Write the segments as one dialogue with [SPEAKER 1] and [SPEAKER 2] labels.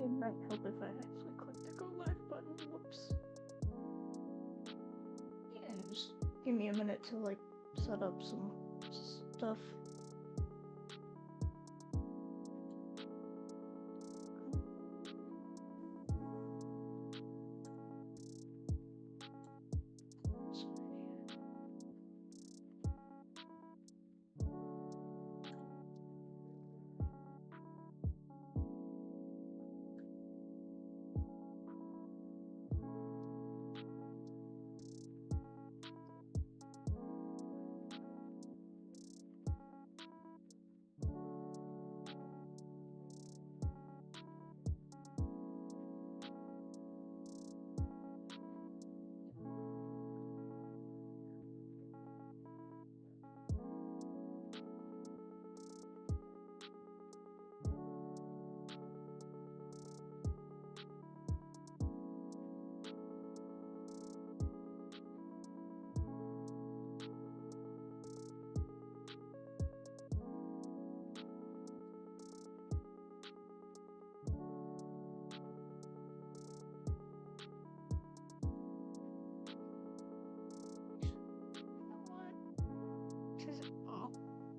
[SPEAKER 1] It might help if I actually click the go live button. Whoops. Yeah, just give me a minute to like set up some stuff.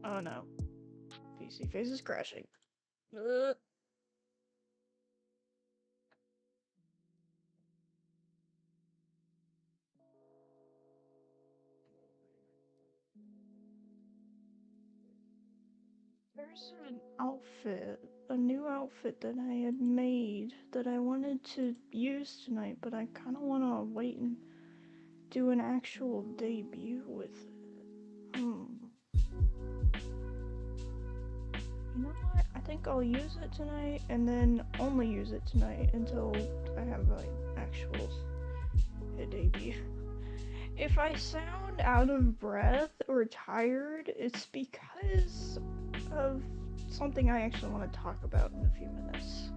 [SPEAKER 1] Oh no. PC face is crashing. There's an outfit, a new outfit that I had made that I wanted to use tonight, but I kind of want to wait and do an actual debut with it. You know what? I think I'll use it tonight and then only use it tonight until I have an actual debut. If I sound out of breath or tired, it's because of something I actually want to talk about in a few minutes.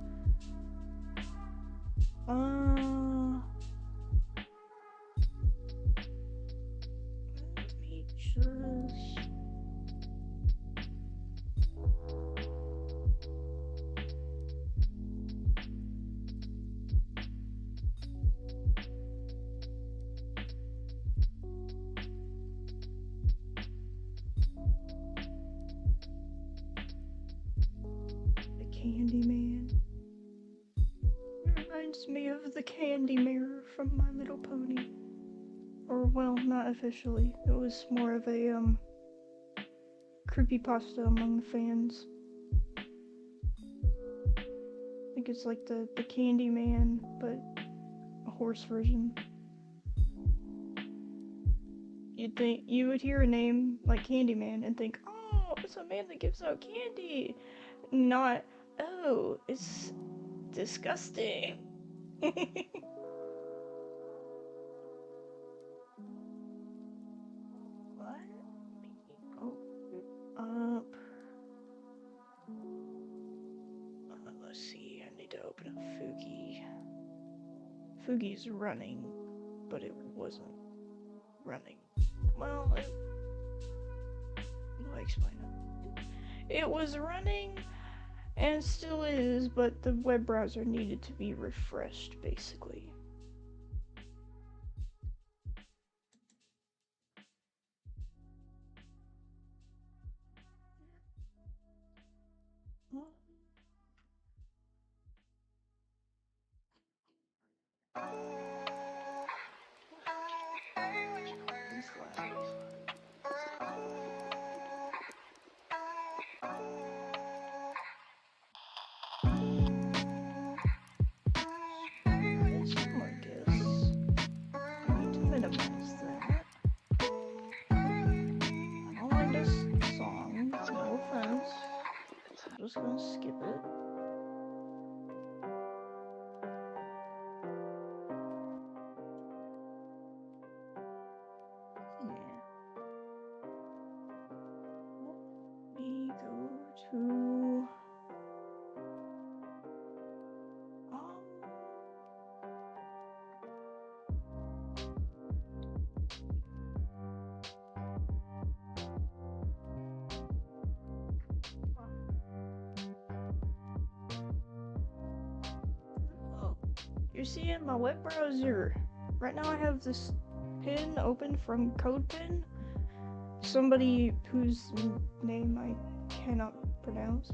[SPEAKER 1] Let me just... Candyman. It reminds me of the candy mirror from My Little Pony. Or, well, not officially. It was more of a, creepypasta among the fans. I think it's like the Candyman, but a horse version. You would hear a name like Candyman and think, oh, it's a man that gives out candy. Not, oh, it's disgusting. What? Oh, up. Let's see, I need to open up Fugi. Fugi's running, but it wasn't running. Well, I'll explain it. It was running and still is, but the web browser needed to be refreshed, basically. Just gonna skip it. Yeah. Let me go to... You see in my web browser, right now I have this pin open from CodePin. Somebody whose name I cannot pronounce.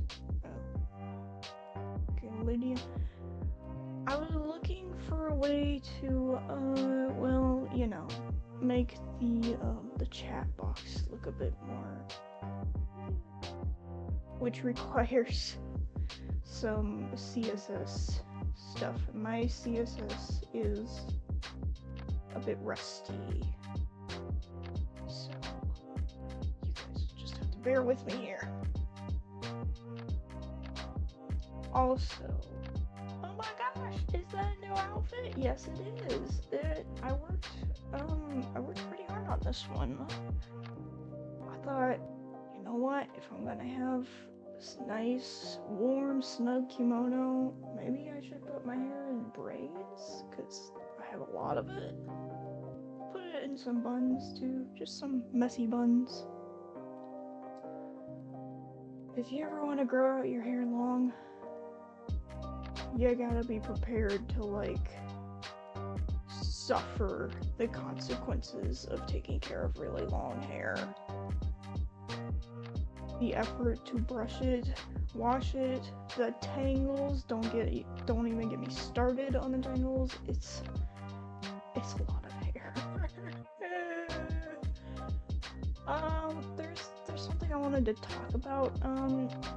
[SPEAKER 1] Okay, Lydia. I was looking for a way to, well, you know, make the chat box look a bit more, which requires some CSS stuff. My CSS is a bit rusty, so you guys just have to bear with me here. Also, oh my gosh, is that a new outfit? Yes, it is. I worked pretty hard on this one. I thought, you know what, if I'm gonna have this nice, warm, snug kimono, maybe I should put my hair in braids, because I have a lot of it. Put it in some buns, too. Just some messy buns. If you ever want to grow out your hair long, you gotta be prepared to, like, suffer the consequences of taking care of really long hair. The effort to brush it, wash it, the tangles, don't even get me started on the tangles. It's a lot of hair. There's something I wanted to talk about.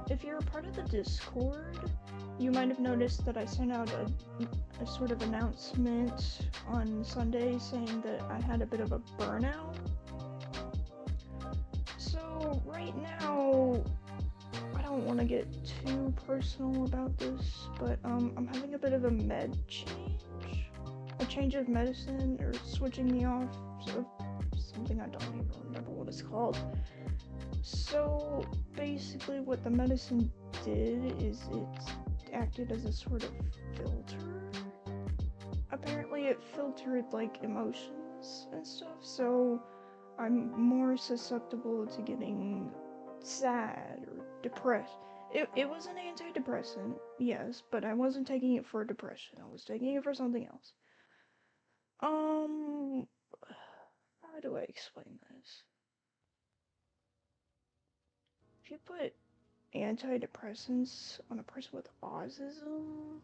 [SPEAKER 1] If you're a part of the Discord, you might have noticed that I sent out a sort of announcement on Sunday saying that I had a bit of a burnout. So right now, I don't want to get too personal about this, but I'm having a bit of a med change. A change of medicine, or switching me off, sort of something I don't even remember what it's called. So basically what the medicine did is it acted as a sort of filter. Apparently it filtered like emotions and stuff, so I'm more susceptible to getting sad or depressed. It was an antidepressant, yes, but I wasn't taking it for depression. I was taking it for something else. How do I explain this? If you put antidepressants on a person with autism,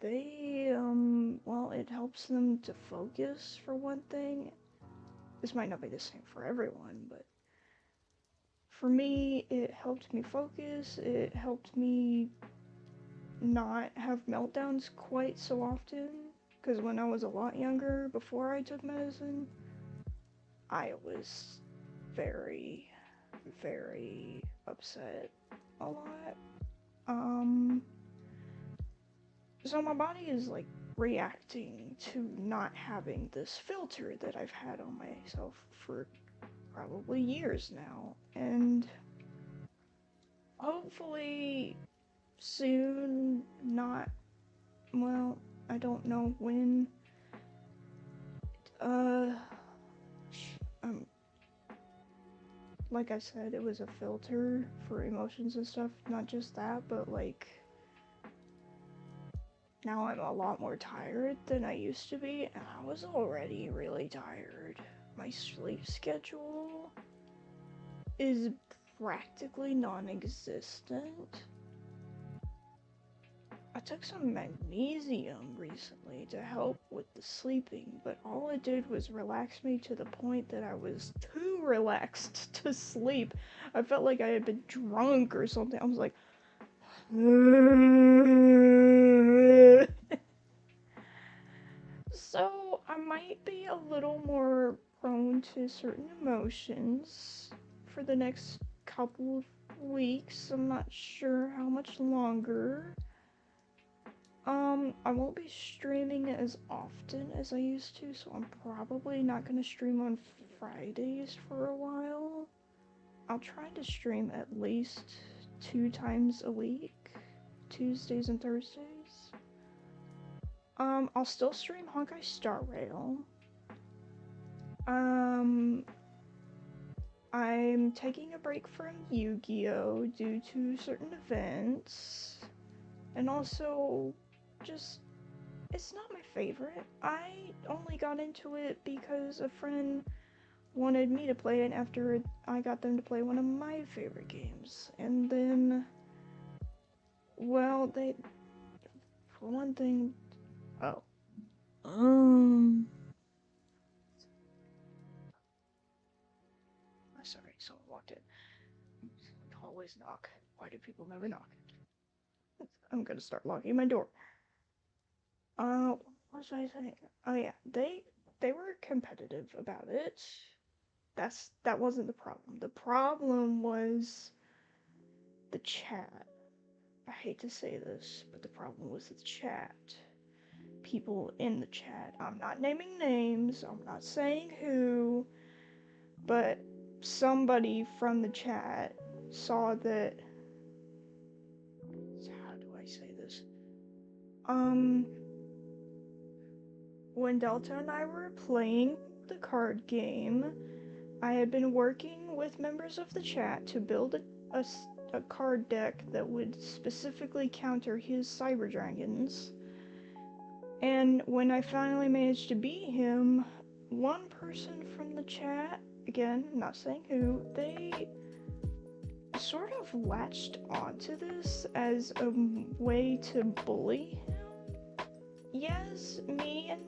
[SPEAKER 1] they, well, it helps them to focus, for one thing. This might not be the same for everyone, but for me, it helped me focus. It helped me not have meltdowns quite so often, because when I was a lot younger, before I took medicine, I was very, very upset a lot. So my body is like reacting to not having this filter that I've had on myself for probably years now, and hopefully soon, I don't know when, like I said, it was a filter for emotions and stuff, not just that, but like, now I'm a lot more tired than I used to be, and I was already really tired. My sleep schedule is practically non-existent. I took some magnesium recently to help with the sleeping, but all it did was relax me to the point that I was too relaxed to sleep. I felt like I had been drunk or something. I was like, so I might be a little more prone to certain emotions for the next couple of weeks. I'm not sure how much longer. I won't be streaming as often as I used to, so I'm probably not gonna stream on Fridays for a while. I'll try to stream at least 2 times a week, Tuesdays and Thursdays. I'll still stream Honkai Star Rail. I'm taking a break from Yu-Gi-Oh! Due to certain events, and also just it's not my favorite. I only got into it because a friend wanted me to play it after I got them to play one of my favorite games. And then, well, they, for one thing, oh. Sorry, someone walked in. Always knock. Why do people never knock? I'm gonna start locking my door. What was I saying? Oh yeah, they were competitive about it. That wasn't the problem. The problem was the chat. I hate to say this, but the problem was the chat. People in the chat. I'm not naming names. I'm not saying who, but somebody from the chat saw that. How do I say this? When Delta and I were playing the card game, I had been working with members of the chat to build a card deck that would specifically counter his cyber dragons. And when I finally managed to beat him, one person from the chat, again, not saying who, they sort of latched onto this as a way to bully him. Yes, me and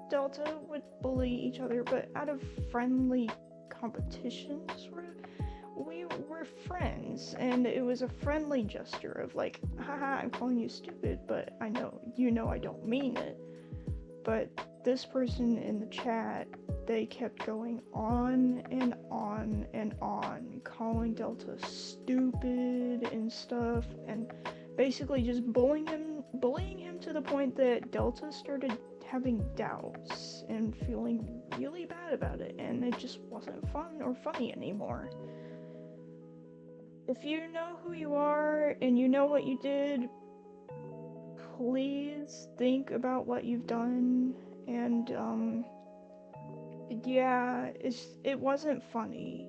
[SPEAKER 1] Delta would bully each other, but out of friendly competition, sort of. We were friends, and it was a friendly gesture of like, haha, I'm calling you stupid, but I know I don't mean it. But this person in the chat, they kept going on and on and on, calling Delta stupid and stuff, and basically just bullying him to the point that Delta started having doubts and feeling really bad about it, and it just wasn't fun or funny anymore. If you know who you are and you know what you did, please think about what you've done. And yeah, it wasn't funny.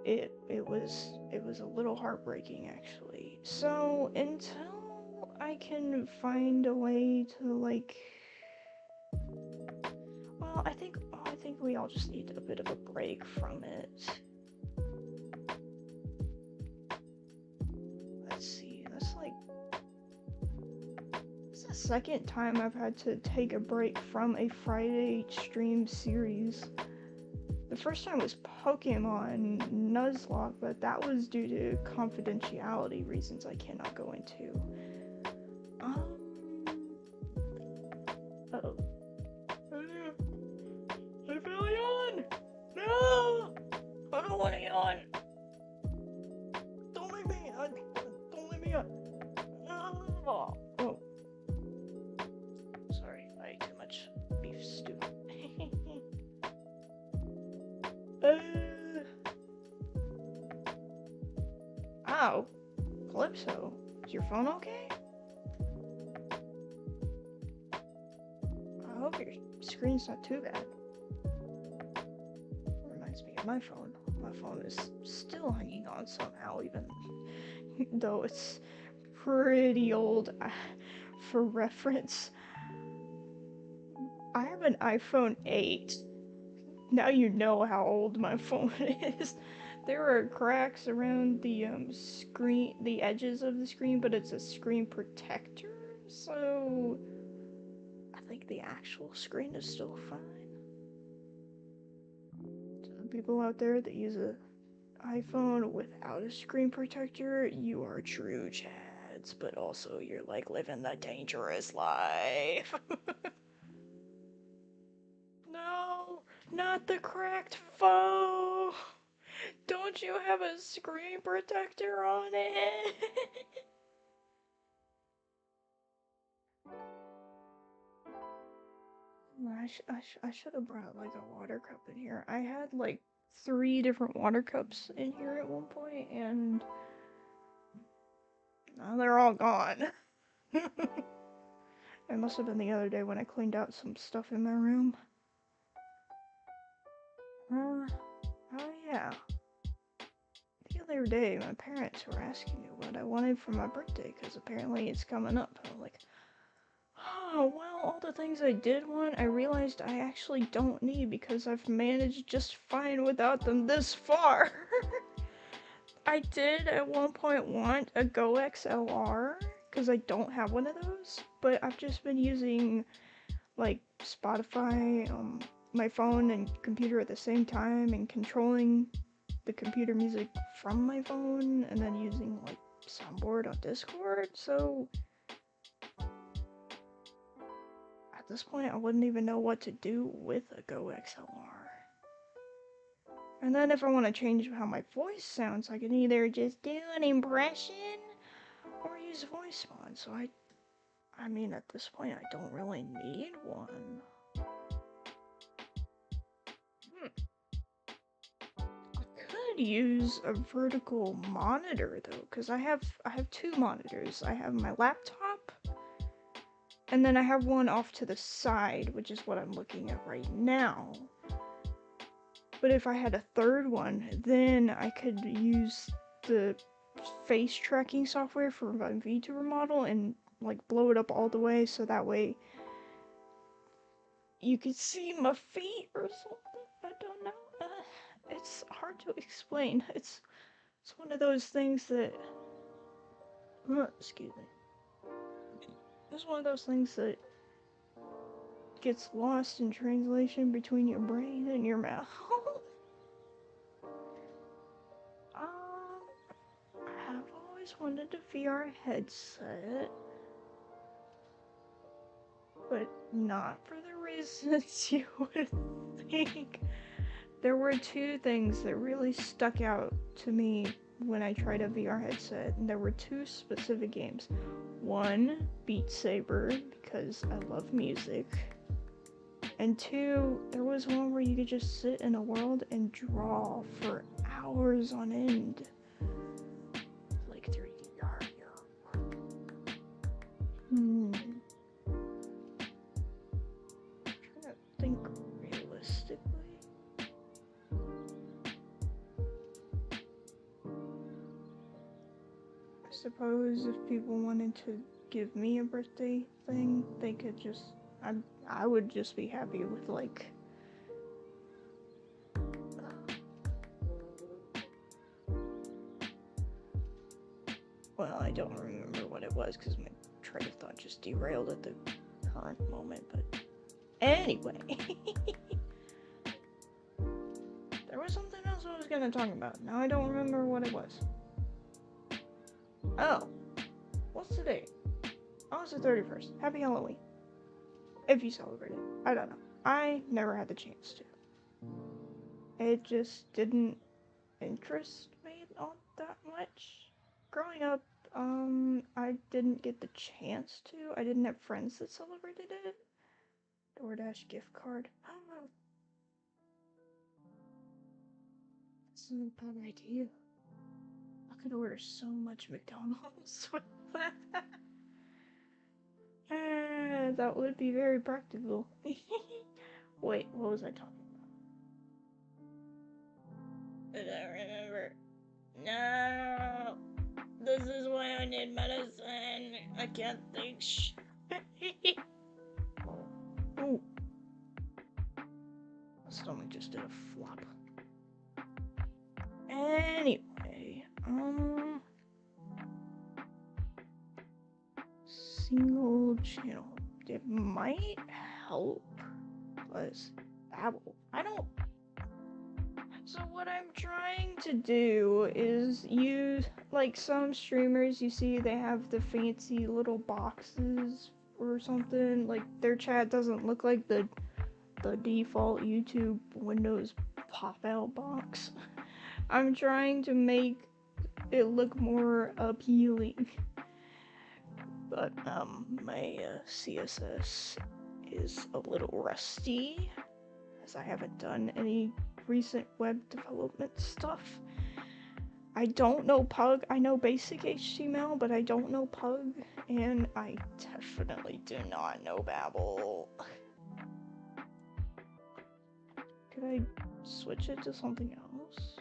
[SPEAKER 1] It was a little heartbreaking, actually. So until I can find a way to like, well, I think we all just need a bit of a break from it. Let's see, it's the second time I've had to take a break from a Friday stream series. The first time was Pokemon Nuzlocke, but that was due to confidentiality reasons I cannot go into. Uh-oh. I fell yawn! No! I don't want to yawn! Don't leave me! Don't leave me up! Oh. Sorry, I ate too much beef stew. Ow! Calypso, is your phone okay? I hope your screen's not too bad. Reminds me of my phone. My phone is still hanging on somehow, even though it's pretty old. For reference, I have an iPhone 8. Now you know how old my phone is. There are cracks around the screen, the edges of the screen, but it's a screen protector, so I think the actual screen is still fine. To the people out there that use an iPhone without a screen protector, you are true chads, but also you're like living the dangerous life. No, not the cracked phone. Don't you have a screen protector on it? I should have brought like a water cup in here. I had like 3 different water cups in here at one point, and now they're all gone. It must have been the other day when I cleaned out some stuff in my room. Oh yeah. The other day, my parents were asking me what I wanted for my birthday, because apparently it's coming up. And I'm like, Oh, well, all the things I did want, I realized I actually don't need because I've managed just fine without them this far. I did at one point want a Go XLR because I don't have one of those, but I've just been using like Spotify, my phone and computer at the same time and controlling the computer music from my phone and then using like soundboard on Discord, so at this point I wouldn't even know what to do with a Go XLR. And then if I want to change how my voice sounds, I can either just do an impression or use voice mod, so I mean at this point I don't really need one. I could use a vertical monitor though, because I have two monitors. I have my laptop, and then I have one off to the side, which is what I'm looking at right now. But if I had a third one, then I could use the face tracking software for my VTuber model and like blow it up all the way so that way you could see my feet or something. I don't know. It's hard to explain. It's one of those things that excuse me. It's one of those things that gets lost in translation between your brain and your mouth. I've always wanted a VR headset, but not for the reasons you would think. There were two things that really stuck out to me when I tried a VR headset, and there were two specific games. One, Beat Saber, because I love music. And two, there was one where you could just sit in a world and draw for hours on end. Like 3D art. I'm trying to think realistically. I suppose if people wanted to give me a birthday thing, they could just... I would just be happy with, like... well, I don't remember what it was, because my train of thought just derailed at the current moment, but... anyway... there was something else I was gonna talk about. Now I don't remember what it was. Oh. What's the date? Oh, it's the 31st. Happy Halloween. If you celebrate it. I don't know. I never had the chance to. It just didn't interest me all that much. Growing up, I didn't get the chance to. I didn't have friends that celebrated it. DoorDash gift card. I don't know. That's not a bad idea. I could order so much McDonald's with that. That would be very practical. Wait, what was I talking about? I don't remember. No! This is why I need medicine. I can't think. Ooh. My stomach just did a flop. Anyway, single channel. It might help us babble. I don't. So what I'm trying to do is use, like some streamers you see they have the fancy little boxes or something, like their chat doesn't look like the default YouTube Windows pop-out box. I'm trying to make it look more appealing. But my CSS is a little rusty, as I haven't done any recent web development stuff. I don't know Pug. I know basic HTML, but I don't know Pug, and I definitely do not know Babel. Could I switch it to something else?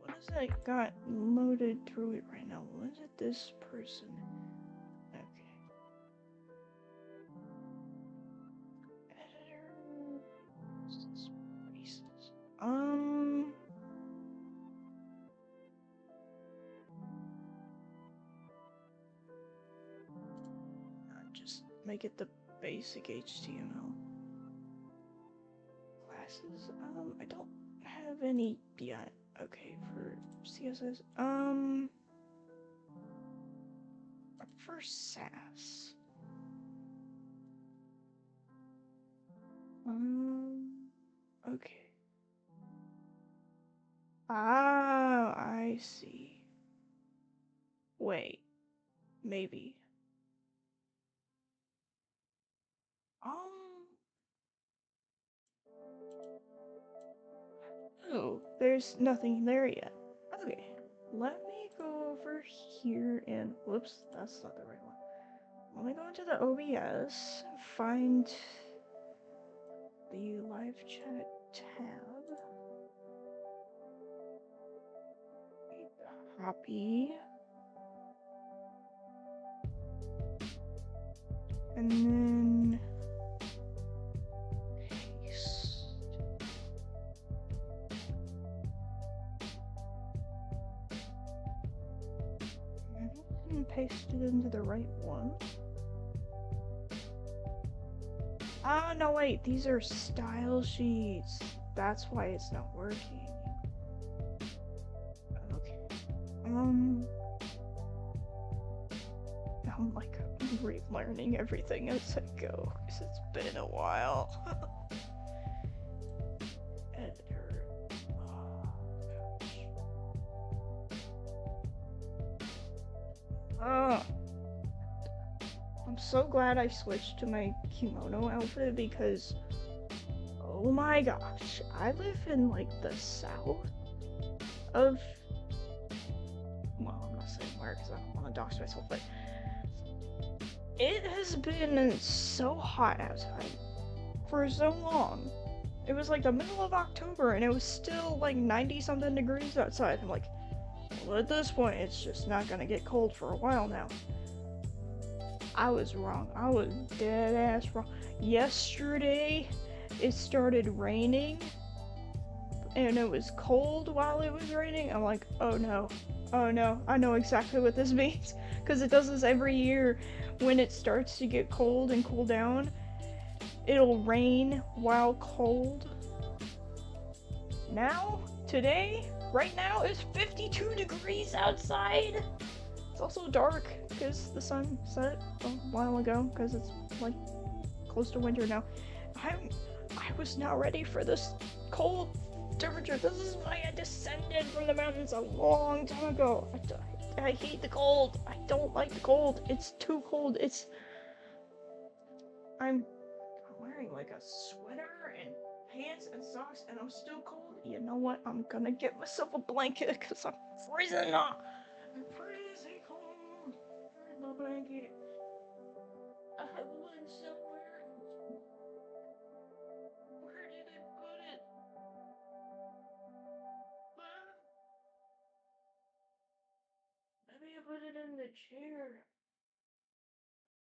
[SPEAKER 1] What is that got loaded through it right now? What is it this person? make it the basic HTML. Classes, I don't have any yet. Okay, for CSS, for SAS. Okay. Ah, I see. Wait, maybe. Oh, there's nothing there yet. Okay, let me go over here and, whoops, that's not the right one. Let me go into the OBS, find the live chat tab, copy, and then paste. And paste it into the right one. Ah, no, wait, these are style sheets. That's why it's not working. Okay. I'm like relearning everything as I go, because it's been a while. Editor. Oh, I'm so glad I switched to my kimono outfit because, oh my gosh, I live in like the south of, well, I'm not saying where because I don't want to dox myself, but it has been so hot outside for so long. It was like the middle of October and it was still like 90 something degrees outside. I'm like, well, at this point it's just not gonna get cold for a while now. I was wrong. I was dead ass wrong. Yesterday it started raining and it was cold while it was raining. I'm like, oh no, I know exactly what this means, because it does this every year. When it starts to get cold and cool down, it'll rain while cold. Now, today, right now, it's 52 degrees outside. It's also dark because the sun set a while ago, because it's like close to winter now. I was not ready for this cold temperature. This is why I descended from the mountains a long time ago. I hate the cold. I don't like the cold. It's too cold. I'm wearing like a sweater and pants and socks and I'm still cold. You know what? I'm gonna get myself a blanket because I'm freezing off. I'm freezing cold. Where's my blanket? I have one somewhere. Where did I put it? Maybe I put it in the chair.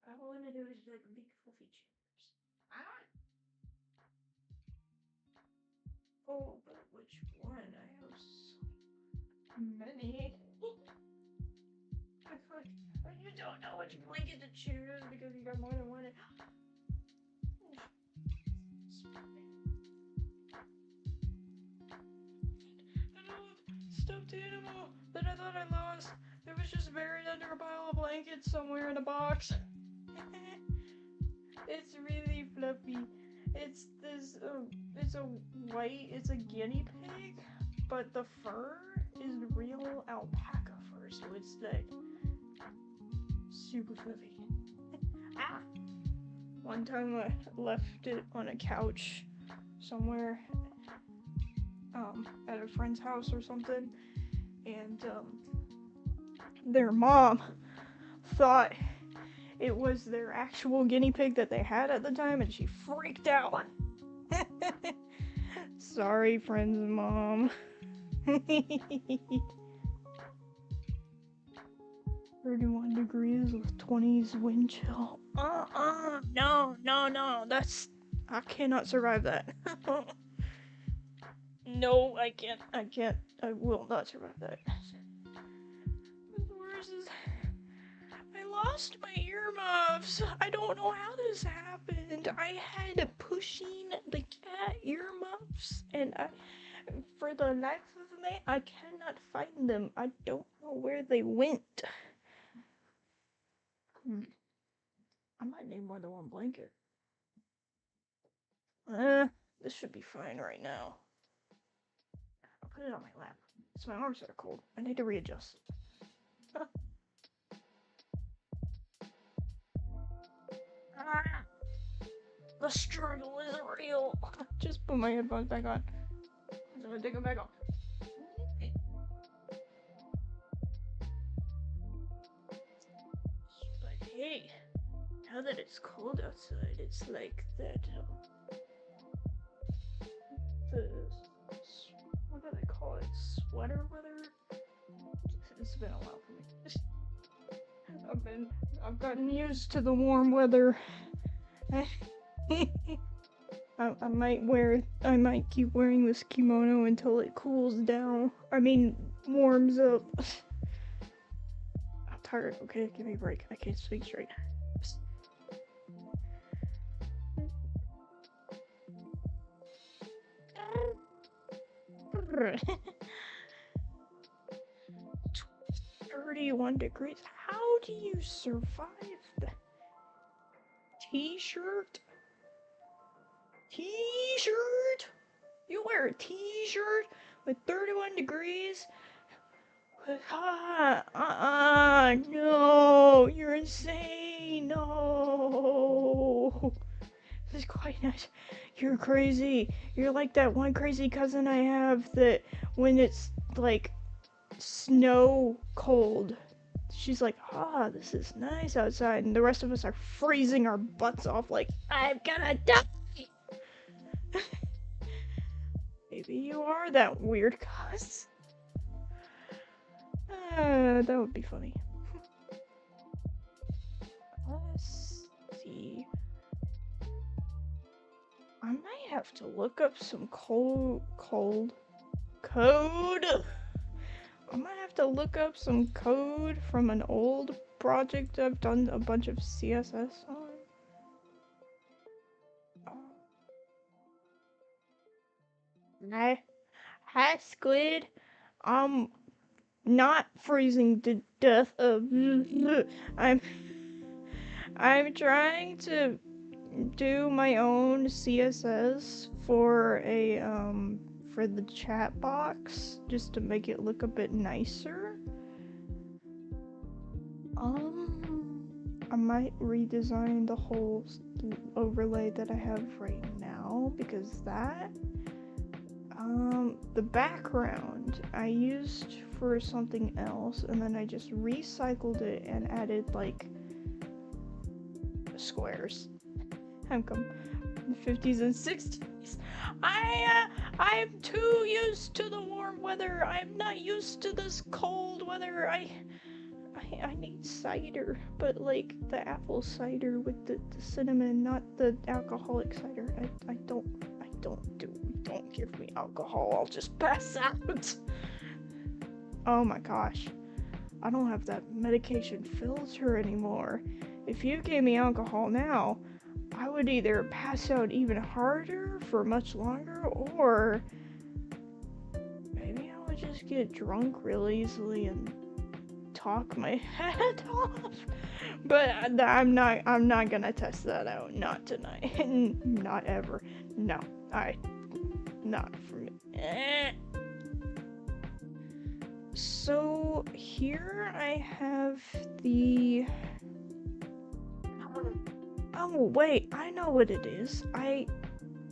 [SPEAKER 1] All I wanna do is like big fluffy chairs. Ah! Oh, but which one? I have so many. You don't know which blanket to choose because you got more than one. An old stuffed animal that I thought I lost. It was just buried under a pile of blankets somewhere in a box. It's really fluffy. It's this, it's a guinea pig, but the fur is real alpaca fur, so it's like super fluffy. Ah! One time I left it on a couch somewhere, at a friend's house or something, and, their mom thought it was their actual guinea pig that they had at the time, and she freaked out. Sorry, friend's mom. 31 degrees with 20s wind chill. No, I cannot survive that. No, I can't, I will not survive that. What's worse is, I lost lost my earmuffs. I don't know how this happened. I had pushing the cat earmuffs, and for the life of me, I cannot find them. I don't know where they went. I might need more than one blanket. This should be fine right now. I'll put it on my lap. It's my arms that are cold. I need to readjust. The struggle is real. Just put my headphones back on. I'm gonna take them back off. But hey, now that it's cold outside, it's like that. What do they call it? Sweater weather? It's been a while for me. I've gotten used to the warm weather. I might keep wearing this kimono until it cools down. Warms up. I'm tired. Okay, give me a break. I can't speak straight. 31 degrees. How do you survive that? T-shirt? You wear a t-shirt with 31 degrees? No, you're insane. No. This is quite nice. You're crazy. You're like that one crazy cousin I have that when it's like snow cold, she's like, this is nice outside, and the rest of us are freezing our butts off like, I'm gonna die. Maybe you are that weird cuz. That would be funny. Let's see. I might have to look up some code. I might have to look up some code from an old project I've done a bunch of CSS on. Hi, Squid. I'm not freezing to death. I'm trying to do my own CSS for for the chat box, just to make it look a bit nicer. I might redesign the whole overlay that I have right now, because the background I used for something else, and then I just recycled it and added like squares. How come the 50s and 60s? I'm too used to the warm weather. I'm not used to this cold weather. I need cider, but like the apple cider with the cinnamon, not the alcoholic cider. Don't give me alcohol. I'll just pass out. Oh my gosh. I don't have that medication filter anymore. If you gave me alcohol now, I would either pass out even harder for much longer, or maybe I would just get drunk real easily and talk my head off. But I'm not gonna test that out. Not tonight. Not ever. No. Not for me. So here I have the... Oh wait, I know what it is.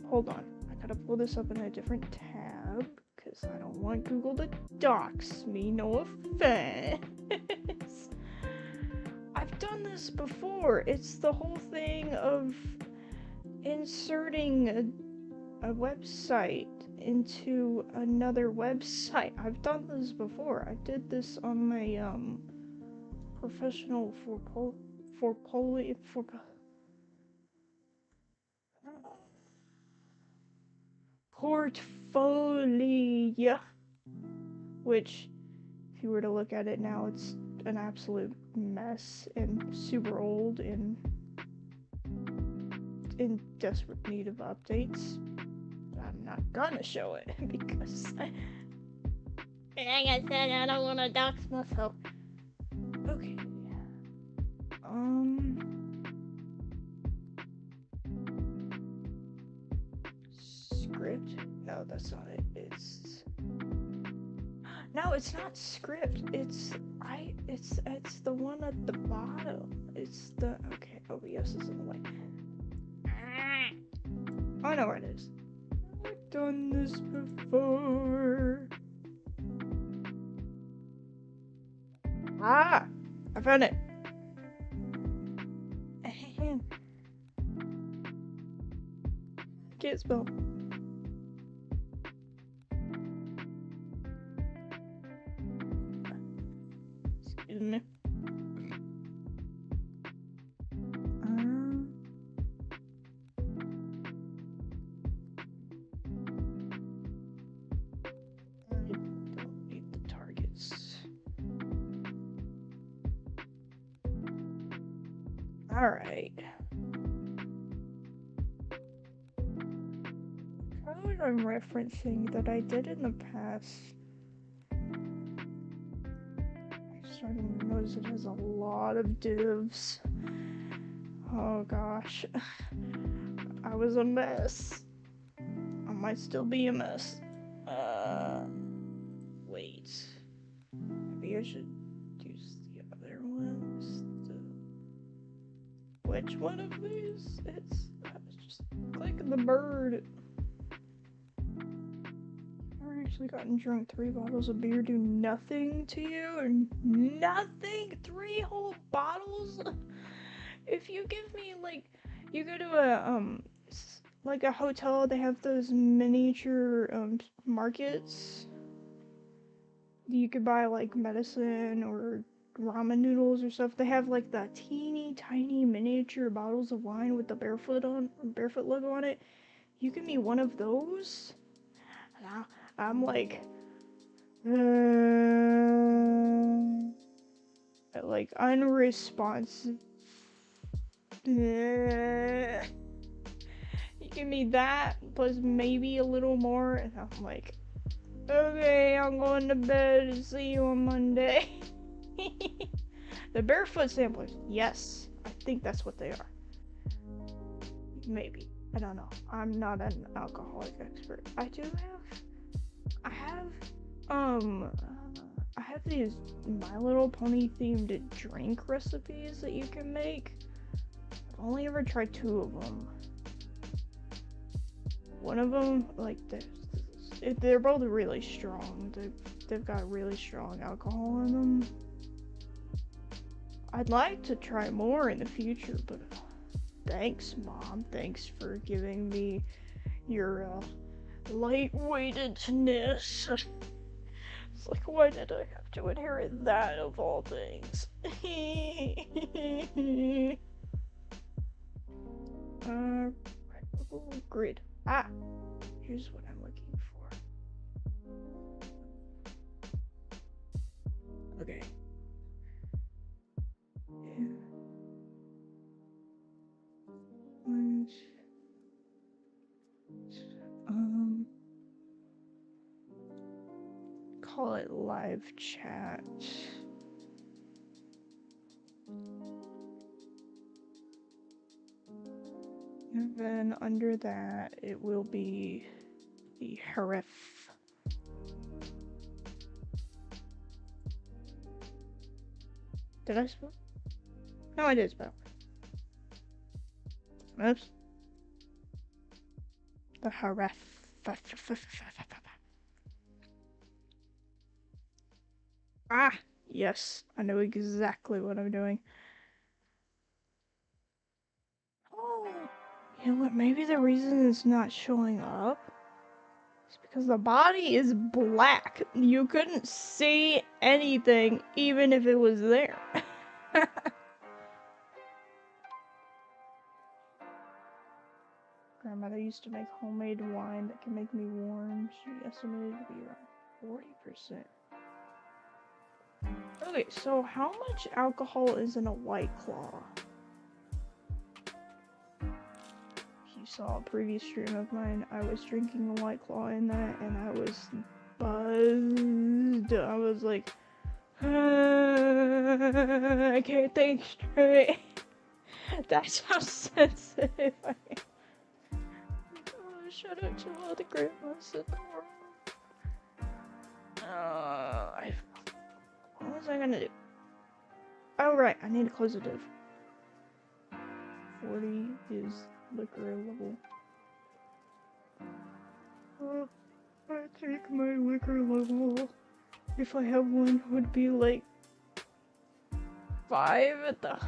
[SPEAKER 1] Hold on. I gotta pull this up in a different tab, because I don't want Google to dox me. No offense. I've done this before. It's the whole thing of inserting a website into another website. I've done this before. I did this on my professional portfolio, which if you were to look at it now, it's an absolute mess and super old and in desperate need of updates. I'm not gonna show it because like I said, I don't want to dox myself. Okay. Script? No, that's not it. No, it's not script. It's the one at the bottom. It's the okay. OBS is in the way. I know where it is. I've done this before. Ah, I found it. Can't spell. Excuse me. I don't need the targets. Alright. Code I'm referencing that I did in the past. I'm starting to notice it has a lot of divs. Oh gosh. I was a mess. I might still be a mess. Wait. Maybe I should use the other ones. Which one of these? I was just clicking the bird. I've actually gotten drunk. 3 bottles of beer do nothing to you? Or nothing? 3 whole bottles? If you give me, like, you go to a, like a hotel, they have those miniature, markets. You could buy, like, medicine or ramen noodles or stuff. They have, like, the teeny tiny miniature bottles of wine with the barefoot logo on it. You give me one of those, and I'm like, unresponsive. You give me that plus maybe a little more, and I'm like, okay, I'm going to bed and see you on Monday. The barefoot samplers, yes, I think that's what they are. Maybe, I don't know. I'm not an alcoholic expert. I have these My Little Pony themed drink recipes that you can make. I've only ever tried 2 of them. One of them, like, they're both really strong. They've got really strong alcohol in them. I'd like to try more in the future, but thanks, Mom. Thanks for giving me your lightweightedness. It's like, why did I have to inherit that of all things? Grid. Ah, here's what I'm looking for. Okay. Yeah. Call it live chat. And then under that, it will be the href. Did I spell? No, I did spell. Oops. The href. Ah, yes, I know exactly what I'm doing. Oh, you know what? Maybe the reason it's not showing up is because the body is black. You couldn't see anything, even if it was there. Grandmother used to make homemade wine that can make me warm. She estimated to be around 40%. Okay, so how much alcohol is in a White Claw? If you saw a previous stream of mine, I was drinking a White Claw in that, and I was buzzed. I was like, I can't think straight. That's how sensitive I am. Oh, shout out to all the grandmas in the world. What was I gonna do? Oh, right, I need to close the div. 40 is liquor level. I think my liquor level, if I have one, would be like 5 at the...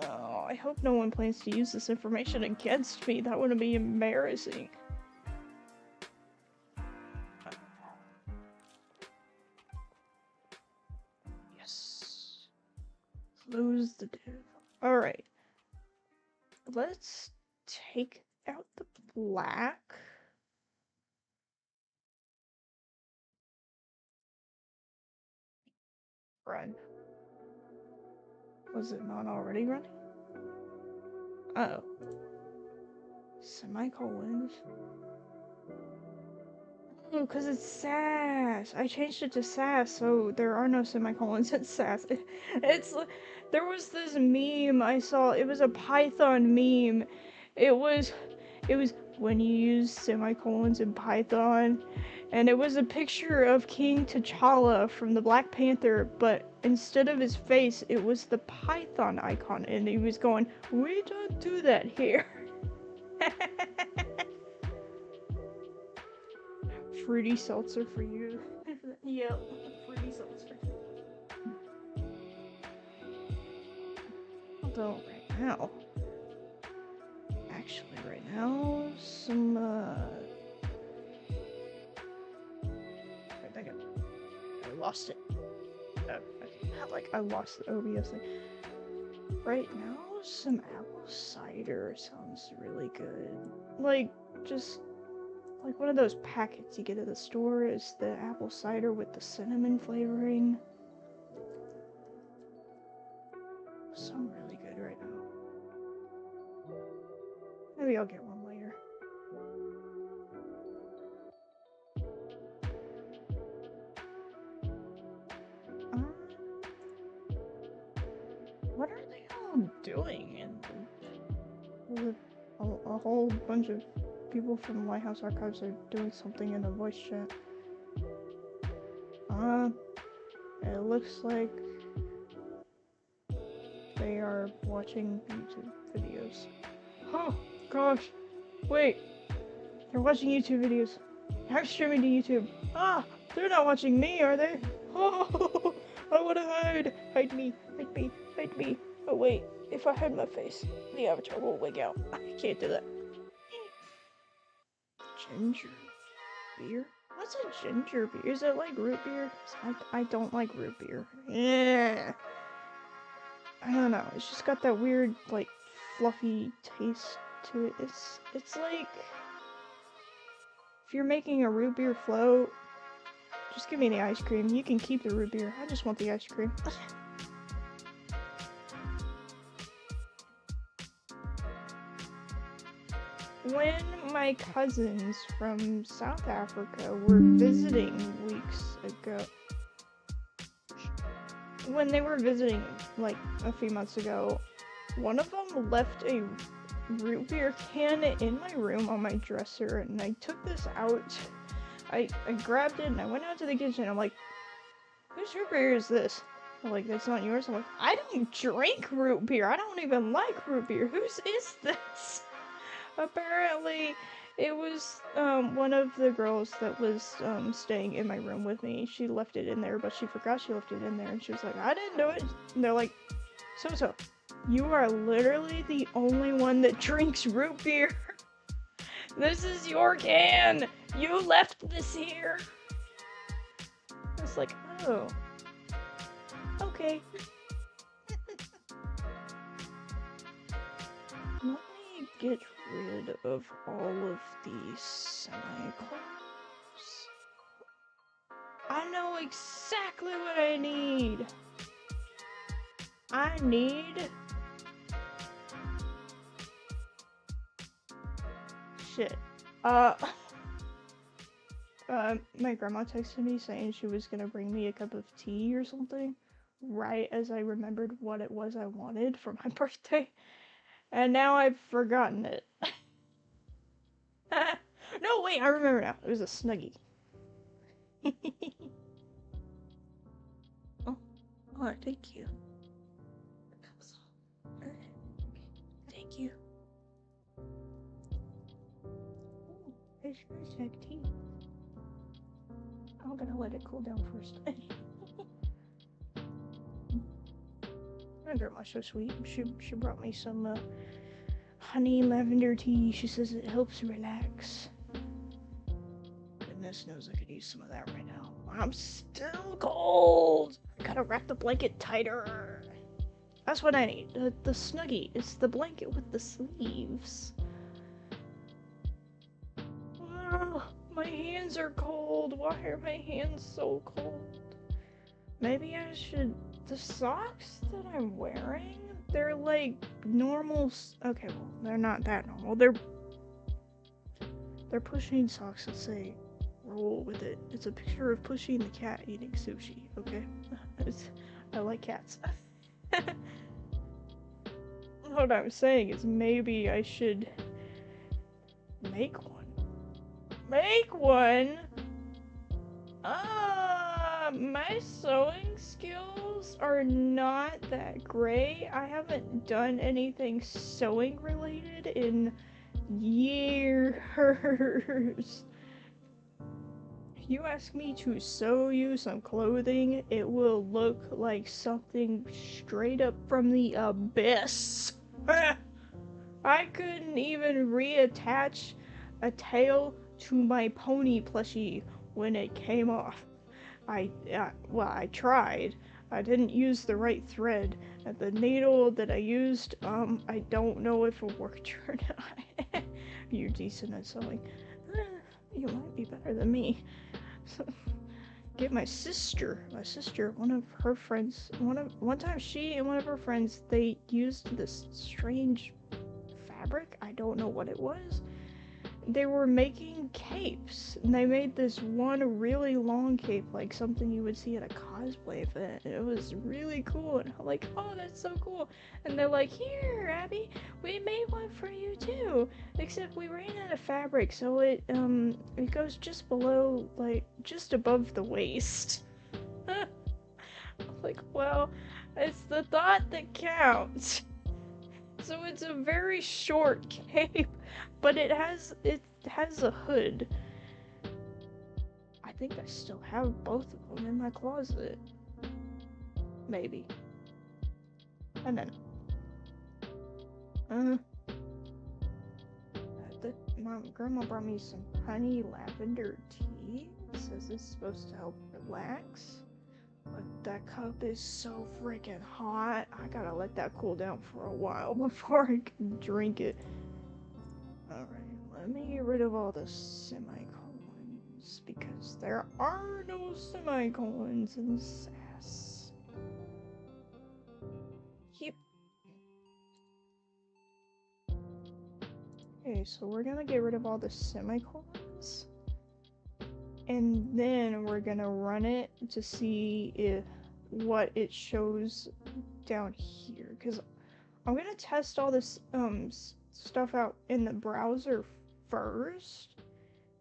[SPEAKER 1] Oh, I hope no one plans to use this information against me. That would be embarrassing. Yes. Close the div. Alright. Let's take out the black. Run. Was it not already running? Uh-oh. Semicolons? Oh, because it's sass. I changed it to sass, so there are no semicolons. It's sass. There was this meme I saw. It was a Python meme. It was when you use semicolons in Python, and it was a picture of King T'Challa from the Black Panther, but instead of his face, it was the Python icon, and he was going, "We don't do that here." Fruity seltzer for you. Yep, fruity seltzer. Although, right now, some, I lost it. I lost the OBS thing. Right now, some apple cider sounds really good. Like, just... like one of those packets you get at the store is the apple cider with the cinnamon flavoring. Some really good right now. Maybe I'll get one later. What are they all doing? And a whole bunch of people from the White House Archives are doing something in the voice chat. It looks like they are watching YouTube videos. Oh, gosh. Wait. They're watching YouTube videos. I'm streaming to YouTube. Ah, they're not watching me, are they? Oh, I want to hide. Hide me, hide me, hide me. Oh, wait. If I hide my face, the avatar will wig out. I can't do that. Ginger beer? What's a ginger beer? Is it like root beer? I don't like root beer. Yeah. I don't know. It's just got that weird, like, fluffy taste to it. It's like... if you're making a root beer float, just give me the ice cream. You can keep the root beer. I just want the ice cream. When my cousins from South Africa were visiting weeks ago, when they were visiting like a few months ago, one of them left a root beer can in my room on my dresser, and I took this out. I grabbed it and I went out to the kitchen. I'm like, whose root beer is this? I'm like, that's not yours. I'm like, I don't drink root beer. I don't even like root beer. Whose is this? Apparently, it was one of the girls that was staying in my room with me. She left it in there, but she forgot she left it in there, and she was like, I didn't do it. And they're like, so, you are literally the only one that drinks root beer. This is your can. You left this here. I was like, oh. Okay. Let me get rid of all of these semicolons. I know exactly what I need. I need... Shit. My grandma texted me saying she was gonna bring me a cup of tea or something, right as I remembered what it was I wanted for my birthday, and now I've forgotten it. No, wait, I remember now. It was a Snuggie. Oh, oh, thank you. Thank you. Oh, it's like tea. I'm gonna let it cool down first. My grandma's so sweet. She brought me some honey lavender tea. She says it helps relax. Goodness knows I could use some of that right now. I'm still cold. I gotta wrap the blanket tighter. That's what I need. The Snuggie. It's the blanket with the sleeves. Oh, my hands are cold. Why are my hands so cold? Maybe I should... The socks that I'm wearing, they're like normal... Okay, well, they're not that normal. They're pushing socks that say roll with it. It's a picture of Pushing the cat eating sushi, okay? I like cats. What I'm saying is maybe I should make one. Make one? My sewing skills are not that great. I haven't done anything sewing related in years. If you ask me to sew you some clothing, it will look like something straight up from the abyss. I couldn't even reattach a tail to my pony plushie when it came off. Well, I tried. I didn't use the right thread. And the needle that I used, I don't know if it worked or not. You're decent at sewing. You might be better than me. So, get my sister, one of her friends, one time she and one of her friends, they used this strange fabric. I don't know what it was. They were making capes, and they made this one really long cape, like something you would see at a cosplay event. It was really cool, and I'm like, oh, that's so cool. And they're like, here, Abby, we made one for you too, except we ran out of fabric, so it goes just below, like, just above the waist. I'm like, well, it's the thought that counts. So it's a very short cape, but it has a hood. I think I still have both of them in my closet. Maybe. And then my grandma brought me some honey lavender tea. It says it's supposed to help relax. But that cup is so freaking hot. I gotta let that cool down for a while before I can drink it. Alright, let me get rid of all the semicolons, because there are no semicolons in SAS. Yep. Okay, so we're gonna get rid of all the semicolons. And then we're gonna run it to see what it shows down here, because I'm gonna test all this stuff out in the browser first,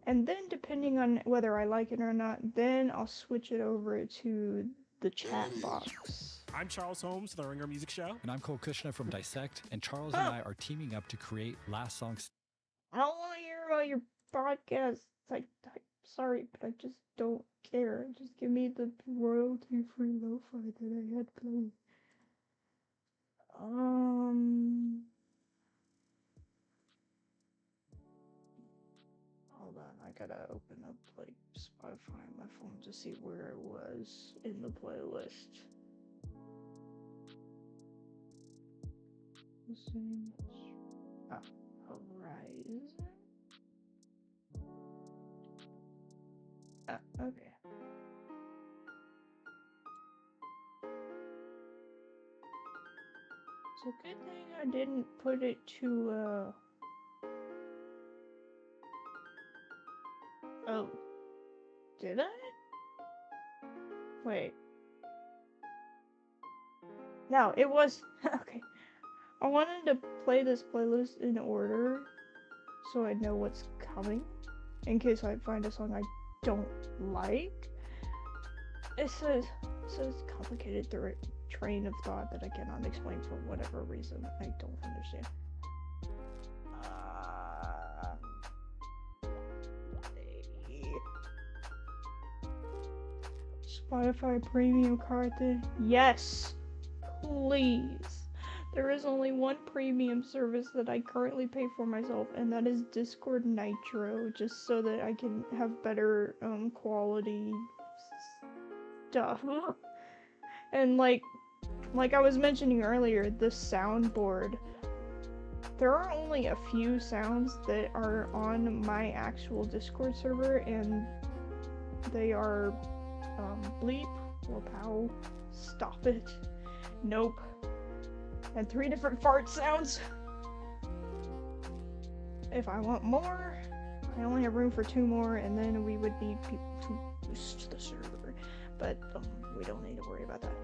[SPEAKER 1] and then depending on whether I like it or not, then I'll switch it over to the chat box.
[SPEAKER 2] I'm Charles Holmes, the Ringer Music Show.
[SPEAKER 3] And I'm Cole Kushner from Dissect, and Charles and I are teaming up to create Last Songs.
[SPEAKER 1] I don't want to hear about your podcast. Sorry, but I just don't care. Just give me the royalty-free lo-fi that I had playing. Hold on, I gotta open up, like, Spotify on my phone to see where it was in the playlist. Horizon? Okay. It's a good thing I didn't put it to, Oh. Did I? Wait. No, it was... Okay. I wanted to play this playlist in order so I know what's coming in case I find a song I don't like. It says complicated train of thought that I cannot explain for whatever reason. I don't understand. Spotify premium card then? Yes! Please! There is only one premium service that I currently pay for myself, and that is Discord Nitro, just so that I can have better quality stuff. And like I was mentioning earlier, the soundboard. There are only a few sounds that are on my actual Discord server, and they are bleep, wapow, stop it, nope, and 3 different fart sounds. If I want more, I only have room for 2 more, and then we would need people to boost the server, but we don't need to worry about that.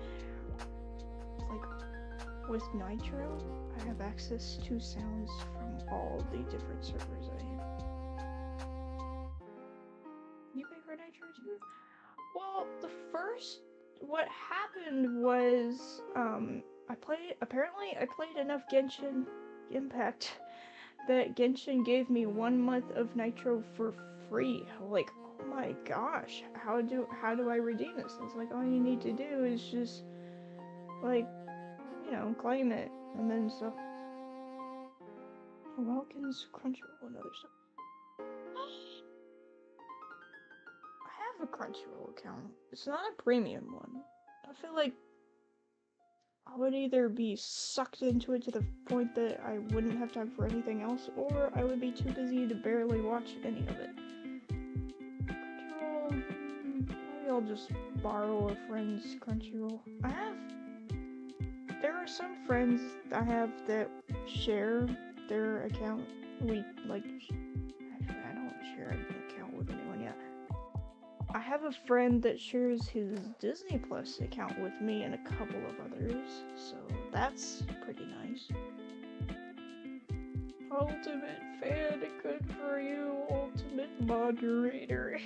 [SPEAKER 1] Like, with Nitro, I have access to sounds from all the different servers I have. You pay for Nitro too? Well, what happened was, apparently I played enough Genshin Impact that Genshin gave me 1 month of Nitro for free. Like, oh my gosh, how do I redeem this? It's like, all you need to do is just, like, you know, claim it, and then stuff. Welkins, Crunchyroll, and other stuff. I have a Crunchyroll account. It's not a premium one. I feel like I would either be sucked into it to the point that I wouldn't have time for anything else, or I would be too busy to barely watch any of it. Crunchyroll, maybe I'll just borrow a friend's Crunchyroll. There are some friends I have that share their account. Actually, I don't share an account with anyone yet. I have a friend that shares his Disney Plus account with me and a couple of others, so that's pretty nice. Ultimate fan, good for you, ultimate moderator.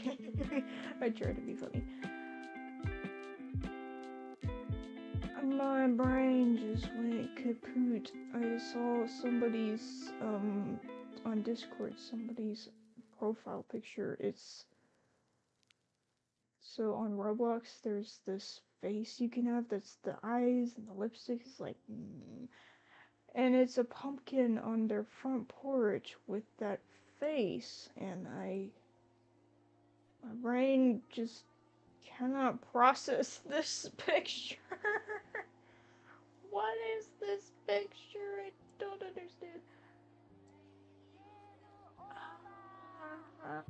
[SPEAKER 1] I try to be funny. My brain just went kaput. I saw somebody's, on Discord, somebody's profile picture. So on Roblox, there's this face you can have that's the eyes and the lipstick is like, and it's a pumpkin on their front porch with that face, and my brain just cannot process this picture. What is this picture? I don't understand. I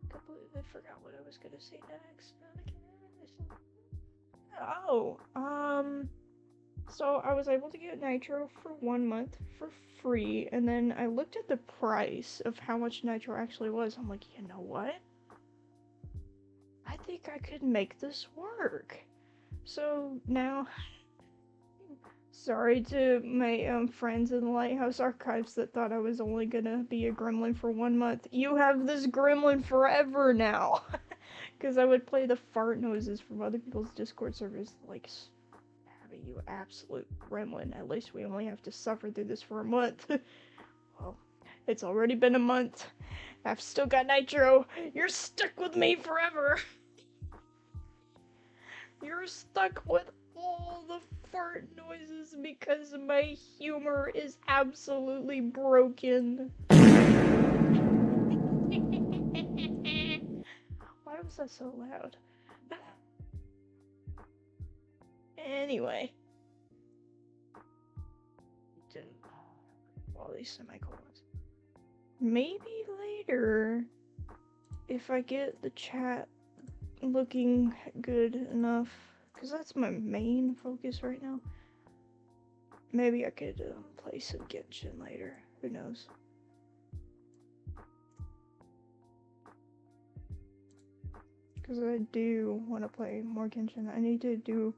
[SPEAKER 1] completely forgot what I was gonna say next. So I was able to get Nitro for 1 month for free, and then I looked at the price of how much Nitro actually was. I'm like, you know what? I think I could make this work. So now, sorry to my friends in the Lighthouse Archives that thought I was only gonna be a gremlin for 1 month. You have this gremlin forever now. Because I would play the fart noises from other people's Discord servers, like, Abby, you absolute gremlin. At least we only have to suffer through this for a month. Well, it's already been a month. I've still got Nitro. You're stuck with me forever. You're stuck with all the fart noises because my humor is absolutely broken. Why was that so loud? Anyway. All these semicolons. Maybe later, if I get the chat looking good enough, because that's my main focus right now. maybe I could play some Genshin later. Who knows? Because I do want to play more Genshin. I need to do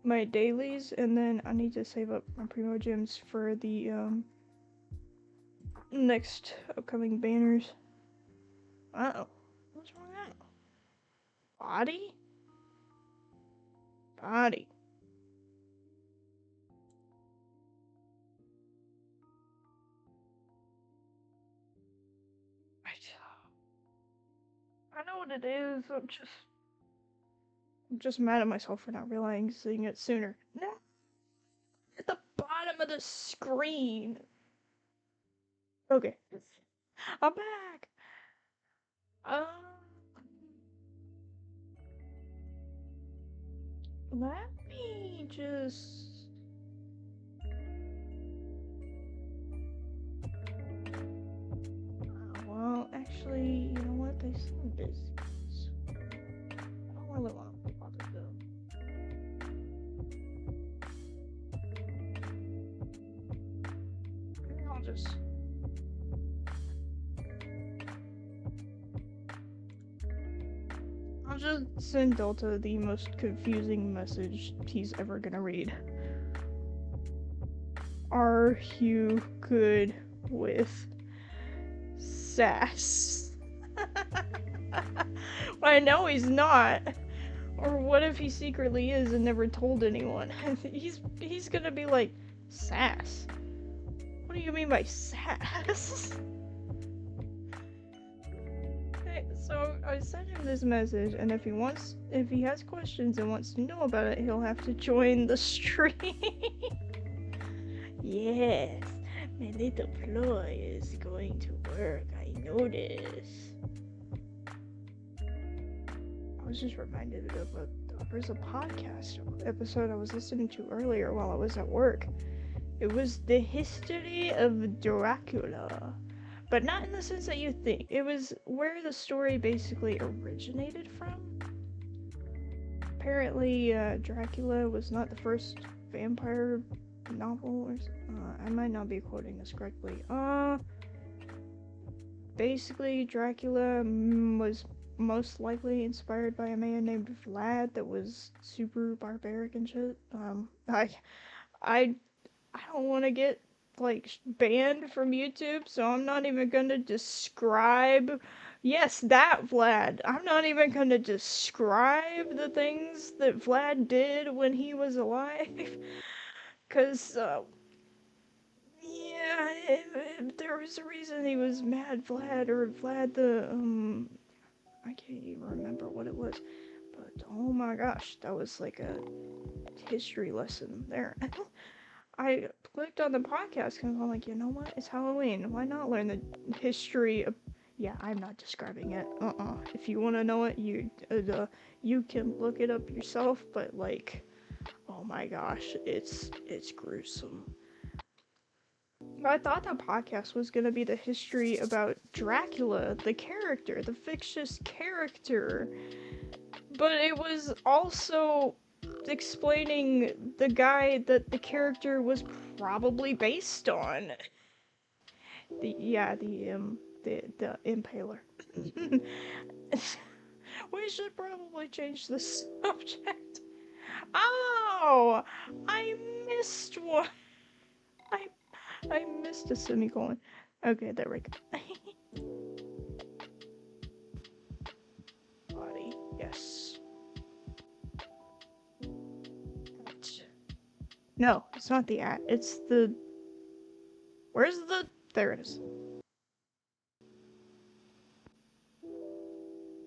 [SPEAKER 1] my dailies, and then I need to save up my primo gems for the next upcoming banners. Uh-oh. What's wrong now? Body? Body. I know what it is. I'm just mad at myself for not realizing it sooner. No, at the bottom of the screen. Okay, I'm back. Um, let me just. Well, actually, you know what? They seem busy. I don't really want to bother them. Maybe I'll just. I'll just send Delta the most confusing message he's ever gonna read. Are you good with sass? I know he's not. Or what if he secretly is and never told anyone? He's gonna be like, sass? What do you mean by sass? So I sent him this message, and if he has questions and wants to know about it, he'll have to join the stream. Yes, my little ploy is going to work, I know this. I was just reminded of there's a podcast episode I was listening to earlier while I was at work. It was the history of Dracula. But not in the sense that you think. It was where the story basically originated from. Apparently, Dracula was not the first vampire novel. Or I might not be quoting this correctly. Basically, Dracula was most likely inspired by a man named Vlad that was super barbaric and shit. I don't want to get like banned from YouTube, so I'm not even gonna describe. Yes, that Vlad. I'm not even gonna describe the things that Vlad did when he was alive, cause yeah, there was a reason he was Mad Vlad or Vlad the I can't even remember what it was, but oh my gosh, that was like a history lesson there. I clicked on the podcast because I'm like, you know what? It's Halloween. Why not learn the history of... Yeah, I'm not describing it. If you want to know it, you can look it up yourself. But like, oh my gosh, it's gruesome. I thought that podcast was gonna be the history about Dracula, the character, the fictitious character, but it was also explaining the guy that the character was probably based on. The impaler. We should probably change the subject. Oh, I missed one. I missed a semicolon. Okay, there we go. Body, yes. No, it's not the at. It's the... Where's the... There it is.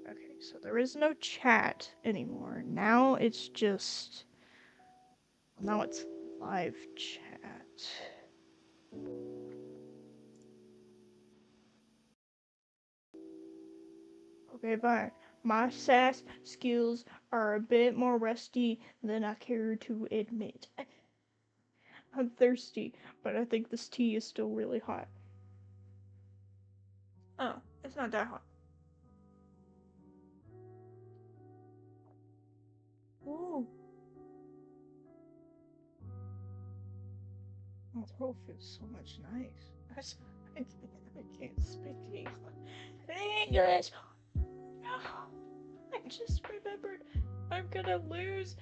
[SPEAKER 1] Okay, so there is no chat anymore. Now it's just... Now it's live chat. Okay, fine. My sass skills are a bit more rusty than I care to admit. I'm thirsty, but I think this tea is still really hot. Oh, it's not that hot. Ooh. throat feels so much nice. I can't speak English. I just remembered I'm gonna lose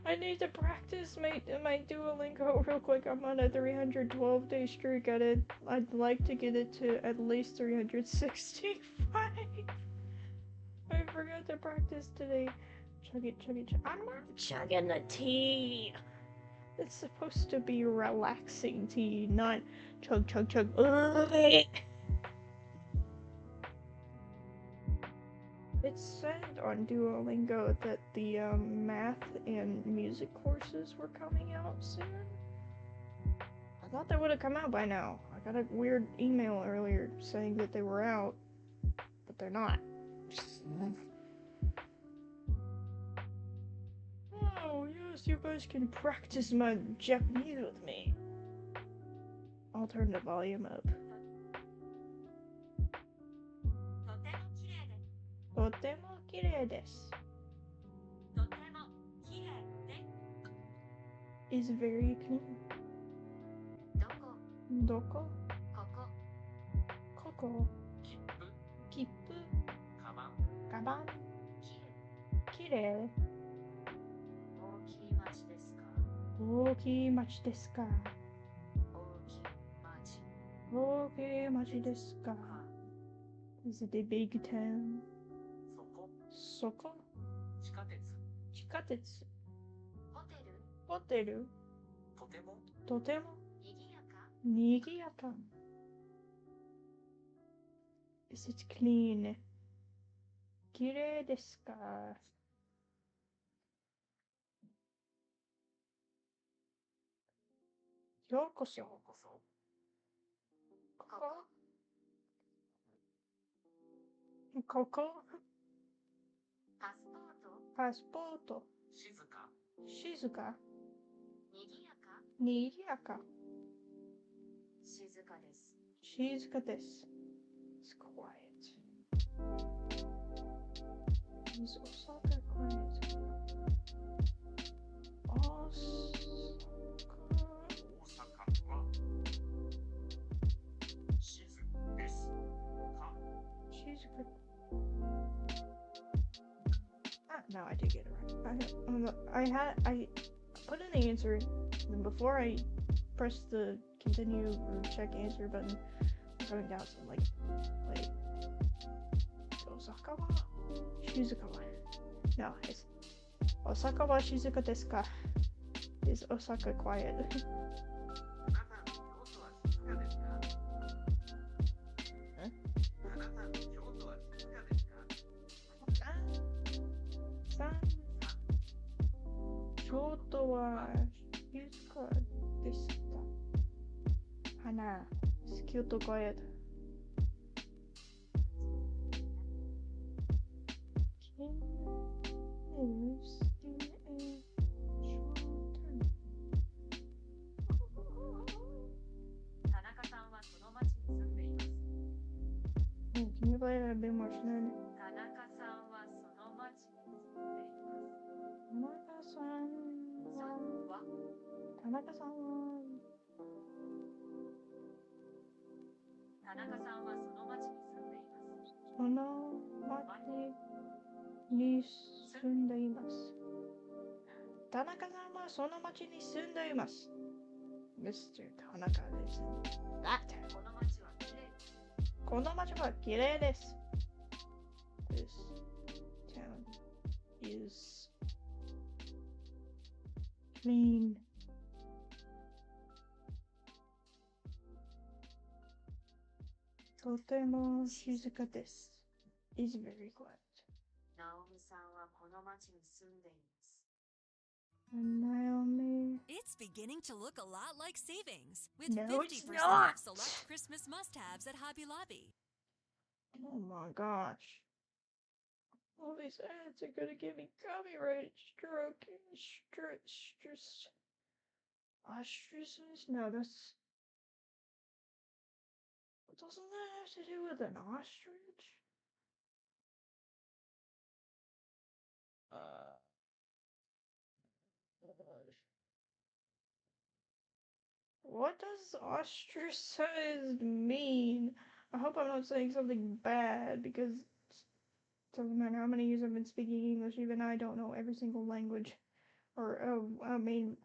[SPEAKER 1] I need to practice my Duolingo real quick. I'm on a 312-day streak at it. I'd like to get it to at least 365. I forgot to practice today. Chug it, chug it, chug. I'm not chugging the tea. It's supposed to be relaxing tea, not chug, chug, chug. It said on Duolingo that the math and music courses were coming out soon. I thought they would have come out by now. I got a weird email earlier saying that they were out, but they're not. Oh, yes, you guys can practice my Japanese with me. I'll turn the volume up. とても綺麗です。is very clean. どこここ切符カバンきれい大きい町ですか大きい町ですか Is it a big town? そこ地下鉄ホテルとてもにぎやか Is it clean? きれいですかようこそここパスポート静かにぎやか静かです It's quiet. Is Osaka quiet? Now I did get it right. I put in the answer, and before I pressed the continue or check answer button, I'm going down, so I'm like, wait, Osaka wa Shizuka wa? No, it's Osaka wa Shizuka desu ka? Is Osaka quiet? Kyoto wa Shizuka desu ka? Hana, is Kyoto quiet? Can you live in a short term? Can you play it a bit more slowly? 田中さんはその町に住んでいます。田中さんはその町に住んでいます。Mr. 田中 lives in that town. この町は綺麗です。This town is clean. Totemo shizuka desu. Is very quiet. Naomi.
[SPEAKER 4] It's beginning to look a lot like savings with
[SPEAKER 1] No,
[SPEAKER 4] 50%
[SPEAKER 1] it's not.
[SPEAKER 4] off select Christmas must-haves at Hobby Lobby.
[SPEAKER 1] Oh my gosh. All these ads are gonna give me copyright stroke. Ostriches? No, that's... Doesn't that have to do with an ostrich? What does ostracized mean? I hope I'm not saying something bad, because it doesn't matter how many years I've been speaking English, even I don't know every single language. Or, I mean,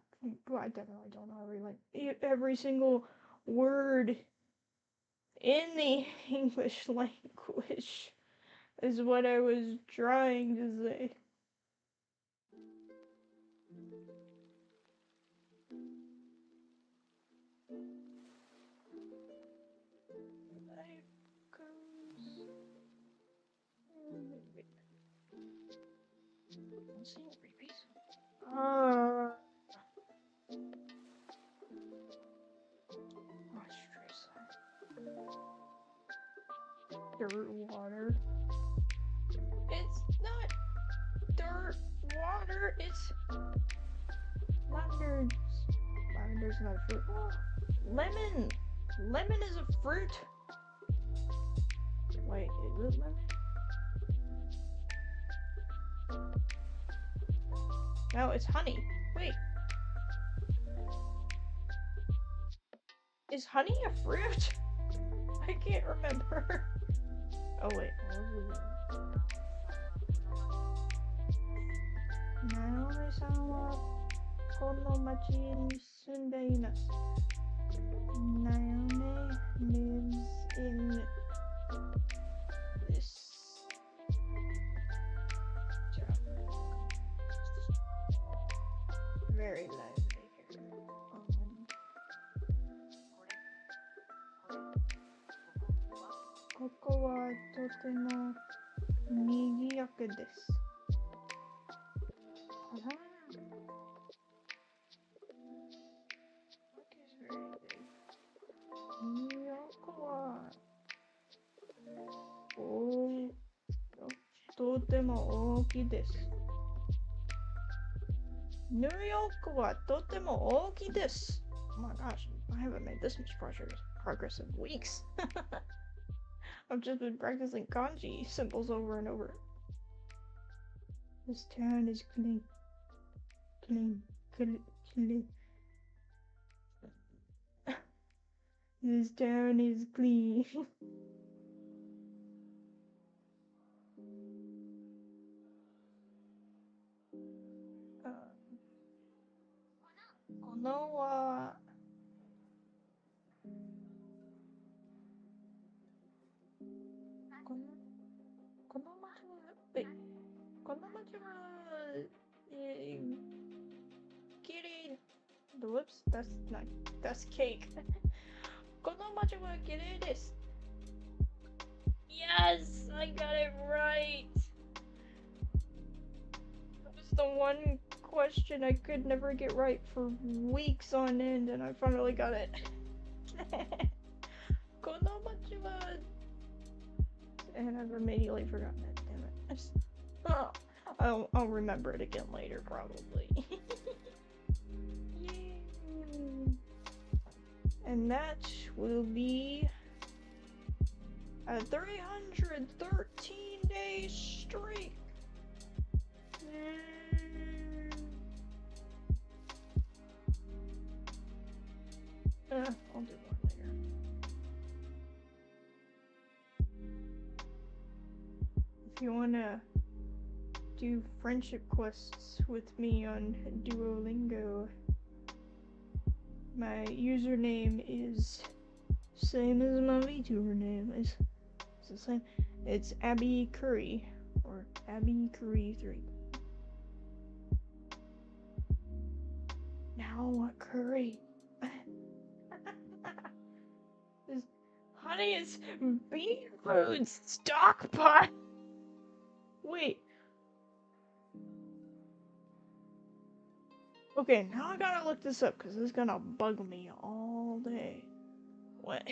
[SPEAKER 1] well, I definitely don't know every single word in the English language, is what I was trying to say. Life goes... Let's see, repeat. Dirt water. It's not dirt water, it's lavender. Lavender's not a fruit. Oh, lemon! Lemon is a fruit! Wait, is it lemon? No, it's honey. Wait. Is honey a fruit? I can't remember. Oh wait, what was it? ナオミさんはこの町に住んでいます。Naomi lives in this job. Very lively here. This is very賑やかです。What is very big? ニューヨークはとても大きいです。ニューヨークはとても大きいです。Oh my gosh, I haven't made this much progress in weeks. I've just been practicing kanji symbols over and over. This town is clean. This town is clean. このはこの町はこの町はきれい。Whoops, that's cake. この町はきれいです。Yes, I got it right. That was the one question I could never get right for weeks on end, and I finally got it. この町は and I've immediately forgotten it, damn it. Oh, I'll remember it again later, probably. Yay. And that will be a 313-day streak. I'll do one later. If you wanna do friendship quests with me on Duolingo, my username is same as my VTuber name. It's the same. It's Abby Curry or Abby Curry 3. Now what curry? This honey is bee food stockpile. Wait. Okay, now I gotta look this up because this is gonna bug me all day. What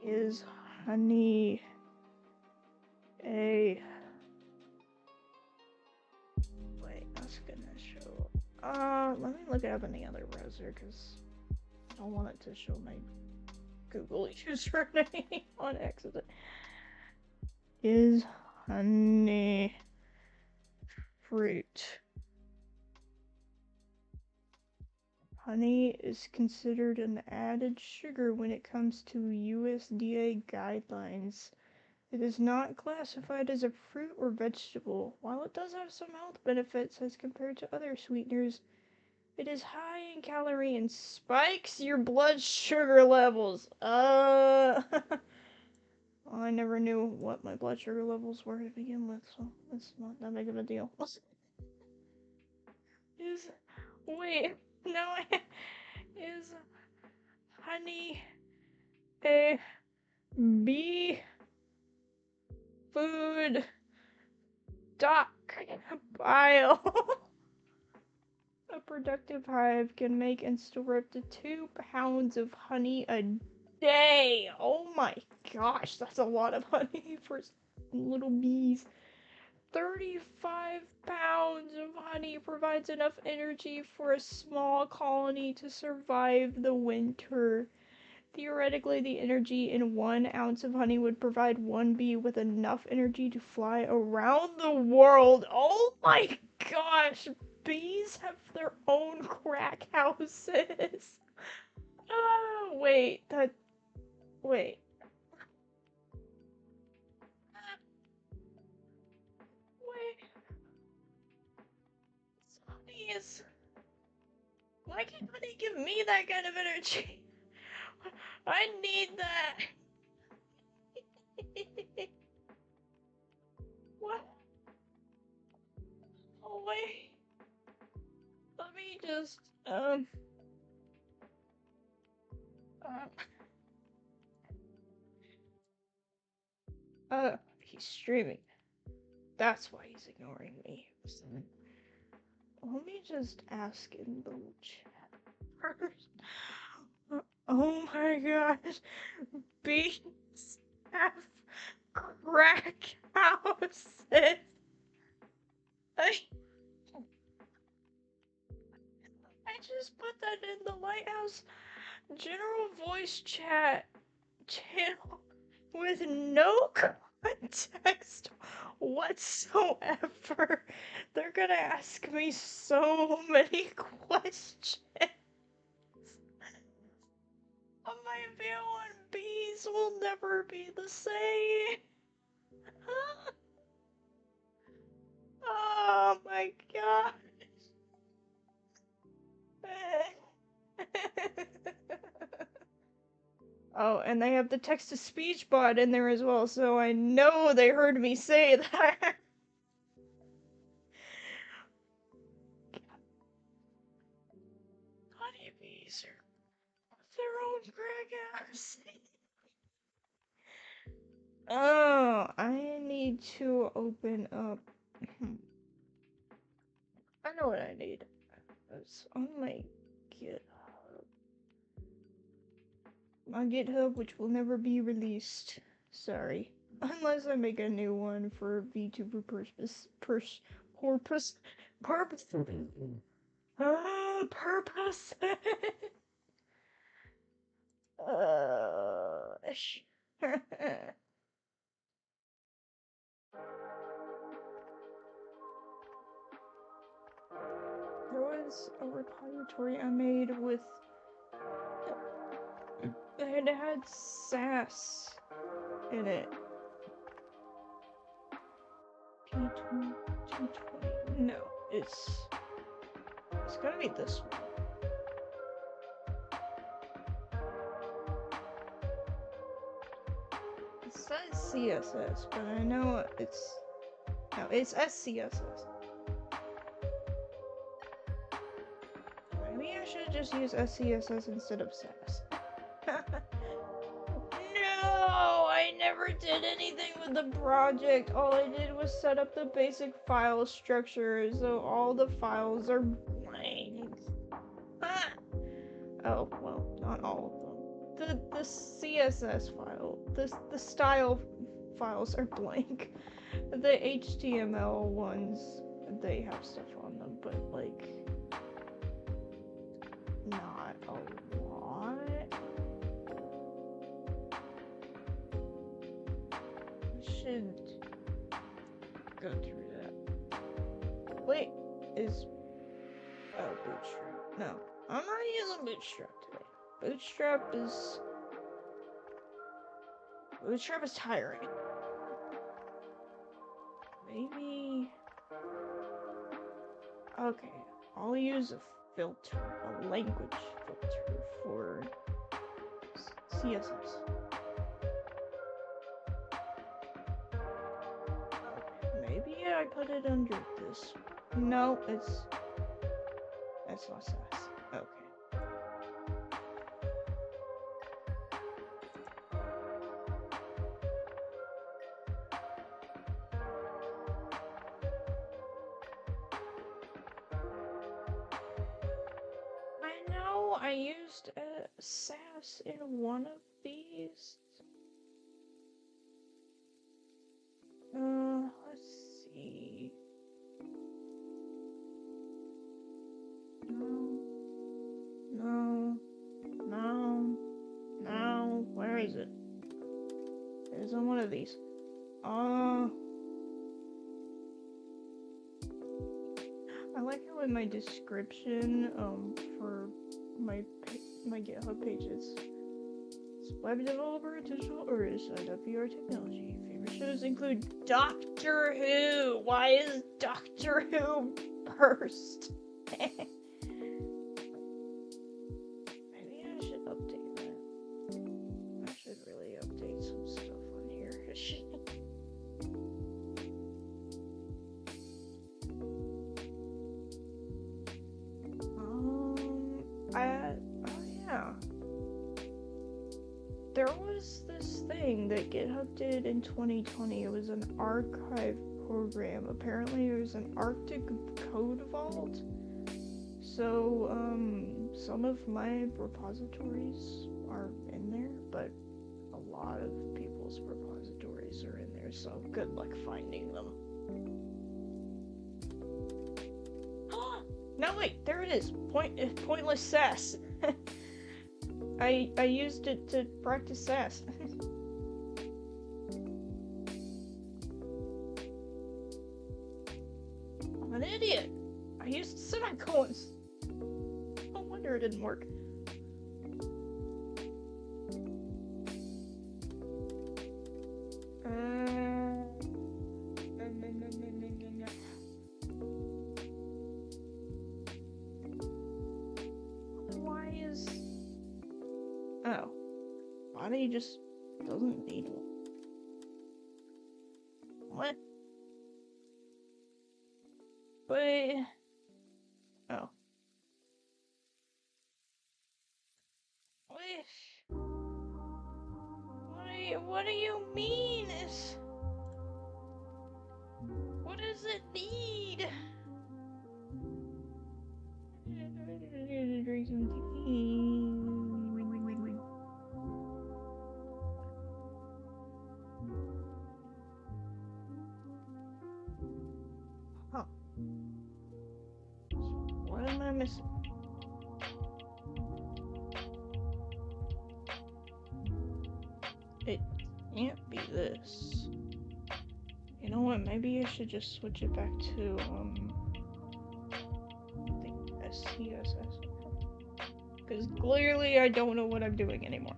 [SPEAKER 1] is honey a... Wait, that's gonna show... let me look it up in the other browser because I don't want it to show my Google username on accident. Is honey fruit? Honey is considered an added sugar when it comes to USDA guidelines. It is not classified as a fruit or vegetable. While it does have some health benefits as compared to other sweeteners, it is high in calorie and spikes your blood sugar levels. I never knew what my blood sugar levels were to begin with, so it's not that big of a deal. Is wait, no, is honey a bee food stock pile? A productive hive can make and store up to 2 pounds of honey a day. Oh my gosh, that's a lot of honey for little bees. 35 pounds of honey provides enough energy for a small colony to survive the winter. Theoretically, the energy in 1 ounce of honey would provide one bee with enough energy to fly around the world. Oh my gosh, bees have their own crack houses. Wait, wait. Wait. Honey is... Why can't honey give me that kind of energy? I need that. What? Oh, wait. Let me just, he's streaming. That's why he's ignoring me. Let me just ask in the chat first. Oh my gosh. Bees have crack houses. I just put that in the Lighthouse general voice chat channel with no context whatsoever. They're gonna ask me so many questions. My view on bees will never be the same. Oh my god. Oh, and they have the text-to-speech bot in there as well, so I know they heard me say that. Honeybees are their own crackers. Oh, I need to open up. I know what I need. It's on my GitHub. My GitHub, which will never be released. Sorry. Unless I make a new one for VTuber purpose. Purpose. Purpose. There was a repository I made with... It had sass in it. P220. No, it's gotta be this one. It says CSS, but I know it's... No, it's SCSS. Maybe I should just use SCSS instead of sass. No, I never did anything with the project. All I did was set up the basic file structure, so all the files are blank. Ah! Oh, well, not all of them. The CSS file, the style files are blank. The HTML ones, they have stuff on them, but like, not a lot. Should go through that. Wait, is... Oh, bootstrap. No. I'm not using Bootstrap today. Bootstrap is tiring. Maybe... Okay, I'll use a filter, a language filter for CSS. Maybe I put it under this. No, that's not sass. Okay. I know I used sass in one of these. Let's see. No. Where is it? It is on one of these. I like how in my description, for my GitHub pages, web developer, digital artist, IWR technology. Favorite shows include Doctor Who. Why is Doctor Who first? Maybe I should update that. I should really update some stuff on here. Yeah. There was this thing that GitHub did in 2020. It was an archive program. Apparently it was an Arctic code vault. So, some of my repositories are in there, but a lot of people's repositories are in there, so good luck finding them. No, wait, there it is. Pointless sass. I used it to practice sass. I'm an idiot. I used semicolons. No wonder it didn't work. Oh. Body just doesn't need one. What? But... Oh. What do you mean? What does it need? Drink some tea. Huh. What am I missing? It can't be this. You know what? Maybe I should just switch it back to the SCSS. Because clearly I don't know what I'm doing anymore.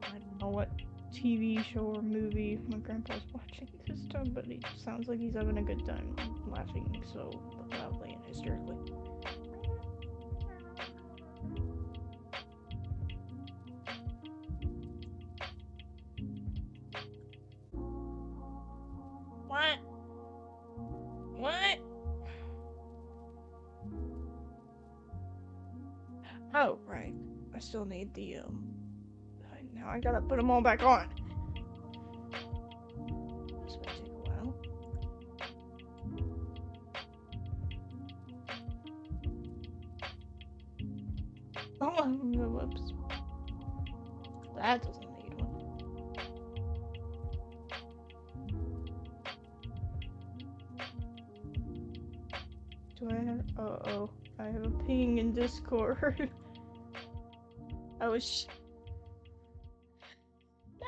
[SPEAKER 1] I don't know what TV show or movie my grandpa's watching this time, but it sounds like he's having a good time laughing so loudly and hysterically. What? What? Oh, right. I still need the, now I gotta put them all back on. This might take a while. Oh, whoops. That doesn't need one. Do I have... Uh-oh. I have a ping in Discord. I was... No!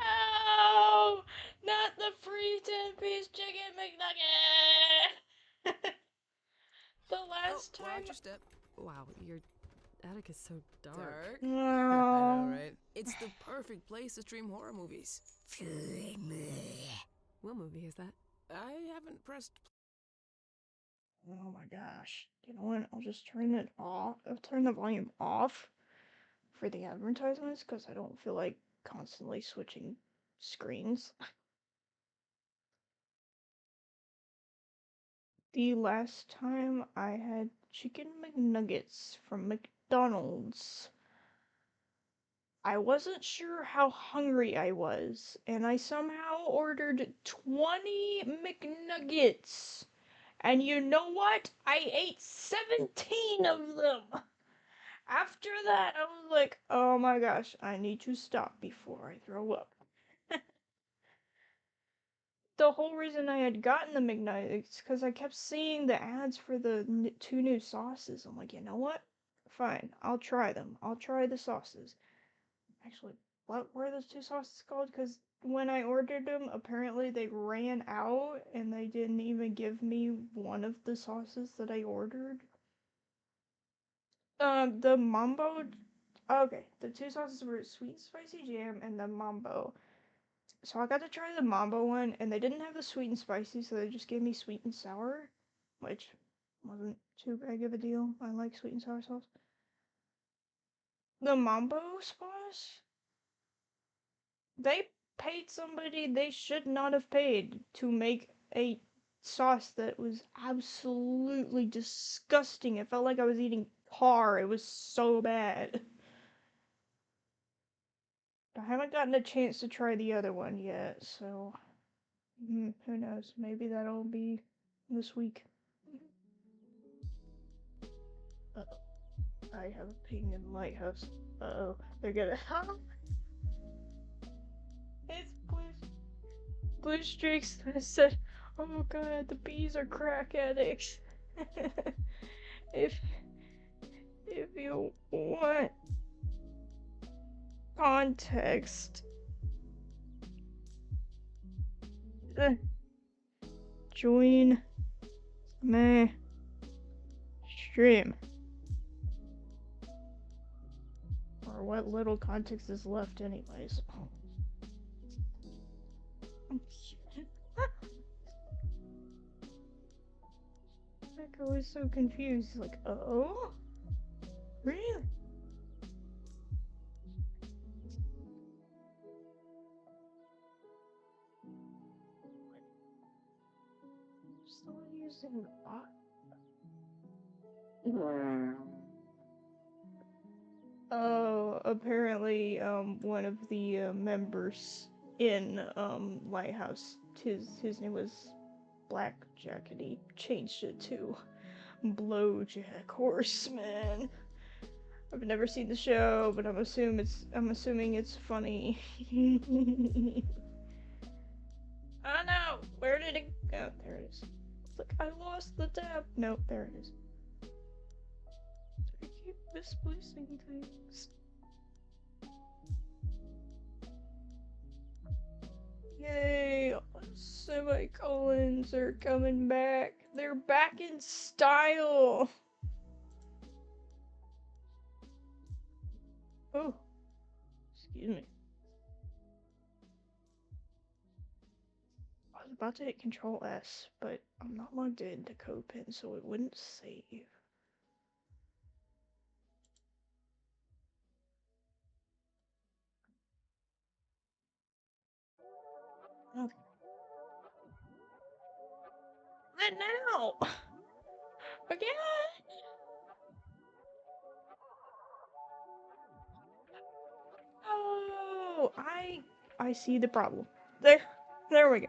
[SPEAKER 1] free 10-piece chicken McNugget! The last time.
[SPEAKER 5] Watch your step.
[SPEAKER 6] Wow, your attic is so dark.
[SPEAKER 5] I
[SPEAKER 1] No.
[SPEAKER 5] know, right? It's the perfect place to stream horror movies.
[SPEAKER 6] What movie is that?
[SPEAKER 5] I haven't pressed.
[SPEAKER 1] Oh my gosh. You know what? I'll just turn it off. I'll turn the volume off for the advertisements because I don't feel like constantly switching screens. The last time I had chicken McNuggets from McDonald's, I wasn't sure how hungry I was, and I somehow ordered 20 McNuggets. And you know what? I ate 17 of them! After that, I was like, oh my gosh, I need to stop before I throw up. The whole reason I had gotten the McNuggets because I kept seeing the ads for the 2 new sauces. I'm like, you know what? Fine, I'll try them. I'll try the sauces. Actually, what were those 2 sauces called? Because when I ordered them, apparently they ran out and they didn't even give me one of the sauces that I ordered. The mambo. Okay, the 2 sauces were sweet and spicy jam and the mambo. So I got to try the mambo one, and they didn't have the sweet and spicy, so they just gave me sweet and sour, which wasn't too big of a deal. I like sweet and sour sauce. The mambo sauce, they paid somebody they should not have paid to make a sauce that was absolutely disgusting. It felt like I was eating tar. It was so bad. I haven't gotten a chance to try the other one yet, so who knows? Maybe that'll be this week. Uh-oh. I have a ping in the lighthouse. Uh-oh. They're gonna. It's Blue Streaks that said, oh god, the bees are crack addicts. if you want context, join my stream. Or what little context is left anyways. Echo is so confused. He's like, oh? Really? Still using the bot? Oh, apparently, one of the members in Lighthouse, his name was Blackjack, and he changed it to Blowjack Horseman. I've never seen the show, but I'm assuming it's funny. Oh no! Where did it go? Oh, there it is. Look, I lost the tab. Nope, there it is. I keep misplacing things. Yay! Semicolons are coming back. They're back in style. Oh, excuse me. I was about to hit Control S, but I'm not logged into CodePen, so it wouldn't save. Okay. Then now! Again! Oh, I see the problem. There we go.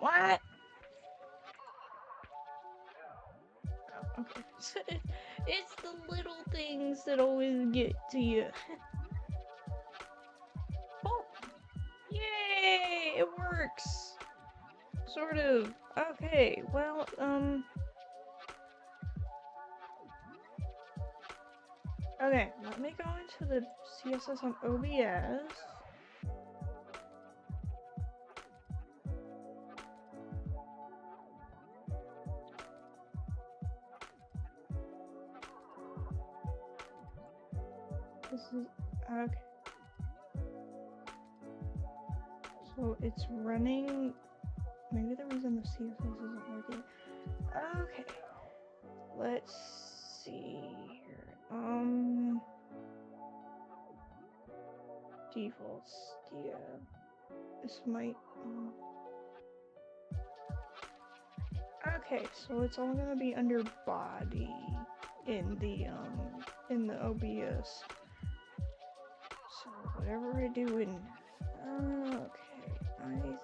[SPEAKER 1] What? Oh, okay. It's the little things that always get to you. Oh, yay! It works. Sort of. Okay. Well, okay, let me go into the CSS on OBS. This is okay. So it's running. Maybe the reason the CSS isn't working. Okay. Let's see here. Defaults. Yeah. This might. Okay, so it's all gonna be under body in the OBS. So whatever I do in. Okay. I think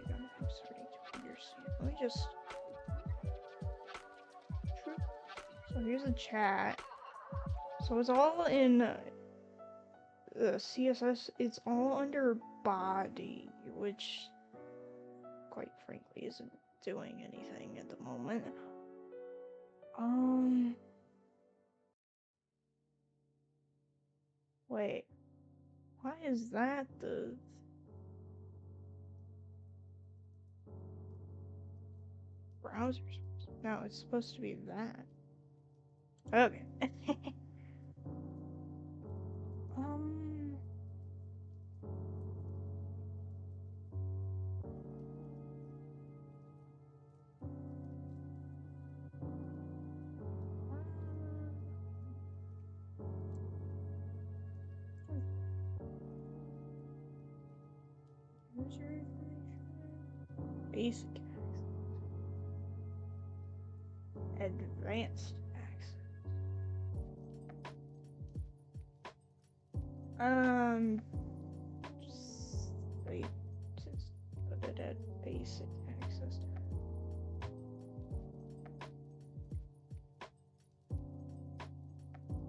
[SPEAKER 1] I'm starting to understand. Let me just. So here's the chat. So it's all in CSS. It's all under body, which, quite frankly, isn't doing anything at the moment. Wait. Why is that the... browser? No, it's supposed to be that. Okay. User information. Basic access. Advanced access. Just put it at basic access.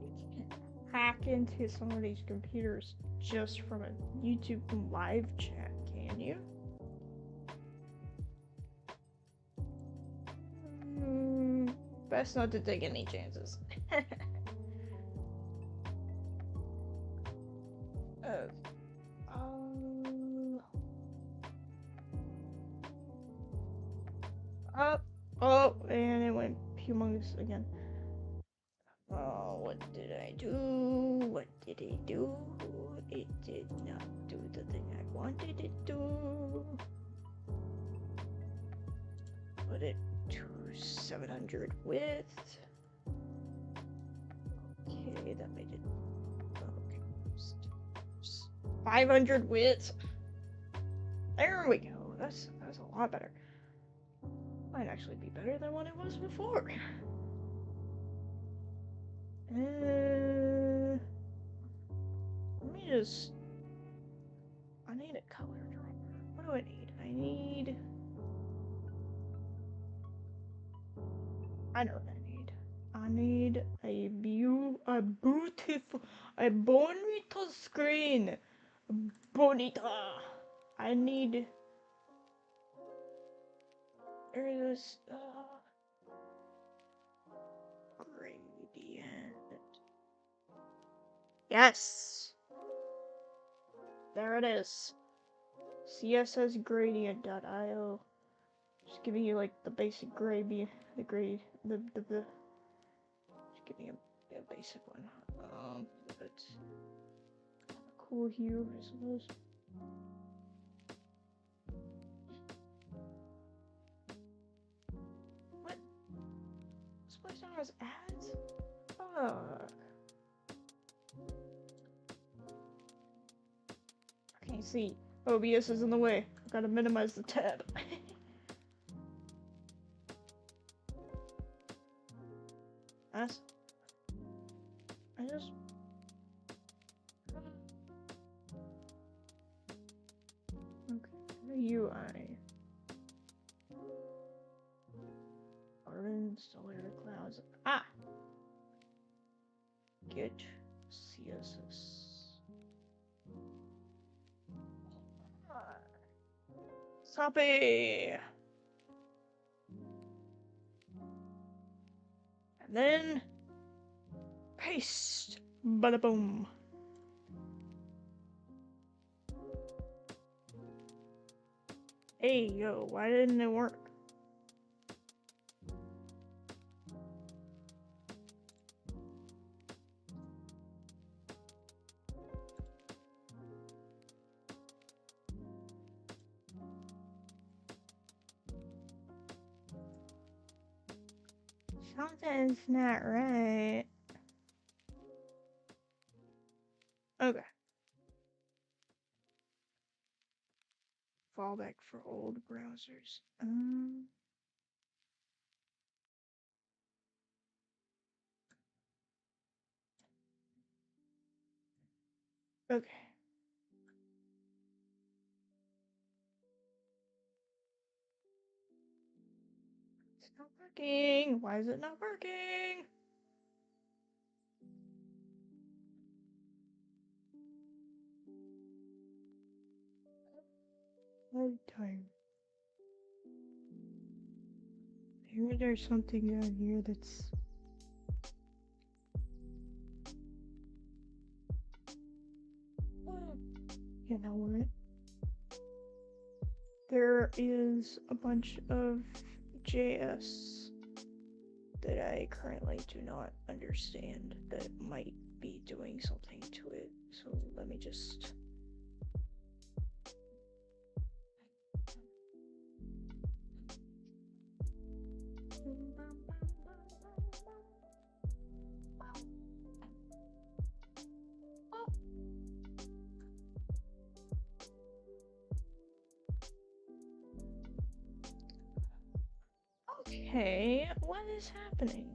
[SPEAKER 1] You can't hack into somebody's computers just from a YouTube live chat, can you? Best not to take any chances. Oh, and it went humongous again. Oh, what did I do? What did it do? It did not do the thing I wanted it to. Put it to 700 width. Okay, that made it. Okay, 500 width. There we go. That's a lot better. Might actually be better than what it was before. Let me just. I need a color dropper. What do I need? I know what I need. I need a beautiful, a bonito screen. Bonita. I need. There is gradient. Yes. There it is. CSSgradient.io. Just giving you like the basic gradient, just giving you a basic one. That's cool hue, I suppose. What? This place now has ads? Fuck. I can't see. OBS is in the way. I gotta minimize the tab. I just... Okay, UI. Arvin, Stellar Clouds. Ah! Get CSS. Copy! And then paste. Bada boom. Hey yo, why didn't it work? Something's not right. Okay. Fallback for old browsers. Okay. It's not working. Why is it not working? Load time. Maybe there's something down here that's... You know what? There is a bunch of JS that I currently do not understand that might be doing something to it. So let me just... Okay, what is happening?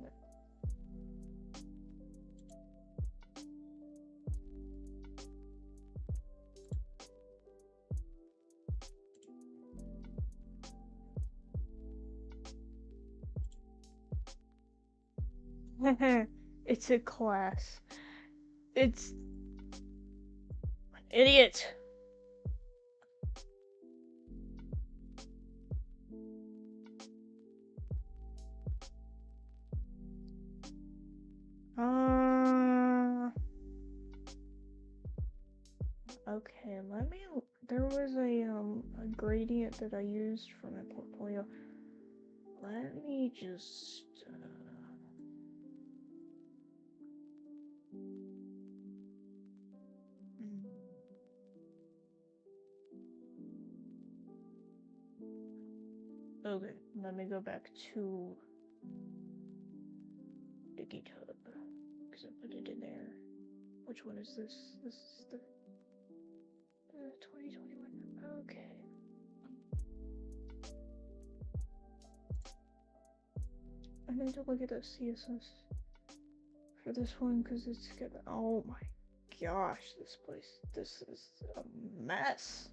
[SPEAKER 1] It's a class. It's... Idiot! Okay, let me... There was a gradient that I used for my portfolio. Let me just... Okay, let me go back to the GitHub, because I put it in there. Which one is this? This is the 2021. Okay. I need to look at the CSS for this one, because it's got... Oh my gosh, this place. This is a mess.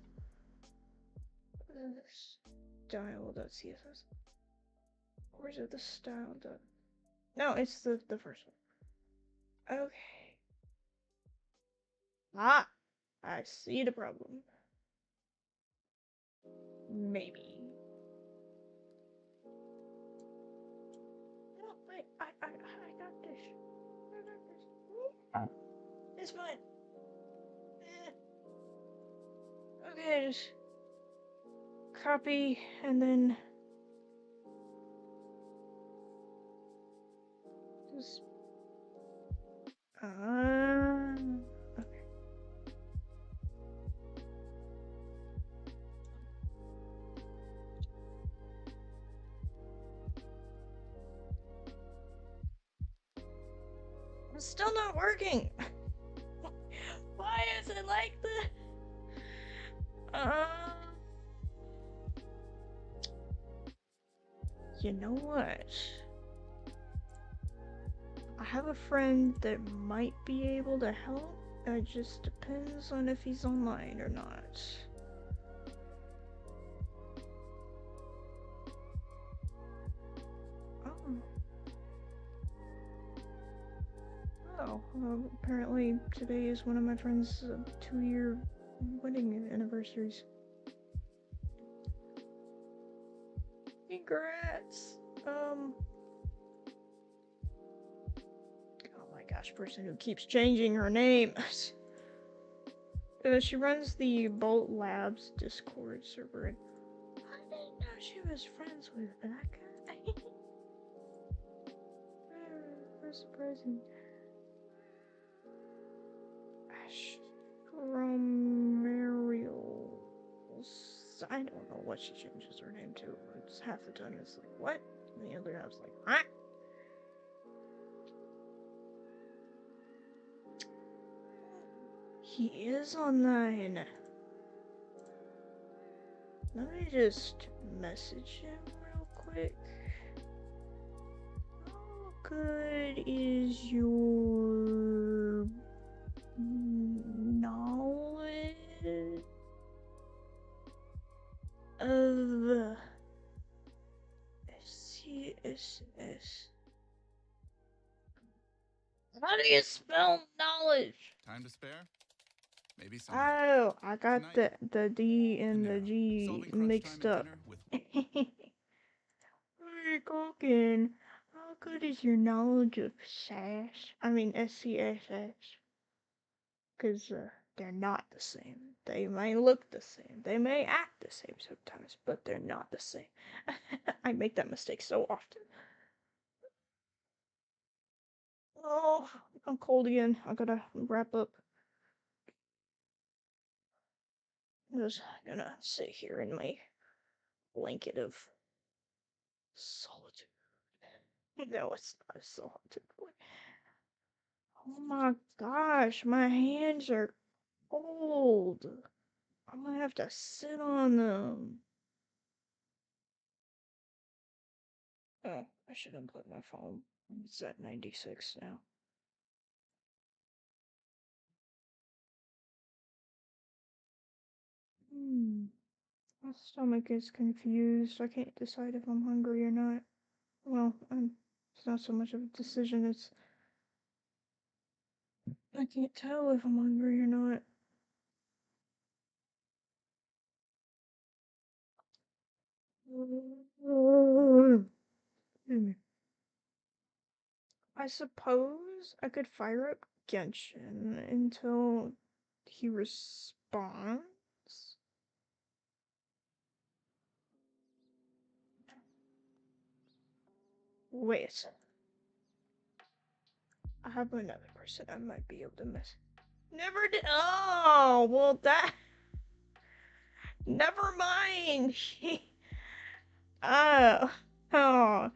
[SPEAKER 1] Style.css. Or is it the style. No, it's the first one. Okay. Ah! I see the problem. Maybe. No, wait, I got this. I got this. It's fine. Okay, just copy and then just okay. It's still not working. Why is it like this? You know what? I have a friend that might be able to help. It just depends on if he's online or not. Apparently today is one of my friend's 2-year wedding anniversaries. Congrats! Oh my gosh, person who keeps changing her name. She runs the Bolt Labs Discord server, and I didn't know she was friends with that guy. Very surprising. I don't know what she changes her name to. It's half the time it's like, what? And the other half's like, huh? He is online. Let me just message him real quick. How good is your knowledge of CSS? How do you spell knowledge?
[SPEAKER 7] Time to spare? Maybe some.
[SPEAKER 1] Oh, I got
[SPEAKER 7] Tonight,
[SPEAKER 1] the D and the
[SPEAKER 7] Panera.
[SPEAKER 1] G
[SPEAKER 7] Solving crunch
[SPEAKER 1] mixed
[SPEAKER 7] time and
[SPEAKER 1] up.
[SPEAKER 7] dinner with
[SPEAKER 1] Hey, Cookin, how good is your knowledge of SAS? I mean SCSS. Because they're not the same. They may look the same. They may act the same sometimes, but they're not the same. I make that mistake so often. Oh, I'm cold again. I gotta wrap up. I'm just gonna sit here in my blanket of solitude. No, it's not a solitude. Oh my gosh, my hands are cold. I'm gonna have to sit on them. Oh, I should unplug my phone. It's at 96 now. My stomach is confused. I can't decide if I'm hungry or not. Well, it's not so much of a decision, it's I can't tell if I'm hungry or not. I suppose I could fire up Genshin until he responds. Wait. I have another person I might be able to miss. Never did. Oh, well, that. Never mind. Oh. Oh.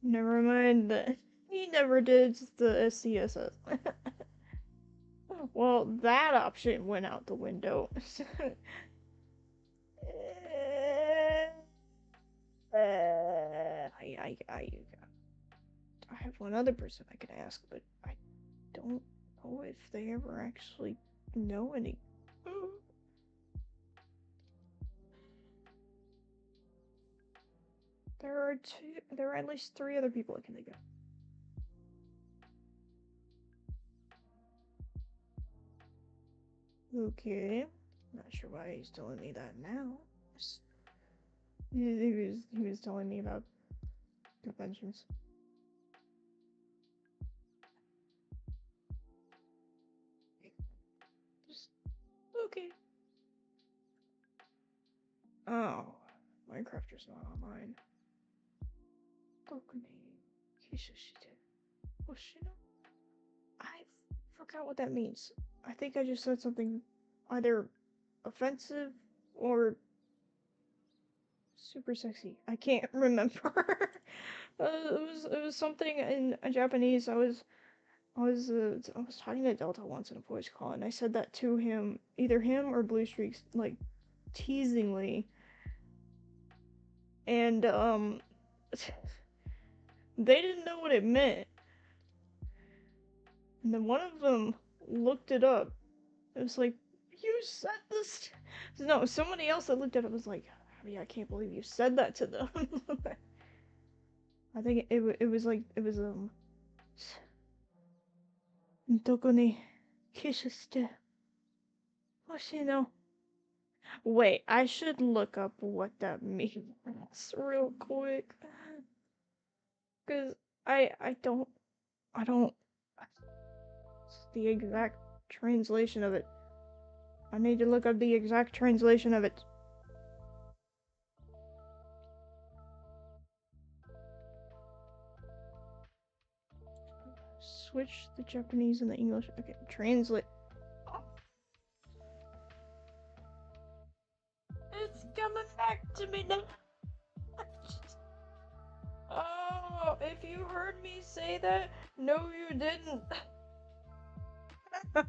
[SPEAKER 1] Never mind that. He never did the SCSS. Well, that option went out the window. I have one other person I can ask, but I don't know if they ever actually know any. There are at least 3 other people I can think of. Okay. Not sure why he's telling me that now. He was telling me about conventions. Just okay. Oh, Minecrafter's not online. I forgot what that means. I think I just said something either offensive or super sexy. I can't remember. It was something in Japanese. I was talking to Delta once in a voice call, and I said that to him, either him or Blue Streaks, like teasingly, and they didn't know what it meant. And then one of them looked it up. It was like, you said this. No, somebody else that looked at it was like, I mean, I can't believe you said that to them. I think it was like it was どこにキスしてほしいの? Wait, I should look up what that means real quick. Cause I don't the exact translation of it. I need to look up the exact translation of it. Switch the Japanese and the English. Okay, translate. It's coming back to me now. Oh, if you heard me say that, no, you didn't. We're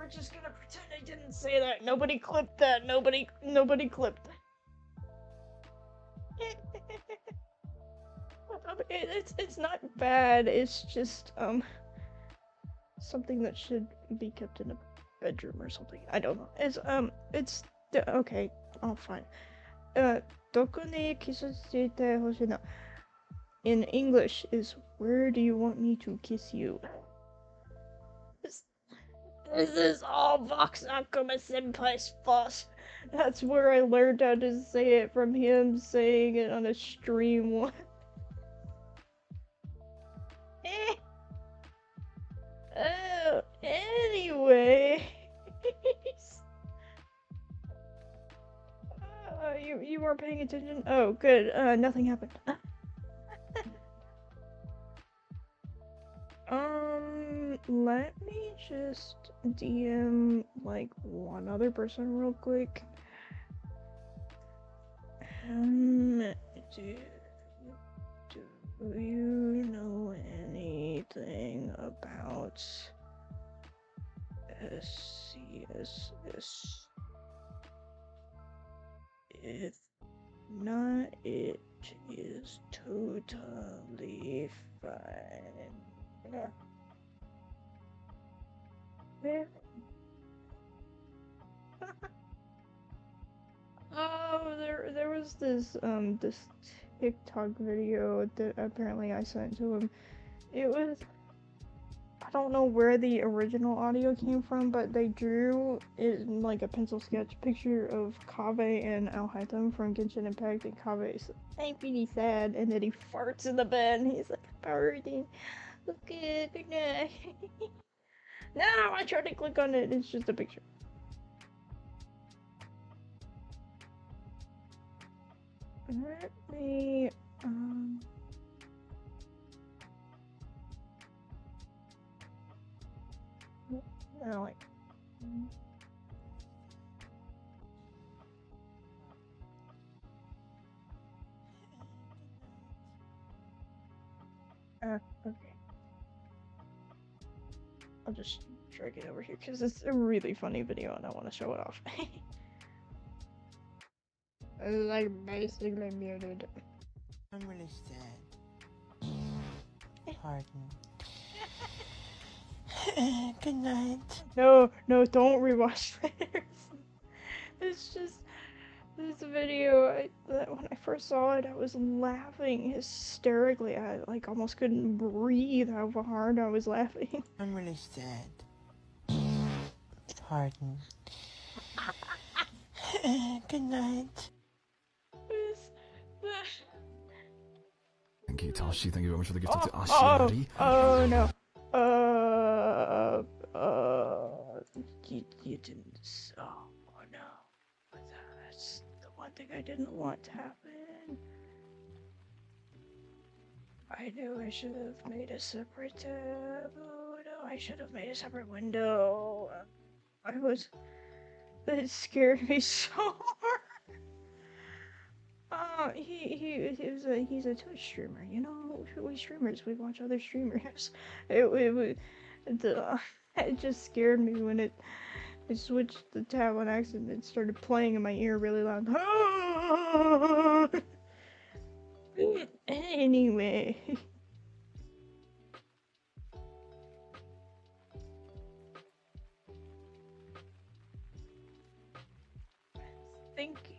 [SPEAKER 1] just gonna pretend I didn't say that. Nobody clipped that. Nobody clipped that. It's not bad. It's just something that should be kept in a bedroom or something. I don't know. It's okay. Oh, fine. どこにキスしてほしいの? In English is where do you want me to kiss you? This is all Vox Akuma Senpai's fault. That's where I learned how to say it, from him saying it on a stream once. Oh, anyway. You weren't paying attention? Oh, good. Nothing happened. Let me just DM, like, one other person real quick. Do you know anything about SCSS? If not, it is totally fine. Oh, there was this TikTok video that apparently I sent to him. It was, I don't know where the original audio came from, but they drew in like a pencil sketch picture of Kaveh and Al-Haitham from Genshin Impact, and Kaveh's I'm really sad, and then he farts in the bed and he's like, farting. Okay, good night. Now I try to click on it, it's just a picture. Let me, no, like, okay. I'll just drag it over here because it's a really funny video and I want to show it off. It's like basically muted.
[SPEAKER 8] I'm really sad. Pardon. Good night.
[SPEAKER 1] No, don't rewatch this. It's just this video that when I first saw it, I was laughing hysterically. I like almost couldn't breathe how hard I was laughing.
[SPEAKER 8] I'm really sad. Pardon. Good night.
[SPEAKER 3] Thank you, Toshi. Thank you very much for the gift of the
[SPEAKER 1] Oh
[SPEAKER 3] asure.
[SPEAKER 1] no. You didn't. Oh no. That's the one thing I didn't want to happen. I knew I should have made a separate tab. Oh no, I should have made a separate window. That scared me so hard. He's a Twitch streamer, you know. We streamers, we watch other streamers. It just scared me when I switched the tab on accident. It started playing in my ear really loud. Anyway. Thinking.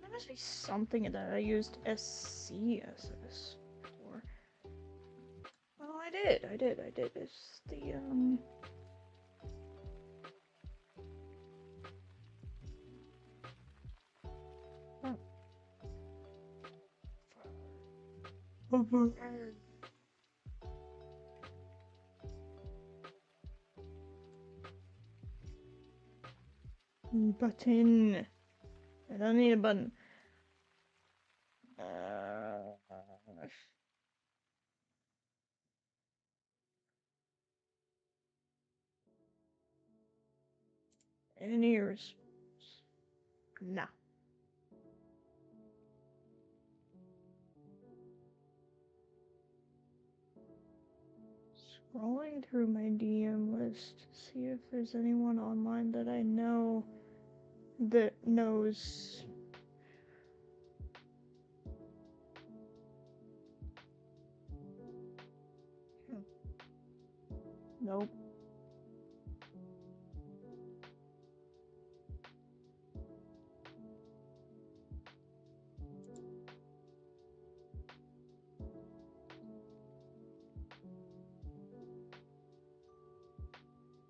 [SPEAKER 1] There must be something that I used SCSS for. Well, I did. It's the, button. I don't need a button. Any response? Nah. Scrolling through my DM list to see if there's anyone online that I know that knows. Nope.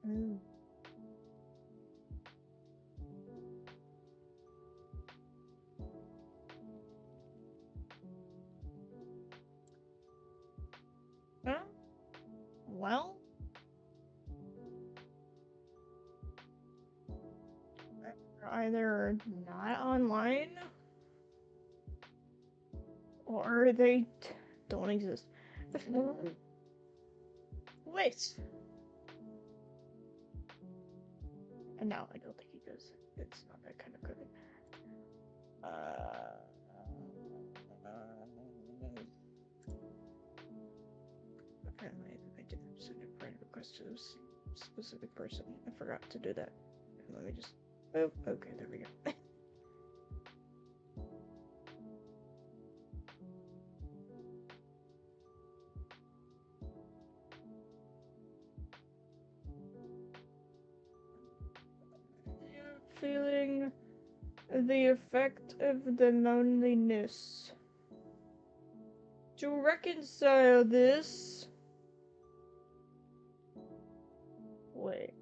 [SPEAKER 1] Ooh. Huh? Well, they're either not online or they don't exist. Wait. And no, I don't think he does. It's not that kind of cooking. Apparently, I did send a friend request to this specific person. I forgot to do that. Let me just. Oh, okay, there we go. Feeling the effect of the loneliness. To reconcile this. Wait.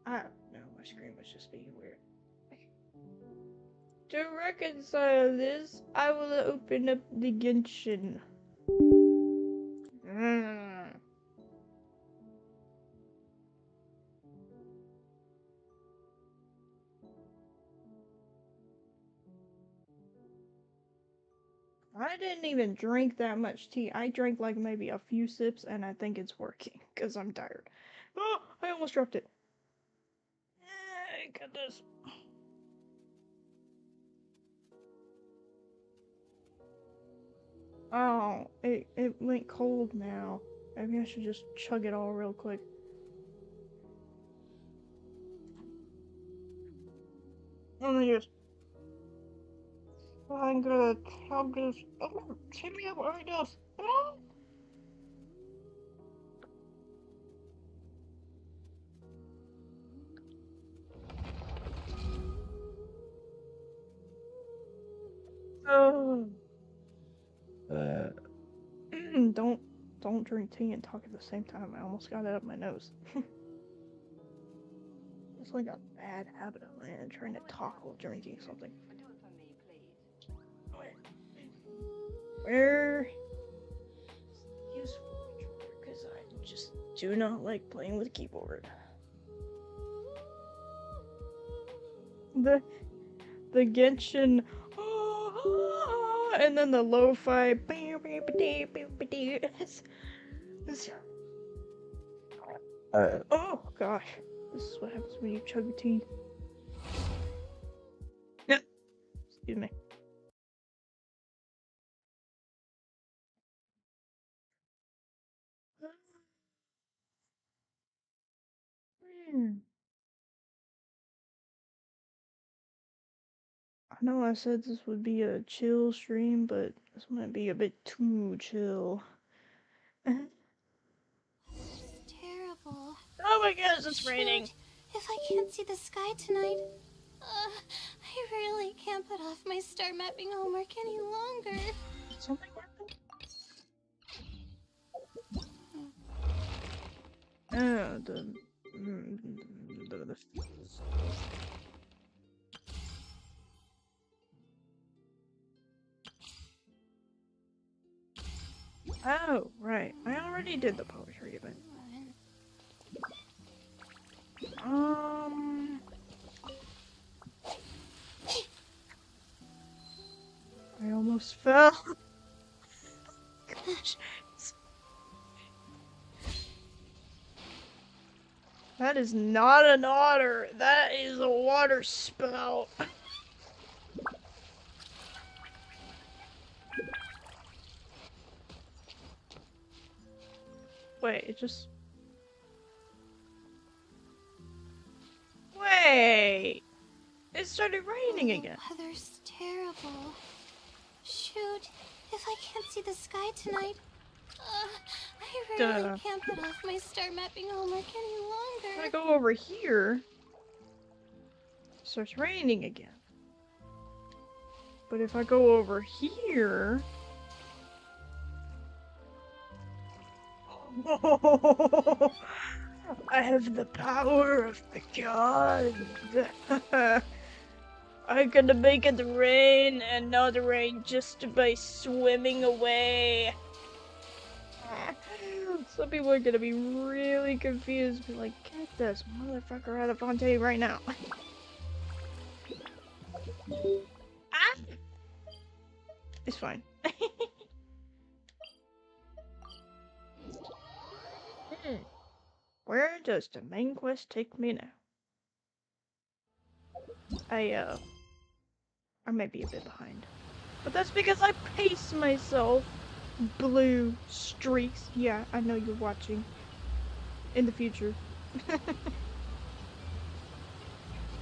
[SPEAKER 1] I don't know, my screen was just being weird. To reconcile this, I will open up the Genshin. I didn't even drink that much tea. I drank like maybe a few sips and I think it's working because I'm tired. Oh, I almost dropped it. Got this. Oh, it went cold now. Maybe I should just chug it all real quick. Let me just. I'm gonna chug this. Oh, hit me up right now. Oh! Oh. Don't drink tea and talk at the same time. I almost got it up my nose. It's like a bad habit of mine, trying to talk while drinking something. Where use because I just do not like playing with keyboard. The Genshin, and then the lo-fi. Oh gosh, this is what happens when you chug a tea. Excuse me. I know I said this would be a chill stream, but this might be a bit too chill.
[SPEAKER 9] It's terrible.
[SPEAKER 1] Oh my gosh, it's raining.
[SPEAKER 9] Shoot, if I can't see the sky tonight, I really can't put off my star mapping homework any longer.
[SPEAKER 1] Something happened? Oh, right. I already did the poetry event. I almost fell. Gosh. That is not an otter. That is a water spout. Wait, it just... Wait! It started raining again.
[SPEAKER 9] The weather's terrible. Shoot, if I can't see the sky tonight, I really can't put off my star mapping homework any
[SPEAKER 1] If I
[SPEAKER 9] longer.
[SPEAKER 1] go over here, it starts raining again. But if I go over here... I have the power of the god. I'm gonna make it rain and not rain just by swimming away. Some people are gonna be really confused, be like, get this motherfucker out of Fontaine right now. Ah! It's fine. Where does the main quest take me now? I might be a bit behind. But that's because I pace myself. Blue streaks. Yeah, I know you're watching. In the future.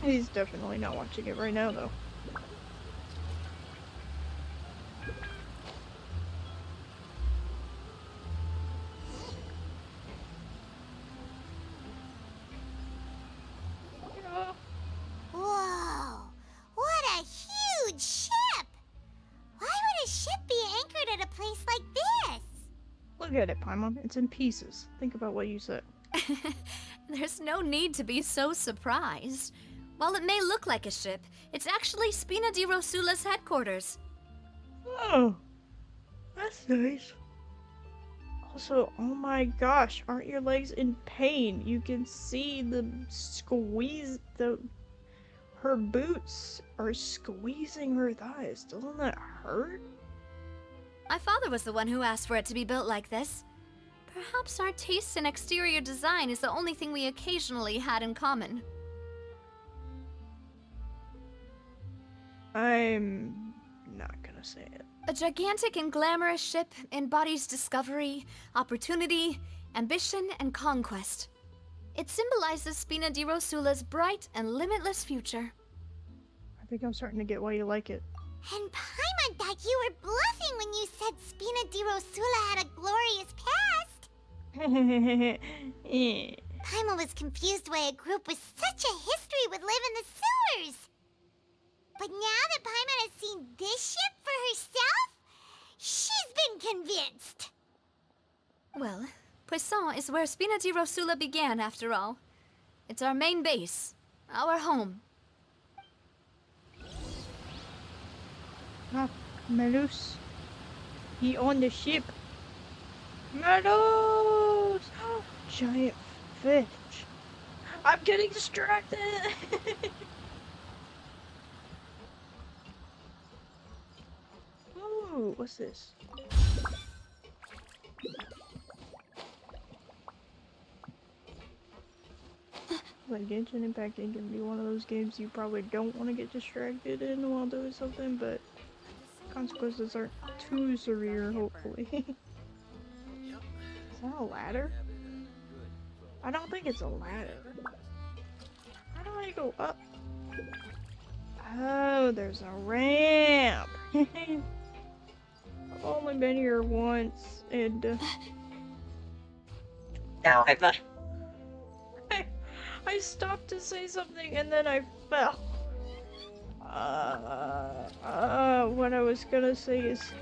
[SPEAKER 1] He's definitely not watching it right now, though.
[SPEAKER 9] Whoa! What a huge ship! Why would a ship be anchored at a place like this?
[SPEAKER 1] Look at it, Paimon. It's in pieces. Think about what you said.
[SPEAKER 10] There's no need to be so surprised. While it may look like a ship, it's actually Spina di Rosula's headquarters.
[SPEAKER 1] Oh, that's nice. Also, oh my gosh, aren't your legs in pain? You can see the squeeze, her boots are squeezing her thighs. Doesn't that hurt?
[SPEAKER 10] My father was the one who asked for it to be built like this. Perhaps our taste in exterior design is the only thing we occasionally had in common.
[SPEAKER 1] I'm not gonna say it.
[SPEAKER 10] A gigantic and glamorous ship embodies discovery, opportunity, ambition, and conquest. It symbolizes Spina di Rosula's bright and limitless future.
[SPEAKER 1] I think I'm starting to get why you like it.
[SPEAKER 9] And Paimon thought you were bluffing when you said Spina di Rosula had a glorious past. Paimon was confused why a group with such a history would live in the sewers. But now that Paimon has seen this ship for herself, she's been convinced.
[SPEAKER 10] Well, Poisson is where Spina di Rosula began, after all. It's our main base, our home.
[SPEAKER 1] Ah, Melus. He on the ship. Melus! Giant fish. I'm getting distracted. Ooh, what's this? Like Genshin Impact can be one of those games you probably don't want to get distracted in while doing something, but consequences aren't too severe, hopefully. Is that a ladder? I don't think it's a ladder. How do I go up? Oh, there's a ramp! I've only been here once, and now I stopped to say something and then I fell. What I was gonna say is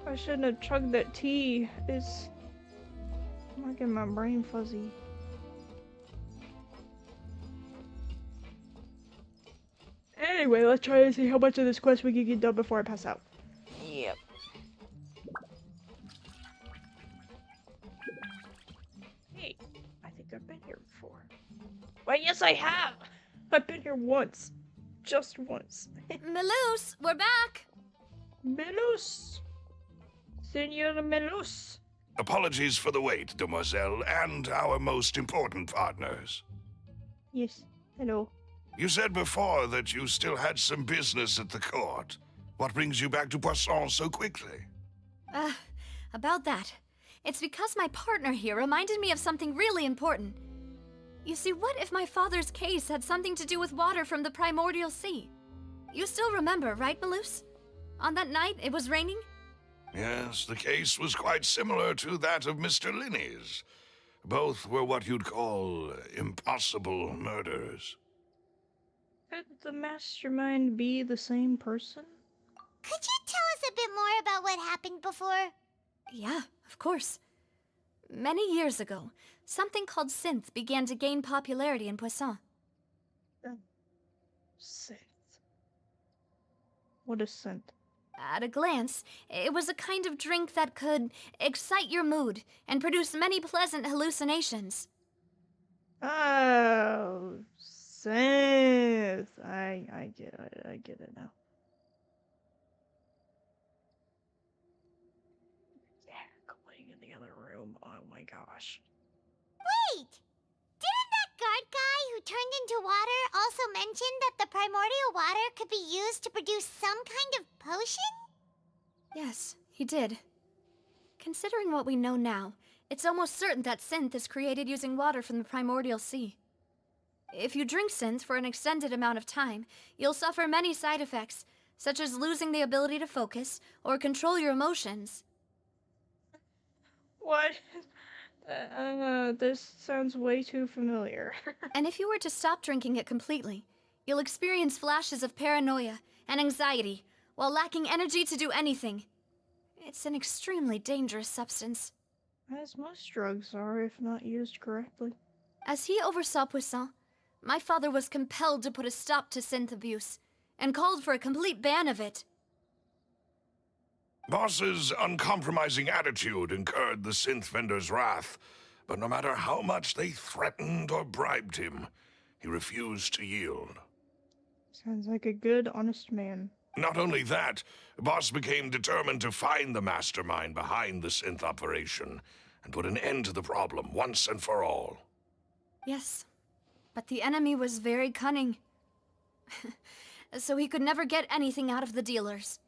[SPEAKER 1] I shouldn't have chugged that tea. It's making my brain fuzzy. Anyway, let's try to see how much of this quest we can get done before I pass out. Yep. Hey, I think I've been here before. Wait, yes I have! I've been here once. Just once.
[SPEAKER 10] Melus, we're back!
[SPEAKER 1] Melus! Senora Melus!
[SPEAKER 11] Apologies for the wait, demoiselle, and our most important partners.
[SPEAKER 1] Yes. Hello.
[SPEAKER 11] You said before that you still had some business at the court. What brings you back to Poisson so quickly?
[SPEAKER 10] About that. It's because my partner here reminded me of something really important. You see, what if my father's case had something to do with water from the primordial sea? You still remember, right, Malus? On that night, it was raining?
[SPEAKER 11] Yes, the case was quite similar to that of Mr. Linney's. Both were what you'd call impossible murders.
[SPEAKER 1] Could the mastermind be the same person?
[SPEAKER 9] Could you tell us a bit more about what happened before?
[SPEAKER 10] Yeah, of course. Many years ago, something called synth began to gain popularity in Poisson.
[SPEAKER 1] Synth. What is synth?
[SPEAKER 10] At a glance, it was a kind of drink that could excite your mood and produce many pleasant hallucinations.
[SPEAKER 1] Oh, synth. I get it. I get it now. Yeah, going in the other room. Oh my gosh.
[SPEAKER 9] Wait! Didn't that guard guy who turned into water also mention that the primordial water could be used to produce some kind of potion?
[SPEAKER 10] Yes, he did. Considering what we know now, it's almost certain that synth is created using water from the primordial sea. If you drink synth for an extended amount of time, you'll suffer many side effects, such as losing the ability to focus or control your emotions.
[SPEAKER 1] What? This sounds way too familiar.
[SPEAKER 10] And if you were to stop drinking it completely, you'll experience flashes of paranoia and anxiety while lacking energy to do anything. It's an extremely dangerous substance.
[SPEAKER 1] As most drugs are, if not used correctly.
[SPEAKER 10] As he oversaw Poisson, my father was compelled to put a stop to synth abuse and called for a complete ban of it.
[SPEAKER 11] Boss's uncompromising attitude incurred the synth vendor's wrath, but no matter how much they threatened or bribed him, he refused to yield.
[SPEAKER 1] Sounds like a good, honest man.
[SPEAKER 11] Not only that, Boss became determined to find the mastermind behind the synth operation and put an end to the problem once and for all.
[SPEAKER 10] Yes, but the enemy was very cunning. So he could never get anything out of the dealers,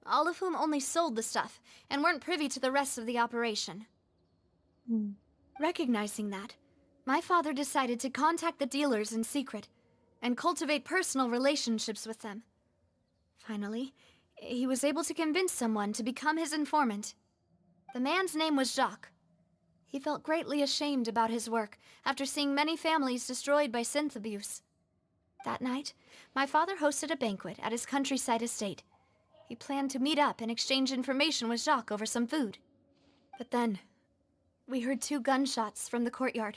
[SPEAKER 10] all of whom only sold the stuff and weren't privy to the rest of the operation. Recognizing that, my father decided to contact the dealers in secret and cultivate personal relationships with them. Finally, he was able to convince someone to become his informant. The man's name was Jacques. He felt greatly ashamed about his work after seeing many families destroyed by synth abuse. That night, my father hosted a banquet at his countryside estate. He planned to meet up and exchange information with Jacques over some food. But then, we heard 2 gunshots from the courtyard.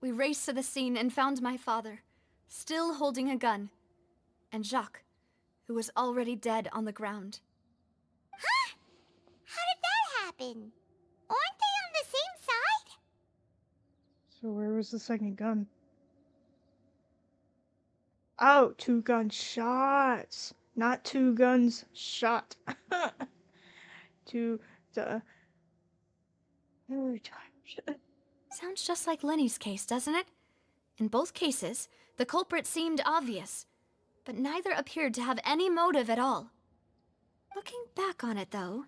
[SPEAKER 10] We raced to the scene and found my father, still holding a gun, and Jacques, who was already dead on the ground.
[SPEAKER 9] Huh? How did that happen? Aren't they on the same side?
[SPEAKER 1] So where was the second gun? Oh, 2 gunshots. Not 2 guns shot.
[SPEAKER 10] Sounds just like Lenny's case, doesn't it? In both cases, the culprit seemed obvious, but neither appeared to have any motive at all. Looking back on it, though,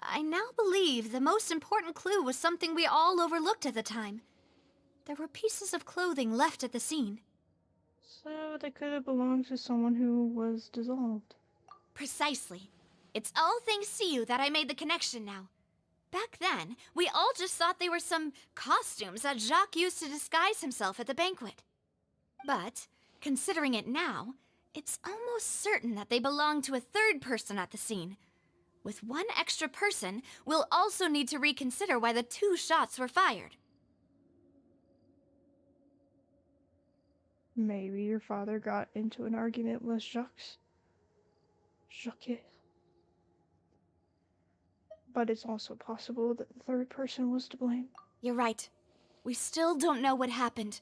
[SPEAKER 10] I now believe the most important clue was something we all overlooked at the time. There were pieces of clothing left at the scene.
[SPEAKER 1] So they could have belonged to someone who was dissolved.
[SPEAKER 10] Precisely. It's all thanks to you that I made the connection now. Back then, we all just thought they were some costumes that Jacques used to disguise himself at the banquet. But, considering it now, it's almost certain that they belong to a third person at the scene. With one extra person, we'll also need to reconsider why the 2 shots were fired.
[SPEAKER 1] Maybe your father got into an argument with Jacques. But it's also possible that the third person was to blame.
[SPEAKER 10] You're right. We still don't know what happened.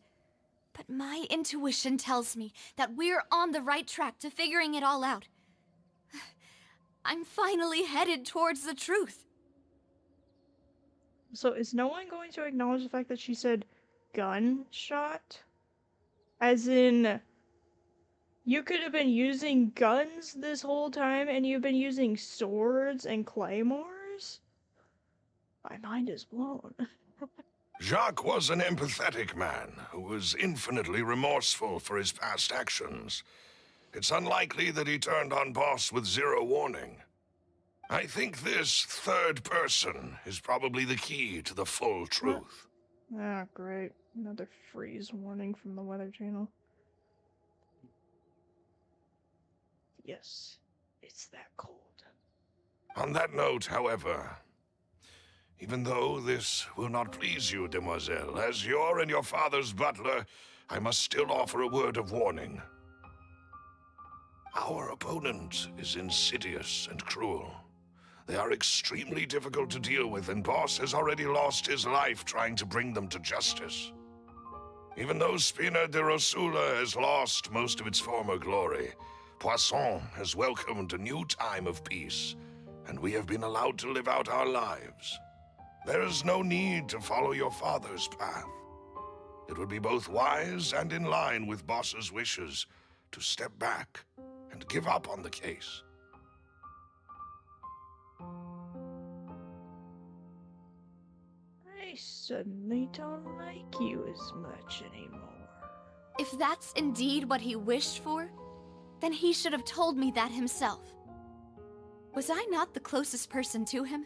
[SPEAKER 10] But my intuition tells me that we're on the right track to figuring it all out. I'm finally headed towards the truth.
[SPEAKER 1] So is no one going to acknowledge the fact that she said gunshot? As in, you could have been using guns this whole time and you've been using swords and claymores? My mind is blown.
[SPEAKER 11] Jacques was an empathetic man who was infinitely remorseful for his past actions. It's unlikely that he turned on Boss with zero warning. I think this third person is probably the key to the full truth.
[SPEAKER 1] Ah, great. Another freeze warning from the Weather Channel. Yes, it's that cold.
[SPEAKER 11] On that note, however, even though this will not please you, demoiselle, as your and your father's butler, I must still offer a word of warning. Our opponent is insidious and cruel. They are extremely difficult to deal with, and Boss has already lost his life trying to bring them to justice. Even though Spina de Rosula has lost most of its former glory, Poisson has welcomed a new time of peace, and we have been allowed to live out our lives. There is no need to follow your father's path. It would be both wise and in line with Boss's wishes to step back and give up on the case.
[SPEAKER 1] I suddenly don't like you as much anymore.
[SPEAKER 10] If that's indeed what he wished for, then he should have told me that himself. Was I not the closest person to him?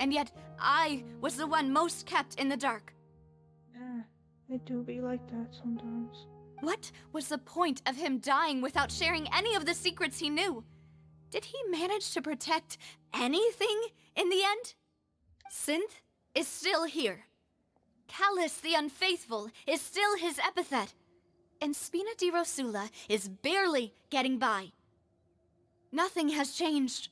[SPEAKER 10] And yet, I was the one most kept in the dark.
[SPEAKER 1] Yeah, it do be like that sometimes.
[SPEAKER 10] What was the point of him dying without sharing any of the secrets he knew? Did he manage to protect anything in the end? Synth is still here. Callus the Unfaithful is still his epithet. And Spina di Rosula is barely getting by. Nothing has changed.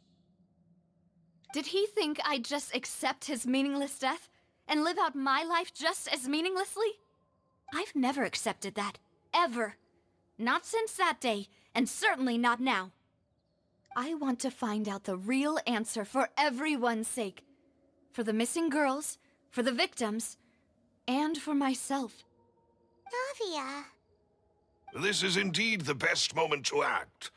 [SPEAKER 10] Did he think I'd just accept his meaningless death and live out my life just as meaninglessly? I've never accepted that. Ever. Not since that day, and certainly not now. I want to find out the real answer for everyone's sake. For the missing girls, for the victims, and for myself.
[SPEAKER 9] Navia.
[SPEAKER 11] This is indeed the best moment to act.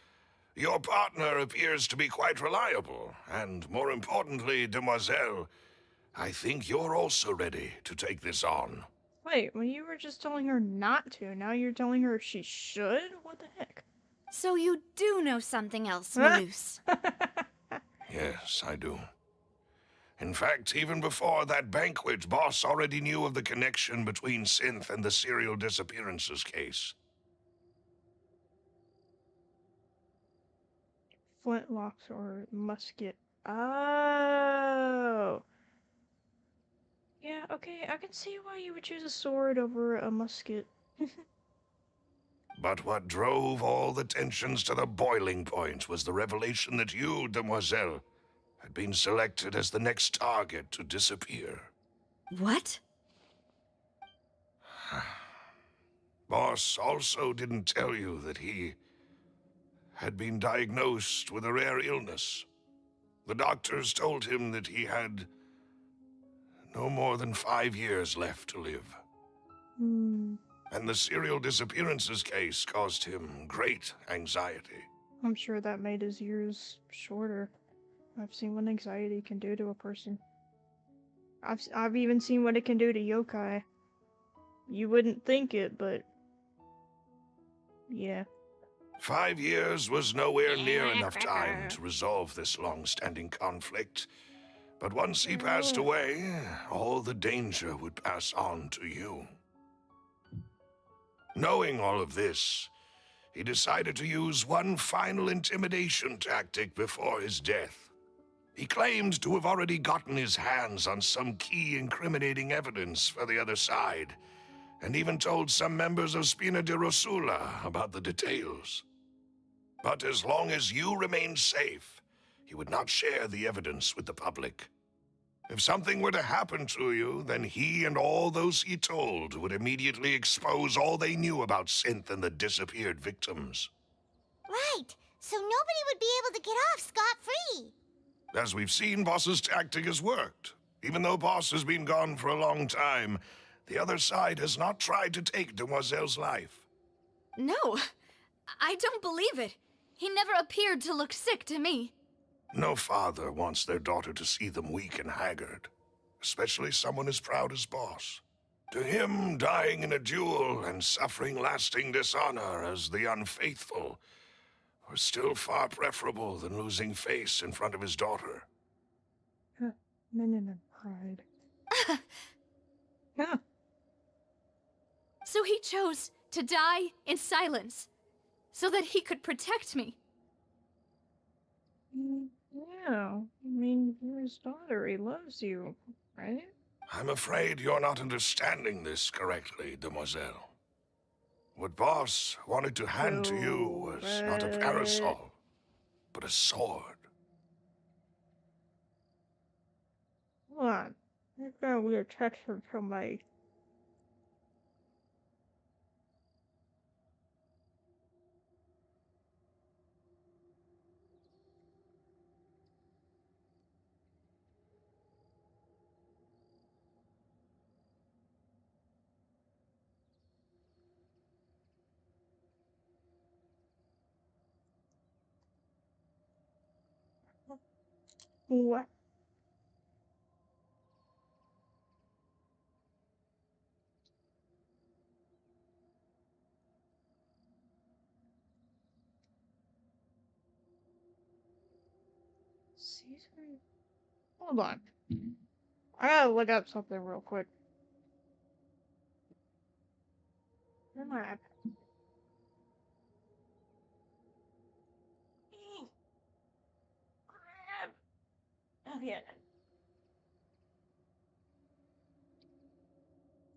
[SPEAKER 11] Your partner appears to be quite reliable, and more importantly, demoiselle, I think you're also ready to take this on.
[SPEAKER 1] Wait, when you were just telling her not to, now you're telling her she should? What the heck?
[SPEAKER 10] So you do know something else, Maloose.
[SPEAKER 11] Yes, I do. In fact, even before that banquet, Boss already knew of the connection between Synth and the serial disappearances case.
[SPEAKER 1] Flintlocks or musket. Oh. Yeah, okay, I can see why you would choose a sword over a musket.
[SPEAKER 11] But what drove all the tensions to the boiling point was the revelation that you, demoiselle, had been selected as the next target to disappear.
[SPEAKER 10] What?
[SPEAKER 11] Boss also didn't tell you that he had been diagnosed with a rare illness. The doctors told him that he had no more than 5 years left to live. And the serial disappearances case caused him great anxiety.
[SPEAKER 1] I'm sure that made his years shorter. I've seen what anxiety can do to a person. I've even seen what it can do to yokai. You wouldn't think it, but yeah.
[SPEAKER 11] 5 years was nowhere near enough time to resolve this long-standing conflict. But once he passed away, all the danger would pass on to you. Knowing all of this, he decided to use one final intimidation tactic before his death. He claimed to have already gotten his hands on some key incriminating evidence for the other side, and even told some members of Spina de Rosula about the details. But as long as you remained safe, he would not share the evidence with the public. If something were to happen to you, then he and all those he told would immediately expose all they knew about Synth and the disappeared victims.
[SPEAKER 9] Right, so nobody would be able to get off scot-free.
[SPEAKER 11] As we've seen, Boss's tactic has worked. Even though Boss has been gone for a long time, the other side has not tried to take Demoiselle's life.
[SPEAKER 10] No, I don't believe it. He never appeared to look sick to me.
[SPEAKER 11] No father wants their daughter to see them weak and haggard, especially someone as proud as Boss. To him, dying in a duel and suffering lasting dishonor as the unfaithful were still far preferable than losing face in front of his daughter.
[SPEAKER 1] Minion and pride. Yeah.
[SPEAKER 10] So he chose to die in silence, so that he could protect me.
[SPEAKER 1] Yeah, I mean, you're his daughter. He loves you, right?
[SPEAKER 11] I'm afraid you're not understanding this correctly, Demoiselle. What Boss wanted to hand to you was not a parasol, but a sword.
[SPEAKER 1] Hold on. I've got a weird text from somebody. What? Season? Hold on. I gotta look up something real quick. Where's my iPad? Crap! Okay.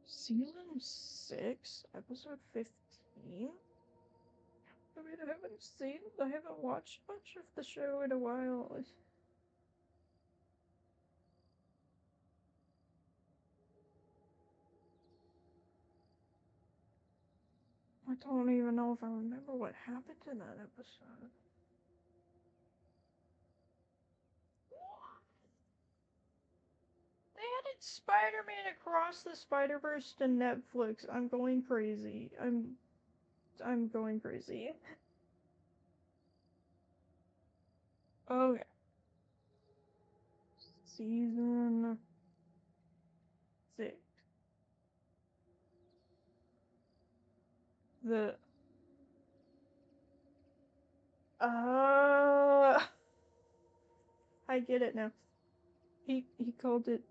[SPEAKER 1] Season 6, episode 15? I mean, I haven't watched much of the show in a while. I don't even know if I remember what happened in that episode. They added Spider-Man Across the Spider-Verse to Netflix. I'm going crazy. I'm going crazy. Okay. Season 6. The I get it now. He called it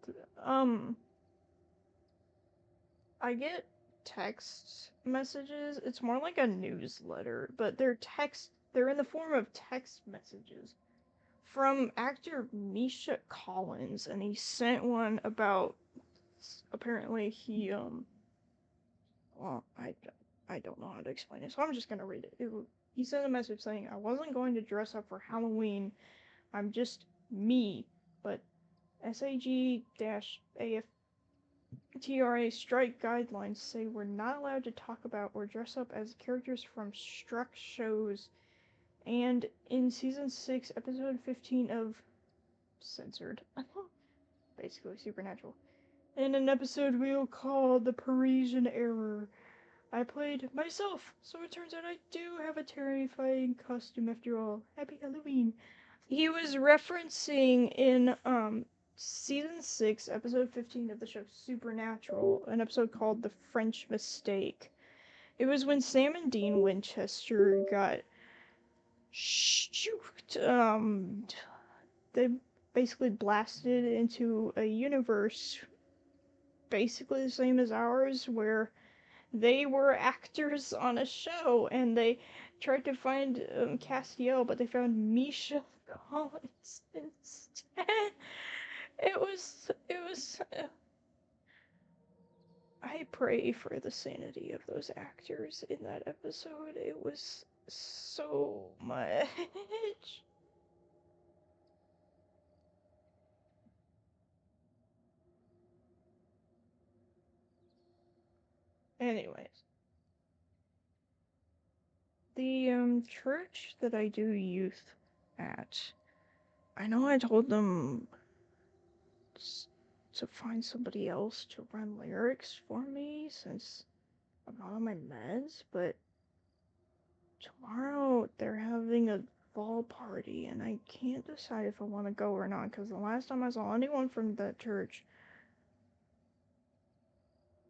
[SPEAKER 1] I get text messages. It's more like a newsletter, but they're in the form of text messages from actor Misha Collins, and he sent one about apparently well, I don't know how to explain it, so I'm just gonna read it. He sent a message saying, "I wasn't going to dress up for Halloween. I'm just me, but SAG-AFTRA strike guidelines say we're not allowed to talk about or dress up as characters from struck shows." And in season 6, episode 15 of Censored, basically Supernatural, in an episode we'll call The Parisian Error, I played myself, so it turns out I do have a terrifying costume after all. Happy Halloween. He was referencing in season 6, episode 15 of the show Supernatural, an episode called The French Mistake. It was when Sam and Dean Winchester got they basically blasted into a universe basically the same as ours, where they were actors on a show, and they tried to find Castiel, but they found Misha Collins instead. It was. I pray for the sanity of those actors in that episode. It was so much. Anyways, the church that I do youth at, I know I told them to find somebody else to run lyrics for me since I'm not on my meds, but tomorrow they're having a fall party and I can't decide if I want to go or not because the last time I saw anyone from that church,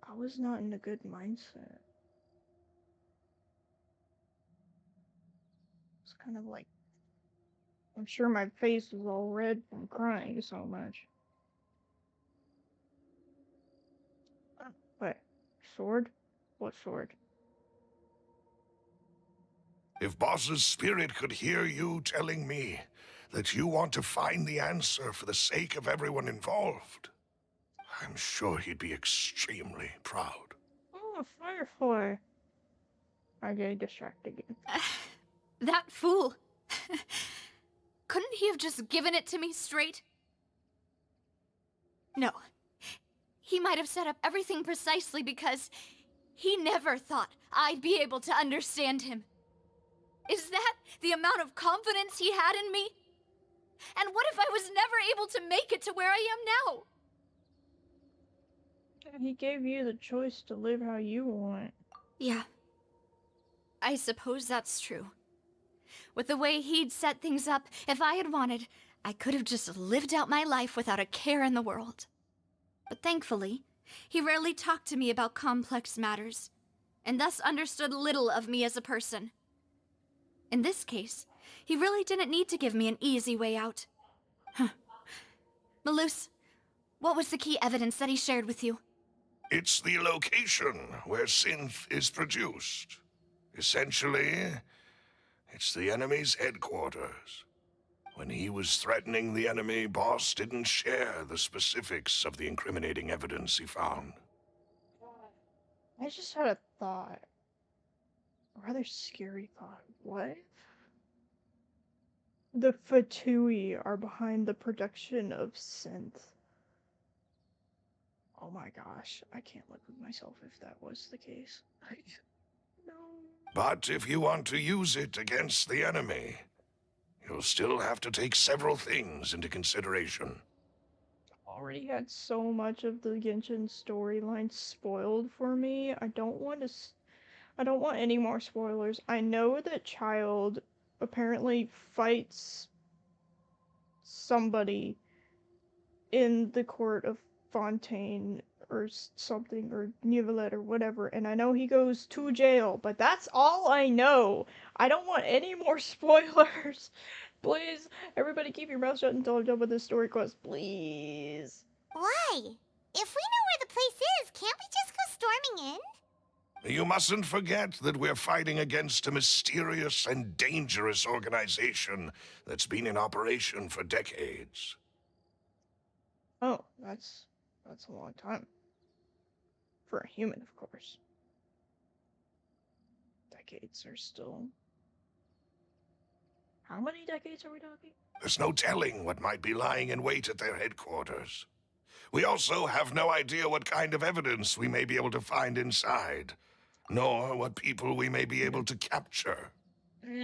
[SPEAKER 1] I was not in a good mindset. It's kind of like, I'm sure my face is all red from crying so much. Wait, sword? What sword?
[SPEAKER 11] If Boss's spirit could hear you telling me that you want to find the answer for the sake of everyone involved, I'm sure he'd be extremely proud.
[SPEAKER 1] Oh, a firefly. I get distracted again.
[SPEAKER 10] That fool. Couldn't he have just given it to me straight? No. He might have set up everything precisely because he never thought I'd be able to understand him. Is that the amount of confidence he had in me? And what if I was never able to make it to where I am now?
[SPEAKER 1] He gave you the choice to live how you want.
[SPEAKER 10] Yeah. I suppose that's true. With the way he'd set things up, if I had wanted, I could have just lived out my life without a care in the world. But thankfully, he rarely talked to me about complex matters, and thus understood little of me as a person. In this case, he really didn't need to give me an easy way out. Malus, what was the key evidence that he shared with you?
[SPEAKER 11] It's the location where synth is produced. Essentially, it's the enemy's headquarters. When he was threatening the enemy, Boss didn't share the specifics of the incriminating evidence he found.
[SPEAKER 1] I just had a thought. A rather scary thought. What if the Fatui are behind the production of synth? Oh my gosh, I can't live with myself if that was the case. No.
[SPEAKER 11] But if you want to use it against the enemy, you'll still have to take several things into consideration.
[SPEAKER 1] Already had so much of the Genshin storyline spoiled for me. I don't want any more spoilers. I know that Child apparently fights somebody in the court of Fontaine or something, or Neuvillette or whatever, and I know he goes to jail, but that's all I know. I don't want any more spoilers. Please, everybody keep your mouth shut until I'm done with this story quest, please.
[SPEAKER 9] Why? If we know where the place is, can't we just go storming in?
[SPEAKER 11] You mustn't forget that we're fighting against a mysterious and dangerous organization that's been in operation for decades.
[SPEAKER 1] Oh, that's a long time. For a human, of course. Decades are still... How many decades are we talking?
[SPEAKER 11] There's no telling what might be lying in wait at their headquarters. We also have no idea what kind of evidence we may be able to find inside, nor what people we may be able to capture.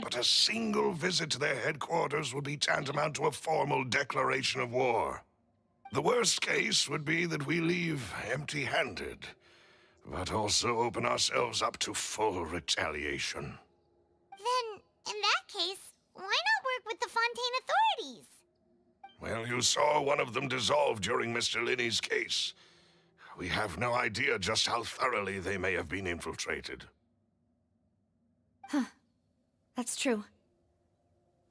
[SPEAKER 11] But a single visit to their headquarters would be tantamount to a formal declaration of war. The worst case would be that we leave empty-handed, but also open ourselves up to full retaliation.
[SPEAKER 9] Then, in that case, why not work with the Fontaine authorities?
[SPEAKER 11] Well, you saw one of them dissolve during Mr. Linney's case. We have no idea just how thoroughly they may have been infiltrated.
[SPEAKER 10] Huh. That's true.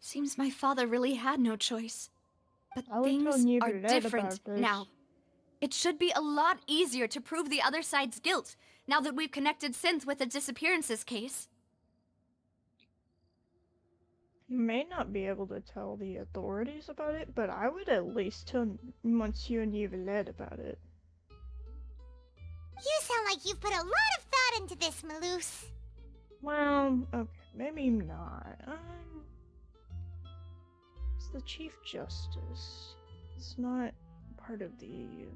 [SPEAKER 10] Seems my father really had no choice. But things are different now. It should be a lot easier to prove the other side's guilt, now that we've connected Synth with the disappearances case.
[SPEAKER 1] You may not be able to tell the authorities about it, but I would at least tell Monsieur Neuvillette about it.
[SPEAKER 9] You sound like you've put a lot of thought into this, Malus.
[SPEAKER 1] Well, okay, maybe not. It's the Chief Justice. It's not part of the...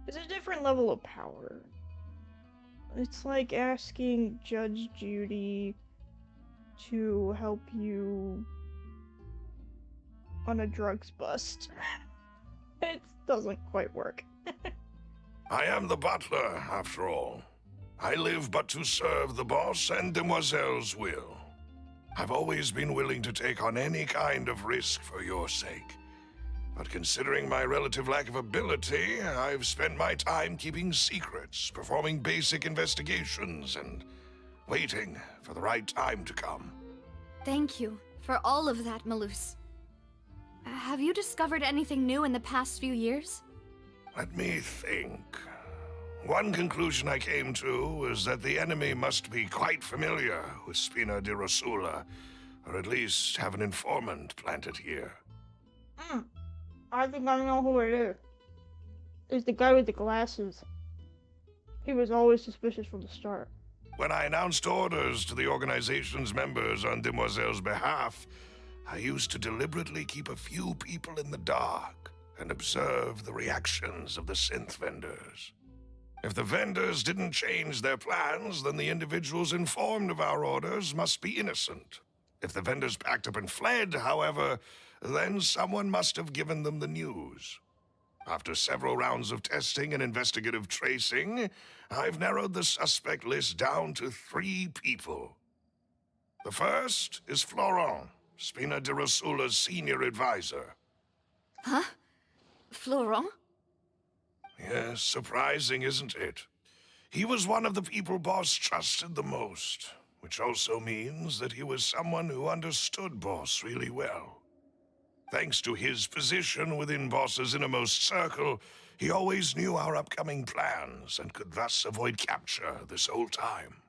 [SPEAKER 1] It's a different level of power. It's like asking Judge Judy to help you on a drugs bust. doesn't quite work.
[SPEAKER 11] I am the butler, after all. I live but to serve the boss and Demoiselle's will. I've always been willing to take on any kind of risk for your sake. But considering my relative lack of ability, I've spent my time keeping secrets, performing basic investigations, and waiting for the right time to come.
[SPEAKER 10] Thank you for all of that, Malus. Have you discovered anything new in the past few years?
[SPEAKER 11] Let me think. One conclusion I came to is that the enemy must be quite familiar with Spina di Rosula, or at least have an informant planted here.
[SPEAKER 1] I think I know who it is. It's the guy with the glasses. He was always suspicious from the start.
[SPEAKER 11] When I announced orders to the organization's members on Demoiselle's behalf, I used to deliberately keep a few people in the dark and observe the reactions of the synth vendors. If the vendors didn't change their plans, then the individuals informed of our orders must be innocent. If the vendors packed up and fled, however, then someone must have given them the news. After several rounds of testing and investigative tracing, I've narrowed the suspect list down to 3 people. The first is Florent, Spina di Rosula's senior advisor.
[SPEAKER 10] Huh? Florent?
[SPEAKER 11] Yes, surprising, isn't it? He was one of the people Boss trusted the most, which also means that he was someone who understood Boss really well. Thanks to his position within Boss's innermost circle, he always knew our upcoming plans and could thus avoid capture this whole time.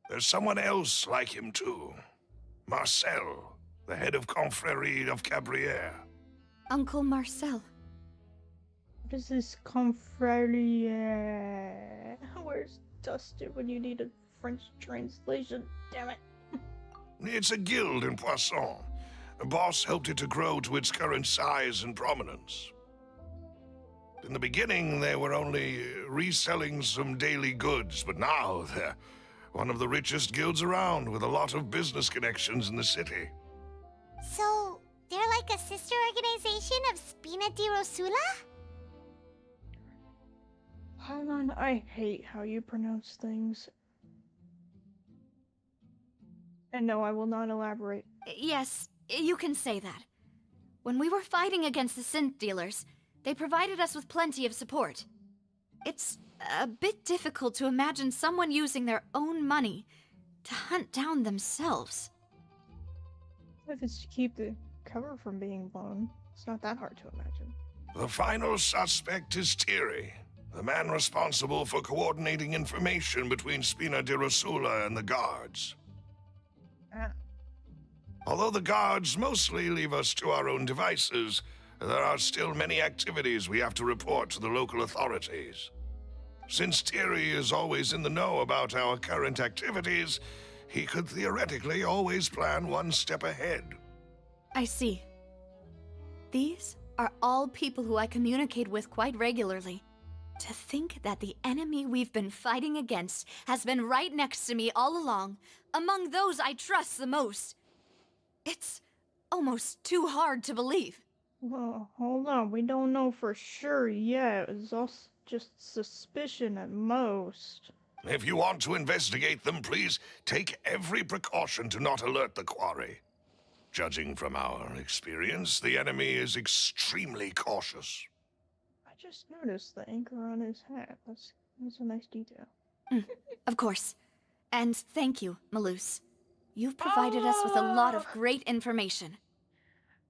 [SPEAKER 11] There's someone else like him too. Marcel, the head of Confrérie of Cabrières.
[SPEAKER 10] Uncle Marcel.
[SPEAKER 1] What is this confrérie? Where's Dustin when you need a French translation? Damn it.
[SPEAKER 11] It's a guild in Poisson. Boss helped it to grow to its current size and prominence. In the beginning, they were only reselling some daily goods, but now they're one of the richest guilds around with a lot of business connections in the city.
[SPEAKER 9] So, they're like a sister organization of Spina di Rosula?
[SPEAKER 1] Paimon, I hate how you pronounce things. And no, I will not elaborate.
[SPEAKER 10] Yes, you can say that. When we were fighting against the synth dealers, they provided us with plenty of support. It's a bit difficult to imagine someone using their own money to hunt down themselves.
[SPEAKER 1] If it's to keep the cover from being blown, it's not that hard to imagine.
[SPEAKER 11] The final suspect is Thierry, the man responsible for coordinating information between Spina di Rosula and the guards. Although the guards mostly leave us to our own devices, there are still many activities we have to report to the local authorities. Since Thierry is always in the know about our current activities, he could theoretically always plan one step ahead.
[SPEAKER 10] I see. These are all people who I communicate with quite regularly. To think that the enemy we've been fighting against has been right next to me all along, among those I trust the most. It's almost too hard to believe.
[SPEAKER 1] Well, hold on. We don't know for sure yet. It's also just suspicion at most.
[SPEAKER 11] If you want to investigate them, please take every precaution to not alert the quarry. Judging from our experience, the enemy is extremely cautious.
[SPEAKER 1] I just noticed the anchor on his hat. That's a nice detail.
[SPEAKER 10] Of course. And thank you, Malus. You've provided us with a lot of great information.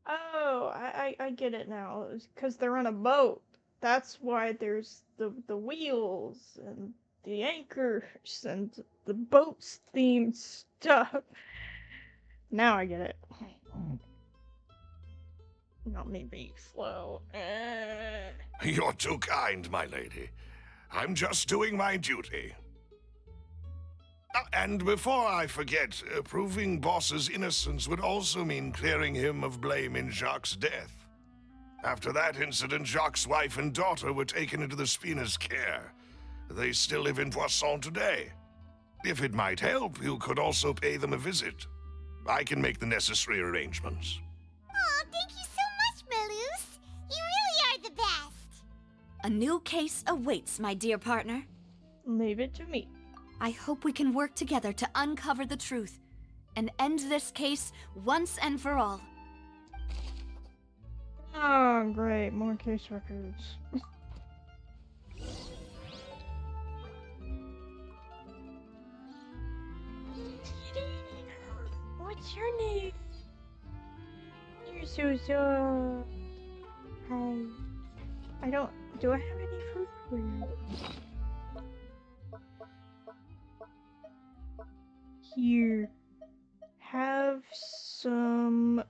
[SPEAKER 1] Oh, I get it now. It's because they're on a boat. That's why there's the wheels and the anchors and the boat's themed stuff. Now I get it. Not me being slow.
[SPEAKER 11] You're too kind, my lady. I'm just doing my duty. And before I forget, proving Boss's innocence would also mean clearing him of blame in Jacques' death. After that incident, Jacques' wife and daughter were taken into the Spina's care. They still live in Poisson today. If it might help, you could also pay them a visit. I can make the necessary arrangements.
[SPEAKER 9] Aw, thank you so much, Malus. You really are the best.
[SPEAKER 10] A new case awaits, my dear partner.
[SPEAKER 1] Leave it to me.
[SPEAKER 10] I hope we can work together to uncover the truth and end this case once and for all.
[SPEAKER 1] Oh, great. More case records. What's your name? You're so soft. Hi. Do I have any food for you? Here. Have some,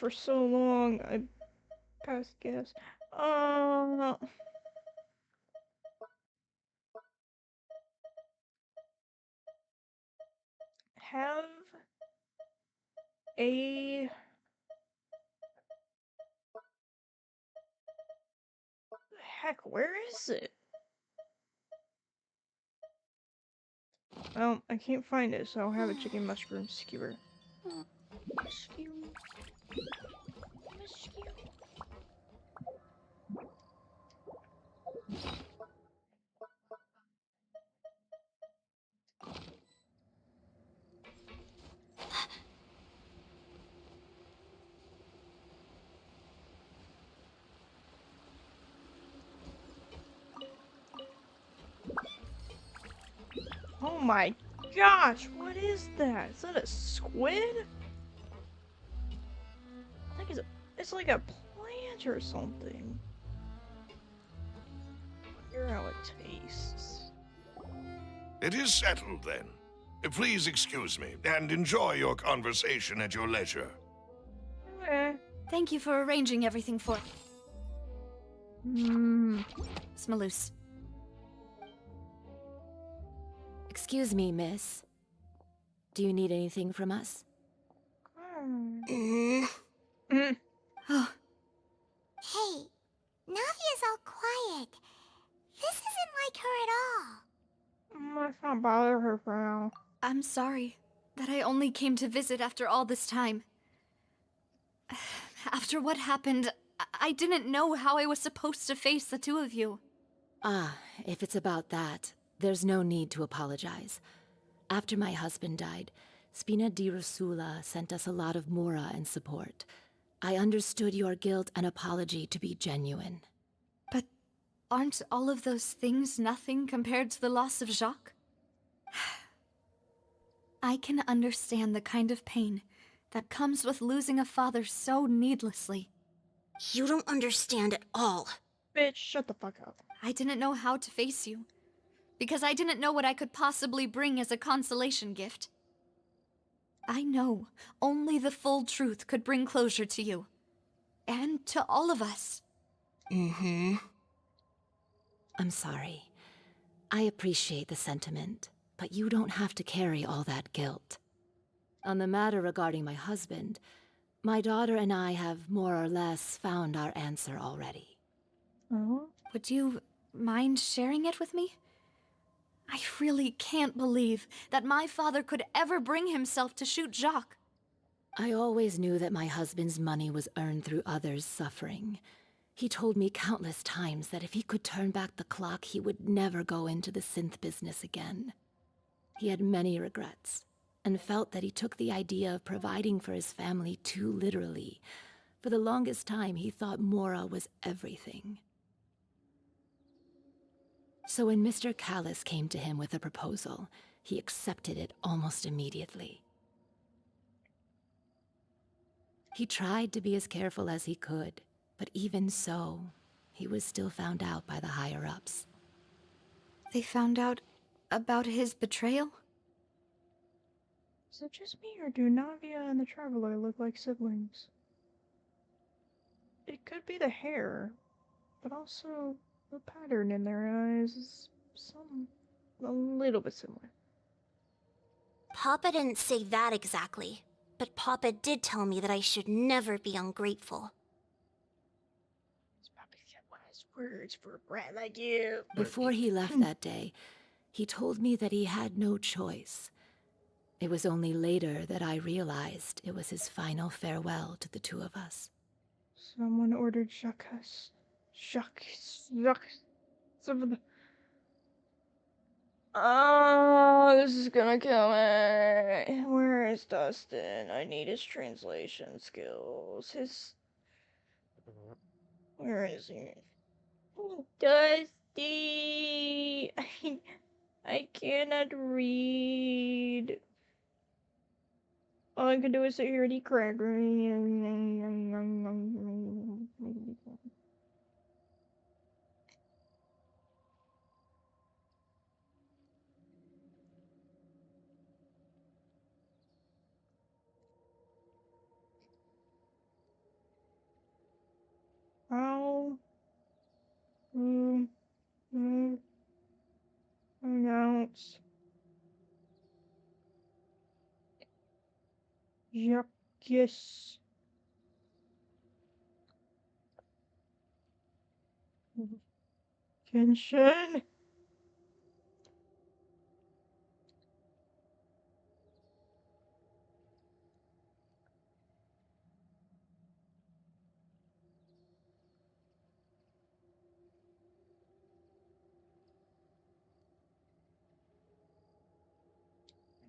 [SPEAKER 1] for so long, I passed gas. Have a heck, where is it? Well, I can't find it, so I'll have a chicken mushroom skewer. Skewer. Oh my gosh, what is that? Is that a squid? I think it's like a plant or something. I wonder how it tastes.
[SPEAKER 11] It is settled, then. Please excuse me, and enjoy your conversation at your leisure.
[SPEAKER 10] Thank you for arranging everything for me. Smaloose.
[SPEAKER 6] Excuse me, miss. Do you need anything from us?
[SPEAKER 10] Oh,
[SPEAKER 9] Hey, Navia's all quiet. This isn't like her at all.
[SPEAKER 1] Let's not bother her for now.
[SPEAKER 10] I'm sorry that I only came to visit after all this time. After what happened, I didn't know how I was supposed to face the two of you.
[SPEAKER 6] Ah, if it's about that, there's no need to apologize. After my husband died, Spina di Rosula sent us a lot of mora and support. I understood your guilt and apology to be genuine.
[SPEAKER 10] But aren't all of those things nothing compared to the loss of Jacques? I can understand the kind of pain that comes with losing a father so needlessly.
[SPEAKER 9] You don't understand at all.
[SPEAKER 1] Bitch, shut the fuck up.
[SPEAKER 10] I didn't know how to face you, because I didn't know what I could possibly bring as a consolation gift. I know only the full truth could bring closure to you. And to all of us.
[SPEAKER 6] I'm sorry. I appreciate the sentiment, but you don't have to carry all that guilt. On the matter regarding my husband, my daughter and I have more or less found our answer already.
[SPEAKER 1] Oh?
[SPEAKER 10] Would you mind sharing it with me? I really can't believe that my father could ever bring himself to shoot Jacques.
[SPEAKER 6] I always knew that my husband's money was earned through others' suffering. He told me countless times that if he could turn back the clock, he would never go into the synth business again. He had many regrets, and felt that he took the idea of providing for his family too literally. For the longest time, he thought Mora was everything. So when Mr. Callis came to him with a proposal, he accepted it almost immediately. He tried to be as careful as he could, but even so, he was still found out by the higher-ups.
[SPEAKER 10] They found out about his betrayal?
[SPEAKER 1] Is it just me, or do Navia and the Traveler look like siblings? It could be the hair, but also the pattern in their eyes is a little bit similar.
[SPEAKER 9] Papa didn't say that exactly, but Papa did tell me that I should never be ungrateful.
[SPEAKER 1] Wise words for a brat like you.
[SPEAKER 6] Before he left that day, he told me that he had no choice. It was only later that I realized it was his final farewell to the two of us.
[SPEAKER 1] Someone ordered Jacques. Some of the. Oh, this is gonna kill me. Where is Dustin? I need his translation skills. Where is he? Dusty! I cannot read. All I can do is sit here and eat crackers. How pronounce Jacques? Kenshin?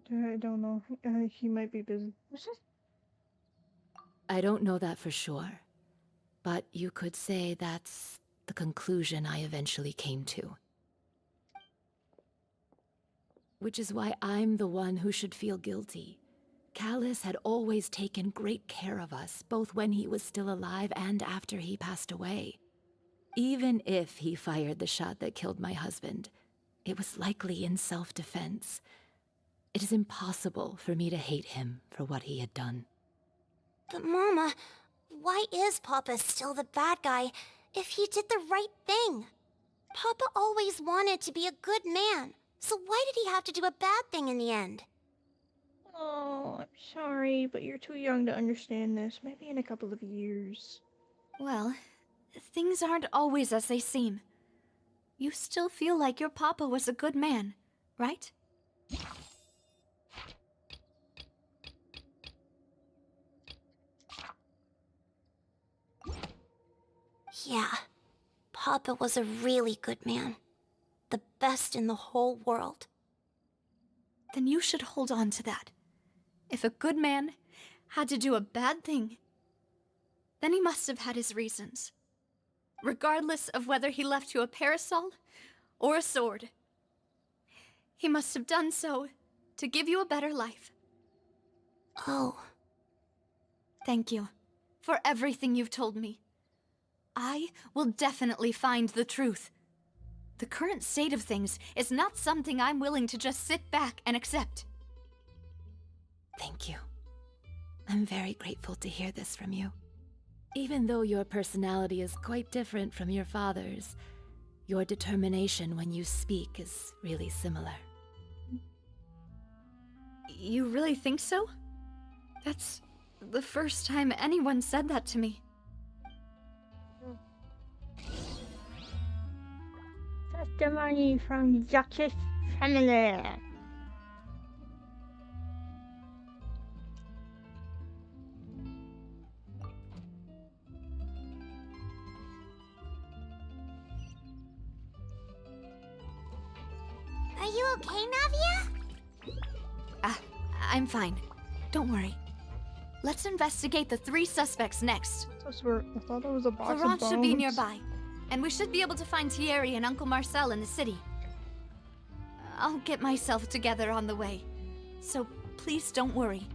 [SPEAKER 1] I don't know. He might be busy.
[SPEAKER 6] I don't know that for sure, but you could say that's the conclusion I eventually came to. Which is why I'm the one who should feel guilty. Callus had always taken great care of us, both when he was still alive and after he passed away. Even if he fired the shot that killed my husband, it was likely in self-defense. It is impossible for me to hate him for what he had done.
[SPEAKER 9] But Mama, why is Papa still the bad guy if he did the right thing? Papa always wanted to be a good man, so why did he have to do a bad thing in the end?
[SPEAKER 1] Oh, I'm sorry, but you're too young to understand this. Maybe in a couple of years.
[SPEAKER 10] Well, things aren't always as they seem. You still feel like your papa was a good man, right?
[SPEAKER 9] Yeah, Papa was a really good man. The best in the whole world.
[SPEAKER 10] Then you should hold on to that. If a good man had to do a bad thing, then he must have had his reasons. Regardless of whether he left you a parasol or a sword. He must have done so to give you a better life.
[SPEAKER 9] Oh.
[SPEAKER 10] Thank you for everything you've told me. I will definitely find the truth. The current state of things is not something I'm willing to just sit back and accept.
[SPEAKER 6] Thank you. I'm very grateful to hear this from you. Even though your personality is quite different from your father's, your determination when you speak is really similar.
[SPEAKER 10] You really think so? That's the first time anyone said that to me.
[SPEAKER 1] Testimony from Jacques' family.
[SPEAKER 9] Are you okay, Navia?
[SPEAKER 10] I'm fine. Don't worry. Let's investigate the 3 suspects next.
[SPEAKER 1] I thought it was a box of
[SPEAKER 10] Laurent
[SPEAKER 1] bones.
[SPEAKER 10] should be nearby, and we should be able to find Thierry and Uncle Marcel in the city. I'll get myself together on the way, so please don't worry.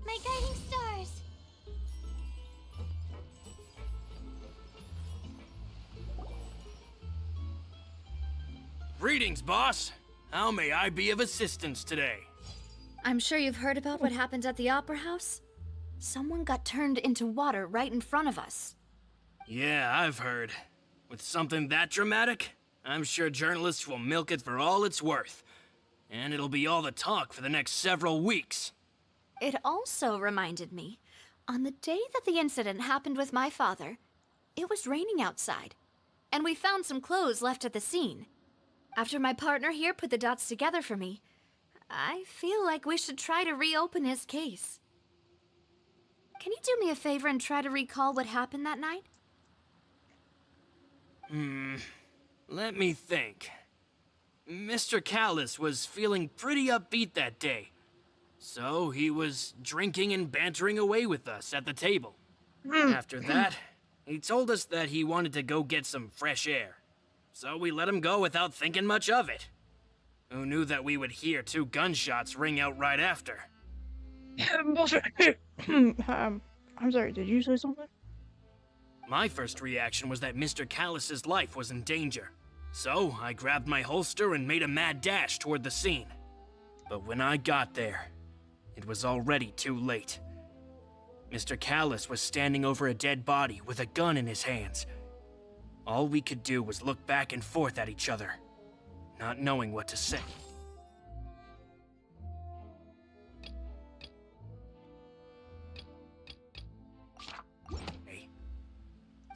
[SPEAKER 9] My guiding stars.
[SPEAKER 2] Greetings, boss. How may I be of assistance today?
[SPEAKER 10] I'm sure you've heard about what happened at the Opera House? Someone got turned into water right in front of us.
[SPEAKER 2] Yeah, I've heard. With something that dramatic? I'm sure journalists will milk it for all it's worth. And it'll be all the talk for the next several weeks.
[SPEAKER 10] It also reminded me, on the day that the incident happened with my father, it was raining outside, and we found some clothes left at the scene. After my partner here put the dots together for me, I feel like we should try to reopen his case. Can you do me a favor and try to recall what happened that night?
[SPEAKER 2] Let me think. Mr. Callus was feeling pretty upbeat that day. So he was drinking and bantering away with us at the table. After that, he told us that he wanted to go get some fresh air. So we let him go without thinking much of it. Who knew that we would hear 2 gunshots ring out right after?
[SPEAKER 1] I'm sorry, did you say something?
[SPEAKER 2] My first reaction was that Mr. Callus's life was in danger. So I grabbed my holster and made a mad dash toward the scene. But when I got there, it was already too late. Mr. Callus was standing over a dead body with a gun in his hands. All we could do was look back and forth at each other, not knowing what to say.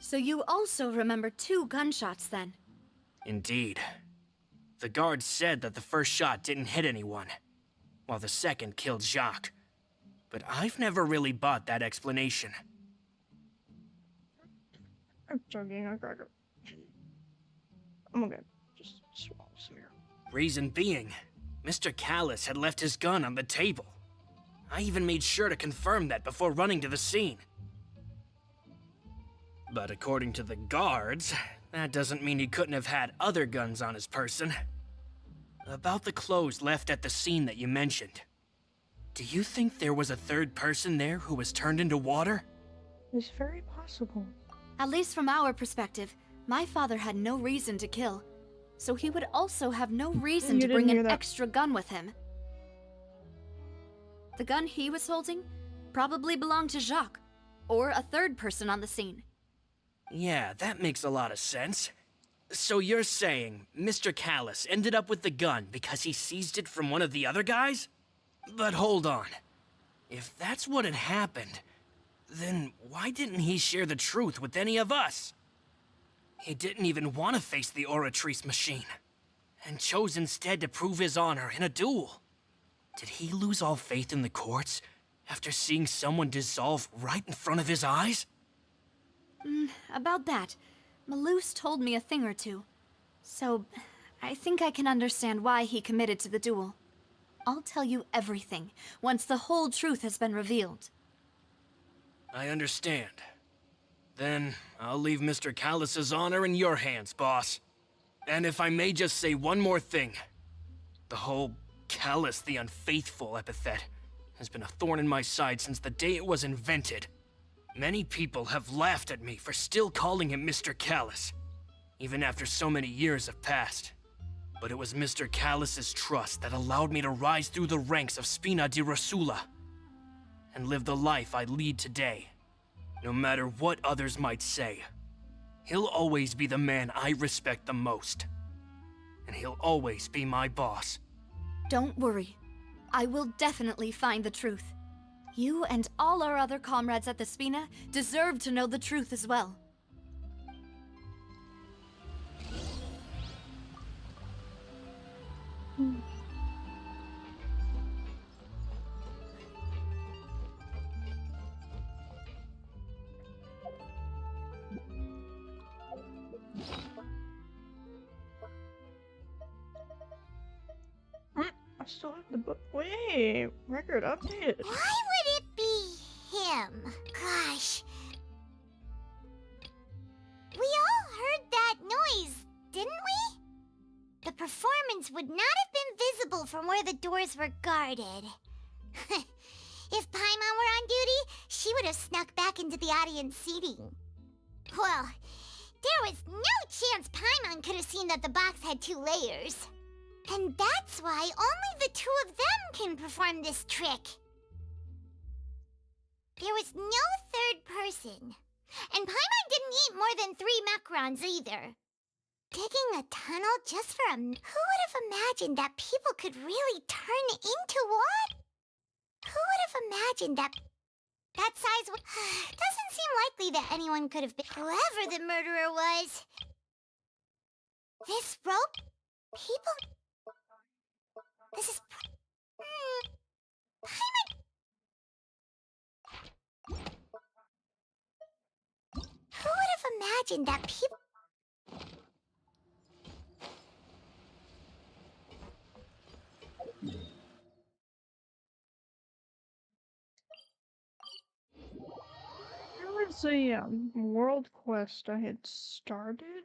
[SPEAKER 10] So you also remember 2 gunshots then?
[SPEAKER 2] Indeed. The guard said that the first shot didn't hit anyone, while the second killed Jacques. But I've never really bought that explanation.
[SPEAKER 1] I'm joking, I got it. I'm okay. Just swallow some air.
[SPEAKER 2] Reason being, Mr. Callus had left his gun on the table. I even made sure to confirm that before running to the scene. But according to the guards, that doesn't mean he couldn't have had other guns on his person. About the clothes left at the scene that you mentioned. Do you think there was a third person there who was turned into water?
[SPEAKER 1] It's very possible.
[SPEAKER 10] At least from our perspective, my father had no reason to kill. So he would also have no reason
[SPEAKER 1] You
[SPEAKER 10] to
[SPEAKER 1] didn't
[SPEAKER 10] bring
[SPEAKER 1] hear
[SPEAKER 10] an
[SPEAKER 1] that.
[SPEAKER 10] extra gun with him. The gun he was holding probably belonged to Jacques, or a third person on the scene.
[SPEAKER 2] Yeah, that makes a lot of sense. So you're saying Mr. Callus ended up with the gun because he seized it from one of the other guys? But hold on. If that's what had happened, then why didn't he share the truth with any of us? He didn't even want to face the Oratrice machine, and chose instead to prove his honor in a duel. Did he lose all faith in the courts after seeing someone dissolve right in front of his eyes?
[SPEAKER 10] About that, Malus told me a thing or two. So, I think I can understand why he committed to the duel. I'll tell you everything, once the whole truth has been revealed.
[SPEAKER 2] I understand. Then, I'll leave Mr. Callus's honor in your hands, boss. And if I may just say one more thing. The whole Callus the Unfaithful epithet has been a thorn in my side since the day it was invented. Many people have laughed at me for still calling him Mr. Callus, even after so many years have passed. But it was Mr. Callus's trust that allowed me to rise through the ranks of Spina di Rosula and live the life I lead today. No matter what others might say, he'll always be the man I respect the most. And he'll always be my boss.
[SPEAKER 10] Don't worry. I will definitely find the truth. You and all our other comrades at the Spina deserve to know the truth as well.
[SPEAKER 1] I still have the book. Wait, record updated.
[SPEAKER 9] Why would it be him? Gosh. We all heard that noise, didn't we? The performance would not have been visible from where the doors were guarded. If Paimon were on duty, she would have snuck back into the audience seating. Well, there was no chance Paimon could have seen that the box had 2 layers. And that's why only the 2 of them can perform this trick. There was no third person. And Paimon didn't eat more than 3 macarons either. Digging a tunnel just for Who would have imagined that people could really turn into what? Who would have imagined that size doesn't seem likely that anyone could have been whoever the murderer was. This rope? People? This is... Who would have imagined that people...
[SPEAKER 1] There was a world quest I had started.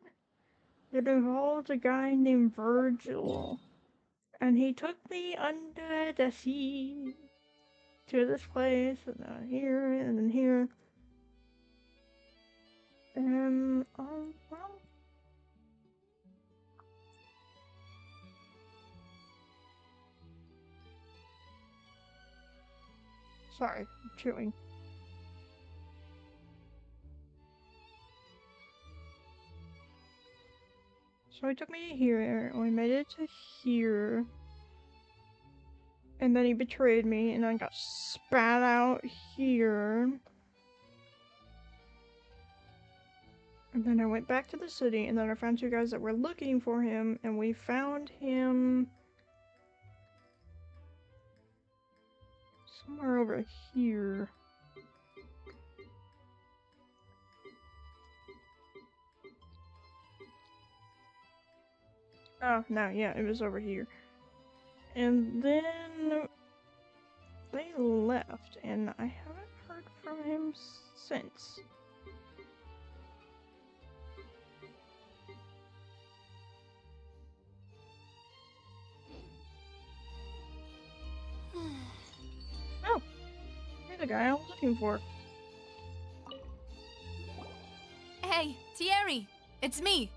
[SPEAKER 1] It involved a guy named Virgil, and he took me under the sea to this place, and then here, and then here. And, well... Sorry, I'm chewing. So he took me to here, and we made it to here. And then he betrayed me, and I got spat out here. And then I went back to the city, and then I found two guys that were looking for him, and we found him... somewhere over here. Oh, no, yeah, it was over here. And then they left, and I haven't heard from him since. Oh, you're the guy I was looking for.
[SPEAKER 10] Hey, Thierry, it's me.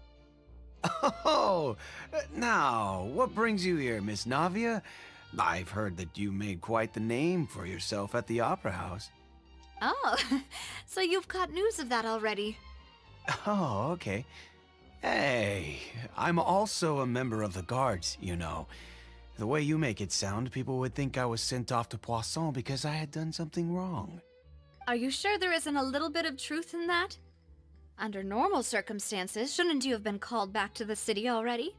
[SPEAKER 12] Oh, now, what brings you here, Miss Navia? I've heard that you made quite the name for yourself at the Opera House.
[SPEAKER 10] Oh, so you've got news of that already.
[SPEAKER 12] Oh, okay. Hey, I'm also a member of the Guards, you know. The way you make it sound, people would think I was sent off to Poisson because I had done something wrong.
[SPEAKER 10] Are you sure there isn't a little bit of truth in that? Under normal circumstances, shouldn't you have been called back to the city already?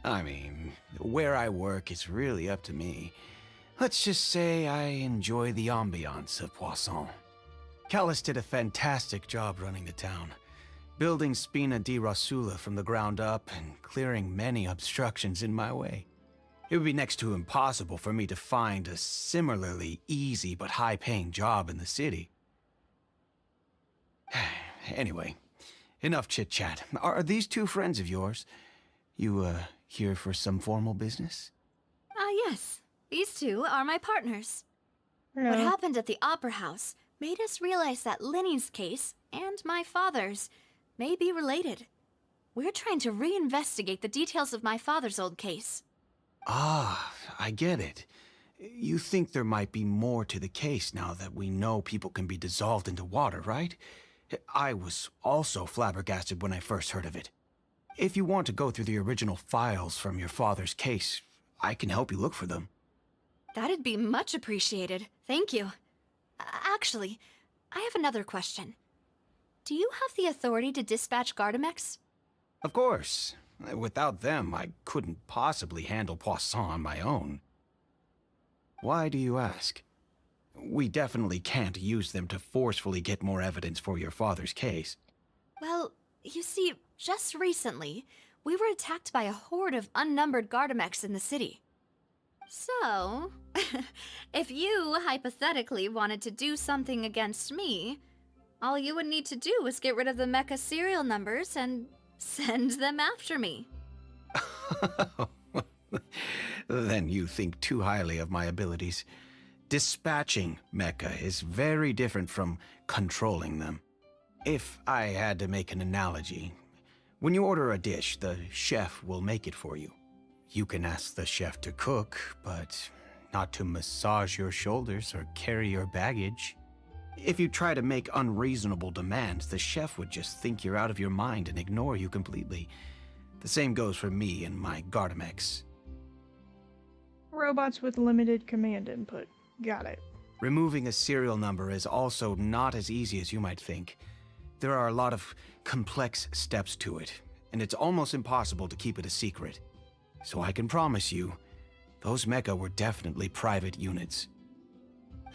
[SPEAKER 12] I mean, where I work is really up to me. Let's just say I enjoy the ambiance of Poisson. Callis did a fantastic job running the town, building Spina di Rosula from the ground up and clearing many obstructions in my way. It would be next to impossible for me to find a similarly easy but high-paying job in the city. Anyway, enough chit-chat. Are these two friends of yours? You, here for some formal business?
[SPEAKER 10] Yes. These two are my partners.
[SPEAKER 1] Hello.
[SPEAKER 10] What happened at the Opera House made us realize that Linny's case and my father's may be related. We're trying to reinvestigate the details of my father's old case.
[SPEAKER 12] Ah, I get it. You think there might be more to the case now that we know people can be dissolved into water, right? I was also flabbergasted when I first heard of it. If you want to go through the original files from your father's case, I can help you look for them.
[SPEAKER 10] That'd be much appreciated. Thank you. Actually, I have another question. Do you have the authority to dispatch Gardamex?
[SPEAKER 12] Of course. Without them, I couldn't possibly handle Poisson on my own. Why do you ask? We definitely can't use them to forcefully get more evidence for your father's case.
[SPEAKER 10] Well, you see, just recently, we were attacked by a horde of unnumbered Gardamex in the city. So, if you hypothetically wanted to do something against me, all you would need to do is get rid of the mecha serial numbers and send them after me.
[SPEAKER 12] Then you think too highly of my abilities. Dispatching mecha is very different from controlling them. If I had to make an analogy, when you order a dish, the chef will make it for you. You can ask the chef to cook, but not to massage your shoulders or carry your baggage. If you try to make unreasonable demands, the chef would just think you're out of your mind and ignore you completely. The same goes for me and my Gardamex.
[SPEAKER 1] Robots with limited command input. Got it.
[SPEAKER 12] Removing a serial number is also not as easy as you might think. There are a lot of complex steps to it, and it's almost impossible to keep it a secret. So I can promise you, those mecha were definitely private units.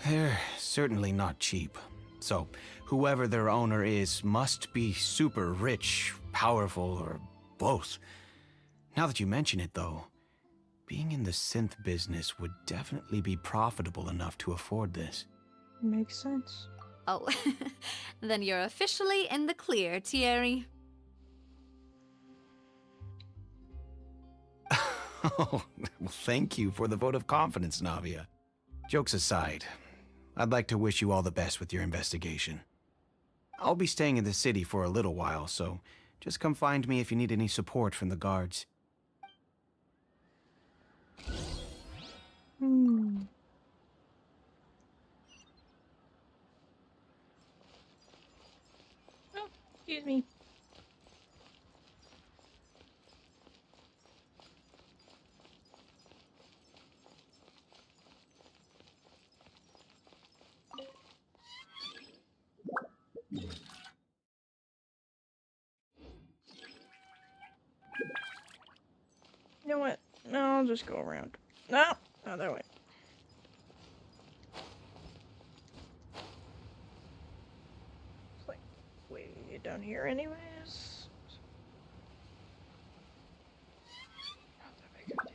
[SPEAKER 12] They're certainly not cheap. So, whoever their owner is must be super rich, powerful, or both. Now that you mention it, though, being in the synth business would definitely be profitable enough to afford this.
[SPEAKER 1] Makes sense.
[SPEAKER 10] Oh, then you're officially in the clear, Thierry.
[SPEAKER 12] Oh, well, thank you for the vote of confidence, Navia. Jokes aside, I'd like to wish you all the best with your investigation. I'll be staying in the city for a little while, so just come find me if you need any support from the guards.
[SPEAKER 1] Oh, excuse me. You know what? No, I'll just go around. No, not that way. It's like way down here anyways. Not that big of a deal.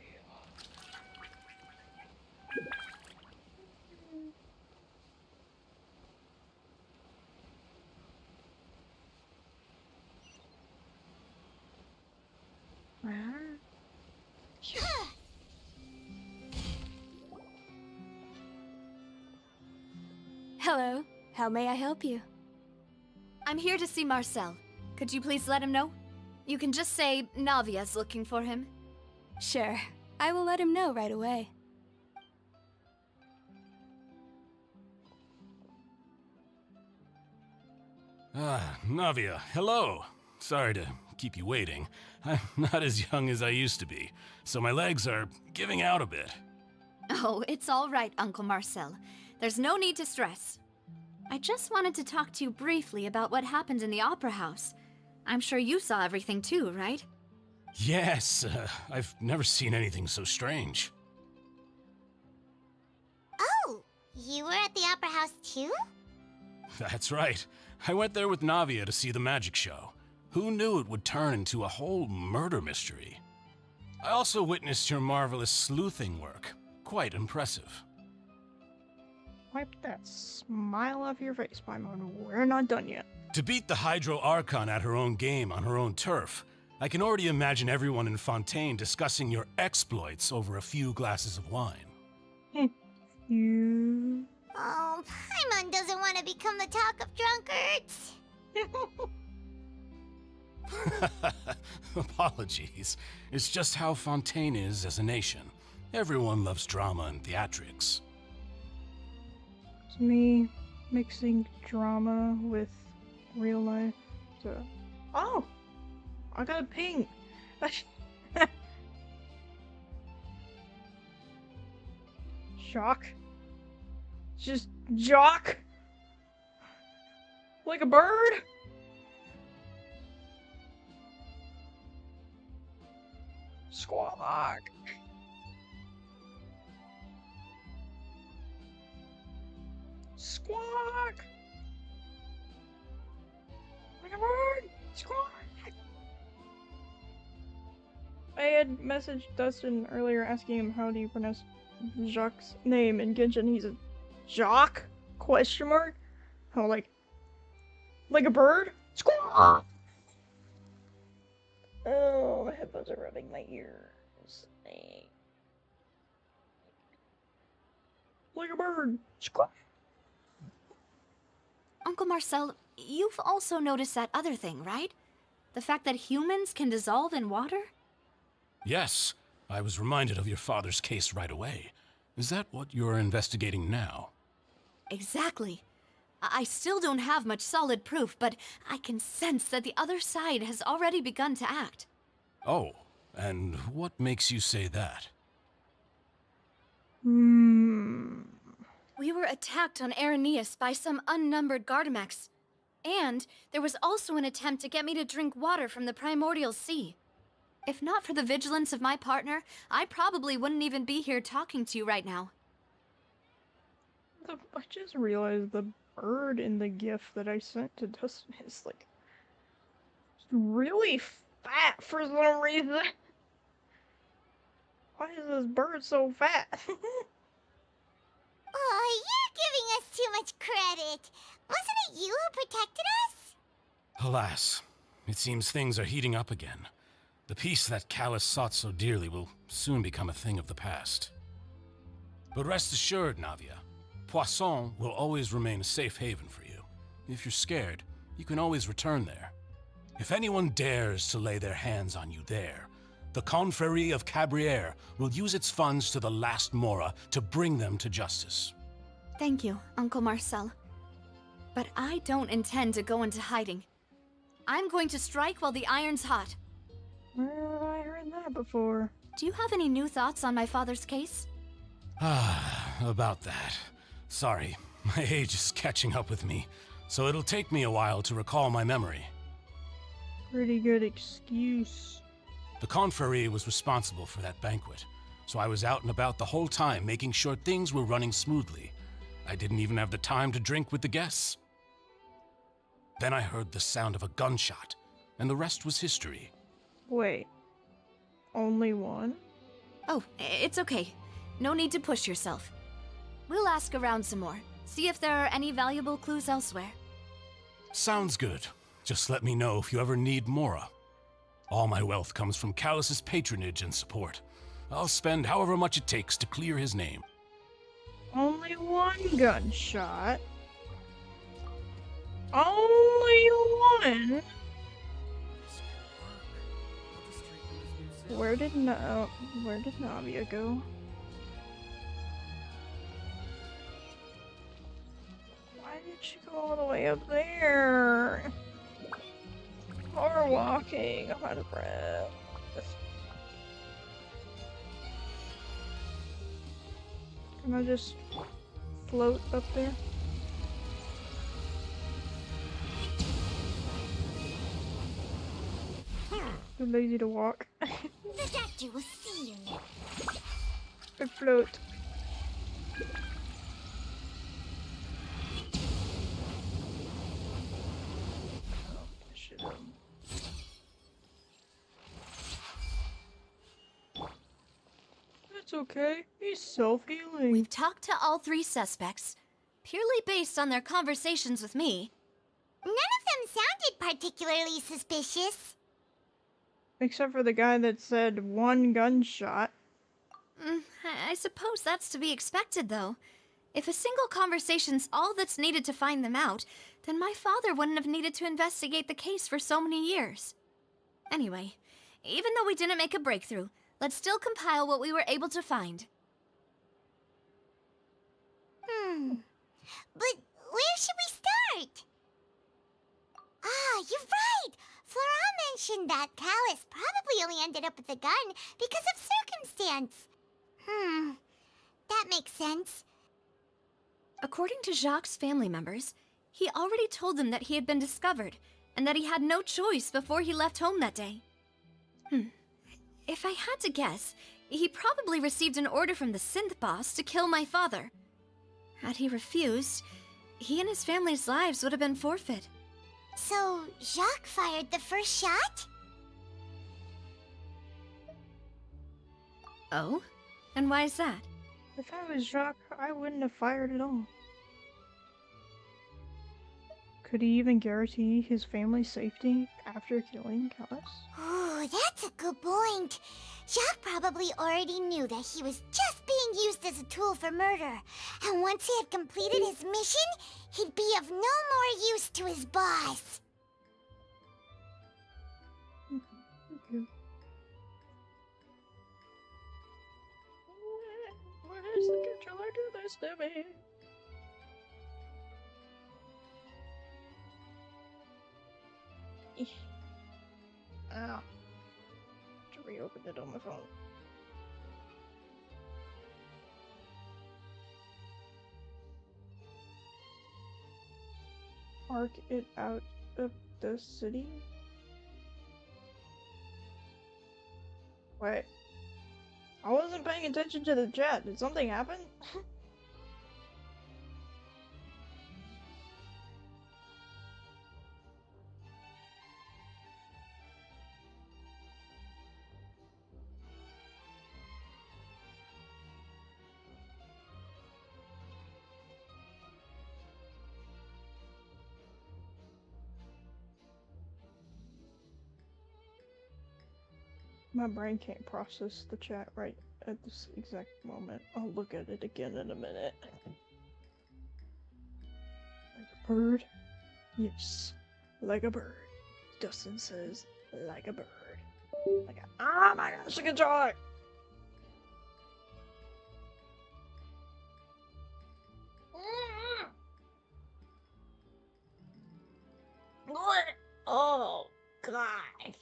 [SPEAKER 10] Hello. How may I help you? I'm here to see Marcel. Could you please let him know? You can just say Navia's looking for him.
[SPEAKER 13] Sure. I will let him know right away.
[SPEAKER 14] Ah, Navia, hello. Sorry to keep you waiting. I'm not as young as I used to be, so my legs are giving out a bit.
[SPEAKER 10] Oh, it's all right, Uncle Marcel. There's no need to stress. I just wanted to talk to you briefly about what happened in the Opera House. I'm sure you saw everything too, right?
[SPEAKER 14] Yes, I've never seen anything so strange.
[SPEAKER 9] Oh, you were at the Opera House too?
[SPEAKER 14] That's right. I went there with Navia to see the magic show. Who knew it would turn into a whole murder mystery? I also witnessed your marvelous sleuthing work. Quite impressive.
[SPEAKER 1] Wipe that smile off your face, Paimon. We're not done yet.
[SPEAKER 14] To beat the Hydro Archon at her own game on her own turf, I can already imagine everyone in Fontaine discussing your exploits over a few glasses of wine.
[SPEAKER 1] You...
[SPEAKER 9] Oh, Paimon doesn't want to become the talk of drunkards.
[SPEAKER 14] Apologies. It's just how Fontaine is as a nation. Everyone loves drama and theatrics.
[SPEAKER 1] It's me mixing drama with real life. So... Oh! I got a ping! Shock. Just jock! Like a bird? Squawk. Squawk! Like a bird! Squawk! I had messaged Dustin earlier asking him how do you pronounce Jacques' name in Genshin. He's a Jock? Question mark? Oh, like a bird? Squawk! Oh, my headphones are rubbing my ears. Like a bird. Squawk!
[SPEAKER 10] Uncle Marcel, you've also noticed that other thing, right? The fact that humans can dissolve in water?
[SPEAKER 14] Yes, I was reminded of your father's case right away. Is that what you're investigating now?
[SPEAKER 10] Exactly. I still don't have much solid proof, but I can sense that the other side has already begun to act.
[SPEAKER 14] Oh, and what makes you say that?
[SPEAKER 10] We were attacked on Araneus by some unnumbered Gardamex. And there was also an attempt to get me to drink water from the primordial sea. If not for the vigilance of my partner, I probably wouldn't even be here talking to you right now.
[SPEAKER 1] I just realized the bird in the gift that I sent to Dustin is like really fat for some reason. Why is this bird so fat?
[SPEAKER 9] Oh, you're giving us too much credit. Wasn't it you who protected us?
[SPEAKER 14] Alas, it seems things are heating up again. The peace that Callus sought so dearly will soon become a thing of the past. But rest assured, Navia, Poisson will always remain a safe haven for you. If you're scared, you can always return there. If anyone dares to lay their hands on you there, the Confrérie of Cabriere will use its funds to the last Mora to bring them to justice.
[SPEAKER 10] Thank you, Uncle Marcel. But I don't intend to go into hiding. I'm going to strike while the iron's hot.
[SPEAKER 1] Where have I heard that before?
[SPEAKER 10] Do you have any new thoughts on my father's case?
[SPEAKER 14] About that. Sorry, my age is catching up with me, so it'll take me a while to recall my memory.
[SPEAKER 1] Pretty good excuse.
[SPEAKER 14] The Confrérie was responsible for that banquet, so I was out and about the whole time making sure things were running smoothly. I didn't even have the time to drink with the guests. Then I heard the sound of a gunshot, and the rest was history.
[SPEAKER 1] Wait. Only one?
[SPEAKER 10] Oh, it's okay. No need to push yourself. We'll ask around some more, see if there are any valuable clues elsewhere.
[SPEAKER 14] Sounds good. Just let me know if you ever need Mora. All my wealth comes from Callus's patronage and support. I'll spend however much it takes to clear his name.
[SPEAKER 1] Only one gunshot? Only one? Where did Navia go? Why did she go all the way up there? Or walking? I'm out of breath. Can I just float up there? Too lazy to walk.
[SPEAKER 9] The doctor will see you.
[SPEAKER 1] I float. That's okay. He's self-healing.
[SPEAKER 10] We've talked to all three suspects, purely based on their conversations with me.
[SPEAKER 9] None of them sounded particularly suspicious.
[SPEAKER 1] Except for the guy that said one gunshot.
[SPEAKER 10] I suppose that's to be expected, though. If a single conversation's all that's needed to find them out, then my father wouldn't have needed to investigate the case for so many years. Anyway, even though we didn't make a breakthrough, let's still compile what we were able to find.
[SPEAKER 9] But where should we start? Ah, you're right! Flora mentioned that Callus probably only ended up with the gun because of circumstance. That makes sense.
[SPEAKER 10] According to Jacques' family members, he already told them that he had been discovered, and that he had no choice before he left home that day. If I had to guess, he probably received an order from the synth boss to kill my father. Had he refused, he and his family's lives would have been forfeit.
[SPEAKER 9] So, Jacques fired the first shot?
[SPEAKER 10] Oh? And why is that?
[SPEAKER 1] If I was Jacques, I wouldn't have fired at all. Could he even guarantee his family's safety after killing Callus?
[SPEAKER 9] Ooh, that's a good point. Jacques probably already knew that he was just being used as a tool for murder. And once he had completed his mission, he'd be of no more use to his boss.
[SPEAKER 1] Okay. Why does the controller do this to me? Ow. To reopen it on my phone. Park it out of the city? Wait. I wasn't paying attention to the chat. Did something happen? My brain can't process the chat right at this exact moment. I'll look at it again in a minute. Like a bird? Yes. Like a bird. Dustin says, like a bird. Like a— oh my gosh, the controller! Oh, God.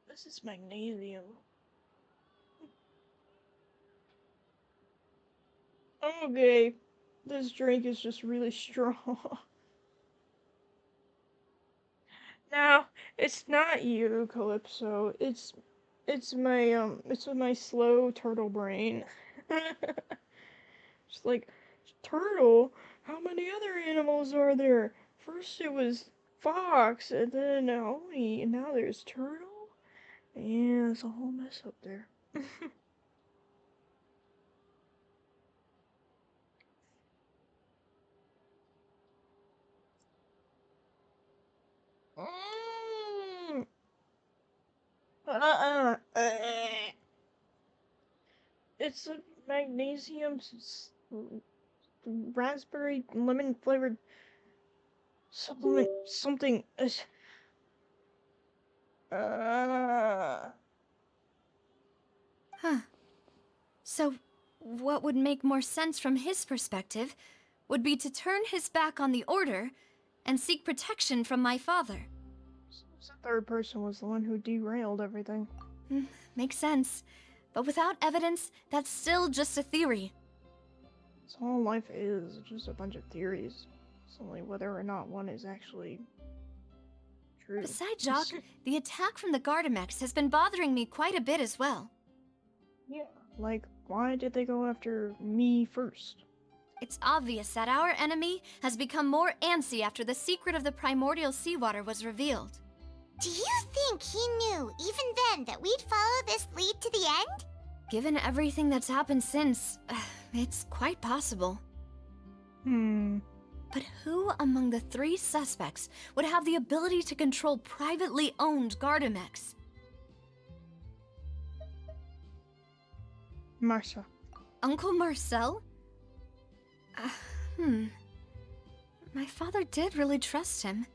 [SPEAKER 1] This is magnesium. Okay. This drink is just really strong. No, it's not you, Calypso. It's my slow turtle brain. It's like, turtle? How many other animals are there? First it was fox, and then Oni, and now there's turtle? Yeah, it's a whole mess up there. Mm. It's a magnesium raspberry lemon flavored supplement something.
[SPEAKER 10] Huh. So, what would make more sense from his perspective would be to turn his back on the Order and seek protection from my father.
[SPEAKER 1] The third person was the one who derailed everything.
[SPEAKER 10] Makes sense. But without evidence, that's still just a theory.
[SPEAKER 1] That's all life is, just a bunch of theories. It's only whether or not one is actually true.
[SPEAKER 10] Besides, Jock, the attack from the Gardamex has been bothering me quite a bit as well.
[SPEAKER 1] Yeah, like, why did they go after me first?
[SPEAKER 10] It's obvious that our enemy has become more antsy after the secret of the primordial seawater was revealed.
[SPEAKER 9] Do you think he knew, even then, that we'd follow this lead to the end?
[SPEAKER 10] Given everything that's happened since, it's quite possible. But who among the three suspects would have the ability to control privately owned Gardamex?
[SPEAKER 1] Marcia.
[SPEAKER 10] Uncle Marcel? My father did really trust him.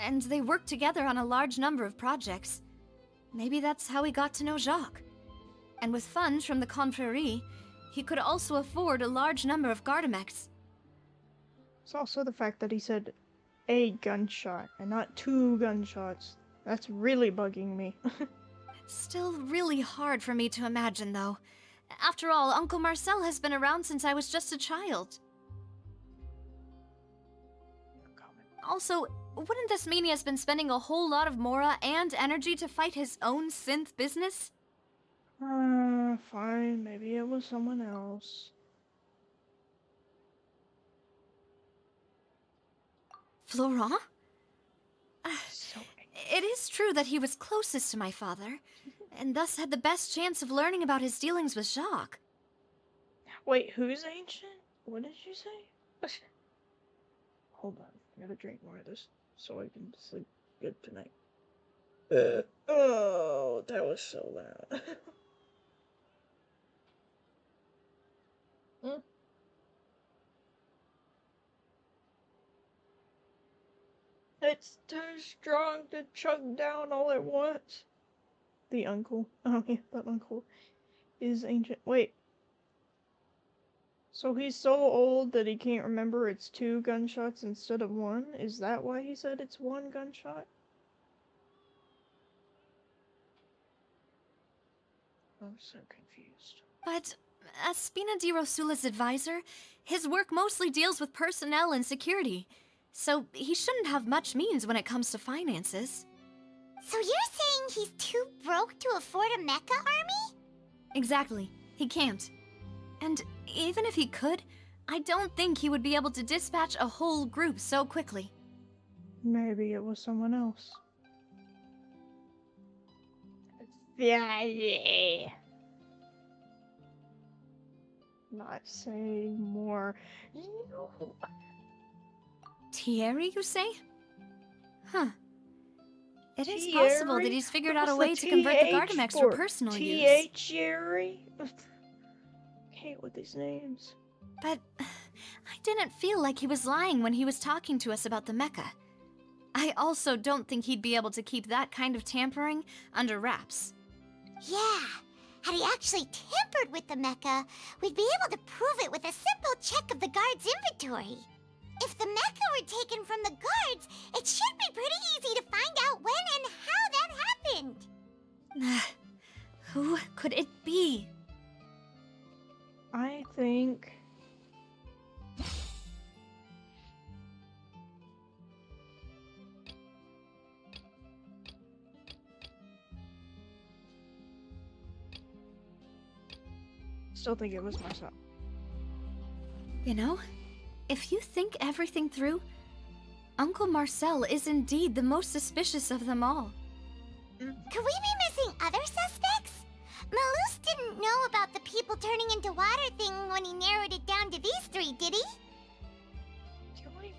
[SPEAKER 10] And they worked together on a large number of projects. Maybe that's how he got to know Jacques. And with funds from the Confrérie, he could also afford a large number of Gardamex.
[SPEAKER 1] It's also the fact that he said a gunshot and not 2 gunshots. That's really bugging me.
[SPEAKER 10] It's still really hard for me to imagine, though. After all, Uncle Marcel has been around since I was just a child. Also, wouldn't this mean he has been spending a whole lot of mora and energy to fight his own synth business?
[SPEAKER 1] Fine. Maybe it was someone else.
[SPEAKER 10] Florent? It is true that he was closest to my father, and thus had the best chance of learning about his dealings with Jacques.
[SPEAKER 1] Wait, who's ancient? What did you say? Hold on, I gotta drink more of this so I can sleep good tonight. Oh, that was so loud. It's too strong to chug down all at once. The uncle. Oh yeah, that uncle is ancient. Wait. So he's so old that he can't remember it's 2 gunshots instead of 1? Is that why he said it's 1 gunshot? I'm so confused.
[SPEAKER 10] But as Spina di Rosula's advisor, his work mostly deals with personnel and security, so he shouldn't have much means when it comes to finances.
[SPEAKER 9] So you're saying he's too broke to afford a mecha army?
[SPEAKER 10] Exactly. He can't. And even if he could, I don't think he would be able to dispatch a whole group so quickly.
[SPEAKER 1] Maybe it was someone else. Yeah. Not say more.
[SPEAKER 10] Thierry, you say? Huh. It is possible that he's figured out a way to convert the Gardamex for personal use.
[SPEAKER 1] Thierry? I hate with these names.
[SPEAKER 10] But I didn't feel like he was lying when he was talking to us about the mecha. I also don't think he'd be able to keep that kind of tampering under wraps.
[SPEAKER 9] Yeah. Had he actually tampered with the mecha, we'd be able to prove it with a simple check of the guard's inventory. If the mecha were taken from the guards, it should be pretty easy to find out when and how that happened.
[SPEAKER 10] Who could it be?
[SPEAKER 1] I think... Still think it was myself.
[SPEAKER 10] You know, if you think everything through, Uncle Marcel is indeed the most suspicious of them all.
[SPEAKER 9] Could we be missing other suspects? Malus didn't know about the people turning into water thing when he narrowed it down to these 3, did he?
[SPEAKER 1] Can we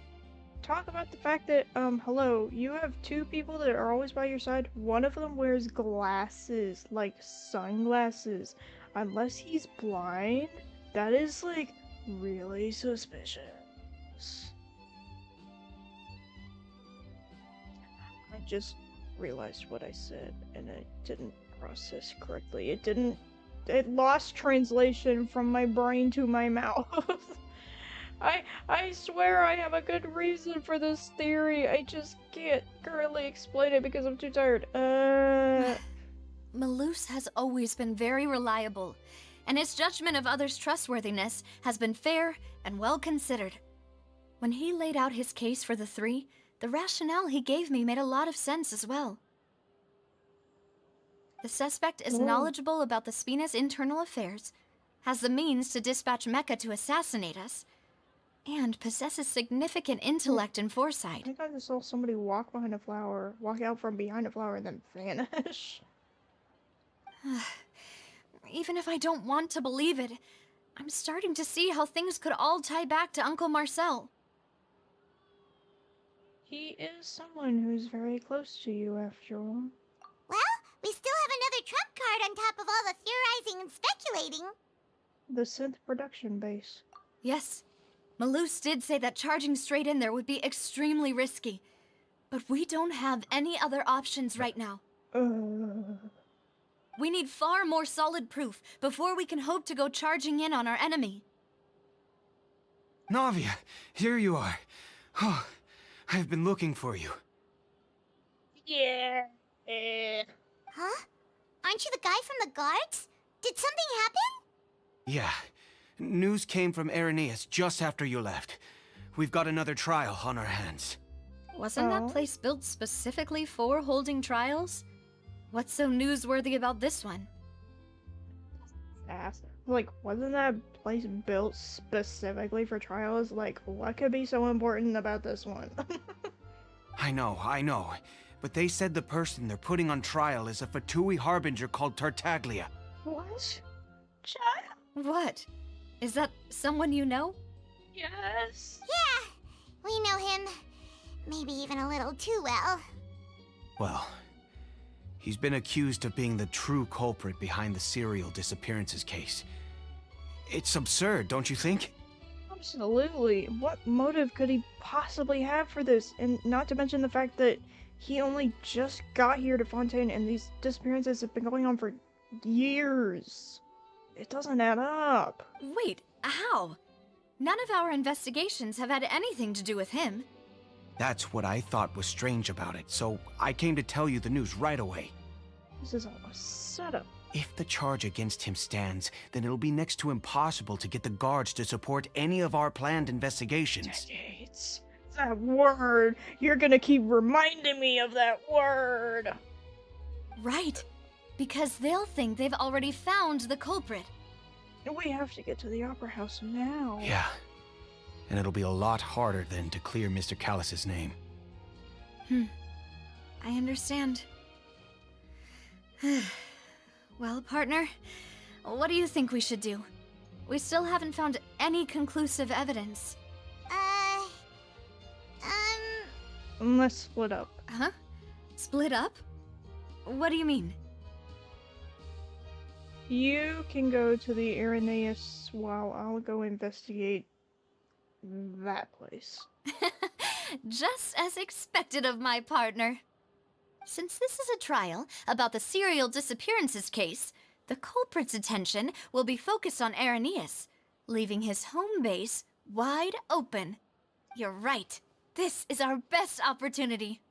[SPEAKER 1] talk about the fact that, hello, you have 2 people that are always by your side. One of them wears glasses, like sunglasses. Unless he's blind, that is, like, really suspicious. I just realized what I said, and I didn't process correctly. It lost translation from my brain to my mouth. I swear I have a good reason for this theory. I just can't currently explain it because I'm too tired.
[SPEAKER 10] Malus has always been very reliable, and his judgment of others' trustworthiness has been fair and well considered. When he laid out his case for the 3, the rationale he gave me made a lot of sense as well. The suspect is knowledgeable about the Spina's internal affairs, has the means to dispatch Mecha to assassinate us, and possesses significant intellect and foresight.
[SPEAKER 1] I think I just saw somebody walk out from behind a flower and then vanish.
[SPEAKER 10] Even if I don't want to believe it, I'm starting to see how things could all tie back to Uncle Marcel.
[SPEAKER 1] He is someone who's very close to you, after all.
[SPEAKER 9] Well, we still have another trump card on top of all the theorizing and speculating.
[SPEAKER 1] The synth production base.
[SPEAKER 10] Yes, Malus did say that charging straight in there would be extremely risky. But we don't have any other options right now. We need far more solid proof before we can hope to go charging in on our enemy.
[SPEAKER 12] Navia, here you are. Oh, I've been looking for you.
[SPEAKER 1] Yeah.
[SPEAKER 9] Huh? Aren't you the guy from the guards? Did something happen?
[SPEAKER 12] Yeah. News came from Irenaeus just after you left. We've got another trial on our hands.
[SPEAKER 10] Wasn't that place built specifically for holding trials? What's so newsworthy about this one?
[SPEAKER 1] Like, wasn't that place built specifically for trials? Like, what could be so important about this one?
[SPEAKER 12] I know. But they said the person they're putting on trial is a Fatui harbinger called Tartaglia.
[SPEAKER 1] What? Child?
[SPEAKER 10] What? Is that someone you know?
[SPEAKER 1] Yes.
[SPEAKER 9] Yeah, we know him. Maybe even a little too well.
[SPEAKER 12] Well, he's been accused of being the true culprit behind the serial disappearances case. It's absurd, don't you think?
[SPEAKER 1] Absolutely. What motive could he possibly have for this? And not to mention the fact that he only just got here to Fontaine and these disappearances have been going on for years. It doesn't add up.
[SPEAKER 10] Wait, how? None of our investigations have had anything to do with him.
[SPEAKER 12] That's what I thought was strange about it, so I came to tell you the news right away.
[SPEAKER 1] This is all a setup.
[SPEAKER 12] If the charge against him stands, then it'll be next to impossible to get the guards to support any of our planned investigations.
[SPEAKER 1] Decades. That word. You're gonna keep reminding me of that word.
[SPEAKER 10] Right. Because they'll think they've already found the culprit.
[SPEAKER 1] We have to get to the Opera House now.
[SPEAKER 12] Yeah. And it'll be a lot harder then to clear Mr. Callus's name.
[SPEAKER 10] I understand. Well, partner, what do you think we should do? We still haven't found any conclusive evidence.
[SPEAKER 1] Let's split up.
[SPEAKER 10] Huh? Split up? What do you mean?
[SPEAKER 1] You can go to the Irenaeus while I'll go investigate that place.
[SPEAKER 10] Just as expected of my partner. Since this is a trial about the serial disappearances case, the culprit's attention will be focused on Irenaeus, leaving his home base wide open. You're right. This is our best opportunity.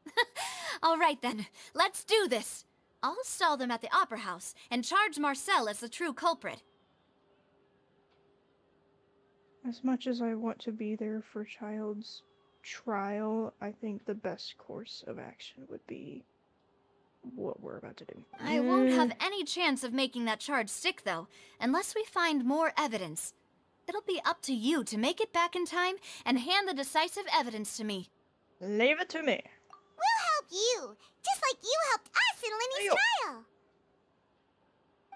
[SPEAKER 10] All right then, let's do this. I'll stall them at the Opera House and charge Marcel as the true culprit.
[SPEAKER 1] As much as I want to be there for Child's trial, I think the best course of action would be what we're about to do.
[SPEAKER 10] I won't have any chance of making that charge stick, though, unless we find more evidence. It'll be up to you to make it back in time and hand the decisive evidence to me.
[SPEAKER 1] Leave it to me.
[SPEAKER 9] We'll help you, just like you helped us in Lenny's trial.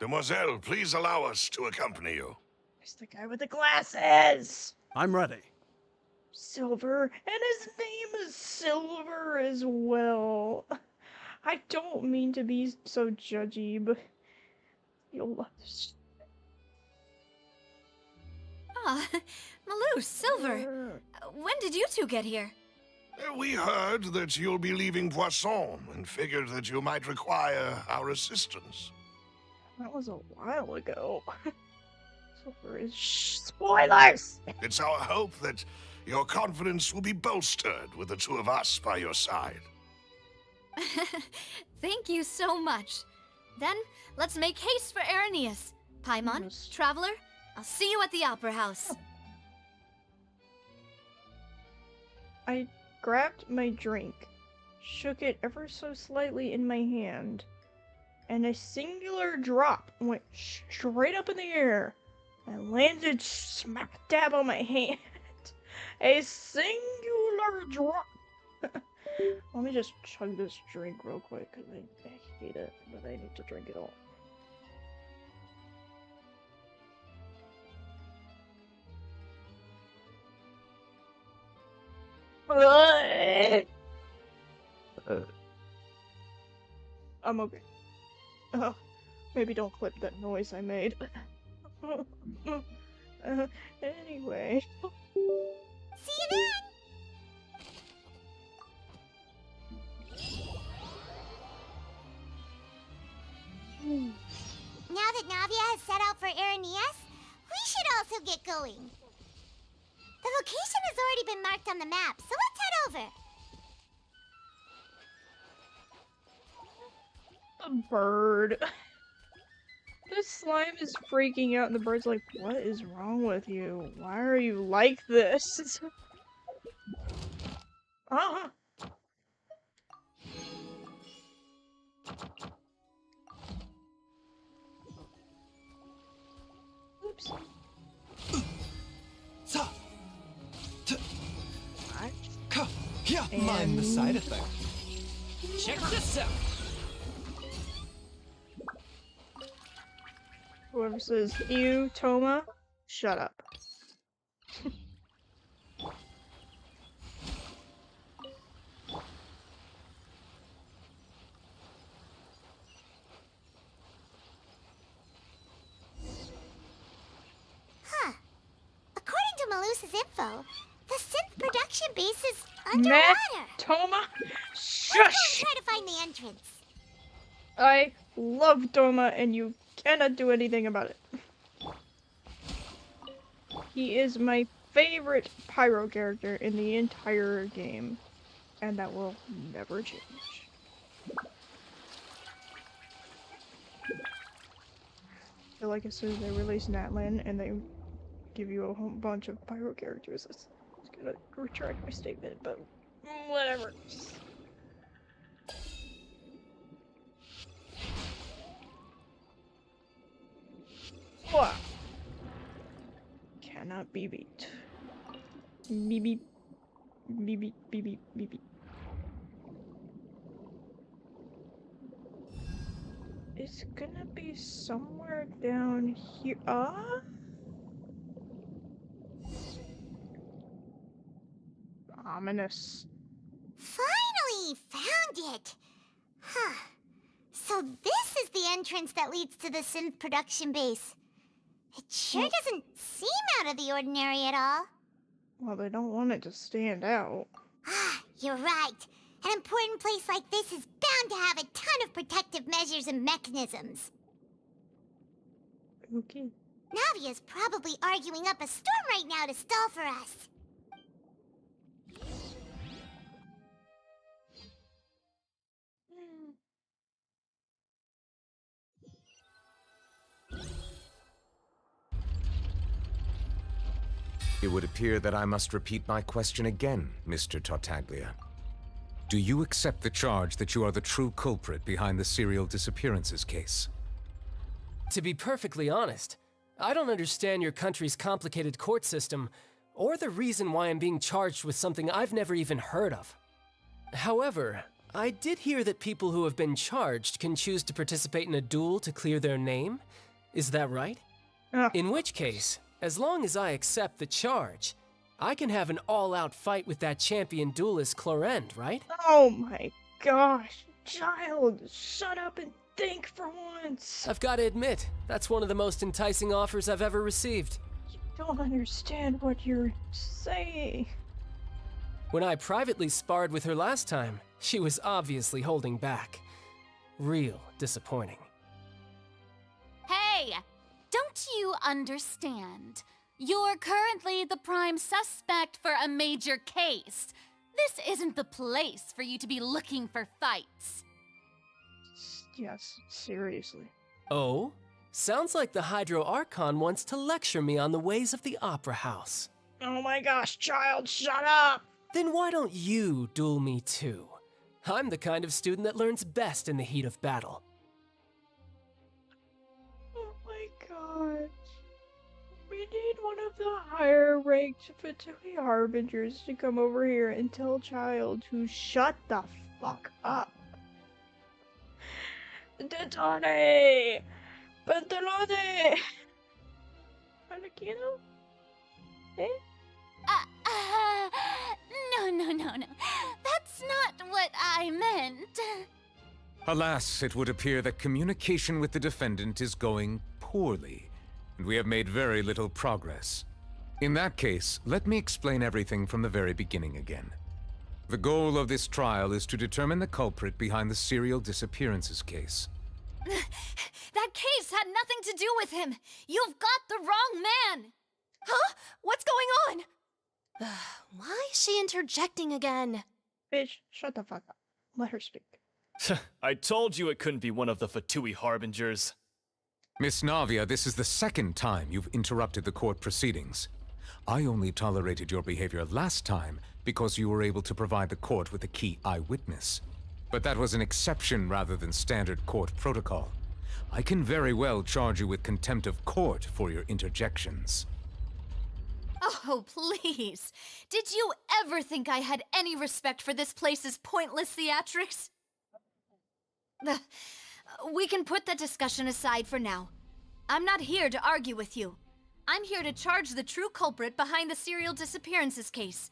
[SPEAKER 11] Demoiselle, please allow us to accompany you.
[SPEAKER 1] It's the guy with the glasses.
[SPEAKER 15] I'm ready.
[SPEAKER 1] Silver, and his name is Silver as well. I don't mean to be so judgy, but you'll love this.
[SPEAKER 10] Ah, Malou, Silver. When did you two get here?
[SPEAKER 11] We heard that you'll be leaving Poisson and figured that you might require our assistance.
[SPEAKER 1] That was a while ago. Silver is spoilers!
[SPEAKER 11] It's our hope that your confidence will be bolstered with the two of us by your side.
[SPEAKER 10] Thank you so much. Then, let's make haste for Irenaeus. Paimon, Traveler, I'll see you at the Opera House.
[SPEAKER 1] I grabbed my drink, shook it ever so slightly in my hand, and a singular drop went straight up in the air and landed smack dab on my hand. A singular drop. Let me just chug this drink real quick, because I hate it, but I need to drink it all. I'm okay. Oh, maybe don't clip that noise I made. Anyway.
[SPEAKER 9] See you then! Now that Navia has set out for Irenaeus, we should also get going. The location has already been marked on the map, so let's head over.
[SPEAKER 1] The bird. This slime is freaking out and the bird's like, what is wrong with you? Why are you like this? Ah! Oops.
[SPEAKER 15] Mind the side effect.
[SPEAKER 2] Check this out.
[SPEAKER 1] Whoever says ew, Toma, shut up.
[SPEAKER 9] Huh. According to Malusa's info, the synth production base is underwater.
[SPEAKER 1] Toma, shush!
[SPEAKER 9] Let's go try to find the entrance.
[SPEAKER 1] I love Toma and you cannot do anything about it. He is my favorite pyro character in the entire game, and that will never change. I feel like as soon as they release Natlan and they give you a whole bunch of pyro characters, it's gonna retract my statement, but whatever. Wow. Cannot be beat. Beep beep. Beep beep beep beep beep beep. It's gonna be somewhere down here. Ominous.
[SPEAKER 9] Finally found it! Huh. So this is the entrance that leads to the synth production base. It sure doesn't seem out of the ordinary at all.
[SPEAKER 1] Well, they don't want it to stand out.
[SPEAKER 9] Ah, you're right. An important place like this is bound to have a ton of protective measures and mechanisms.
[SPEAKER 1] Okay.
[SPEAKER 9] Navia's probably arguing up a storm right now to stall for us.
[SPEAKER 16] It would appear that I must repeat my question again, Mr. Tartaglia. Do you accept the charge that you are the true culprit behind the serial disappearances case?
[SPEAKER 17] To be perfectly honest, I don't understand your country's complicated court system, or the reason why I'm being charged with something I've never even heard of. However, I did hear that people who have been charged can choose to participate in a duel to clear their name. Is that right? In which case, as long as I accept the charge, I can have an all-out fight with that champion duelist Clorend, right?
[SPEAKER 1] Oh my gosh, child, shut up and think for once.
[SPEAKER 17] I've got to admit, that's one of the most enticing offers I've ever received.
[SPEAKER 1] You don't understand what you're saying.
[SPEAKER 17] When I privately sparred with her last time, she was obviously holding back. Real disappointing.
[SPEAKER 18] Hey, don't you understand? You're currently the prime suspect for a major case. This isn't the place for you to be looking for fights.
[SPEAKER 1] Yes, seriously.
[SPEAKER 17] Oh? Sounds like the Hydro Archon wants to lecture me on the ways of the Opera House.
[SPEAKER 1] Oh my gosh, child, shut up!
[SPEAKER 17] Then why don't you duel me too? I'm the kind of student that learns best in the heat of battle.
[SPEAKER 1] Oh my gosh. We need one of the higher ranked Fatui Harbingers to come over here and tell Child to shut the fuck up. Detone! Pantalone! Arlecchino? Eh?
[SPEAKER 18] No. That's not what I meant.
[SPEAKER 16] Alas, it would appear that communication with the defendant is going poorly, and we have made very little progress. In that case, let me explain everything from the very beginning again. The goal of this trial is to determine the culprit behind the serial disappearances case.
[SPEAKER 10] That case had nothing to do with him! You've got the wrong man! Huh? What's going on? Why is she interjecting again?
[SPEAKER 1] Bitch, shut the fuck up. Let her speak.
[SPEAKER 15] I told you it couldn't be one of the Fatui Harbingers.
[SPEAKER 16] Miss Navia, this is the second time you've interrupted the court proceedings. I only tolerated your behavior last time because you were able to provide the court with a key eyewitness. But that was an exception rather than standard court protocol. I can very well charge you with contempt of court for your interjections.
[SPEAKER 10] Oh, please. Did you ever think I had any respect for this place's pointless theatrics? We can put that discussion aside for now. I'm not here to argue with you. I'm here to charge the true culprit behind the serial disappearances case.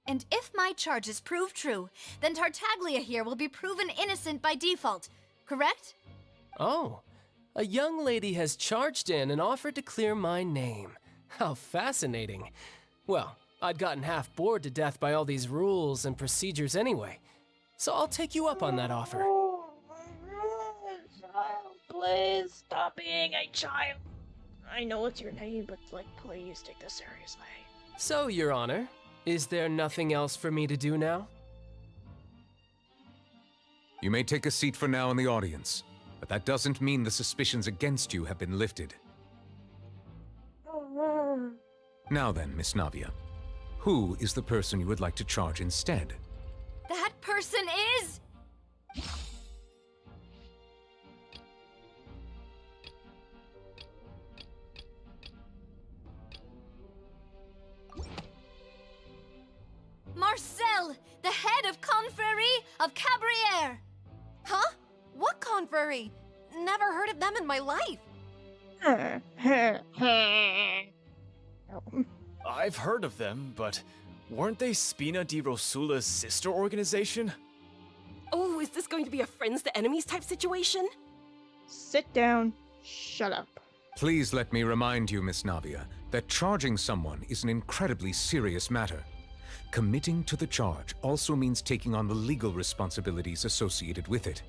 [SPEAKER 10] And if my charges prove true, then Tartaglia here will be proven innocent by default, correct?
[SPEAKER 17] Oh, a young lady has charged in and offered to clear my name. How fascinating. Well, I'd gotten half bored to death by all these rules and procedures anyway, so I'll take you up on that offer.
[SPEAKER 1] Oh my god, child, please stop being a child. I know it's your name, but like, please take this seriously.
[SPEAKER 17] So, Your Honor, is there nothing else for me to do now?
[SPEAKER 16] You may take a seat for now in the audience, but that doesn't mean the suspicions against you have been lifted. Now then, Miss Navia, who is the person you would like to charge instead?
[SPEAKER 10] That person is... Marcel, the head of Confrérie of Cabrières!
[SPEAKER 19] Huh? What confrérie? Never heard of them in my life.
[SPEAKER 15] I've heard of them, but weren't they Spina di Rosula's sister organization?
[SPEAKER 19] Oh, is this going to be a friends to enemies type situation?
[SPEAKER 1] Sit down. Shut up.
[SPEAKER 16] Please let me remind you, Miss Navia, that charging someone is an incredibly serious matter. Committing to the charge also means taking on the legal responsibilities associated with it.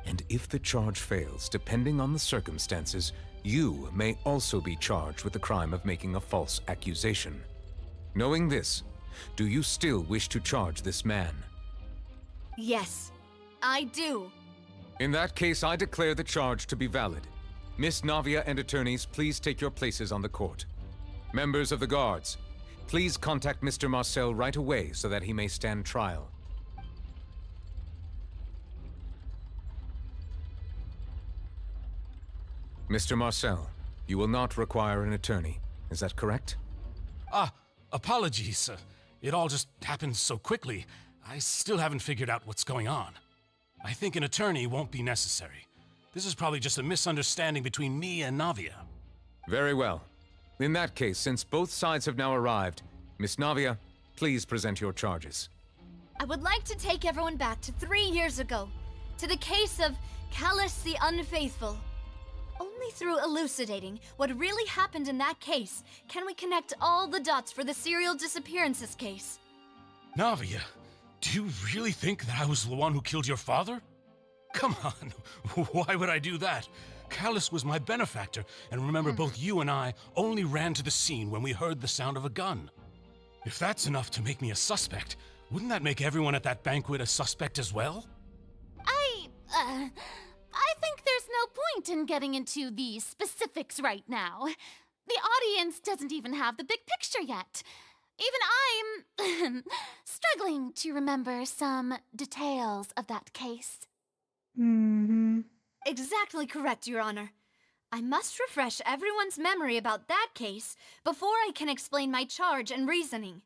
[SPEAKER 16] And if the charge fails, depending on the circumstances, you may also be charged with the crime of making a false accusation. Knowing this, do you still wish to charge this man?
[SPEAKER 10] Yes, I do.
[SPEAKER 16] In that case, I declare the charge to be valid. Miss Navia and attorneys, please take your places on the court. Members of the guards, please contact Mr. Marcel right away so that he may stand trial. Mr. Marcel, you will not require an attorney. Is that correct?
[SPEAKER 14] Apologies. It all just happened so quickly. I still haven't figured out what's going on. I think an attorney won't be necessary. This is probably just a misunderstanding between me and Navia.
[SPEAKER 16] Very well. In that case, since both sides have now arrived, Miss Navia, please present your charges.
[SPEAKER 10] I would like to take everyone back to 3 years ago, to the case of Callus the Unfaithful. Only through elucidating what really happened in that case can we connect all the dots for the serial disappearances case.
[SPEAKER 14] Navia, do you really think that I was the one who killed your father? Come on, why would I do that? Callus was my benefactor, and remember both you and I only ran to the scene when we heard the sound of a gun. If that's enough to make me a suspect, wouldn't that make everyone at that banquet a suspect as well?
[SPEAKER 18] I think there's no point in getting into the specifics right now. The audience doesn't even have the big picture yet. Even I'm struggling to remember some details of that case.
[SPEAKER 10] Exactly correct, Your Honor. I must refresh everyone's memory about that case before I can explain my charge and reasoning.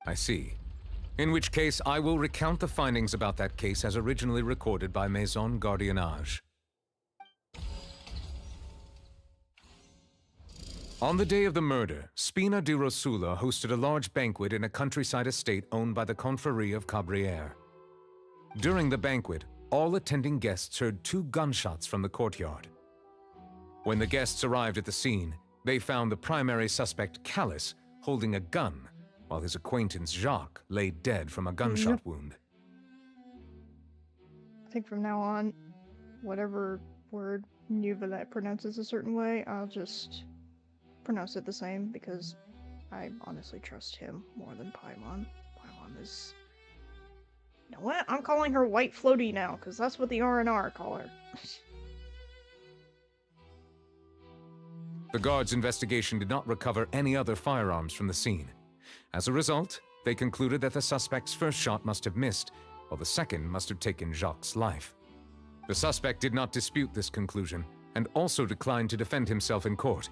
[SPEAKER 16] I see. In which case, I will recount the findings about that case as originally recorded by Maison Gardiennage. On the day of the murder, Spina di Rosula hosted a large banquet in a countryside estate owned by the Confrérie of Cabrières. During the banquet, all attending guests heard 2 gunshots from the courtyard. When the guests arrived at the scene, they found the primary suspect, Callus, holding a gun, while his acquaintance, Jacques, lay dead from a gunshot wound.
[SPEAKER 1] I think from now on, whatever word Nuva pronounces a certain way, I'll just pronounce it the same, because I honestly trust him more than Paimon. Paimon is... You know what? I'm calling her White Floaty now, because that's what the R&R call her.
[SPEAKER 16] The guards' investigation did not recover any other firearms from the scene. As a result, they concluded that the suspect's first shot must have missed, while the second must have taken Jacques' life. The suspect did not dispute this conclusion, and also declined to defend himself in court.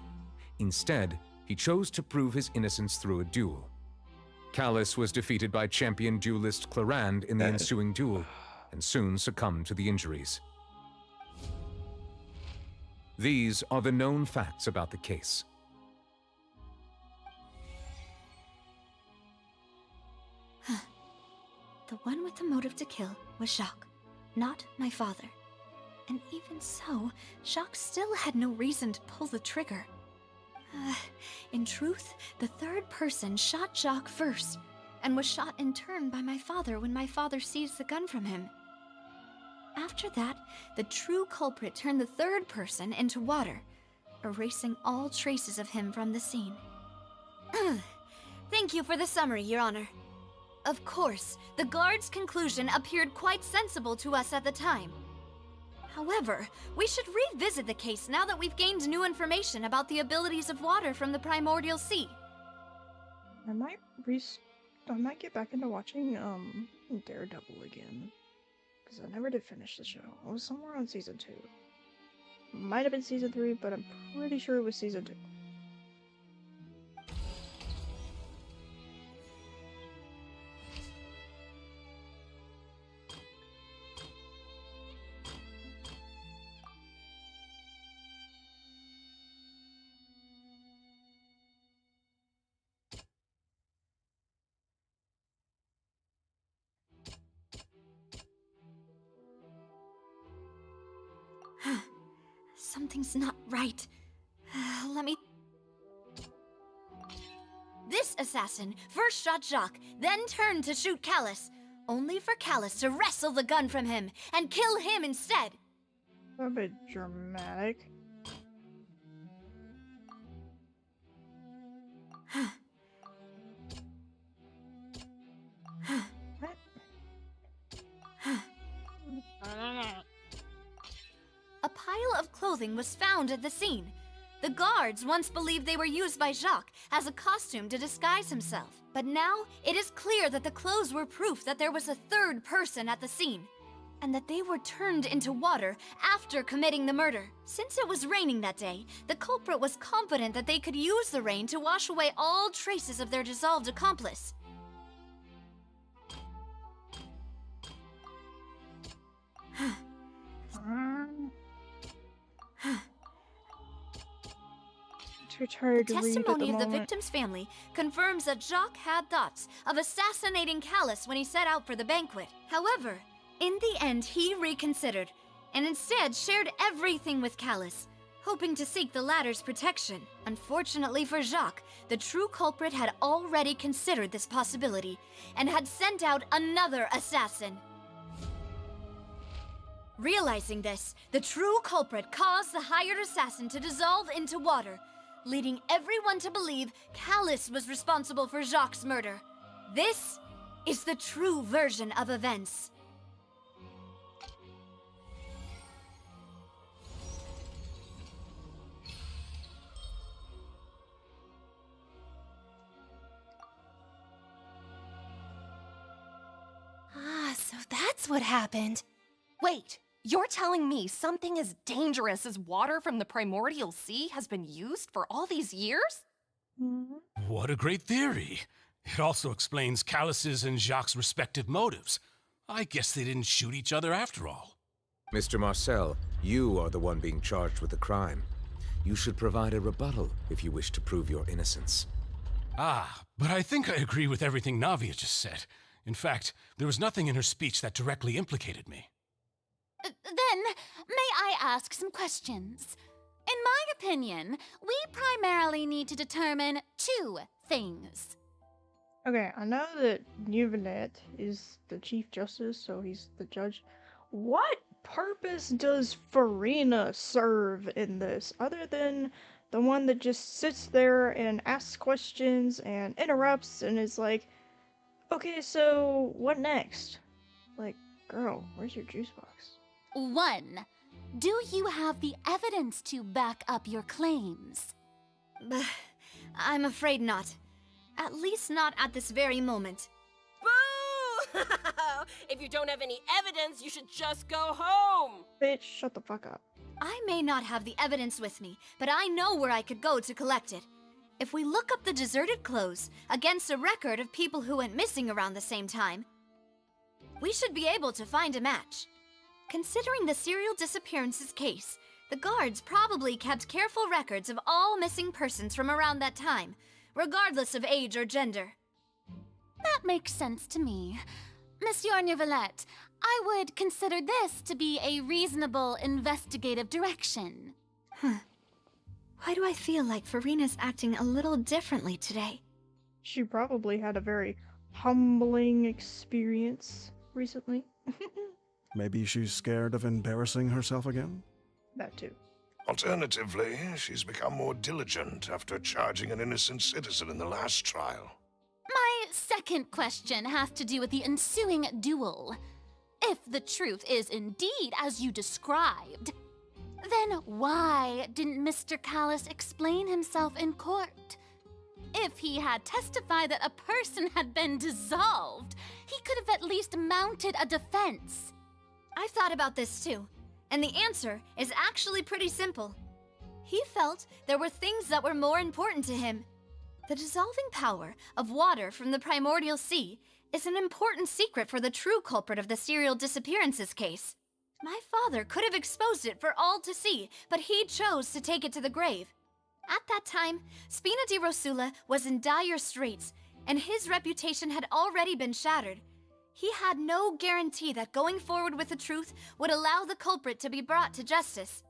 [SPEAKER 16] Instead, he chose to prove his innocence through a duel. Callus was defeated by champion duelist Clarande in the ensuing duel, and soon succumbed to the injuries. These are the known facts about the case.
[SPEAKER 10] The one with the motive to kill was Jacques, not my father. And even so, Jacques still had no reason to pull the trigger. In truth, the third person shot Jacques first, and was shot in turn by my father when my father seized the gun from him. After that, the true culprit turned the third person into water, erasing all traces of him from the scene. Thank you for the summary, Your Honor. Of course, the guard's conclusion appeared quite sensible to us at the time. However, we should revisit the case now that we've gained new information about the abilities of water from the primordial sea.
[SPEAKER 1] I might get back into watching Daredevil again, because I never did finish the show. I was somewhere on season 2. Might have been season 3, but I'm pretty sure it was season 2.
[SPEAKER 10] Something's not right. Let me... This assassin first shot Jacques, then turned to shoot Callus, only for Callus to wrestle the gun from him and kill him instead.
[SPEAKER 1] A bit dramatic.
[SPEAKER 10] A pile of clothing was found at the scene. The guards once believed they were used by Jacques as a costume to disguise himself. But now, it is clear that the clothes were proof that there was a third person at the scene, and that they were turned into water after committing the murder. Since it was raining that day, the culprit was confident that they could use the rain to wash away all traces of their dissolved accomplice.
[SPEAKER 1] The
[SPEAKER 10] testimony of the victim's family confirms that Jacques had thoughts of assassinating Callus when he set out for the banquet. However, in the end, he reconsidered and instead shared everything with Callus, hoping to seek the latter's protection. Unfortunately for Jacques, the true culprit had already considered this possibility and had sent out another assassin. Realizing this, the true culprit caused the hired assassin to dissolve into water, leading everyone to believe Callus was responsible for Jacques' murder. This is the true version of events.
[SPEAKER 19] Ah, so that's what happened. Wait, you're telling me something as dangerous as water from the primordial sea has been used for all these years?
[SPEAKER 14] What a great theory. It also explains Callus's and Jacques' respective motives. I guess they didn't shoot each other after all.
[SPEAKER 16] Mr. Marcel, you are the one being charged with the crime. You should provide a rebuttal if you wish to prove your innocence.
[SPEAKER 14] Ah, but I think I agree with everything Navia just said. In fact, there was nothing in her speech that directly implicated me.
[SPEAKER 18] Then, may I ask some questions? In my opinion, we primarily need to determine two things.
[SPEAKER 1] Okay, I know that Nuvenet is the Chief Justice, so he's the judge. What purpose does Farina serve in this, other than the one that just sits there and asks questions and interrupts and is like, okay, so what next? Like, girl, where's your juice box?
[SPEAKER 18] 1. Do you have the evidence to back up your claims?
[SPEAKER 10] I'm afraid not. At least not at this very moment.
[SPEAKER 19] Boo! If you don't have any evidence, you should just go home!
[SPEAKER 1] Bitch, shut the fuck up.
[SPEAKER 10] I may not have the evidence with me, but I know where I could go to collect it. If we look up the deserted clothes against a record of people who went missing around the same time, we should be able to find a match. Considering the serial disappearances case, the guards probably kept careful records of all missing persons from around that time, regardless of age or gender.
[SPEAKER 18] That makes sense to me. Monsieur Neuvillette, I would consider this to be a reasonable investigative direction.
[SPEAKER 10] Why do I feel like Farina's acting a little differently today?
[SPEAKER 1] She probably had a very humbling experience recently.
[SPEAKER 20] Maybe she's scared of embarrassing herself again?
[SPEAKER 1] That too.
[SPEAKER 11] Alternatively, she's become more diligent after charging an innocent citizen in the last trial.
[SPEAKER 18] second question has to do with the ensuing duel. If the truth is indeed as you described, then why didn't Mr. Callus explain himself in court? If he had testified that a person had been dissolved, he could have at least mounted a defense.
[SPEAKER 10] I've thought about this too, and the answer is actually pretty simple. He felt there were things that were more important to him. The dissolving power of water from the primordial sea is an important secret for the true culprit of the serial disappearances case. My father could have exposed it for all to see, but he chose to take it to the grave. At that time, Spina di Rosula was in dire straits, and his reputation had already been shattered. He had no guarantee that going forward with the truth would allow the culprit to be brought to justice.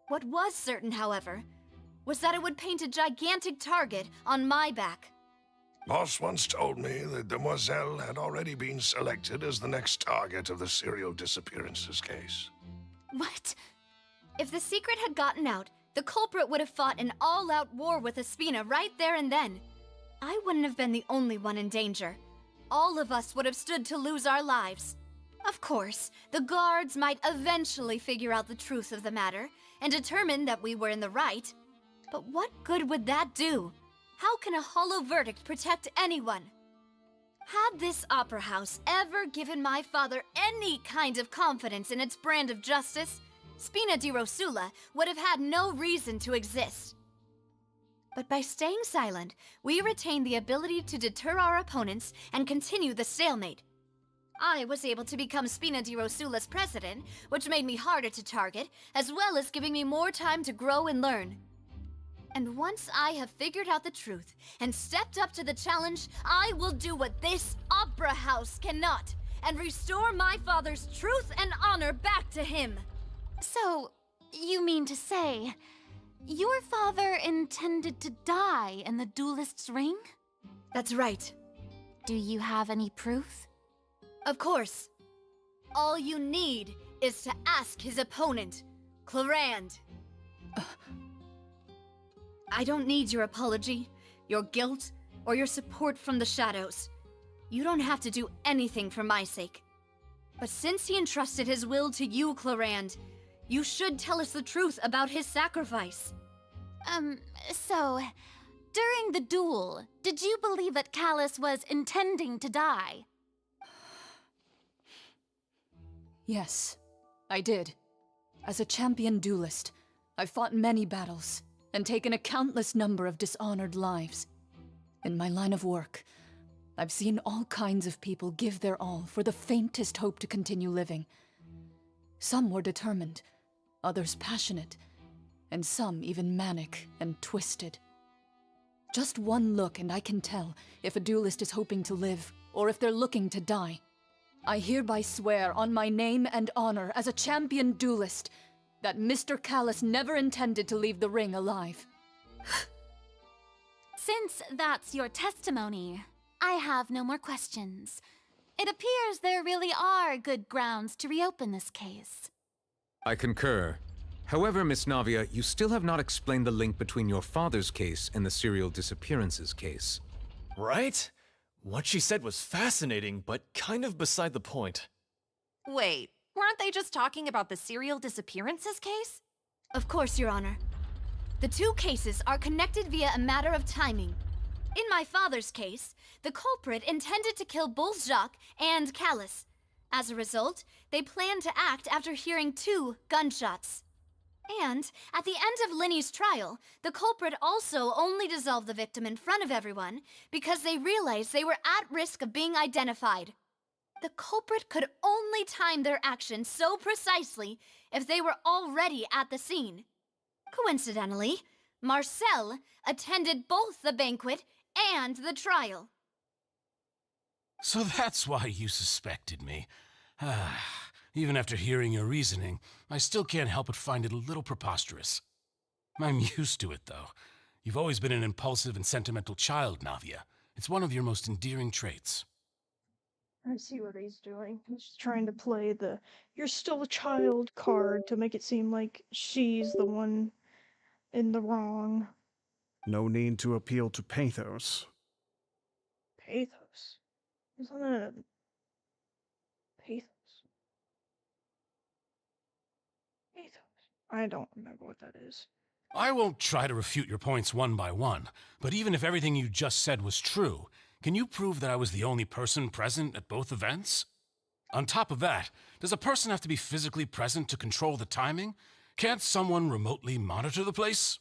[SPEAKER 10] What was certain, however, was that it would paint a gigantic target on my back.
[SPEAKER 11] Boss once told me that Demoiselle had already been selected as the next target of the serial disappearances case.
[SPEAKER 18] What?
[SPEAKER 10] If the secret had gotten out, the culprit would have fought an all-out war with Espina right there and then. I wouldn't have been the only one in danger. All of us would have stood to lose our lives. Of course, the guards might eventually figure out the truth of the matter and determine that we were in the right. But what good would that do? How can a hollow verdict protect anyone? Had this opera house ever given my father any kind of confidence in its brand of justice, Spina di Rosula would have had no reason to exist. But by staying silent, we retained the ability to deter our opponents and continue the stalemate. I was able to become Spina di Rosula's president, which made me harder to target, as well as giving me more time to grow and learn. And once I have figured out the truth and stepped up to the challenge, I will do what this opera house cannot, and restore my father's truth and honor back to him.
[SPEAKER 18] So, you mean to say, your father intended to die in the duelist's ring?
[SPEAKER 10] That's right.
[SPEAKER 18] Do you have any proof?
[SPEAKER 10] Of course. All you need is to ask his opponent, Clarand. I don't need your apology, your guilt, or your support from the shadows. You don't have to do anything for my sake. But since he entrusted his will to you, Clarand, you should tell us the truth about his sacrifice.
[SPEAKER 18] So, during the duel, did you believe that Callus was intending to die?
[SPEAKER 21] Yes, I did. As a champion duelist, I've fought many battles and taken a countless number of dishonored lives. In my line of work, I've seen all kinds of people give their all for the faintest hope to continue living. Some were determined, others passionate, and some even manic and twisted. Just one look and I can tell if a duelist is hoping to live or if they're looking to die. I hereby swear on my name and honor as a champion duelist that Mr. Callus never intended to leave the ring alive.
[SPEAKER 18] Since that's your testimony, I have no more questions. It appears there really are good grounds to reopen this case.
[SPEAKER 16] I concur. However, Miss Navia, you still have not explained the link between your father's case and the serial disappearances case.
[SPEAKER 15] Right? What she said was fascinating, but kind of beside the point.
[SPEAKER 19] Wait, weren't they just talking about the serial disappearances case?
[SPEAKER 10] Of course, Your Honor. The two cases are connected via a matter of timing. In my father's case, the culprit intended to kill both Jacques and Callus. As a result, they planned to act after hearing 2 gunshots. And, at the end of Linny's trial, the culprit also only dissolved the victim in front of everyone because they realized they were at risk of being identified. The culprit could only time their actions so precisely if they were already at the scene. Coincidentally, Marcel attended both the banquet and the trial.
[SPEAKER 14] So that's why you suspected me. Even after hearing your reasoning, I still can't help but find it a little preposterous. I'm used to it, though. You've always been an impulsive and sentimental child, Navia. It's one of your most endearing traits.
[SPEAKER 1] I see what he's doing. He's trying to play the "you're still a child" card to make it seem like she's the one in the wrong.
[SPEAKER 20] No need to appeal to pathos.
[SPEAKER 1] Pathos? Isn't it pathos? Pathos. I don't remember what that is.
[SPEAKER 14] I won't try to refute your points one by one, but even if everything you just said was true, can you prove that I was the only person present at both events? On top of that, does a person have to be physically present to control the timing? Can't someone remotely monitor the place?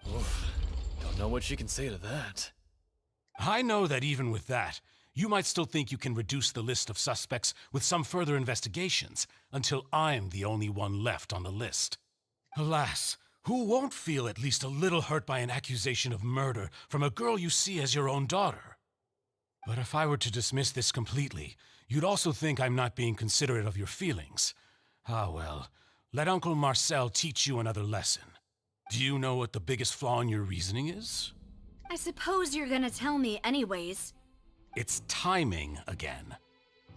[SPEAKER 15] Oof. Don't know what she can say to that.
[SPEAKER 14] I know that even with that, you might still think you can reduce the list of suspects with some further investigations until I'm the only one left on the list. Alas, who won't feel at least a little hurt by an accusation of murder from a girl you see as your own daughter? But if I were to dismiss this completely, you'd also think I'm not being considerate of your feelings. Ah well, let Uncle Marcel teach you another lesson. Do you know what the biggest flaw in your reasoning is?
[SPEAKER 10] I suppose you're gonna tell me anyways.
[SPEAKER 14] It's timing again.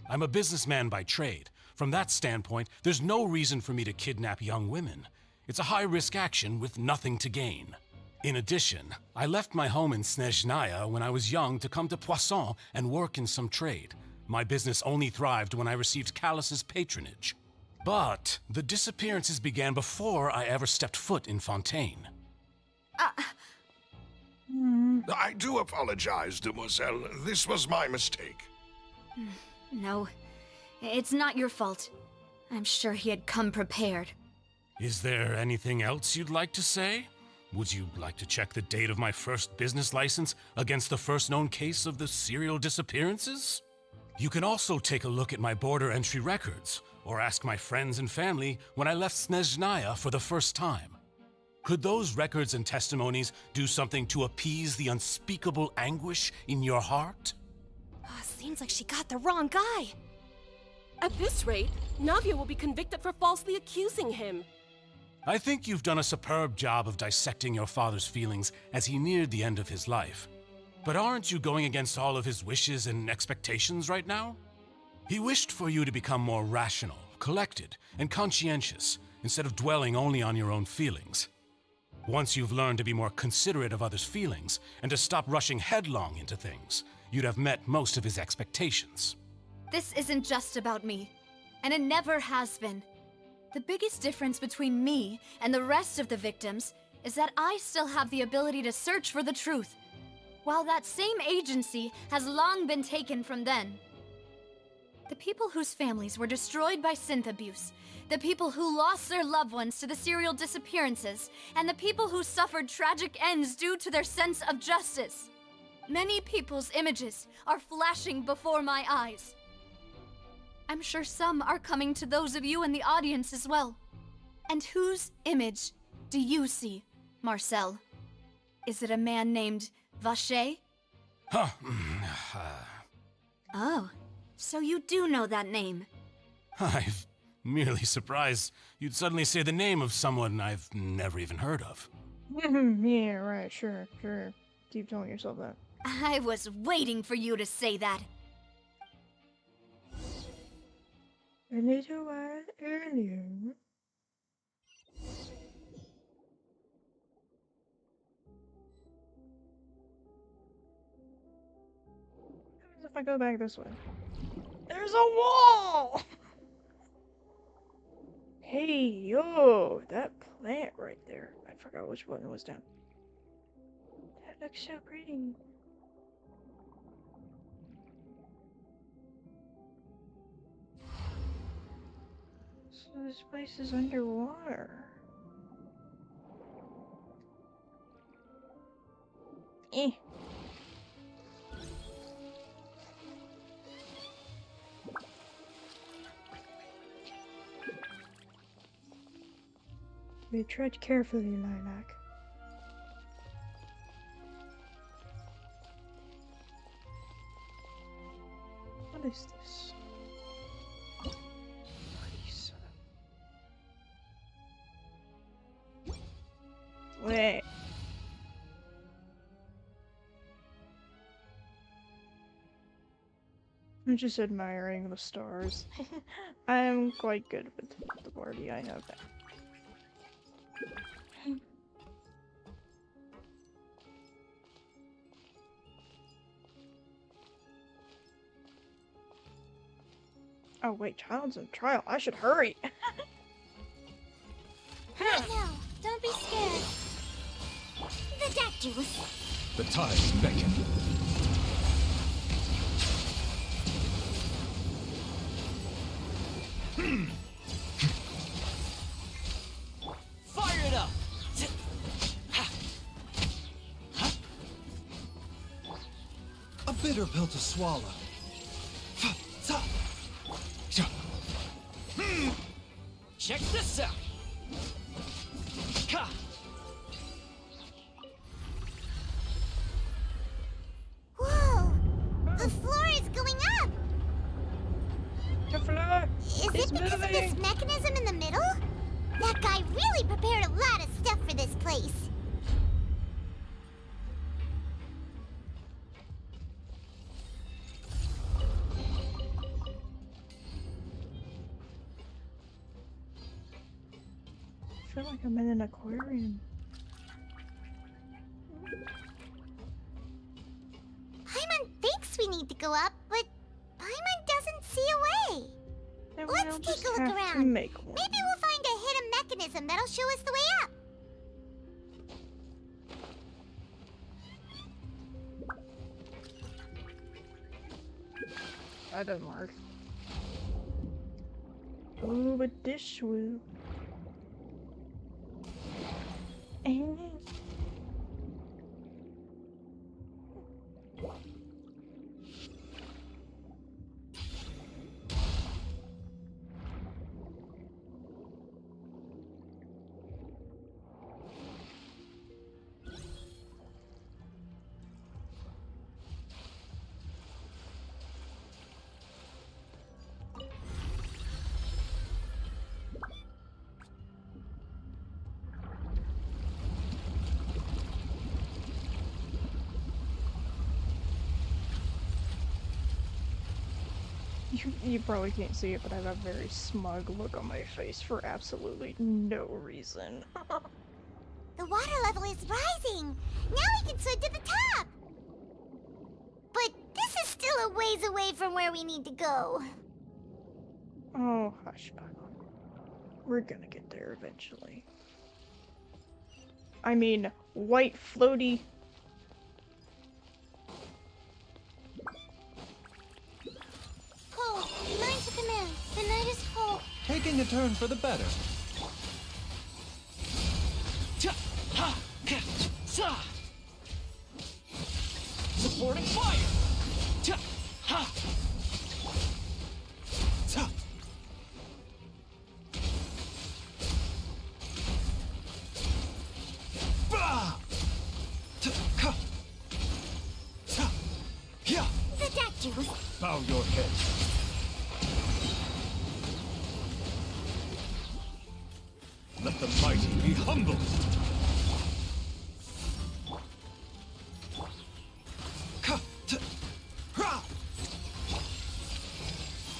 [SPEAKER 14] I'm a businessman by trade. From that standpoint, there's no reason for me to kidnap young women. It's a high-risk action with nothing to gain. In addition, I left my home in Snezhnaya when I was young to come to Poisson and work in some trade. My business only thrived when I received Callus's patronage. But the disappearances began before I ever stepped foot in Fontaine.
[SPEAKER 11] I do apologize, demoiselle. This was my mistake.
[SPEAKER 10] No, it's not your fault. I'm sure he had come prepared.
[SPEAKER 14] Is there anything else you'd like to say? Would you like to check the date of my first business license against the first known case of the serial disappearances? You can also take a look at my border entry records, or ask my friends and family when I left Snezhnaya for the first time. Could those records and testimonies do something to appease the unspeakable anguish in your heart?
[SPEAKER 19] Seems like she got the wrong guy.
[SPEAKER 4] At this rate, Navia will be convicted for falsely accusing him.
[SPEAKER 14] I think you've done a superb job of dissecting your father's feelings as he neared the end of his life. But aren't you going against all of his wishes and expectations right now? He wished for you to become more rational, collected, and conscientious, instead of dwelling only on your own feelings. Once you've learned to be more considerate of others' feelings, and to stop rushing headlong into things, you'd have met most of his expectations.
[SPEAKER 10] This isn't just about me, and it never has been. The biggest difference between me and the rest of the victims is that I still have the ability to search for the truth, while that same agency has long been taken from them. The people whose families were destroyed by synth abuse, the people who lost their loved ones to the serial disappearances, and the people who suffered tragic ends due to their sense of justice. Many people's images are flashing before my eyes. I'm sure some are coming to those of you in the audience as well. And whose image do you see, Marcel? Is it a man named Vacher?
[SPEAKER 14] Huh.
[SPEAKER 10] Oh, so you do know that name.
[SPEAKER 14] I'm merely surprised you'd suddenly say the name of someone I've never even heard of.
[SPEAKER 1] Yeah, right, sure. Keep telling yourself that.
[SPEAKER 10] I was waiting for you to say that.
[SPEAKER 1] A little while earlier. What happens if I go back this way? There's a wall! Hey, yo, that plant right there. I forgot which button was down. That looks so pretty. So this place is underwater. Eh. We tread carefully, Lilac. What is this? Wait. I'm just admiring the stars. I am quite good with the party, I know that. Oh wait, child's in trial. I should hurry.
[SPEAKER 9] Right now, don't be scared. The doctor was...
[SPEAKER 3] The tides beckon.
[SPEAKER 5] Fire it up!
[SPEAKER 22] A bitter pill to swallow.
[SPEAKER 5] Check this out!
[SPEAKER 9] Whoa! The floor is going up!
[SPEAKER 1] The floor
[SPEAKER 9] Is
[SPEAKER 1] is
[SPEAKER 9] it because of this
[SPEAKER 1] moving.
[SPEAKER 9] mechanism in the middle? That guy really prepared a lot of stuff for this place.
[SPEAKER 1] I feel like I'm in an aquarium.
[SPEAKER 9] Paimon thinks we need to go up, but Paimon doesn't see a way.
[SPEAKER 1] Then
[SPEAKER 9] Let's
[SPEAKER 1] we'll
[SPEAKER 9] take
[SPEAKER 1] just
[SPEAKER 9] a look
[SPEAKER 1] have to
[SPEAKER 9] around.
[SPEAKER 1] make one.
[SPEAKER 9] Maybe we'll find a hidden mechanism that'll show us the way up.
[SPEAKER 1] That doesn't work. Oh, but this will. And... You probably can't see it, but I have a very smug look on my face for absolutely no reason.
[SPEAKER 9] The water level is rising. Now we can swim to the top. But this is still a ways away from where we need to go.
[SPEAKER 1] Oh, hush, Paimon. We're gonna get there eventually. I mean, white floaty.
[SPEAKER 9] Cold. Mine to command. The night is cold.
[SPEAKER 22] Taking a turn for the better.
[SPEAKER 5] Supporting fire!
[SPEAKER 9] The doctor was...
[SPEAKER 22] Bow your head. Let the mighty be humbled.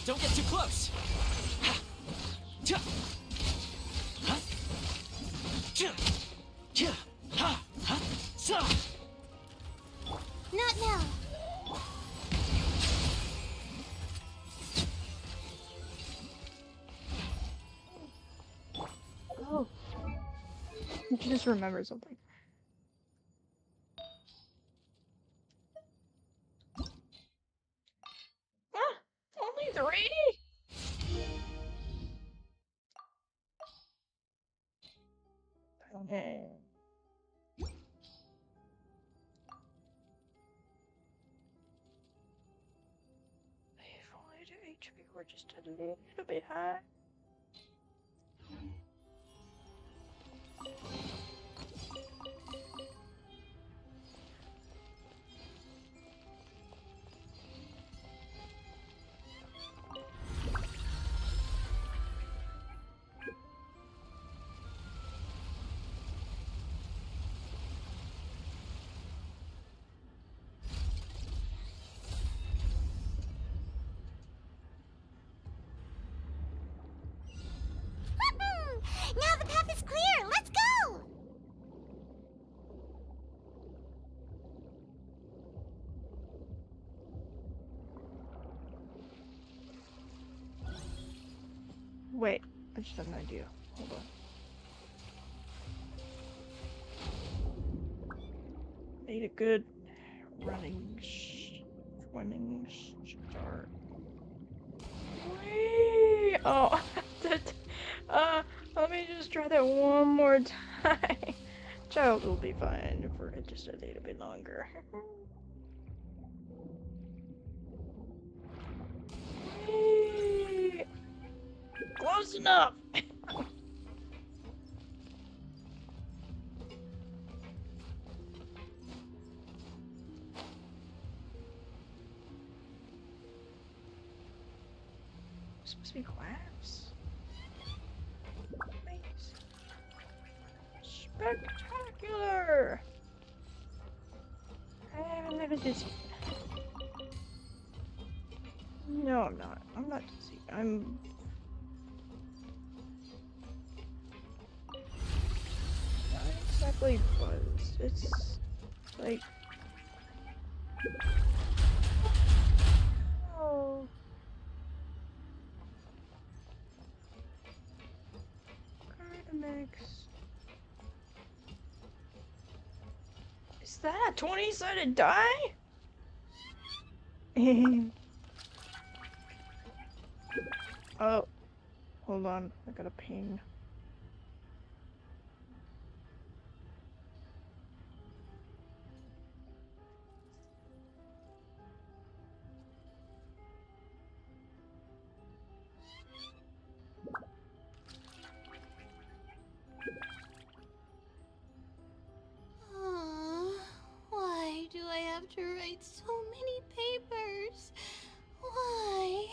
[SPEAKER 5] Don't get too close!
[SPEAKER 9] Not now.
[SPEAKER 1] Oh. You just remember something. Ah! Only 3? Okay. If only the HP were just a little bit high. Wait, I just have an idea. Hold on. Need a good running start. Whee! Oh, let me just try that one more time. Child will be fine for just a little bit longer. Whee! Close enough! Supposed to be glass. Amazing. Spectacular! I haven't lived this. No, I'm not. I'm not dizzy. I'm. Not exactly buzzed. It's like. Oh. Mix. Is that a 20-sided die? Oh, hold on. I got a ping.
[SPEAKER 9] Why do I have to write so many papers? Why?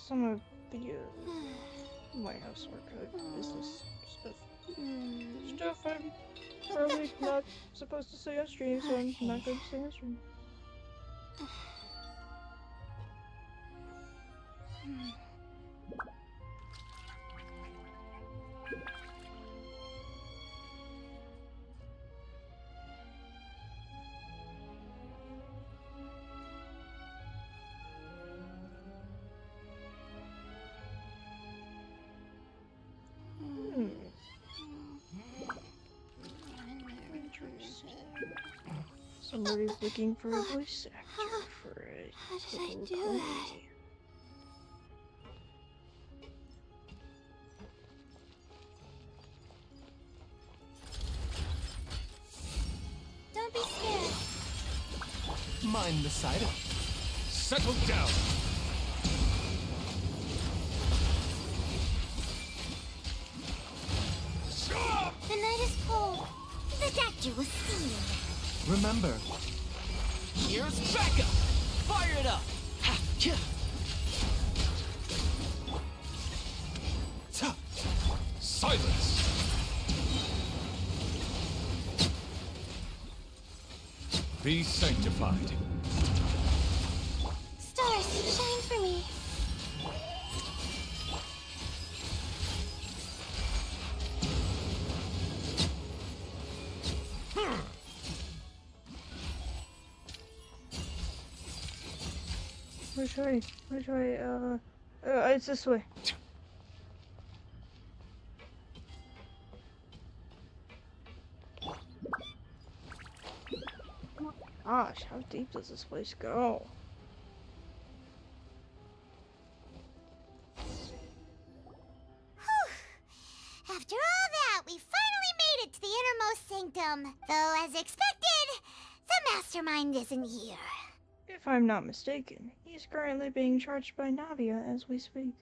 [SPEAKER 1] Some of the White House archive business stuff. Stuff I'm probably not supposed to say on stream, so I'm not going to say on stream. Somebody's looking for a voice actor for a
[SPEAKER 9] How did I do
[SPEAKER 1] little
[SPEAKER 9] that?
[SPEAKER 1] comedy.
[SPEAKER 9] Don't be scared.
[SPEAKER 22] Mind the cider. Settle down.
[SPEAKER 9] The night is cold. The doctor will see you.
[SPEAKER 22] Remember,
[SPEAKER 5] Here's backup! Fire it up! Ha! Yeah.
[SPEAKER 22] silence. Be sanctified.
[SPEAKER 9] Stars, shine for me.
[SPEAKER 1] Which way? Which way? It's this way. Gosh, how deep does this place go?
[SPEAKER 9] After all that, we finally made it to the innermost sanctum. Though, as expected, the mastermind isn't here.
[SPEAKER 1] If I'm not mistaken, he's currently being charged by Navia as we speak.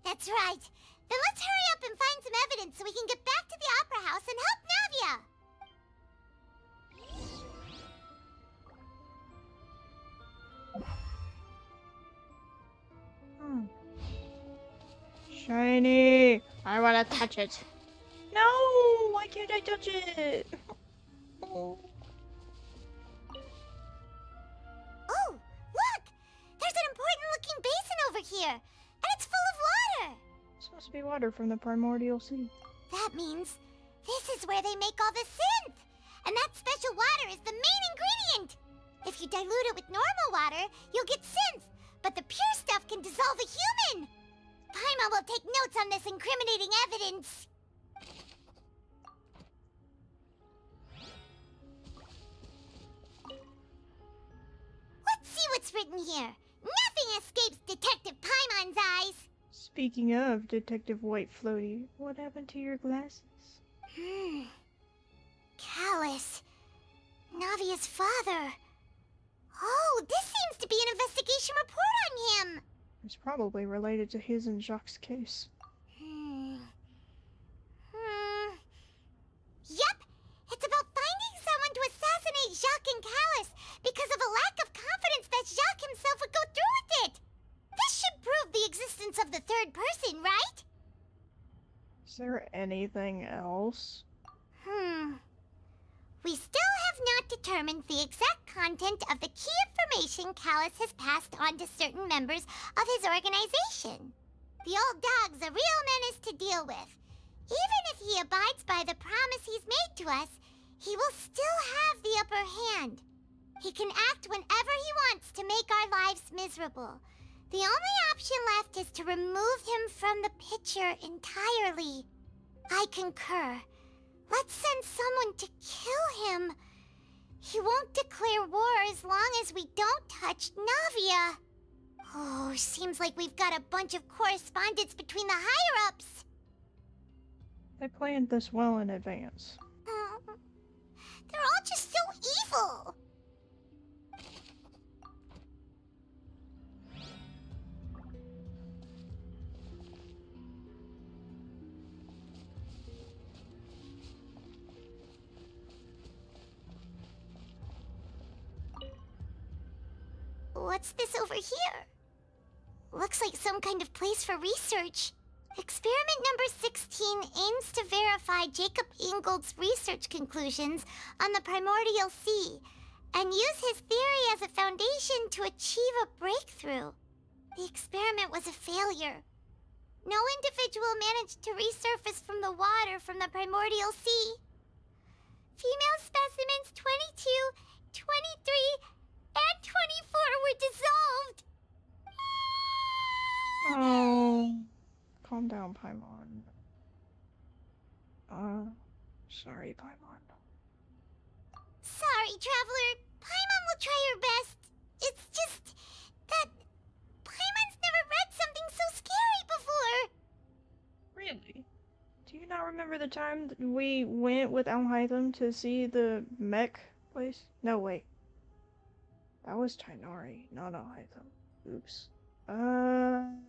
[SPEAKER 9] That's right. Then let's hurry up and find some evidence so we can get back to the Opera House and help Navia.
[SPEAKER 1] Shiny! I wanna touch it. No! Why can't I touch it? Oh.
[SPEAKER 9] Oh, look! There's an important-looking basin over here, and it's full of water.
[SPEAKER 1] It's supposed to be water from the primordial sea.
[SPEAKER 9] That means this is is where they make all the synth. And that special water is the main ingredient. If you dilute it with normal water, you'll get synth. But the pure stuff can dissolve a human. Paimon will take notes on this incriminating evidence. Let's see what's written here. Nothing escapes Detective Paimon's eyes.
[SPEAKER 1] Speaking of Detective White Floaty, what happened to your glasses?
[SPEAKER 9] Callus. Navia's father. Oh, this seems to be an investigation report on him.
[SPEAKER 1] It's probably related to his and Jacques' case.
[SPEAKER 9] Yep, it's about finding someone to assassinate Jacques and Callus because of a lack of confidence that Jacques himself would go through with it. This should prove the existence of the third person, right?
[SPEAKER 1] Is there anything else?
[SPEAKER 9] We still have not determined the exact content of the key information Callus has passed on to certain members of his organization. The old dog's a real menace to deal with. Even if he abides by the promise he's made to us, he will still have the upper hand. He can act whenever he wants to make our lives miserable. The only option left is to remove him from the picture entirely. I concur. Let's send someone to kill him. He won't declare war as long as we don't touch Navia. Oh, seems like we've got a bunch of correspondence between the higher-ups.
[SPEAKER 1] They planned this well in advance.
[SPEAKER 9] They're all just so evil. What's this over here? Looks like some kind of place for research. Experiment number 16 aims to verify Jacob Ingold's research conclusions on the primordial sea and use his theory as a foundation to achieve a breakthrough. The experiment was a failure. No individual managed to resurface from the water from the primordial sea. Female specimens 22, 23, and 24 were dissolved.
[SPEAKER 1] Oh, calm down, Paimon. Sorry, Paimon.
[SPEAKER 9] Sorry, Traveler. Paimon will try her best. It's just that Paimon's never read something so scary before.
[SPEAKER 1] Really? Do you not remember the time that we went with Alhaitham to see the mech place? No, wait. That was Tainari, not Alhaitham. Oops. I'm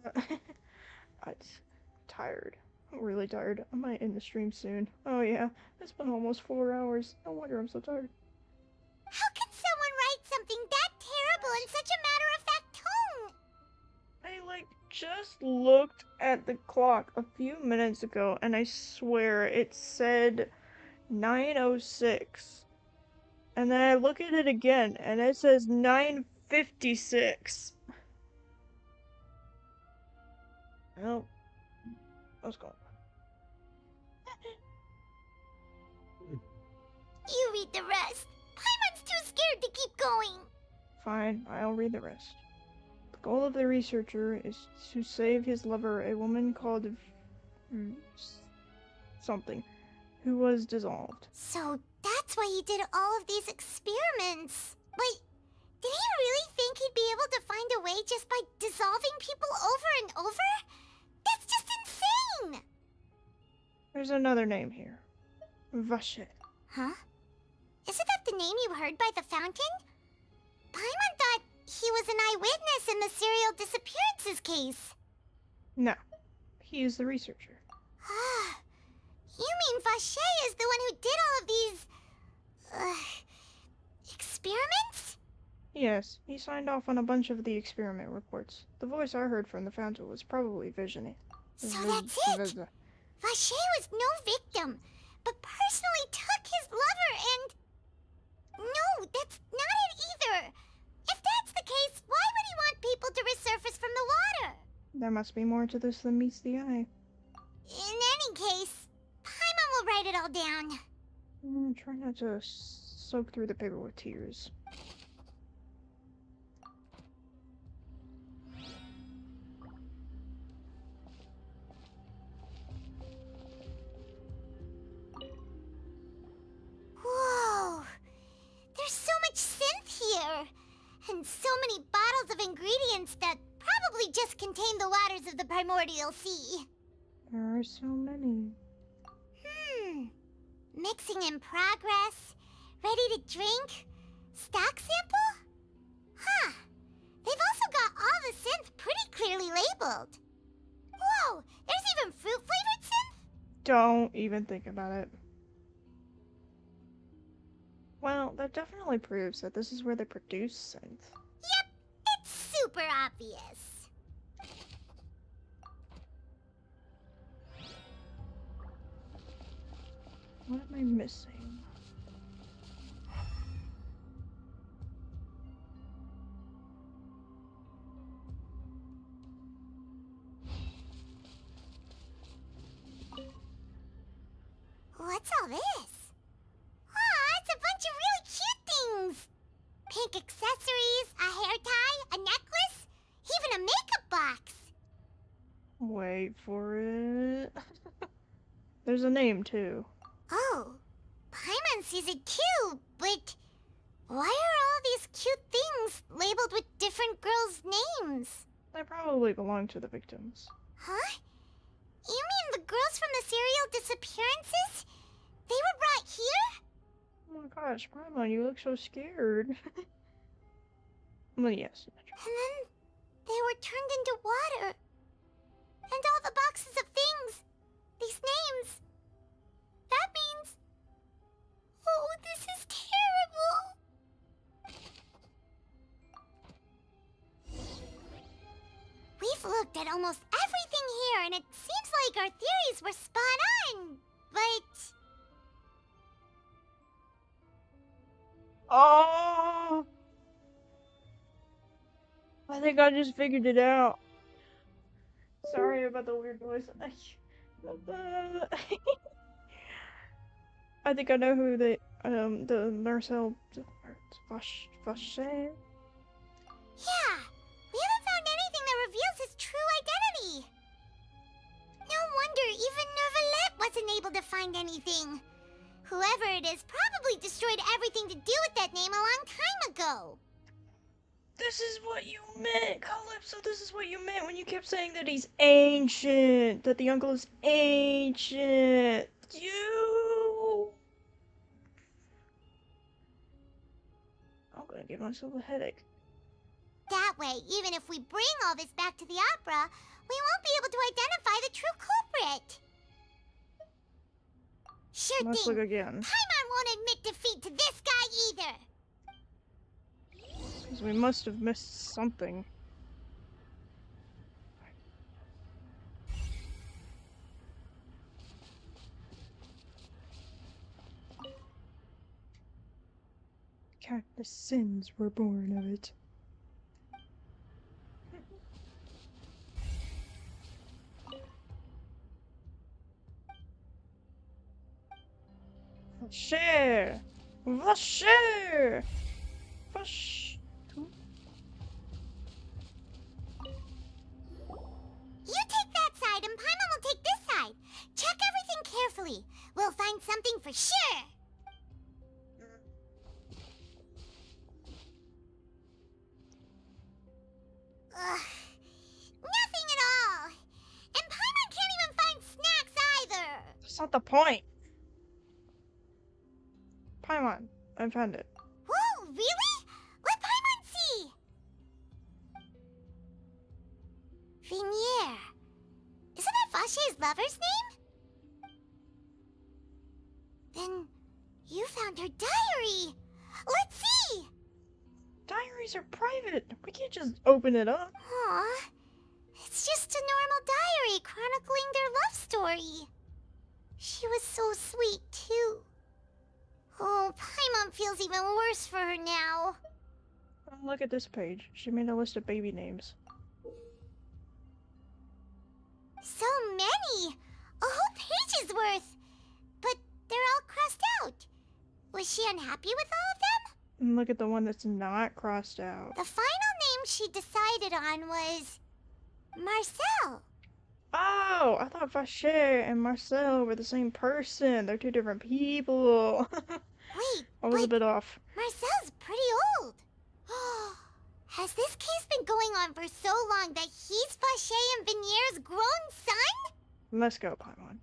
[SPEAKER 1] tired. I'm really tired. I might end the stream soon. Oh yeah, it's been almost 4 hours. No wonder I'm so tired.
[SPEAKER 9] How can someone write something that terrible in such a matter-of-fact tone?
[SPEAKER 1] I just looked at the clock a few minutes ago and I swear it said 9:06. And then I look at it again and it says 9:56. Well, let's go.
[SPEAKER 9] You read the rest. Paimon's too scared to keep going.
[SPEAKER 1] Fine, I'll read the rest. The goal of the researcher is to save his lover, a woman called something, who was dissolved.
[SPEAKER 9] So that's why he did all of these experiments. Wait, did he really think he'd be able to find a way just by dissolving people over and over? That's just insane!
[SPEAKER 1] There's another name here. Vache.
[SPEAKER 9] Huh? Isn't that the name you heard by the fountain? Paimon thought he was an eyewitness in the serial disappearances case.
[SPEAKER 1] No, he is the researcher.
[SPEAKER 9] You mean Vache is the one who did all of these... experiments?
[SPEAKER 1] Yes, he signed off on a bunch of the experiment reports. The voice I heard from the fountain was probably visioning.
[SPEAKER 9] So that's it! Vache was no victim, but personally took his lover and... No, that's not it either! If that's the case, why would he want people to resurface from the water?
[SPEAKER 1] There must be more to this than meets the eye.
[SPEAKER 9] In any case, Paimon will write it all down.
[SPEAKER 1] Try not to soak through the paper with tears.
[SPEAKER 9] Whoa! There's so much synth here! And so many bottles of ingredients that probably just contain the waters of the primordial sea.
[SPEAKER 1] There are so many.
[SPEAKER 9] Mixing in progress. Ready to drink? Stock sample? Huh. They've also got all the synth pretty clearly labeled. Whoa! There's even fruit-flavored synth?
[SPEAKER 1] Don't even think about it. Well, that definitely proves that this is where they produce synth.
[SPEAKER 9] Yep, it's super obvious.
[SPEAKER 1] What am I missing?
[SPEAKER 9] What's all this? Aw, it's a bunch of really cute things! Pink accessories, a hair tie, a necklace, even a makeup box!
[SPEAKER 1] Wait for it. There's a name too.
[SPEAKER 9] Oh, Paimon sees it too, but why are all these cute things labeled with different girls' names?
[SPEAKER 1] They probably belong to the victims.
[SPEAKER 9] Huh? You mean the girls from the serial disappearances? They were brought here?
[SPEAKER 1] Oh my gosh, Paimon, you look so scared. Well, yes.
[SPEAKER 9] And then they were turned into water. And all the boxes of things, these names. That means... Oh, this is terrible! We've looked at almost everything here, and it seems like our theories were spot on, but...
[SPEAKER 1] Oh! I think I just figured it out. Sorry about the weird voice. I think I know who the Marcel Vache.
[SPEAKER 9] Yeah, we haven't found anything that reveals his true identity. No wonder even Nervalette wasn't able to find anything. Whoever it is probably destroyed everything to do with that name a long time ago.
[SPEAKER 1] This is what you meant, Calypso. This is what you meant when you kept saying that he's ancient. That the uncle is ancient. I'm gonna give myself a headache.
[SPEAKER 9] That way, even if we bring all this back to the opera, we won't be able to identify the true culprit. Sure
[SPEAKER 1] Let's
[SPEAKER 9] thing.
[SPEAKER 1] look again.
[SPEAKER 9] Paimon won't admit defeat to this guy either.
[SPEAKER 1] Because we must have missed something. Countless sins were born of it. Share! Share!
[SPEAKER 9] You take that side and Paimon will take this side. Check everything carefully. We'll find something for sure. Ugh. Nothing at all. And Paimon can't even find snacks either.
[SPEAKER 1] That's not the point. Paimon, I found it.
[SPEAKER 9] Whoa, really? Let Paimon see. Vignier. Isn't that Vache's lover's name? Then you found her diary. Let's see.
[SPEAKER 1] Diaries are private. We can't just open it up.
[SPEAKER 9] Aw. It's just a normal diary chronicling their love story. She was so sweet, too. Oh, Paimon feels even worse for her now.
[SPEAKER 1] Look at this page. She made a list of baby names.
[SPEAKER 9] So many! A whole page's worth! But they're all crossed out. Was she unhappy with all of them?
[SPEAKER 1] And look at the one that's not crossed out.
[SPEAKER 9] The final name she decided on was Marcel.
[SPEAKER 1] Oh, I thought Vacher and Marcel were the same person. They're two different people.
[SPEAKER 9] Wait,
[SPEAKER 1] I was a bit off.
[SPEAKER 9] Marcel's pretty old. Has this case been going on for so long that he's Vacher and Venier's grown son?
[SPEAKER 1] Let's go, Paimon.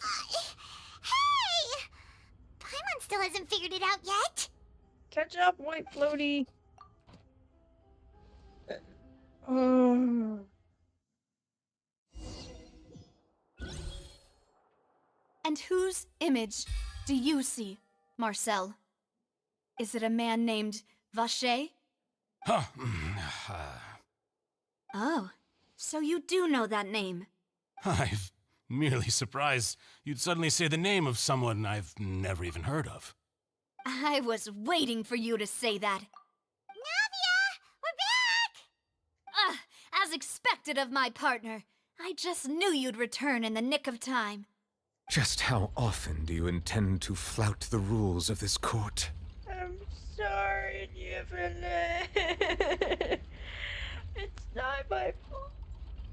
[SPEAKER 9] Hey! Paimon still hasn't figured it out yet.
[SPEAKER 1] Catch up, white floaty.
[SPEAKER 10] And whose image do you see, Marcel? Is it a man named Vacher?
[SPEAKER 14] Huh.
[SPEAKER 10] Oh, so you do know that name.
[SPEAKER 14] I'm merely surprised you'd suddenly say the name of someone I've never even heard of.
[SPEAKER 10] I was waiting for you to say that.
[SPEAKER 9] Navia! We're back!
[SPEAKER 10] As expected of my partner. I just knew you'd return in the nick of time.
[SPEAKER 16] Just how often do you intend to flout the rules of this court?
[SPEAKER 1] I'm sorry, Neverland. It's not my fault.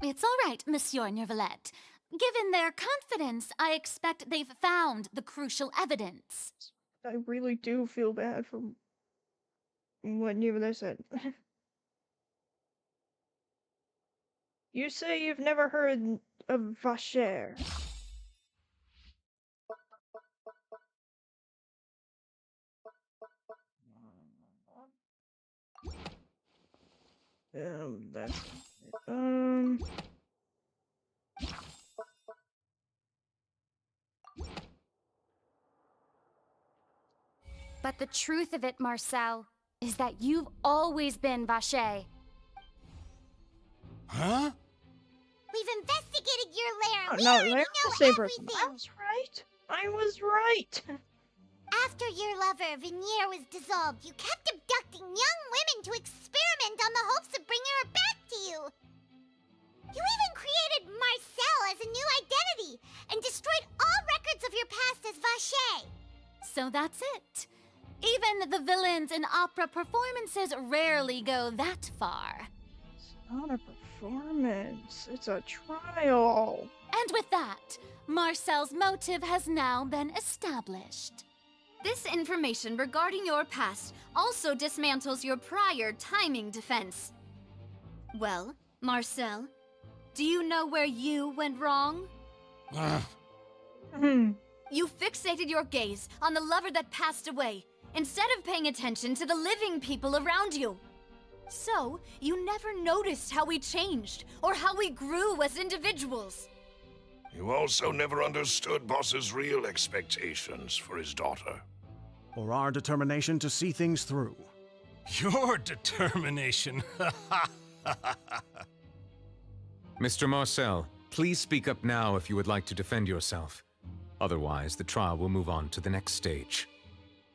[SPEAKER 18] It's all right, Monsieur Neverlet. Given their confidence, I expect they've found the crucial evidence.
[SPEAKER 1] I really do feel bad for what Neverland said. You say you've never heard of Vacher. That's
[SPEAKER 7] But the truth of it, Marcel, is that you've always been Vacher.
[SPEAKER 14] Huh?
[SPEAKER 9] We've investigated your lair.
[SPEAKER 1] Oh,
[SPEAKER 9] We
[SPEAKER 1] no,
[SPEAKER 9] already
[SPEAKER 1] Larry's
[SPEAKER 9] know
[SPEAKER 1] the same
[SPEAKER 9] everything.
[SPEAKER 1] person. I was right. I was right.
[SPEAKER 9] After your lover, Venier, was dissolved, you kept abducting young women to experiment on the hopes of bringing her back to you. You even created Marcel as a new identity and destroyed all records of your past as Vacher.
[SPEAKER 18] So that's it. Even the villains in opera performances rarely go that far.
[SPEAKER 1] It's not a performance. It's a trial.
[SPEAKER 18] And with that, Marcel's motive has now been established.
[SPEAKER 10] This information regarding your past also dismantles your prior timing defense. Well, Marcel, do you know where you went wrong? You fixated your gaze on the lover that passed away, instead of paying attention to the living people around you. So, you never noticed how we changed, or how we grew as individuals.
[SPEAKER 11] You also never understood Boss's real expectations for his daughter.
[SPEAKER 20] Or our determination to see things through.
[SPEAKER 14] Your determination.
[SPEAKER 16] Mr. Marcel, please speak up now if you would like to defend yourself. Otherwise, the trial will move on to the next stage.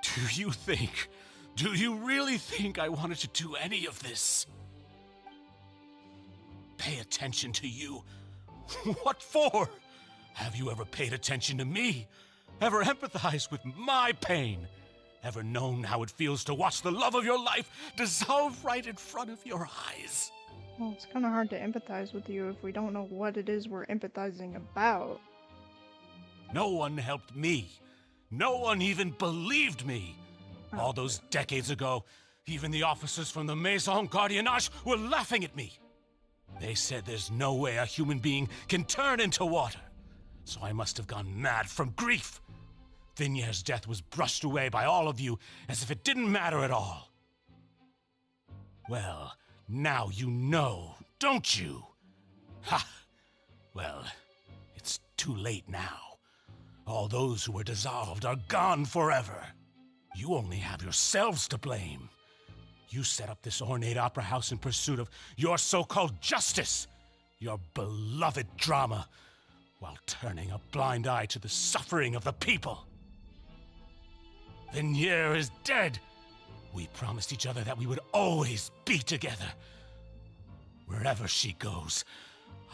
[SPEAKER 14] Do you really think I wanted to do any of this? Pay attention to you? What for? Have you ever paid attention to me? Ever empathized with my pain? Ever known how it feels to watch the love of your life dissolve right in front of your eyes?
[SPEAKER 1] Well, it's kind of hard to empathize with you if we don't know what it is we're empathizing about.
[SPEAKER 14] No one helped me. No one even believed me. All those decades ago, even the officers from the Maison Gardiennage were laughing at me. They said there's no way a human being can turn into water. So I must have gone mad from grief. Vinier's death was brushed away by all of you as if it didn't matter at all. Well, now you know, don't you? Ha! Well, it's too late now. All those who were dissolved are gone forever. You only have yourselves to blame. You set up this ornate opera house in pursuit of your so-called justice, your beloved drama, while turning a blind eye to the suffering of the people. Venier is dead. We promised each other that we would always be together. Wherever she goes,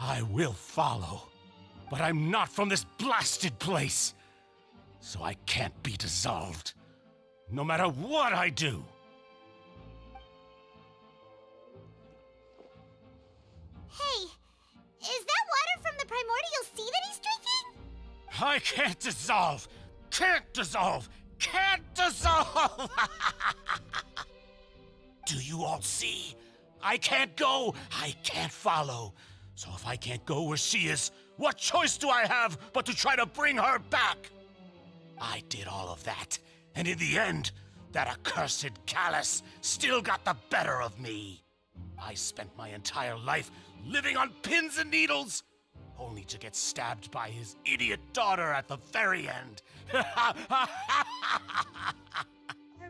[SPEAKER 14] I will follow. But I'm not from this blasted place. so I can't be dissolved. No matter what I do.
[SPEAKER 9] Hey, is that water from the primordial sea that he's drinking?
[SPEAKER 14] I can't dissolve! Can't dissolve! Can't dissolve! Do you all see? I can't go! I can't follow! So if I can't go where she is, what choice do I have but to try to bring her back? I did all of that, and in the end, that accursed Callus still got the better of me. I spent my entire life living on pins and needles, only to get stabbed by his idiot daughter at the very end.
[SPEAKER 1] I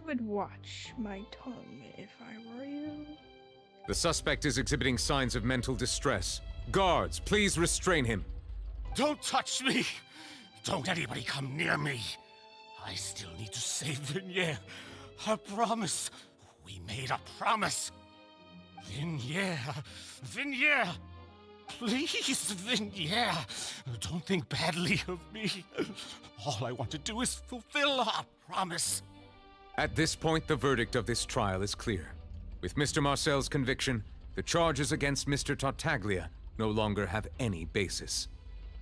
[SPEAKER 1] would watch my tongue if I were you.
[SPEAKER 16] The suspect is exhibiting signs of mental distress. Guards, please restrain him.
[SPEAKER 14] Don't touch me! Don't anybody come near me! I still need to save Vignere. I promise. We made a promise. Vignere. Vignere. Please, Vignere. Don't think badly of me. All I want to do is fulfill our promise.
[SPEAKER 16] At this point, the verdict of this trial is clear. With Mr. Marcel's conviction, the charges against Mr. Tartaglia no longer have any basis.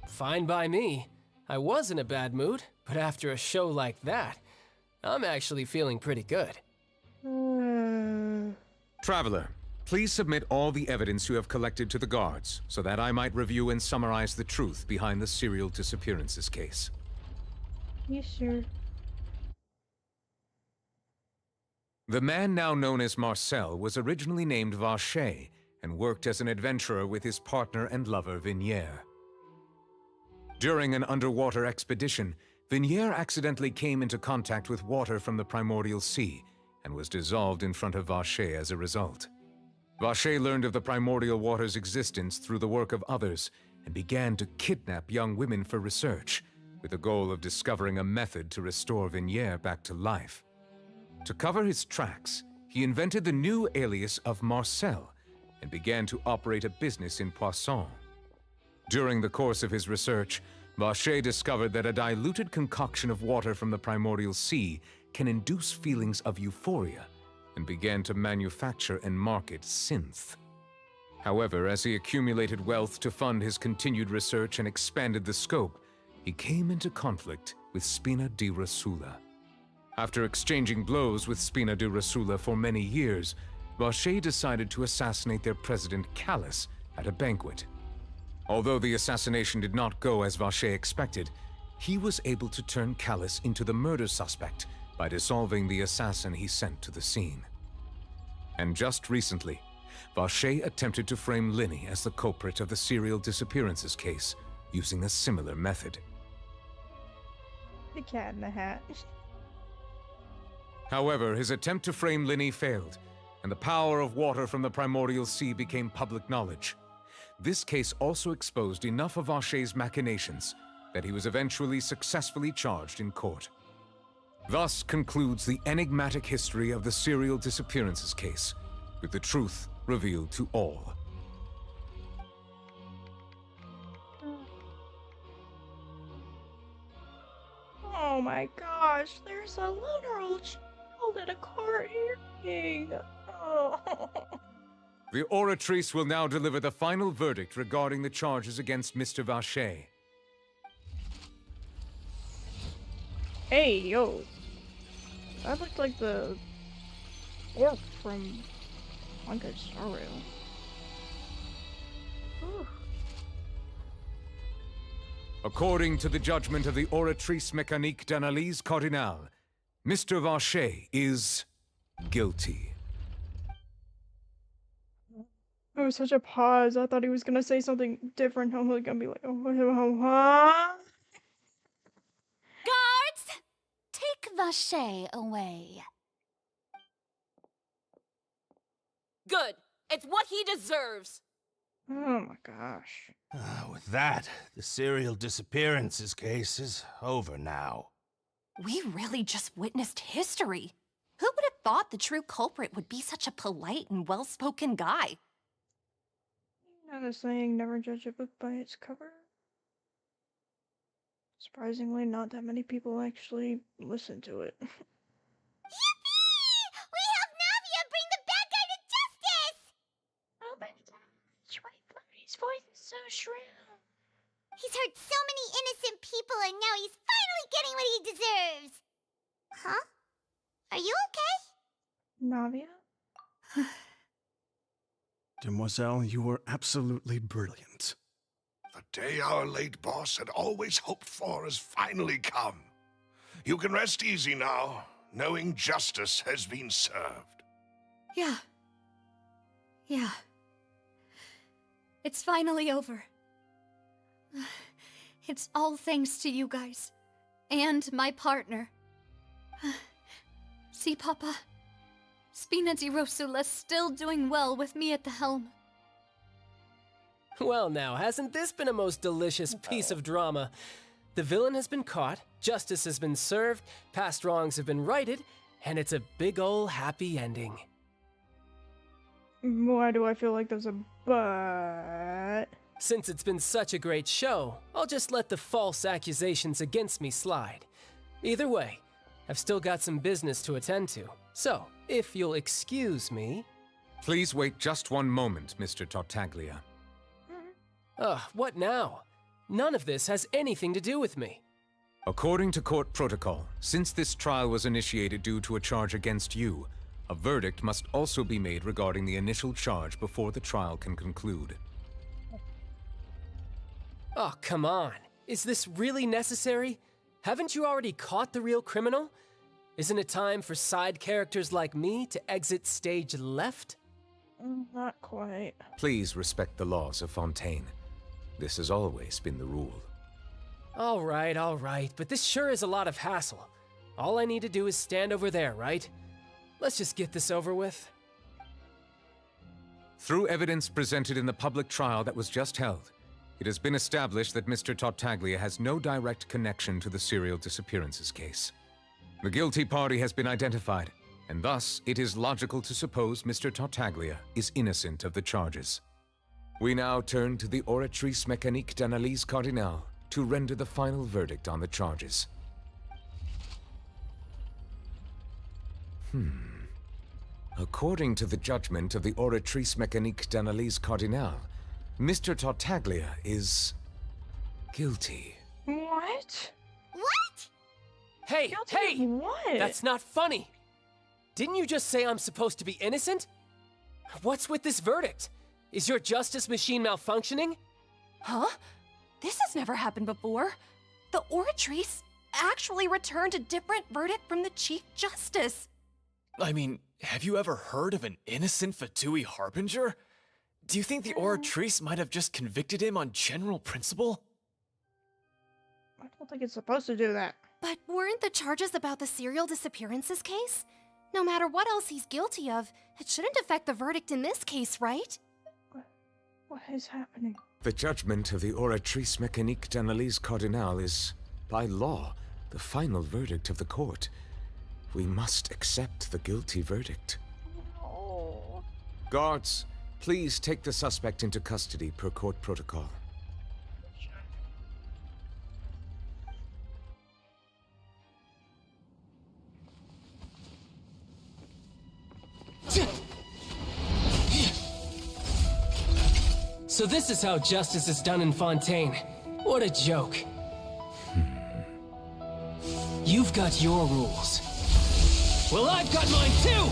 [SPEAKER 17] Fine by me. I was in a bad mood, but after a show like that, I'm actually feeling pretty good.
[SPEAKER 16] Traveler, please submit all the evidence you have collected to the guards, so that I might review and summarize the truth behind the serial disappearances case.
[SPEAKER 1] Yes, sir.
[SPEAKER 16] The man now known as Marcel was originally named Vacher and worked as an adventurer with his partner and lover Vignere. During an underwater expedition, Vignere accidentally came into contact with water from the primordial sea and was dissolved in front of Vacher as a result. Vacher learned of the primordial water's existence through the work of others and began to kidnap young women for research, with the goal of discovering a method to restore Vignere back to life. To cover his tracks, he invented the new alias of Marcel and began to operate a business in Poisson. During the course of his research, Vacher discovered that a diluted concoction of water from the primordial sea can induce feelings of euphoria and began to manufacture and market synth. However, as he accumulated wealth to fund his continued research and expanded the scope, he came into conflict with Spina di Rosula. After exchanging blows with Spina di Rosula for many years, Vacher decided to assassinate their president Callus at a banquet. Although the assassination did not go as Vacher expected, he was able to turn Callus into the murder suspect by dissolving the assassin he sent to the scene. And just recently, Vacher attempted to frame Linny as the culprit of the serial disappearances case, using a similar method.
[SPEAKER 1] The cat in the hat.
[SPEAKER 16] However, his attempt to frame Linny failed, and the power of water from the primordial sea became public knowledge. This case also exposed enough of Vacher's machinations that he was eventually successfully charged in court. Thus concludes the enigmatic history of the serial disappearances case, with the truth revealed to all.
[SPEAKER 1] Oh my gosh, there's a literal child at a car earring. Oh.
[SPEAKER 16] The Oratrice will now deliver the final verdict regarding the charges against Mr. Vacher.
[SPEAKER 1] Hey, yo. That looked like the orc from Wanka Star Rail. Whew.
[SPEAKER 16] According to the judgment of the Oratrice Mécanique d'Analyse Cardinale, Mr. Vacher is guilty.
[SPEAKER 1] It was such a pause. I thought he was gonna say something different. I'm like, gonna be like, oh, huh?
[SPEAKER 18] Guards! Take Vacher away.
[SPEAKER 4] Good. It's what he deserves.
[SPEAKER 1] Oh my gosh.
[SPEAKER 6] With that, the serial disappearances case is over now.
[SPEAKER 19] We really just witnessed history. Who would have thought the true culprit would be such a polite and well-spoken guy?
[SPEAKER 1] You know the saying, never judge a book by its cover? Surprisingly, not that many people actually listen to it.
[SPEAKER 9] Yippee! We helped Navia bring the bad guy to justice!
[SPEAKER 1] Oh my gosh, his voice is so shrill.
[SPEAKER 9] He's hurt so many innocent people and now he's finally getting what he deserves! Huh? Are you okay?
[SPEAKER 1] Navia?
[SPEAKER 20] Demoiselle, you were absolutely brilliant.
[SPEAKER 11] The day our late boss had always hoped for has finally come. You can rest easy now, knowing justice has been served.
[SPEAKER 10] Yeah. Yeah. It's finally over. It's all thanks to you guys. And my partner. See, Papa? Spina di Rosula's still doing well with me at the helm.
[SPEAKER 17] Well now, hasn't this been a most delicious piece of drama? The villain has been caught, justice has been served, past wrongs have been righted, and it's a big ol' happy ending.
[SPEAKER 1] Why do I feel like there's a but?
[SPEAKER 17] Since it's been such a great show, I'll just let the false accusations against me slide. Either way, I've still got some business to attend to, so if you'll excuse me...
[SPEAKER 16] Please wait just one moment, Mr. Tartaglia.
[SPEAKER 17] What now? None of this has anything to do with me.
[SPEAKER 16] According to court protocol, since this trial was initiated due to a charge against you, a verdict must also be made regarding the initial charge before the trial can conclude.
[SPEAKER 17] Oh, come on. Is this really necessary? Haven't you already caught the real criminal? Isn't it time for side characters like me to exit stage left?
[SPEAKER 1] Not quite.
[SPEAKER 16] Please respect the laws of Fontaine. This has always been the rule.
[SPEAKER 17] All right, but this sure is a lot of hassle. All I need to do is stand over there, right? Let's just get this over with.
[SPEAKER 16] Through evidence presented in the public trial that was just held, it has been established that Mr. Tartaglia has no direct connection to the serial disappearances case. The guilty party has been identified, and thus it is logical to suppose Mr. Tartaglia is innocent of the charges. We now turn to the Oratrice Mécanique d'Analyse Cardinale to render the final verdict on the charges. According to the judgment of the Oratrice Mécanique d'Analyse Cardinale, Mr. Tartaglia is... guilty.
[SPEAKER 1] What?
[SPEAKER 9] What?
[SPEAKER 17] Hey,
[SPEAKER 1] Guilty
[SPEAKER 17] hey!
[SPEAKER 1] of what?
[SPEAKER 17] That's not funny! Didn't you just say I'm supposed to be innocent? What's with this verdict? Is your justice machine malfunctioning?
[SPEAKER 19] Huh? This has never happened before. The Oratrice actually returned a different verdict from the Chief Justice.
[SPEAKER 15] I mean, have you ever heard of an innocent Fatui Harbinger? Do you think the Oratrice might have just convicted him on general principle?
[SPEAKER 1] I don't think it's supposed to do that.
[SPEAKER 18] But weren't the charges about the serial disappearances case? No matter what else he's guilty of, it shouldn't affect the verdict in this case, right?
[SPEAKER 1] What is happening?
[SPEAKER 16] The judgment of the Oratrice Mécanique d'Analyse Cardinale is, by law, the final verdict of the court. We must accept the guilty verdict.
[SPEAKER 1] No.
[SPEAKER 16] Guards, please take the suspect into custody per court protocol.
[SPEAKER 17] So this is how justice is done in Fontaine. What a joke. You've got your rules. Well, I've got mine too!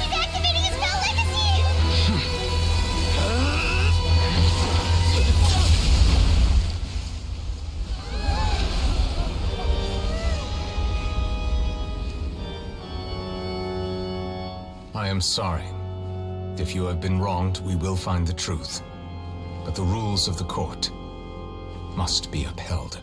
[SPEAKER 9] He's activating his spell legacy!
[SPEAKER 14] I am sorry. If you have been wronged, we will find the truth.
[SPEAKER 16] but the rules of the court must be upheld.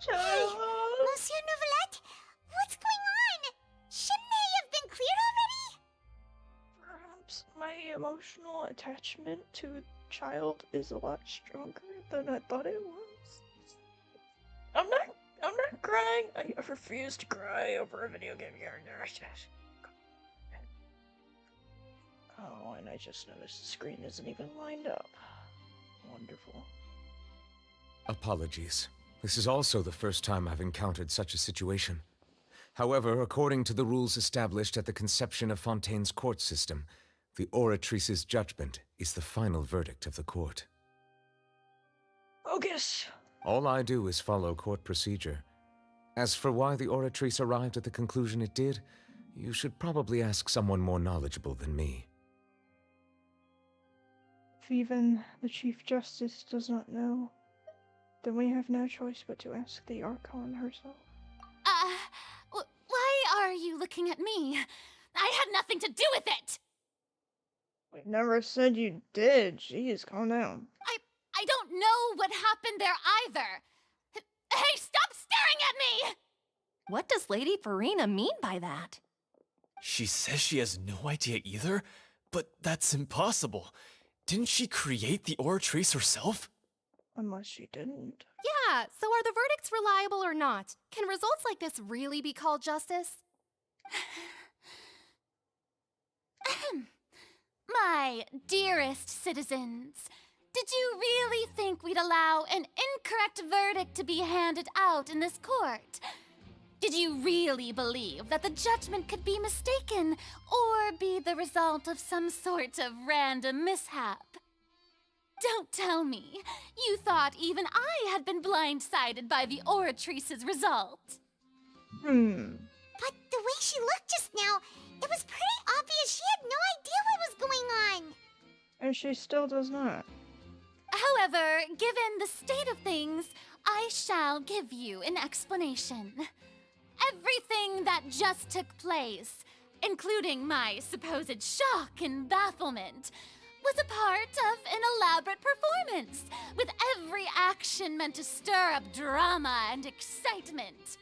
[SPEAKER 9] Hey, Monsieur Novelette, what's going on? Shouldn't they have been cleared already?
[SPEAKER 1] Perhaps my emotional attachment to a child is a lot stronger than I thought it was. I'm not crying. I refuse to cry over a video game character. Oh, and I just noticed the screen isn't even lined up. Wonderful.
[SPEAKER 16] Apologies. This is also the first time I've encountered such a situation. However, according to the rules established at the conception of Fontaine's court system, the oratrice's judgment is the final verdict of the court.
[SPEAKER 1] Focus!
[SPEAKER 16] All I do is follow court procedure. As for why the oratrice arrived at the conclusion it did, you should probably ask someone more knowledgeable than me.
[SPEAKER 1] If even the Chief Justice does not know, then we have no choice but to ask the Archon herself.
[SPEAKER 18] Why are you looking at me? I had nothing to do with it!
[SPEAKER 1] We never said you did. Jeez, calm down.
[SPEAKER 18] I don't know what happened there either. Hey, stop staring at me!
[SPEAKER 19] What does Lady Farina mean by that?
[SPEAKER 15] She says she has no idea either, but that's impossible. Didn't she create the oratrice herself?
[SPEAKER 1] Unless she didn't.
[SPEAKER 19] Yeah, so are the verdicts reliable or not? Can results like this really be called justice?
[SPEAKER 18] My dearest citizens, did you really think we'd allow an incorrect verdict to be handed out in this court? Did you really believe that the judgment could be mistaken or be the result of some sort of random mishap? Don't tell me you thought even I had been blindsided by the oratrice's result.
[SPEAKER 9] But the way she looked just now, it was pretty obvious she had no idea what was going on.
[SPEAKER 1] And she still does not.
[SPEAKER 18] However, given the state of things, I shall give you an explanation. Everything that just took place, including my supposed shock and bafflement, was a part of an elaborate performance, with every action meant to stir up drama and excitement.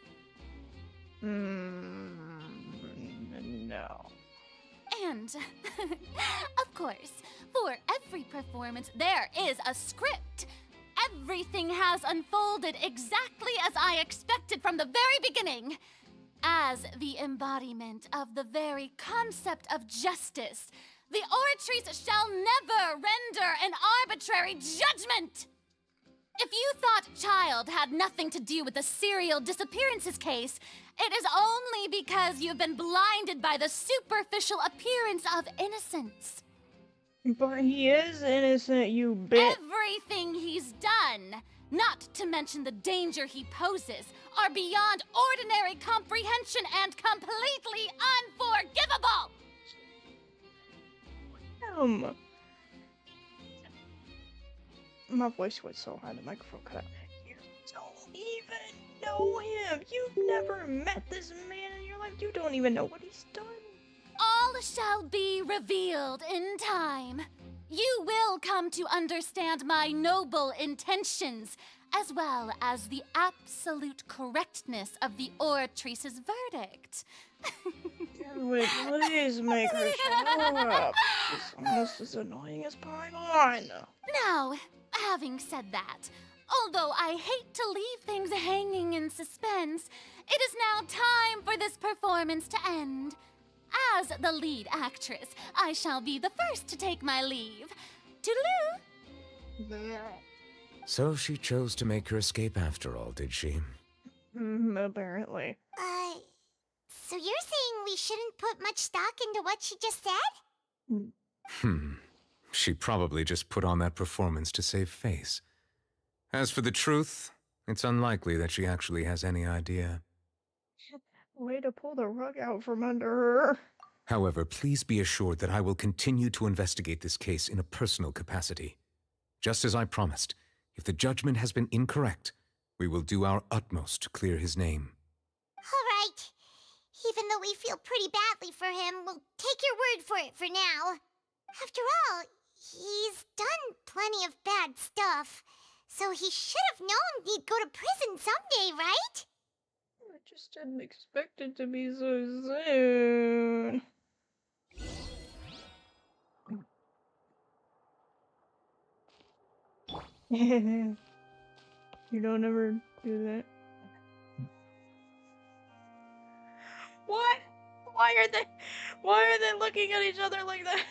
[SPEAKER 1] No.
[SPEAKER 18] And, of course, for every performance, there is a script. Everything has unfolded exactly as I expected from the very beginning. As the embodiment of the very concept of justice, the oratrice shall never render an arbitrary judgment! If you thought Child had nothing to do with the serial disappearances case, it is only because you've been blinded by the superficial appearance of innocence.
[SPEAKER 1] But he is innocent, you bitch.
[SPEAKER 18] Everything he's done, not to mention the danger he poses, are beyond ordinary comprehension and completely unforgivable!
[SPEAKER 1] My voice went so high the microphone cut out. You don't even know him. You've never met this man in your life. You don't even know what he's done.
[SPEAKER 18] All shall be revealed in time. You will come to understand my noble intentions, as well as the absolute correctness of the oratrice's verdict.
[SPEAKER 1] Wait, please make her shut up. She's almost as annoying as Paimon.
[SPEAKER 18] Now, having said that, although I hate to leave things hanging in suspense, it is now time for this performance to end. As the lead actress, I shall be the first to take my leave. Toodaloo!
[SPEAKER 16] So she chose to make her escape after all, did she?
[SPEAKER 1] Apparently.
[SPEAKER 9] So you're saying we shouldn't put much stock into what she just said?
[SPEAKER 16] She probably just put on that performance to save face. As for the truth, it's unlikely that she actually has any idea.
[SPEAKER 1] Way to pull the rug out from under her.
[SPEAKER 16] However, please be assured that I will continue to investigate this case in a personal capacity. Just as I promised, if the judgment has been incorrect, we will do our utmost to clear his name.
[SPEAKER 9] All right. Even though we feel pretty badly for him, we'll take your word for it for now. After all, he's done plenty of bad stuff, so he should have known he'd go to prison someday, right?
[SPEAKER 1] I just didn't expect it to be so soon. You don't ever do that. What? Why are they looking at each other like that?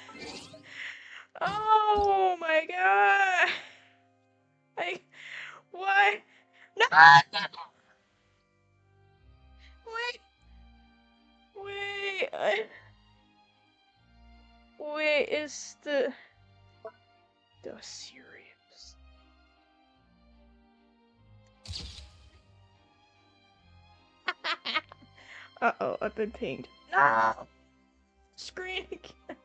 [SPEAKER 1] Oh my god. Why? No! Wait, is the serious? Uh-oh, I've been pinged. No! Screen again.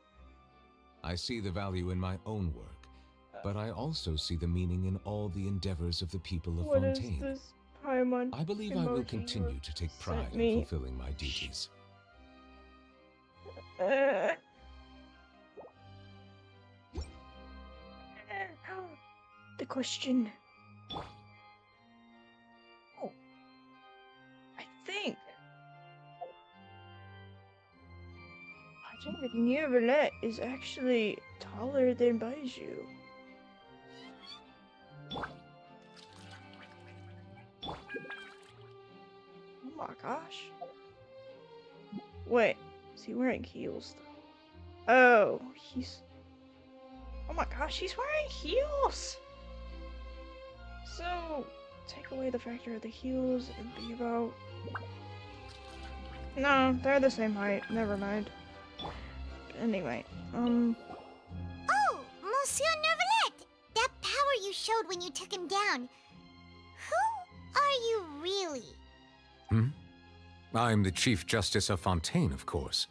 [SPEAKER 16] I see the value in my own work, but I also see the meaning in all the endeavors of the people of
[SPEAKER 1] What
[SPEAKER 16] Fontaine.
[SPEAKER 1] is this Paimon
[SPEAKER 16] I believe I will continue to take pride in fulfilling my duties.
[SPEAKER 1] The question. Oh. I think that Neuvillette is actually taller than Baiju. Oh my gosh. Wait, is he wearing heels though? Oh, oh my gosh, he's wearing heels! So, take away the factor of the heels and be about... No, they're the same height. Never mind. Anyway,
[SPEAKER 9] Oh, Monsieur Neuvillette! That power you showed when you took him down. Who are you really?
[SPEAKER 16] I'm the Chief Justice of Fontaine, of course.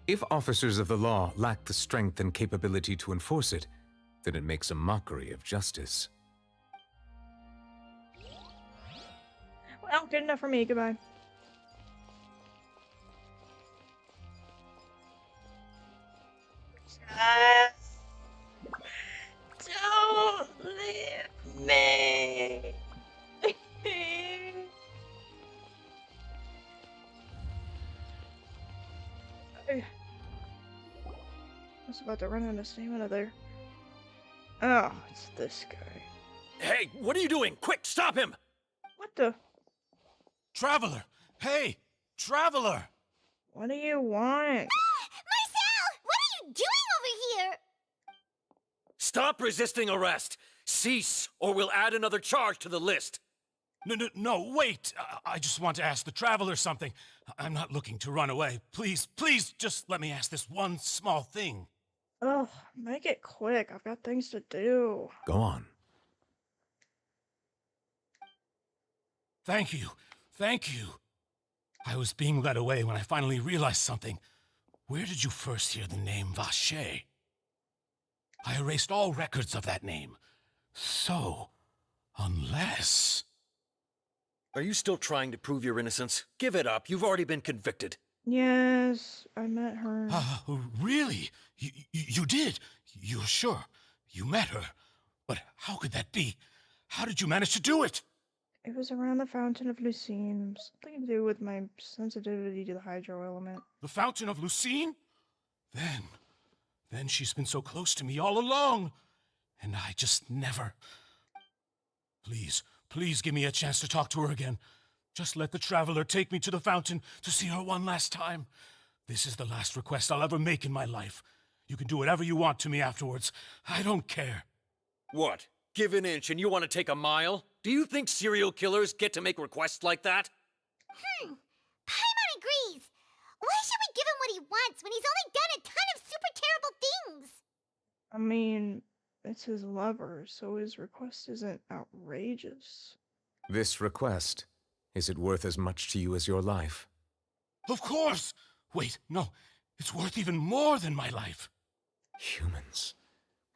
[SPEAKER 16] If officers of the law lack the strength and capability to enforce it, then it makes a mockery of justice.
[SPEAKER 1] Well, good enough for me. Goodbye. Don't leave me. I was about to run out of stamina there. Oh, it's this guy.
[SPEAKER 2] Hey, what are you doing? Quick, stop him!
[SPEAKER 1] What the?
[SPEAKER 14] Traveler! Hey! Traveler!
[SPEAKER 1] What do you want?
[SPEAKER 9] Marcel! What are you doing over here?
[SPEAKER 2] Stop resisting arrest! Cease, or we'll add another charge to the list!
[SPEAKER 14] No, wait! I just want to ask the Traveler something. I'm not looking to run away. Please, just let me ask this one small thing.
[SPEAKER 1] Oh, make it quick. I've got things to do.
[SPEAKER 16] Go on.
[SPEAKER 14] Thank you. I was being led away when I finally realized something. Where did you first hear the name Vacher? I erased all records of that name. So, unless...
[SPEAKER 2] Are you still trying to prove your innocence? Give it up. You've already been convicted.
[SPEAKER 1] Yes, I met her.
[SPEAKER 14] Really? You did? You're sure? You met her? But how could that be? How did you manage to do it?
[SPEAKER 1] It was around the Fountain of Lucine. Something to do with my sensitivity to the hydro element.
[SPEAKER 14] The Fountain of Lucine? Then she's been so close to me all along. And I just never... Please give me a chance to talk to her again. Just let the Traveler take me to the fountain to see her one last time. This is the last request I'll ever make in my life. You can do whatever you want to me afterwards. I don't care.
[SPEAKER 2] What? Give an inch and you want to take a mile? Do you think serial killers get to make requests like that?
[SPEAKER 9] Paimon agrees. Why should we give him what he wants when he's only done a ton of super terrible things?
[SPEAKER 1] I mean, it's his lover, so his request isn't outrageous.
[SPEAKER 16] This request, is it worth as much to you as your life?
[SPEAKER 14] Of course! Wait, no. It's worth even more than my life.
[SPEAKER 16] Humans.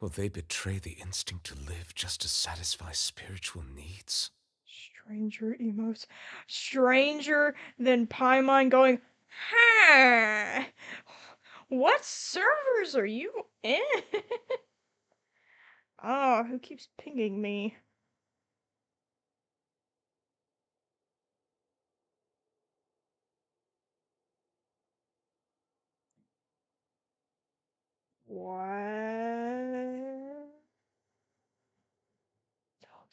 [SPEAKER 16] Will they betray the instinct to live just to satisfy spiritual needs?
[SPEAKER 1] Stranger emotes. Stranger than Paimon going, huh? What servers are you in? Oh, who keeps pinging me? What?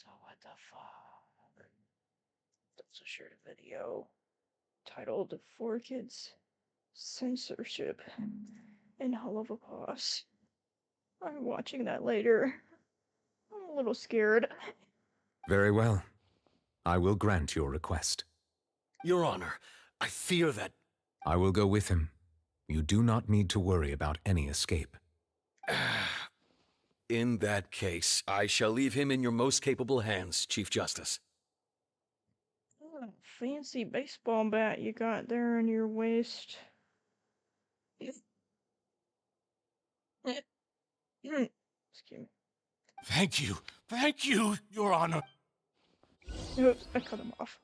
[SPEAKER 1] What the fuck? That's a shared video titled "4 Kids Censorship in Hell of a Boss." I'm watching that later. I'm a little scared.
[SPEAKER 16] Very well. I will grant your request.
[SPEAKER 8] Your Honor, I fear that...
[SPEAKER 16] I will go with him. You do not need to worry about any escape.
[SPEAKER 8] In that case, I shall leave him in your most capable hands, Chief Justice.
[SPEAKER 1] Oh, fancy baseball bat you got there on your waist. Excuse me.
[SPEAKER 14] Thank you, Your Honor.
[SPEAKER 1] Oops, I cut him off.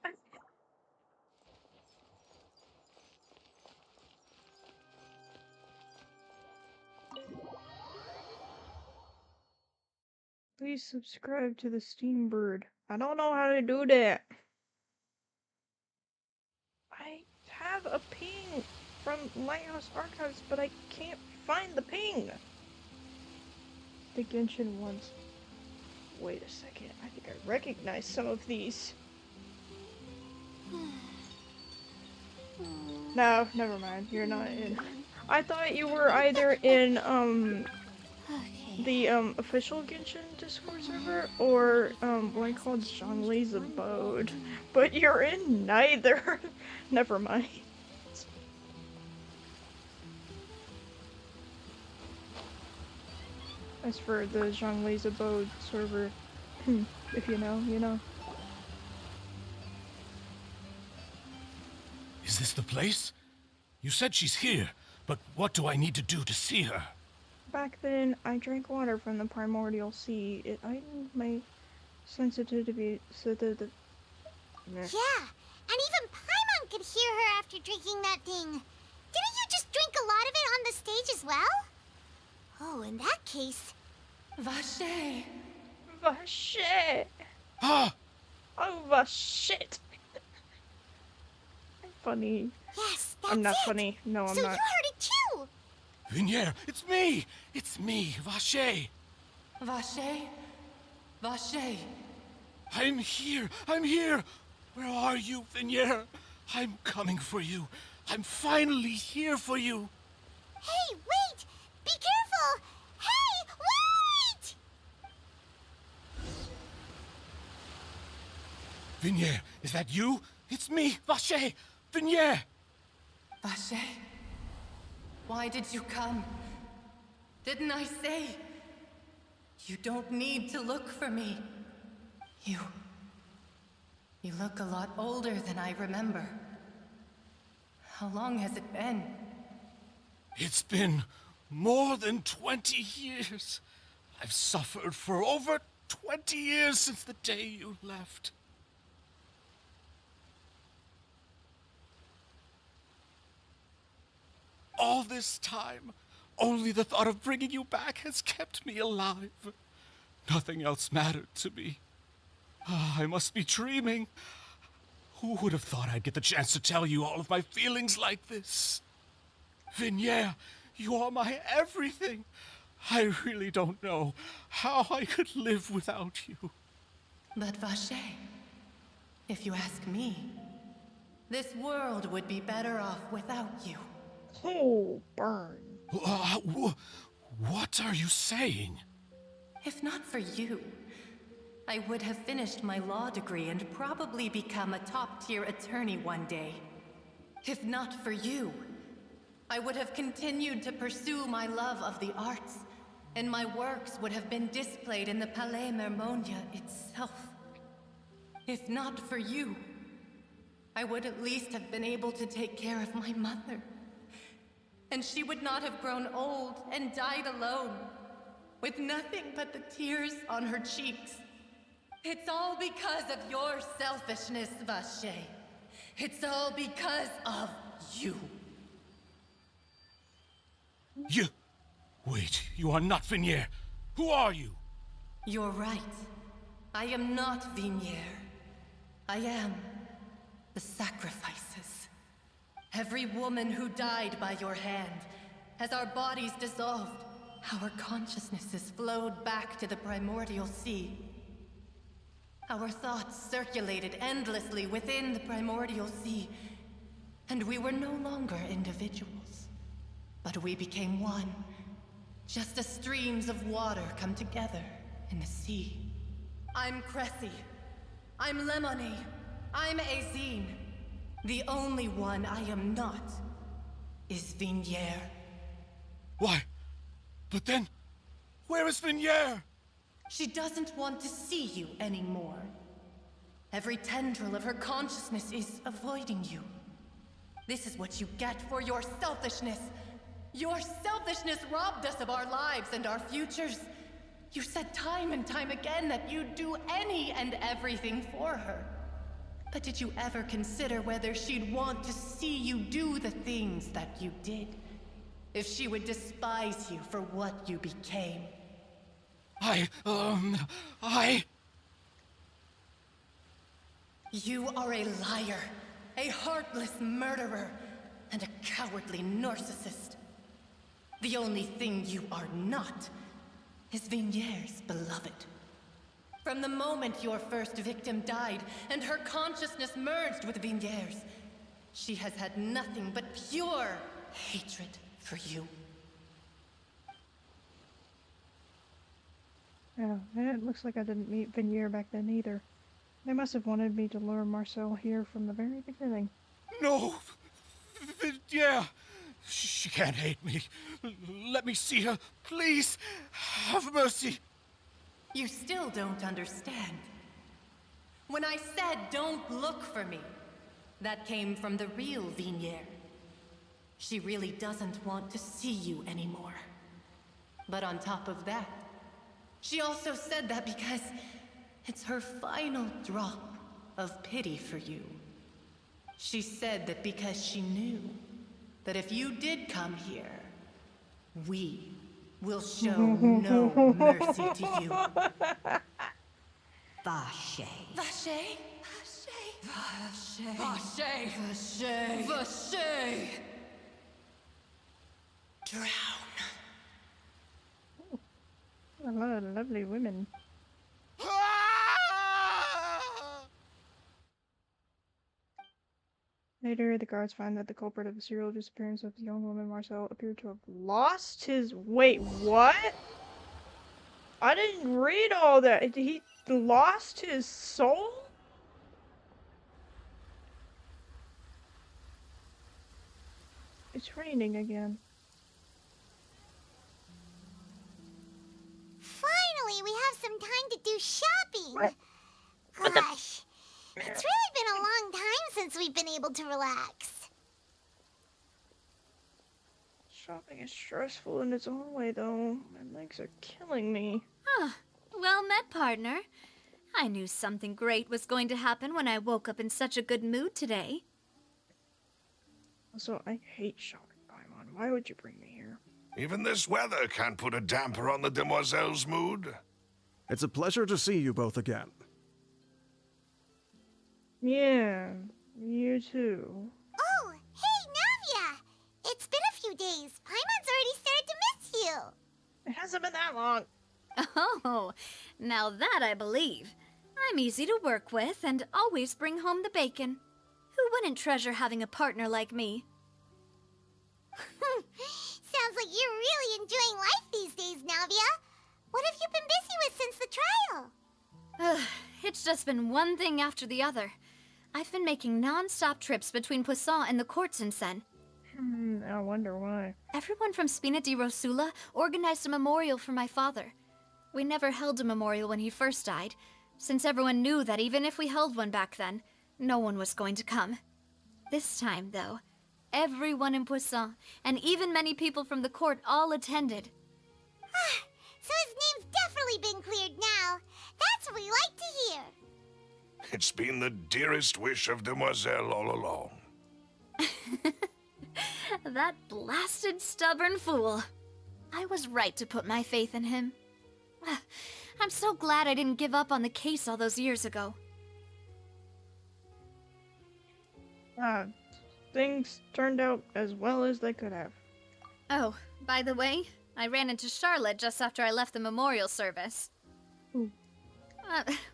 [SPEAKER 1] Please subscribe to the Steam Bird. I don't know how to do that. I have a ping from Lighthouse Archives, but I can't find the ping. The Genshin ones. Wait a second. I think I recognize some of these. No, never mind. You're not in. I thought you were either in, the, official Genshin Discord server, or, one called Zhongli's Abode. But you're in neither. Never mind. As for the Zhongli's Abode server, if you know, you know.
[SPEAKER 14] Is this the place? You said she's here, but what do I need to do to see her?
[SPEAKER 1] Back then, I drank water from the primordial sea. It heightened my sensitivity so that the...
[SPEAKER 9] Yeah, and even Paimon could hear her after drinking that thing. Didn't you just drink a lot of it on the stage as well? Oh, in that case...
[SPEAKER 18] Vache.
[SPEAKER 1] Vache.
[SPEAKER 14] Ah!
[SPEAKER 1] Oh, Vashit. I'm funny.
[SPEAKER 9] Yes, that's
[SPEAKER 1] I'm not
[SPEAKER 9] it.
[SPEAKER 1] funny. No, I'm
[SPEAKER 9] so
[SPEAKER 1] not.
[SPEAKER 9] So you heard it too!
[SPEAKER 14] Vinier, it's me! It's me, Vache!
[SPEAKER 18] Vache? Vache?
[SPEAKER 14] I'm here! I'm here! Where are you, Vinier? I'm coming for you. I'm finally here for you.
[SPEAKER 9] Hey, wait! Be careful! Hey, wait!
[SPEAKER 14] Vinier, is that you? It's me, Vache! Vinier!
[SPEAKER 18] Vache? Why did you come? Didn't I say? You don't need to look for me. You look a lot older than I remember. How long has it been?
[SPEAKER 14] It's been more than 20 years. I've suffered for over 20 years since the day you left. All this time, only the thought of bringing you back has kept me alive. Nothing else mattered to me. I must be dreaming. Who would have thought I'd get the chance to tell you all of my feelings like this? Vinier, you are my everything. I really don't know how I could live without you.
[SPEAKER 18] But Vache, if you ask me, this world would be better off without you.
[SPEAKER 1] Oh, burn.
[SPEAKER 14] What are you saying?
[SPEAKER 18] If not for you, I would have finished my law degree and probably become a top-tier attorney one day. If not for you, I would have continued to pursue my love of the arts, and my works would have been displayed in the Palais Mermonia itself. If not for you, I would at least have been able to take care of my mother. And she would not have grown old and died alone.
[SPEAKER 12] with nothing but the tears on her cheeks. It's all because of your selfishness, Vache. It's all because of you.
[SPEAKER 14] You... Wait, you are not Vignier. Who are you?
[SPEAKER 12] You're right. I am not Vignier. I am the sacrifices. Every woman who died by your hand, as our bodies dissolved, our consciousnesses flowed back to the primordial sea. Our thoughts circulated endlessly within the primordial sea, and we were no longer individuals. But we became one, just as streams of water come together in the sea. I'm Cressy. I'm Lemony. I'm Azine. The only one I am not is Vignier.
[SPEAKER 14] Why? But then, where is Vignier?
[SPEAKER 12] She doesn't want to see you anymore. Every tendril of her consciousness is avoiding you. This is what you get for your selfishness. Your selfishness robbed us of our lives and our futures. You said time and time again that you'd do any and everything for her. But did you ever consider whether she'd want to see you do the things that you did? If she would despise you for what you became? You are a liar, a heartless murderer, and a cowardly narcissist. The only thing you are not is Vignier's beloved. From the moment your first victim died and her consciousness merged with Vignier's, she has had nothing but pure hatred for you.
[SPEAKER 1] Yeah, it looks like I didn't meet Vignier back then either. They must have wanted me to lure Marcel here from the very beginning.
[SPEAKER 14] No! Vignier! She can't hate me. Let me see her, please. Have mercy.
[SPEAKER 12] You still don't understand. When I said don't look for me, that came from the real Vignier. She really doesn't want to see you anymore. But on top of that, she also said that because it's her final drop of pity for you. She said that because she knew that if you did come here, we will show no mercy to you.
[SPEAKER 13] Vache.
[SPEAKER 12] Vache? Vache? Vache? Vache? Vache? Drown.
[SPEAKER 1] A lot of lovely women. Later, the guards find that the culprit of the serial disappearance of the young woman Marcel appeared to have lost his... Wait, what? I didn't read all that. He lost his soul? It's raining again.
[SPEAKER 9] Finally, we have some time to do shopping. Gosh, it's really been a long time since we've been able to relax.
[SPEAKER 1] Shopping is stressful in its own way, though. My legs are killing me.
[SPEAKER 10] Ah, well met, partner. I knew something great was going to happen when I woke up in such a good mood today.
[SPEAKER 1] Also, I hate shopping, Paimon. Why would you bring me here?
[SPEAKER 11] Even this weather can't put a damper on the demoiselle's mood.
[SPEAKER 20] It's a pleasure to see you both again.
[SPEAKER 1] Yeah, you too.
[SPEAKER 9] Oh, hey, Navia! It's been a few days. Paimon's already started to miss you.
[SPEAKER 1] It hasn't been that long.
[SPEAKER 10] Oh, now that I believe. I'm easy to work with and always bring home the bacon. Who wouldn't treasure having a partner like me?
[SPEAKER 9] Sounds like you're really enjoying life these days, Navia. What have you been busy with since the trial?
[SPEAKER 10] It's just been one thing after the other. I've been making non-stop trips between Poisson and the courts in Sen.
[SPEAKER 1] I wonder why.
[SPEAKER 10] Everyone from Spina di Rosula organized a memorial for my father. We never held a memorial when he first died, since everyone knew that even if we held one back then, no one was going to come. This time, though, everyone in Poisson, and even many people from the court, all attended.
[SPEAKER 9] So is name's definitely been cleared now. That's what we like to hear.
[SPEAKER 11] It's been the dearest wish of Demoiselle all along.
[SPEAKER 10] That blasted stubborn fool. I was right to put my faith in him. I'm so glad I didn't give up on the case all those years ago.
[SPEAKER 1] Things turned out as well as they could have.
[SPEAKER 10] Oh, by the way, I ran into Charlotte just after I left the memorial service.
[SPEAKER 1] Ooh.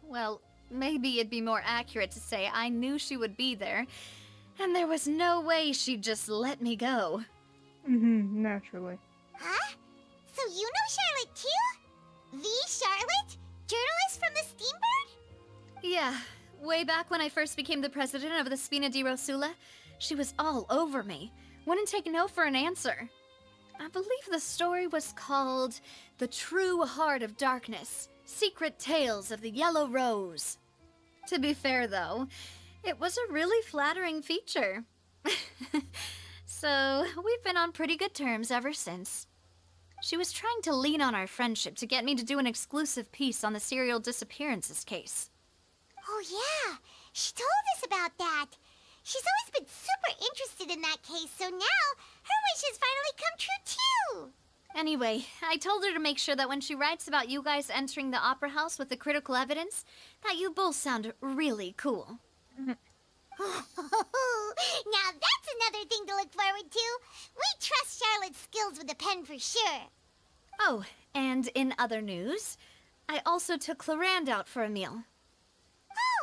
[SPEAKER 10] Well, maybe it'd be more accurate to say I knew she would be there, and there was no way she'd just let me go.
[SPEAKER 1] Naturally.
[SPEAKER 9] Huh? So you know Charlotte too? The Charlotte? Journalist from the Steambird?
[SPEAKER 10] Yeah, way back when I first became the president of the Spina di Rosula, she was all over me. Wouldn't take no for an answer. I believe the story was called The True Heart of Darkness, Secret Tales of the Yellow Rose. To be fair, though, it was a really flattering feature. So, we've been on pretty good terms ever since. She was trying to lean on our friendship to get me to do an exclusive piece on the serial disappearances case.
[SPEAKER 9] Oh yeah, she told us about that. She's always been super interested in that case, so now her wish has finally come true too.
[SPEAKER 10] Anyway, I told her to make sure that when she writes about you guys entering the opera house with the critical evidence, that you both sound really cool.
[SPEAKER 9] Now that's another thing to look forward to. We trust Charlotte's skills with a pen for sure.
[SPEAKER 10] Oh, and in other news, I also took Clarand out for a meal.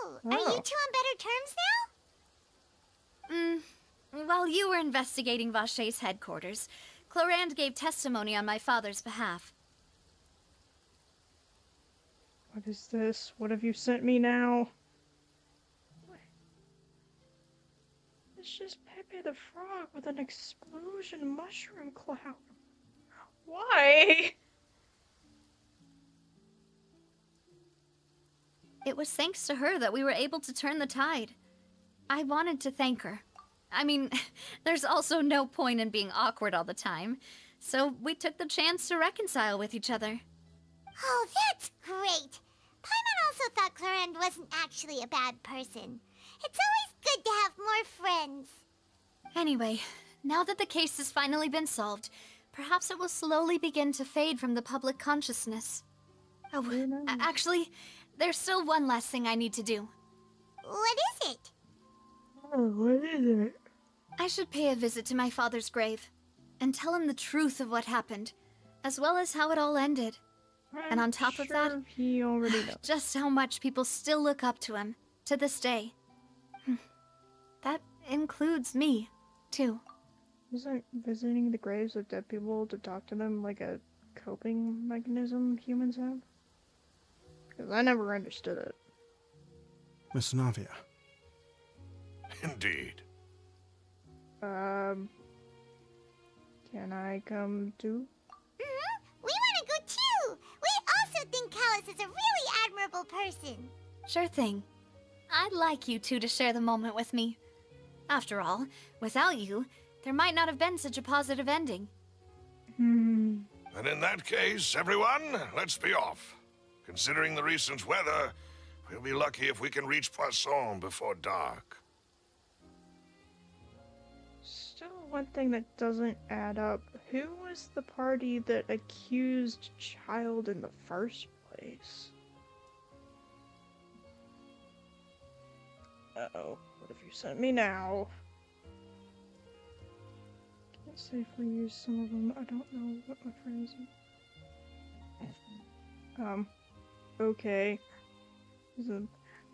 [SPEAKER 9] Oh, are you two on better terms now?
[SPEAKER 10] While you were investigating Vache's headquarters, Clarand gave testimony on my father's behalf.
[SPEAKER 1] What is this? What have you sent me now? It's just Pepe the Frog with an explosion mushroom cloud. Why?
[SPEAKER 10] It was thanks to her that we were able to turn the tide. I wanted to thank her. I mean, there's also no point in being awkward all the time, so we took the chance to reconcile with each other.
[SPEAKER 9] Oh, that's great. Paimon also thought Clarand wasn't actually a bad person. It's always good to have more friends.
[SPEAKER 10] Anyway, now that the case has finally been solved, perhaps it will slowly begin to fade from the public consciousness. Oh, actually, there's still one last thing I need to do.
[SPEAKER 9] What is it?
[SPEAKER 1] Oh, what is it?
[SPEAKER 10] I should pay a visit to my father's grave and tell him the truth of what happened, as well as how it all ended. And on top of that,
[SPEAKER 1] he already knows
[SPEAKER 10] just how much people still look up to him to this day. That includes me, too.
[SPEAKER 1] Isn't visiting the graves of dead people to talk to them like a coping mechanism humans have? Because I never understood it.
[SPEAKER 20] Miss Navia.
[SPEAKER 11] Indeed.
[SPEAKER 1] Can I come too?
[SPEAKER 9] We want to go too! We also think Callus is a really admirable person.
[SPEAKER 10] Sure thing. I'd like you two to share the moment with me. After all, without you, there might not have been such a positive ending.
[SPEAKER 11] And in that case, everyone, let's be off. Considering the recent weather, we'll be lucky if we can reach Poisson before dark.
[SPEAKER 1] Still one thing that doesn't add up. Who was the party that accused Child in the first place? Uh-oh. What have you sent me now? Can't safely use some of them. I don't know what my friends are. Okay. This is a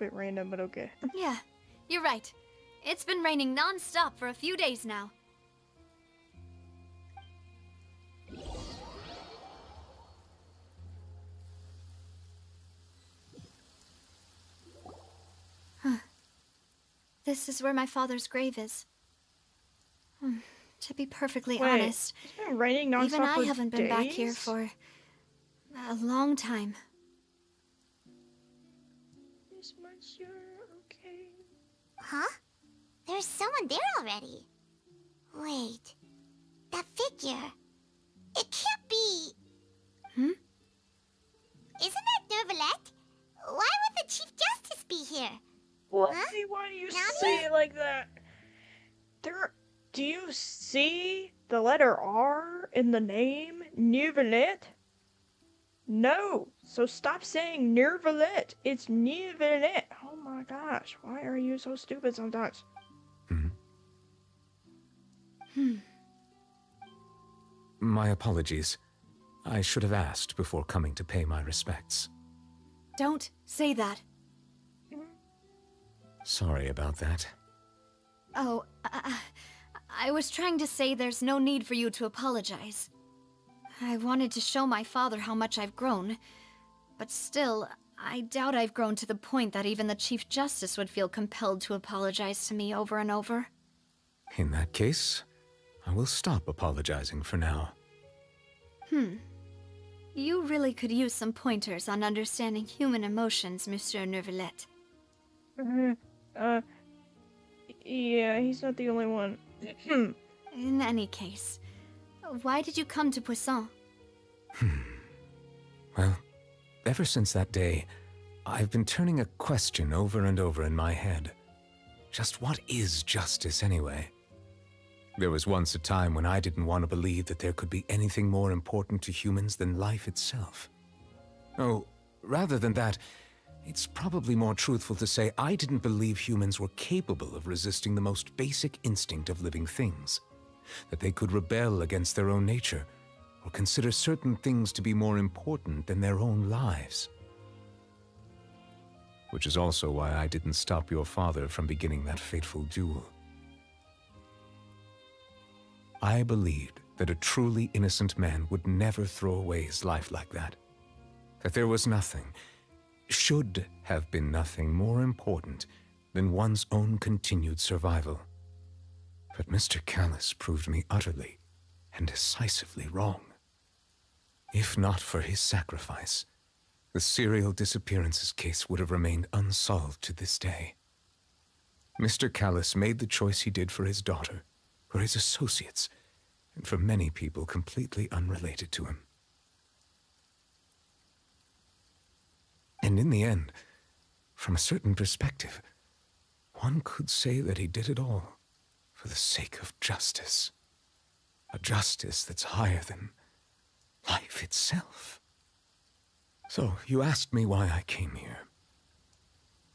[SPEAKER 1] bit random, but okay.
[SPEAKER 10] Yeah, you're right. It's been raining non-stop for a few days now. This is where my father's grave is. To be perfectly honest,
[SPEAKER 1] it's been raining nonstop
[SPEAKER 10] even I
[SPEAKER 1] for
[SPEAKER 10] haven't been back here for a long time.
[SPEAKER 1] Is Monsieur okay?
[SPEAKER 9] Huh? There's someone there already. Wait. That figure. It can't be...
[SPEAKER 1] Do you see the letter R in the name? Neuvillette? No! So stop saying Neuvillette. It's Neuvillette. Oh my gosh, why are you so stupid sometimes?
[SPEAKER 16] My apologies. I should have asked before coming to pay my respects.
[SPEAKER 10] Don't say that.
[SPEAKER 16] Sorry about that.
[SPEAKER 10] Oh, I was trying to say there's no need for you to apologize. I wanted to show my father how much I've grown, but still, I doubt I've grown to the point that even the Chief Justice would feel compelled to apologize to me over and over.
[SPEAKER 16] In that case, I will stop apologizing for now.
[SPEAKER 10] You really could use some pointers on understanding human emotions, Monsieur Neuvillette.
[SPEAKER 1] Yeah, he's not the only one.
[SPEAKER 10] In any case, why did you come to Poisson?
[SPEAKER 16] Well, ever since that day, I've been turning a question over and over in my head. Just what is justice anyway? There was once a time when I didn't want to believe that there could be anything more important to humans than life itself. Oh, rather than that, it's probably more truthful to say I didn't believe humans were capable of resisting the most basic instinct of living things. That they could rebel against their own nature, or consider certain things to be more important than their own lives. Which is also why I didn't stop your father from beginning that fateful duel. I believed that a truly innocent man would never throw away his life like that. That there was nothing, should have been nothing more important than one's own continued survival. But Mr. Callus proved me utterly and decisively wrong. If not for his sacrifice, the serial disappearances case would have remained unsolved to this day. Mr. Callus made the choice he did for his daughter, for his associates, and for many people completely unrelated to him. And in the end, from a certain perspective, one could say that he did it all for the sake of justice. A justice that's higher than life itself. So, you asked me why I came here.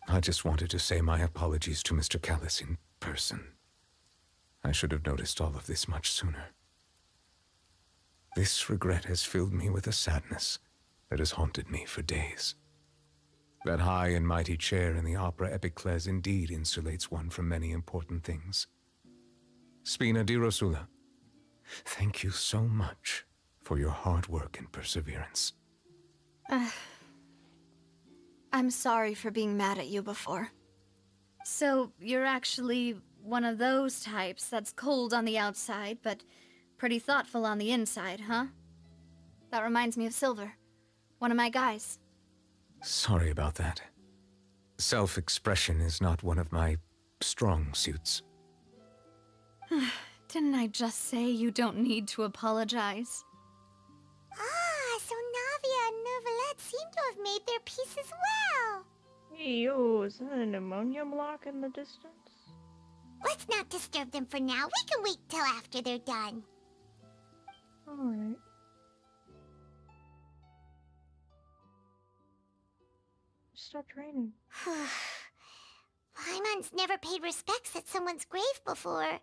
[SPEAKER 16] I just wanted to say my apologies to Mr. Callus in person. I should have noticed all of this much sooner. This regret has filled me with a sadness that has haunted me for days. That high and mighty chair in the opera Epiclese indeed insulates one from many important things. Spina di Rosula, thank you so much for your hard work and perseverance.
[SPEAKER 10] I'm sorry for being mad at you before. So, you're actually one of those types that's cold on the outside, but pretty thoughtful on the inside, huh? That reminds me of Silver, one of my guys.
[SPEAKER 16] Sorry about that. Self-expression is not one of my strong suits.
[SPEAKER 10] Didn't I just say you don't need to apologize?
[SPEAKER 9] Ah, so Navia and Neuvillette seem to have made their peace as well.
[SPEAKER 1] Hey, yo, is that an ammonia block in the distance?
[SPEAKER 9] Let's not disturb them for now. We can wait till after they're done.
[SPEAKER 1] Alright. Stopped raining.
[SPEAKER 9] Paimon's never paid respects at someone's grave before.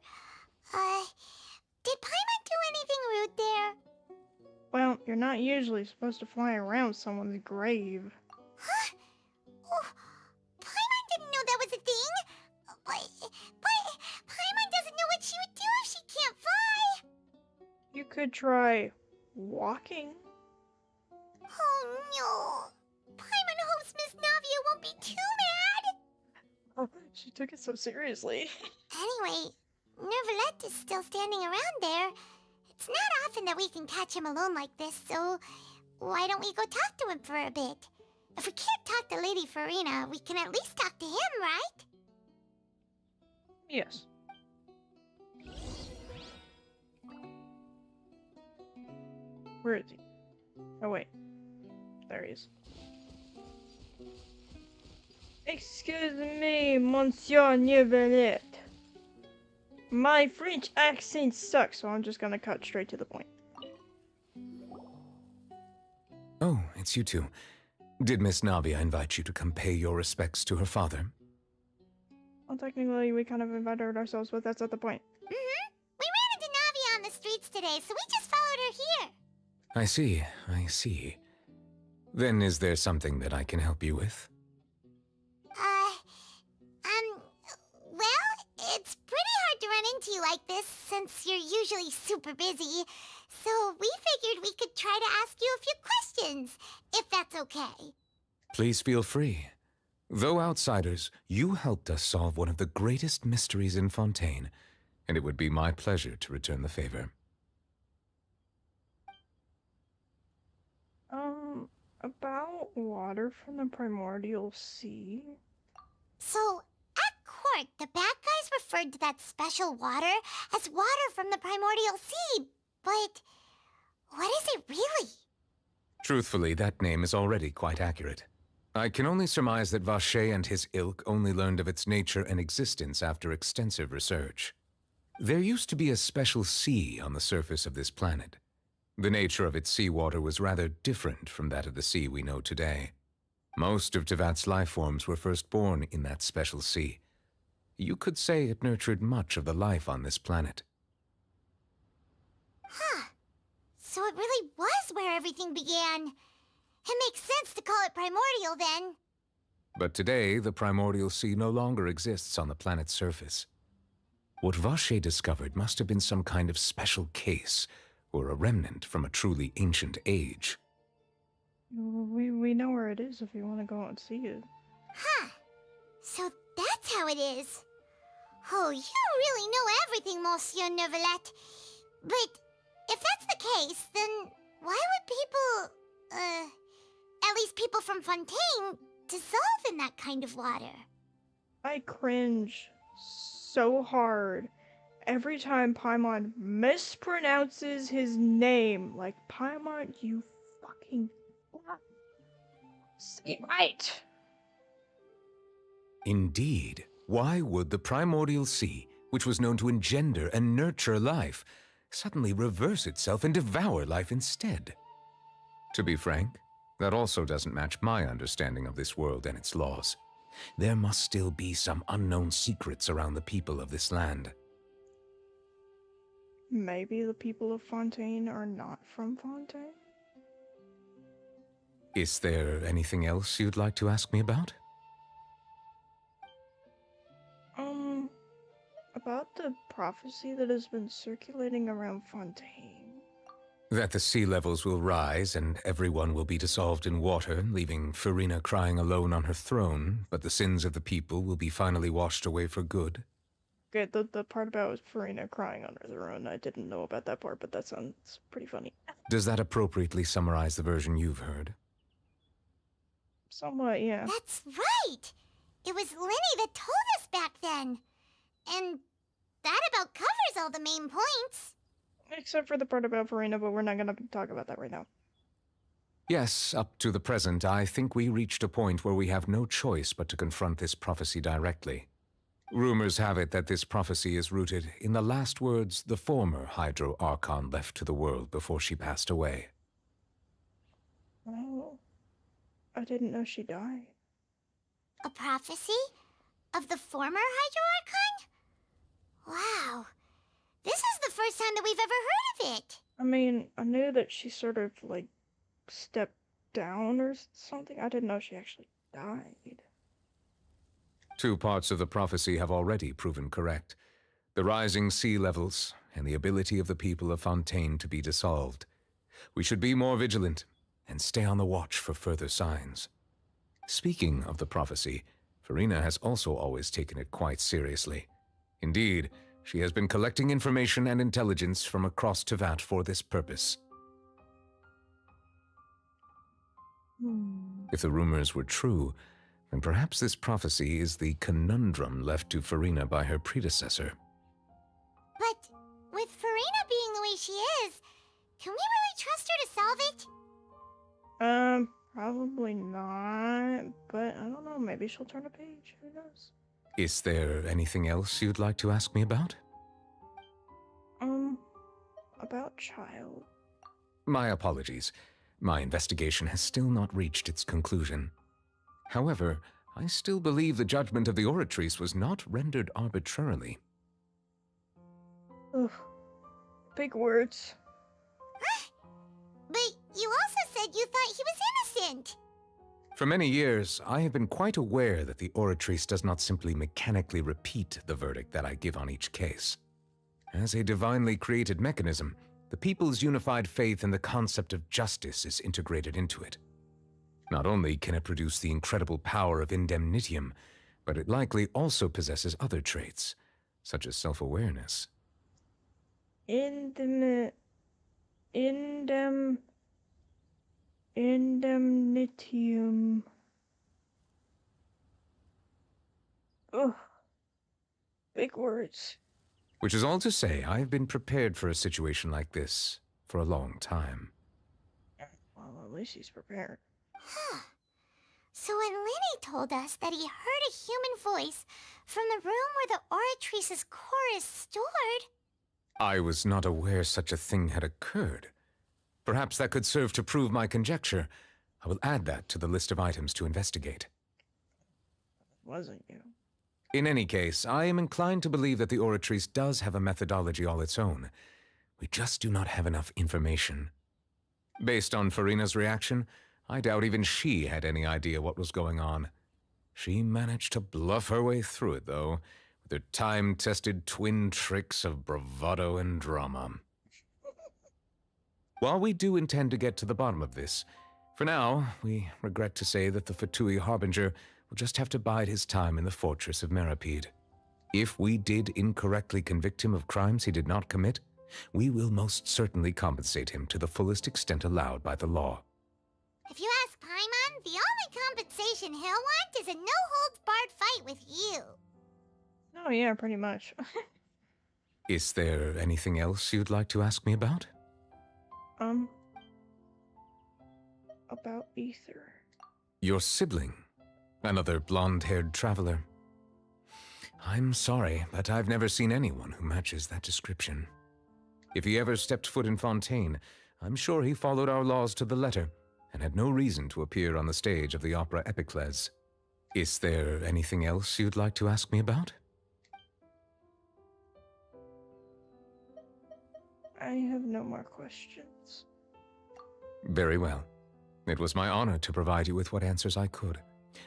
[SPEAKER 9] Did Paimon do anything rude there?
[SPEAKER 1] Well, you're not usually supposed to fly around someone's grave.
[SPEAKER 9] Huh? Oh, Paimon didn't know that was a thing. But Paimon doesn't know what she would do if she can't fly.
[SPEAKER 1] You could try walking.
[SPEAKER 9] Oh no. Paimon hopes Miss Navia won't be too mad.
[SPEAKER 1] Oh, she took it so seriously.
[SPEAKER 9] Anyway, Neuvillette is still standing around there. It's not often that we can catch him alone like this, so why don't we go talk to him for a bit? If we can't talk to Lady Farina, we can at least talk to him, right?
[SPEAKER 1] Yes. Where is he? Oh wait. There he is. Excuse me, Monsieur Neuvillette. My French accent sucks, so I'm just gonna cut straight to the point.
[SPEAKER 16] Oh, it's you two. Did Miss Navia invite you to come pay your respects to her father?
[SPEAKER 1] Well, technically, we kind of invited ourselves, but that's not the point.
[SPEAKER 9] Mm-hmm. We ran into Navia on the streets today, so we just followed her here.
[SPEAKER 16] I see, I see. Then is there something that I can help you with?
[SPEAKER 9] Well, it's pretty hard to run into you like this, since you're usually super busy. So we figured we could try to ask you a few questions, if that's okay.
[SPEAKER 16] Please feel free. Though outsiders, you helped us solve one of the greatest mysteries in Fontaine, and it would be my pleasure to return the favor.
[SPEAKER 1] About water from the primordial sea?
[SPEAKER 9] So, at court, the bad guys referred to that special water as water from the primordial sea, but what is it really?
[SPEAKER 16] Truthfully, that name is already quite accurate. I can only surmise that Vacher and his ilk only learned of its nature and existence after extensive research. There used to be a special sea on the surface of this planet. The nature of its seawater was rather different from that of the sea we know today. Most of Tevat's life forms were first born in that special sea. You could say it nurtured much of the life on this planet.
[SPEAKER 9] Huh. So it really was where everything began. It makes sense to call it primordial then.
[SPEAKER 16] But today, the primordial sea no longer exists on the planet's surface. What Vacher discovered must have been some kind of special case, or a remnant from a truly ancient age.
[SPEAKER 1] We know where it is if you want to go out and see it.
[SPEAKER 9] Huh. So that's how it is. Oh, you really know everything, Monsieur Neuvillette. But if that's the case, then why would people, at least people from Fontaine, dissolve in that kind of water?
[SPEAKER 1] I cringe so hard every time Paimon mispronounces his name. Like, Paimon, you fucking say it right.
[SPEAKER 16] Indeed. Why would the primordial sea, which was known to engender and nurture life, suddenly reverse itself and devour life instead? To be frank, that also doesn't match my understanding of this world and its laws. There must still be some unknown secrets around the people of this land.
[SPEAKER 1] Maybe the people of Fontaine are not from Fontaine?
[SPEAKER 16] Is there anything else you'd like to ask me about?
[SPEAKER 1] About the prophecy that has been circulating around Fontaine.
[SPEAKER 16] That the sea levels will rise and everyone will be dissolved in water, leaving Farina crying alone on her throne, but the sins of the people will be finally washed away for good.
[SPEAKER 1] Okay, the part about Farina crying on her throne, I didn't know about that part, but that sounds pretty funny.
[SPEAKER 16] Does that appropriately summarize the version you've heard?
[SPEAKER 1] Somewhat, yeah.
[SPEAKER 9] That's right! It was Linny that told us back then. And that about covers all the main points.
[SPEAKER 1] Except for the part about Farina, but we're not gonna talk about that right now.
[SPEAKER 16] Yes, up to the present, I think we reached a point where we have no choice but to confront this prophecy directly. Rumors have it that this prophecy is rooted in the last words the former Hydro Archon left to the world before she passed away.
[SPEAKER 1] Oh, I didn't know she died.
[SPEAKER 9] A prophecy? Of the former Hydro Archon? Wow. This is the first time that we've ever heard of it.
[SPEAKER 1] I mean, I knew that she sort of, like, stepped down or something. I didn't know she actually died.
[SPEAKER 16] Two parts of the prophecy have already proven correct. The rising sea levels and the ability of the people of Fontaine to be dissolved. We should be more vigilant and stay on the watch for further signs. Speaking of the prophecy, Farina has also always taken it quite seriously. Indeed, she has been collecting information and intelligence from across Tevat for this purpose. If the rumors were true, then perhaps this prophecy is the conundrum left to Farina by her predecessor.
[SPEAKER 9] But with Farina being the way she is, can we really trust her to solve it?
[SPEAKER 1] Probably not, but I don't know, maybe she'll turn a page, who knows?
[SPEAKER 16] Is there anything else you'd like to ask me about?
[SPEAKER 1] about child.
[SPEAKER 16] My apologies. My investigation has still not reached its conclusion. However, I still believe the judgment of the Oratrice was not rendered arbitrarily.
[SPEAKER 1] Ugh. Big words.
[SPEAKER 9] But you also said you thought he was innocent.
[SPEAKER 16] For many years, I have been quite aware that the Oratrice does not simply mechanically repeat the verdict that I give on each case. As a divinely created mechanism, the people's unified faith in the concept of justice is integrated into it. Not only can it produce the incredible power of indemnitium, but it likely also possesses other traits, such as self-awareness.
[SPEAKER 1] Indemnitium. Ugh. Big words.
[SPEAKER 16] Which is all to say, I have been prepared for a situation like this for a long time.
[SPEAKER 1] Well, at least he's prepared.
[SPEAKER 9] Huh. So when Lenny told us that he heard a human voice from the room where the Oratrice's core is stored...
[SPEAKER 16] I was not aware such a thing had occurred. Perhaps that could serve to prove my conjecture. I will add that to the list of items to investigate.
[SPEAKER 1] Wasn't you?
[SPEAKER 16] In any case, I am inclined to believe that the Oratrice does have a methodology all its own. We just do not have enough information. Based on Farina's reaction, I doubt even she had any idea what was going on. She managed to bluff her way through it, though, with her time-tested twin tricks of bravado and drama. While we do intend to get to the bottom of this, for now, we regret to say that the Fatui Harbinger will just have to bide his time in the fortress of Meripede. If we did incorrectly convict him of crimes he did not commit, we will most certainly compensate him to the fullest extent allowed by the law.
[SPEAKER 9] If you ask Paimon, the only compensation he'll want is a no-holds-barred fight with you.
[SPEAKER 1] Oh yeah, pretty much.
[SPEAKER 16] Is there anything else you'd like to ask me about?
[SPEAKER 1] About Ether.
[SPEAKER 16] Your sibling. Another blonde-haired traveler. I'm sorry, but I've never seen anyone who matches that description. If he ever stepped foot in Fontaine, I'm sure he followed our laws to the letter and had no reason to appear on the stage of the opera Epicles. Is there anything else you'd like to ask me about?
[SPEAKER 1] I have no more questions.
[SPEAKER 16] Very well. It was my honor to provide you with what answers I could.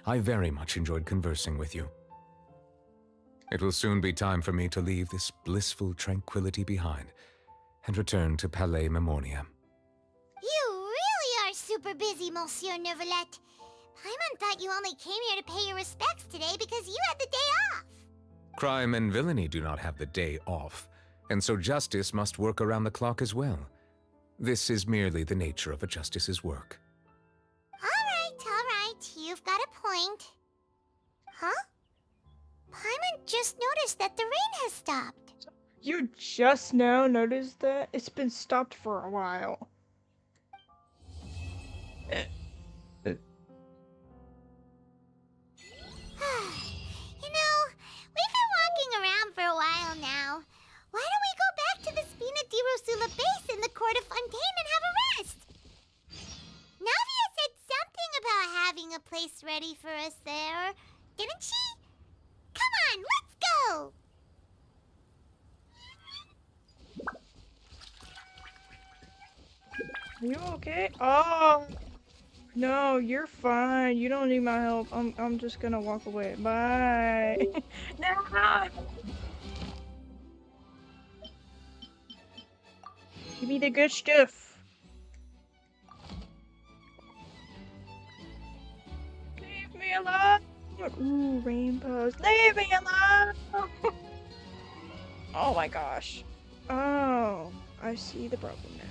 [SPEAKER 16] I very much enjoyed conversing with you. It will soon be time for me to leave this blissful tranquility behind and return to Palais Memornia.
[SPEAKER 9] You really are super busy, Monsieur Neuvillette. Paimon thought you only came here to pay your respects today because you had the day off.
[SPEAKER 16] Crime and villainy do not have the day off, and so justice must work around the clock as well. This is merely the nature of a justice's work.
[SPEAKER 9] All right, you've got a point. Huh? Paimon just noticed that the rain has stopped.
[SPEAKER 1] You just now noticed that? It's been stopped for a while.
[SPEAKER 9] You know, we've been walking around for a while now. Why don't we go back to the Spina di Rosula base in the court of Fontaine and have a rest? Navia said something about having a place ready for us there, didn't she? Come on, let's go!
[SPEAKER 1] Are you okay? Oh! No, you're fine. You don't need my help. I'm just gonna walk away. Bye. No! Give me the good stuff. Leave me alone. Ooh, rainbows. Leave me alone. Oh my gosh. Oh, I see the problem now.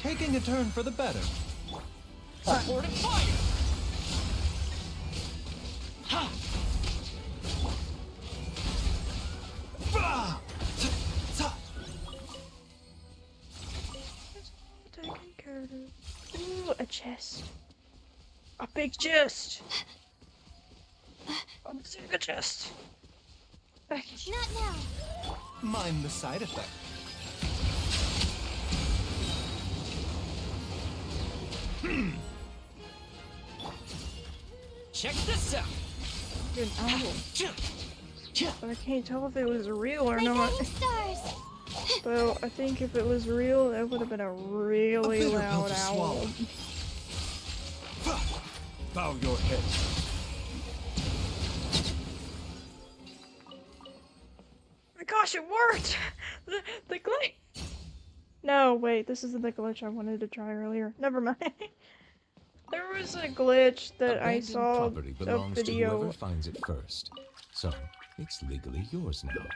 [SPEAKER 22] Taking a turn for the better.
[SPEAKER 5] Support and fire! Ha!
[SPEAKER 1] Taking care of it. Ooh, a chest. A big chest. I'm Save the chest.
[SPEAKER 9] Not now.
[SPEAKER 22] Mind the side effect.
[SPEAKER 5] Check this out.
[SPEAKER 1] An owl. But I can't tell if it was real or not.
[SPEAKER 9] Stars.
[SPEAKER 1] Though I think if it was real, that would have been a really loud owl.
[SPEAKER 22] Bow your head.
[SPEAKER 1] Oh my gosh, it worked! The glitch. No, wait, this isn't the glitch I wanted to try earlier. Never mind. There was a glitch that I saw
[SPEAKER 16] property
[SPEAKER 1] a
[SPEAKER 16] belongs to
[SPEAKER 1] video.
[SPEAKER 16] whoever finds it first. So, it's legally yours now.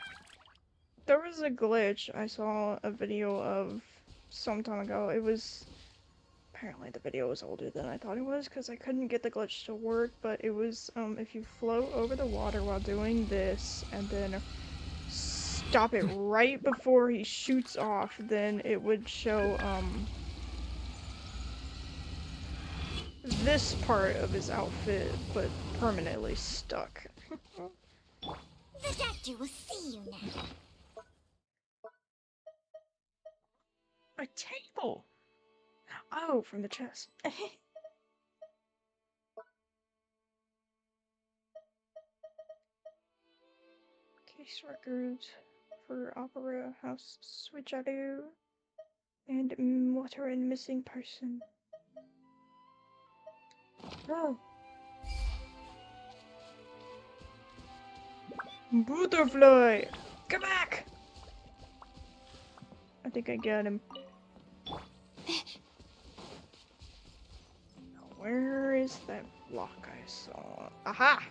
[SPEAKER 1] There was a glitch I saw a video of some time ago. It was apparently the video was older than I thought it was because I couldn't get the glitch to work, but it was if you float over the water while doing this and then stop it right before he shoots off, then it would show this part of his outfit but permanently stuck.
[SPEAKER 9] The doctor will see you now.
[SPEAKER 1] A table! Oh, from the chest. Case records for Opera House Switcheroo and water and missing person. Oh. Butterfly! Come back! I think I got him. Where is that block I saw? Aha!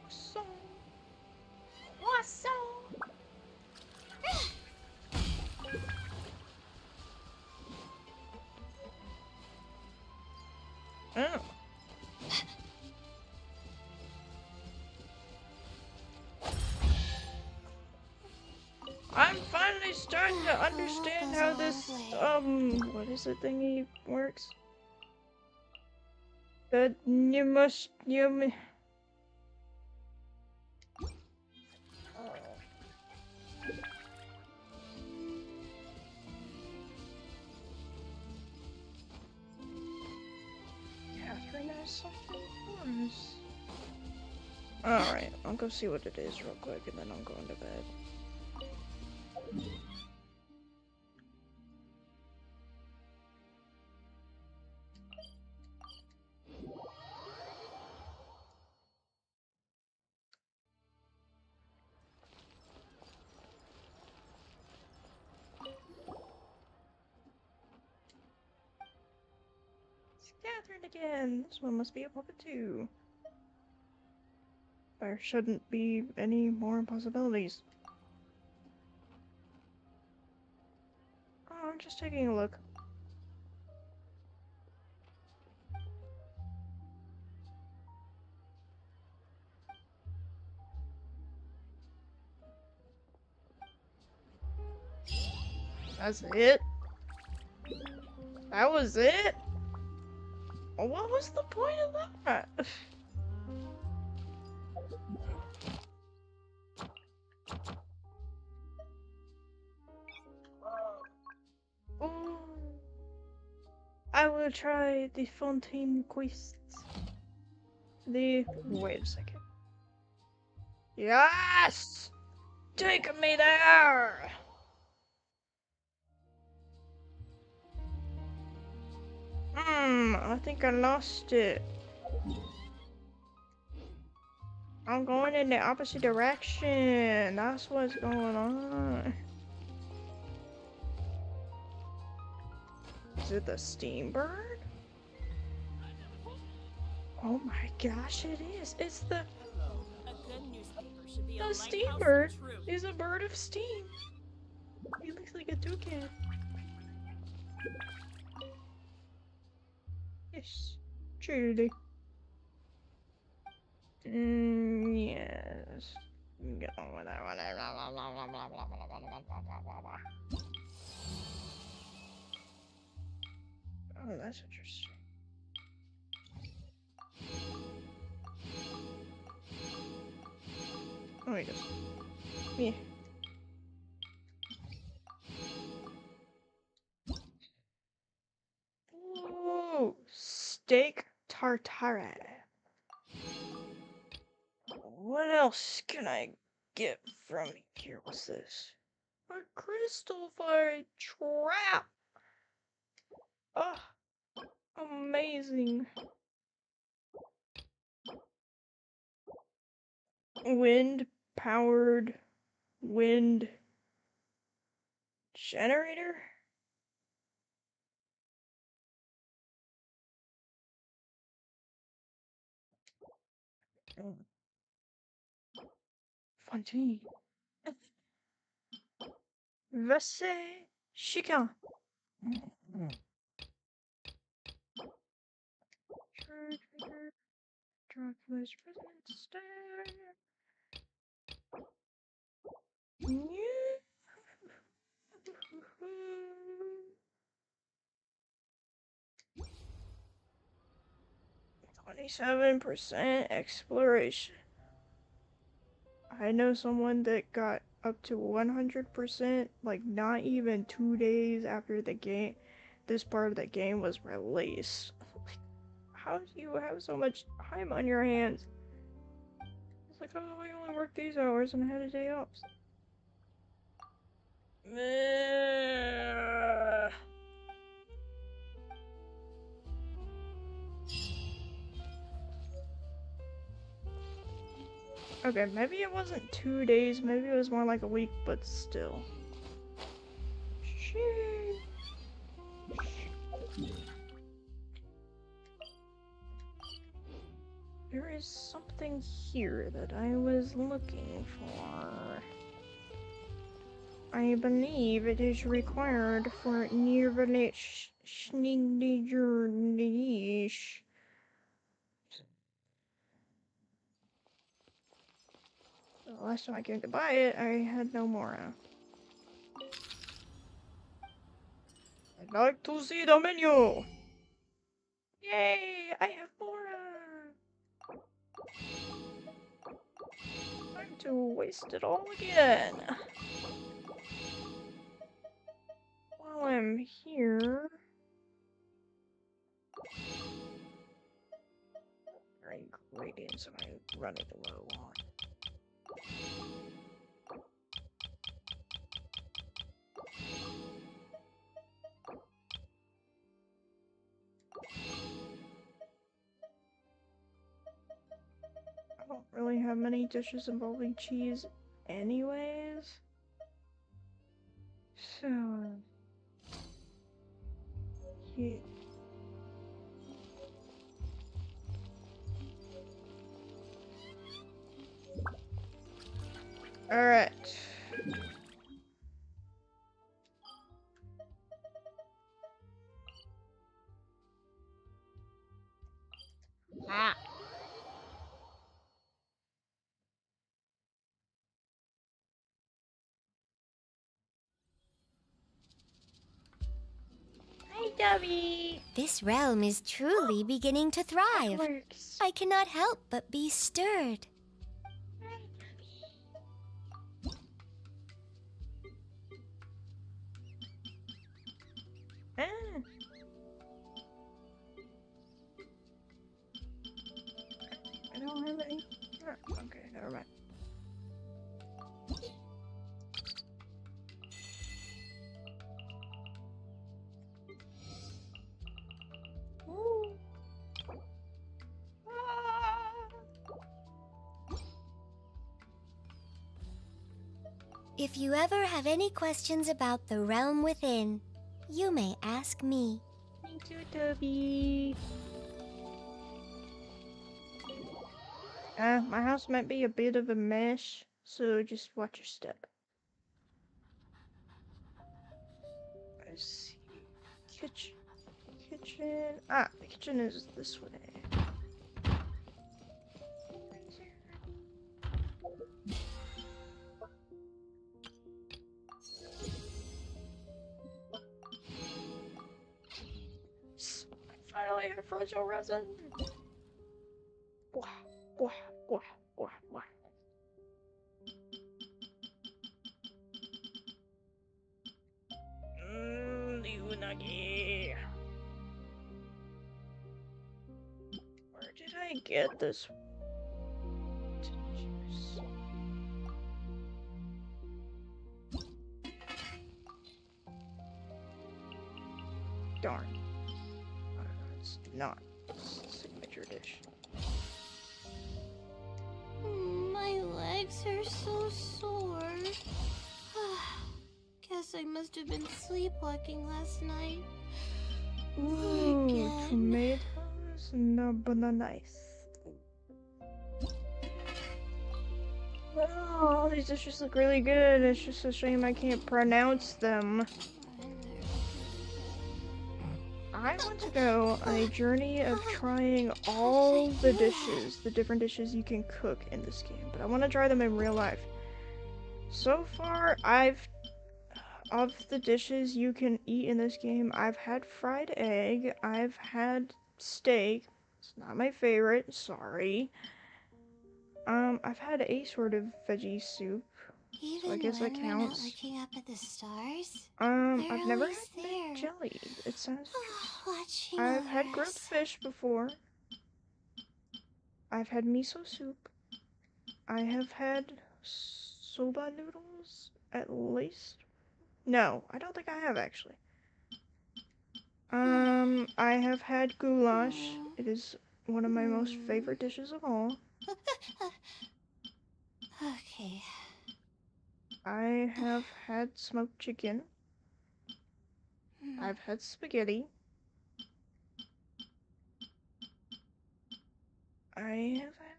[SPEAKER 1] So, awesome! Oh. I'm finally starting to understand how this, what is it thingy works? The Catherine has something for us. Alright, I'll go see what it is real quick and then I'm going to bed. It's Catherine again. This one must be a puppet too. There shouldn't be any more possibilities. Oh, I'm just taking a look. That's it? That was it? What was the point of that? Ooh. I will try the Fontaine quests. Wait a second. Yes! Take me there! I think I lost it. I'm going in the opposite direction. That's what's going on. Is it the steam bird? Oh my gosh, it is. It's the steam bird is a bird of steam. He looks like a toucan. Yes, truly. Yes. Get on with that one. Oh, that's interesting. he goes. Yeah. Ooh, steak tartare. What else can I get from here? What's this? A crystal fire trap! Oh, amazing. Wind-powered wind generator? Fontaine. Vasse chacun. Dracula's residence stair. 27% exploration. I know someone that got up to 100%, like not even 2 days after this part of the game was released. How do you have so much time on your hands? It's like, oh, I only work these hours and I had a day off. Okay, maybe it wasn't 2 days, maybe it was more like a week, but still. There is something here that I was looking for. I believe it is required for near-village Schneidernish. The last time I came to buy it, I had no more. I'd like to see the menu! Yay! I have more! Time to waste it all again! While I'm here... Ingredients am I running low on? I don't really have many dishes involving cheese anyways. So... yeah. Alright. Ah. Hi, Dobby.
[SPEAKER 9] This realm is truly beginning to thrive. I cannot help but be stirred.
[SPEAKER 1] Ah. I don't have any. Oh, okay, never mind. Ooh. Ah.
[SPEAKER 9] If you ever have any questions about the realm within, you may ask me.
[SPEAKER 1] Thank you, Toby. My house might be a bit of a mess, so just watch your step. Let's see. Kitchen. Ah, the kitchen is this way. Finally, I frozen resin. Wah, wah, wah, wah, wah. I get this? Darn. It's not a signature dish.
[SPEAKER 9] My legs are so sore. Guess I must have been sleepwalking last night.
[SPEAKER 1] Ooh, tomatoes, no, banana nice. Oh, all these dishes look really good. It's just a shame I can't pronounce them. I want to go on a journey of trying all the dishes, the different dishes you can cook in this game, but I want to try them in real life. So far, of the dishes you can eat in this game, I've had fried egg, I've had steak, it's not my favorite, sorry. I've had a sort of veggie soup, so I guess that counts.
[SPEAKER 9] Looking up at the stars?
[SPEAKER 1] I've never had mint jelly. It sounds I've had grilled fish before. I've had miso soup. I have had soba noodles, at least. No, I don't think I have, actually. I have had goulash. It is one of my most favorite dishes of all.
[SPEAKER 9] Okay.
[SPEAKER 1] I have had smoked chicken. I've had spaghetti. I have had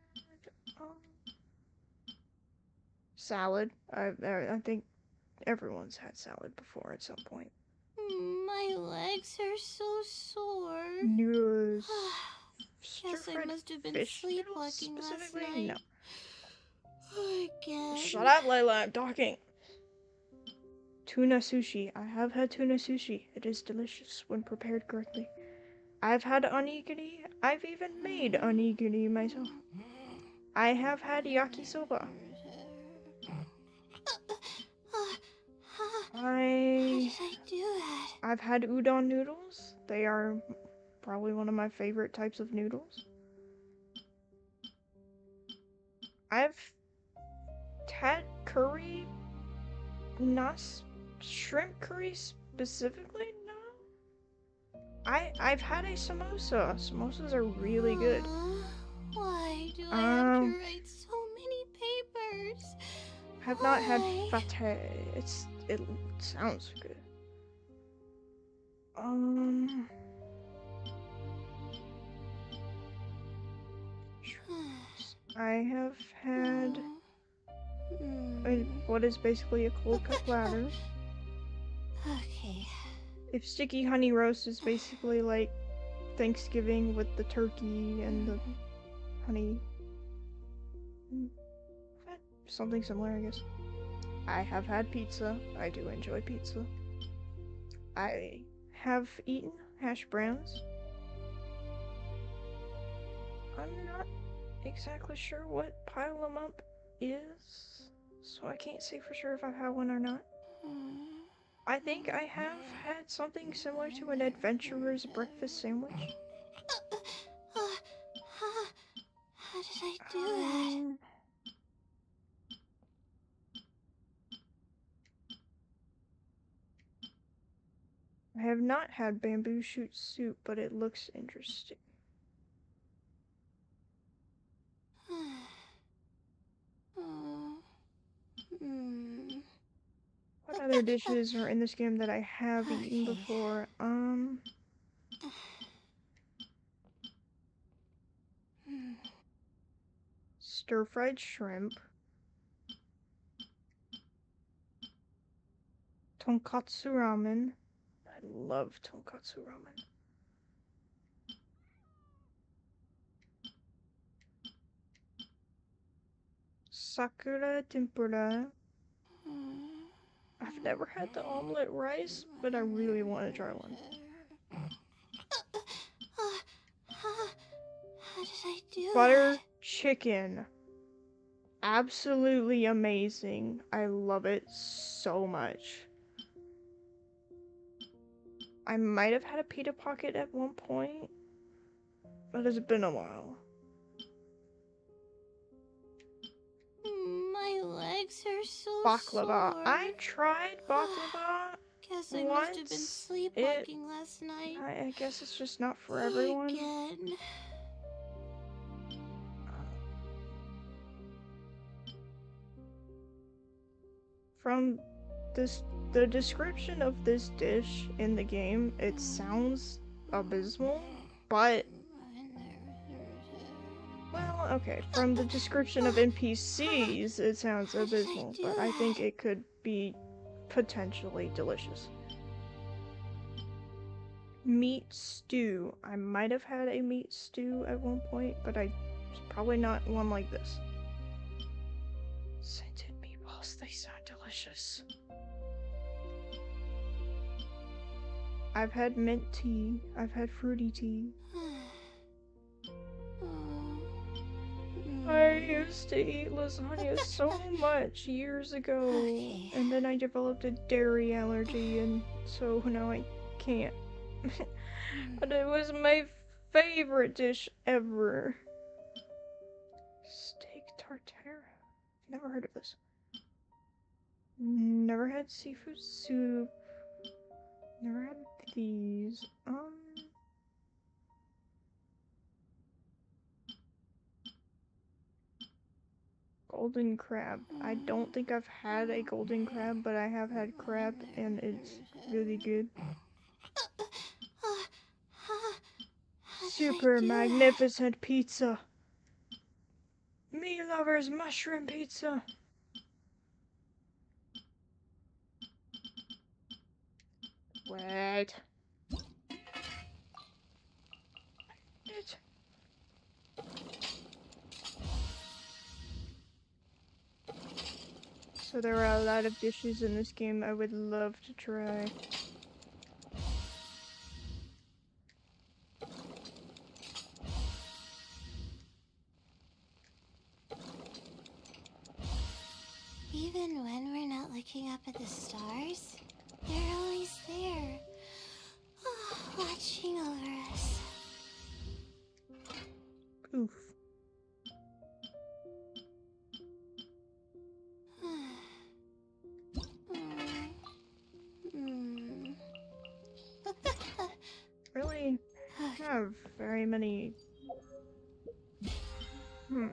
[SPEAKER 1] salad. I think everyone's had salad before at some point.
[SPEAKER 9] My legs are so sore.
[SPEAKER 1] Noodles.
[SPEAKER 9] Guess I must have been sleepwalking last
[SPEAKER 1] Specifically,
[SPEAKER 9] night.
[SPEAKER 1] no.
[SPEAKER 9] Again.
[SPEAKER 1] Shut up, Layla. I'm talking. Tuna sushi. I have had tuna sushi. It is delicious when prepared correctly. I've had onigiri. I've even made onigiri myself. I have had yakisoba.
[SPEAKER 9] How did I do that?
[SPEAKER 1] I've had udon noodles. They are probably one of my favorite types of noodles. I've had curry, not shrimp curry specifically, no. I've had a samosa. Samosas are really good.
[SPEAKER 9] Why do I have to write so many papers?
[SPEAKER 1] Have not had pate. It sounds good. I have had what is basically a cold cut platter.
[SPEAKER 9] Okay.
[SPEAKER 1] If sticky honey roast is basically like Thanksgiving with the turkey and the honey. Something similar, I guess. I have had pizza. I do enjoy pizza. I have eaten hash browns. I'm not exactly sure what pile 'em up is, so I can't say for sure if I've had one or not. I think I have had something similar to an adventurer's breakfast sandwich.
[SPEAKER 9] How did I do that?
[SPEAKER 1] I have not had bamboo shoot soup, but it looks interesting. What other dishes are in this game that I have eaten before? Stir-fried shrimp. Tonkatsu ramen. I love tonkatsu ramen. Sakura tempura. I've never had the omelet rice, but I really want to try one.
[SPEAKER 9] How did I do
[SPEAKER 1] Butter chicken. Absolutely amazing. I love it so much. I might have had a pita pocket at one point, but it's been a while.
[SPEAKER 9] legs are so
[SPEAKER 1] baklava.
[SPEAKER 9] sore.
[SPEAKER 1] I tried baklava
[SPEAKER 9] Guess I
[SPEAKER 1] once.
[SPEAKER 9] must have been sleepwalking last night.
[SPEAKER 1] I guess it's just not for everyone.
[SPEAKER 9] Again.
[SPEAKER 1] From the description of this dish in the game, it sounds abysmal, but well, okay, from the description of NPCs, it sounds abysmal, but I think it could be potentially delicious. Meat stew. I might have had a meat stew at one point, but it's probably not one like this. Scented meatballs, they sound delicious. I've had mint tea. I've had fruity tea. I used to eat lasagna so much years ago, and then I developed a dairy allergy, and so now I can't. But it was my favorite dish ever. Steak tartare. Never heard of this. Never had seafood soup. Never had these. Golden crab. I don't think I've had a golden crab, but I have had crab, and it's really good. Super magnificent pizza. Me lovers mushroom pizza. Wait. So there are a lot of dishes in this game I would love to try.
[SPEAKER 9] Even when we're not looking up at the stars, they're always there, watching over us.
[SPEAKER 1] Oof. Really have very many. I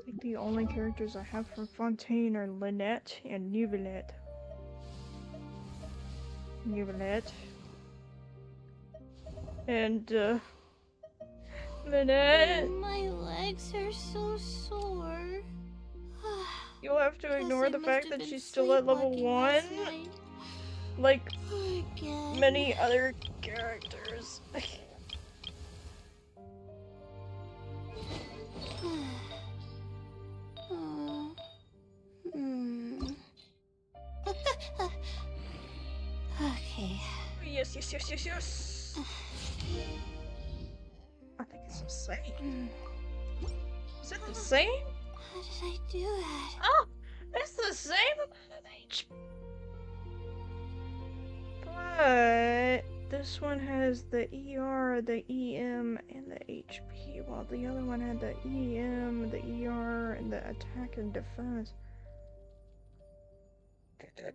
[SPEAKER 1] think the only characters I have from Fontaine are Lynette and Neuvillette. And Lynette.
[SPEAKER 9] My legs are so sore.
[SPEAKER 1] You'll have to ignore the fact that she's still at level 1. Like many other characters.
[SPEAKER 9] Okay.
[SPEAKER 1] Yes. I think it's the same. Is it the same?
[SPEAKER 9] How did I do that?
[SPEAKER 1] Oh, it's the same amount of HP. But this one has the ER, the EM, and the HP, while the other one had the EM, the ER, and the attack and defense.
[SPEAKER 9] Okay.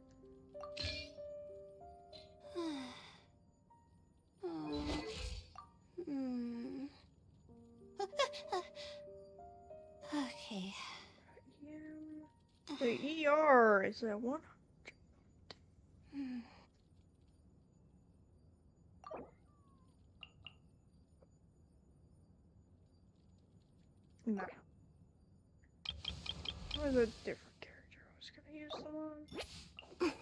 [SPEAKER 1] The ER is at 100. No. That was a different character I was gonna use them on.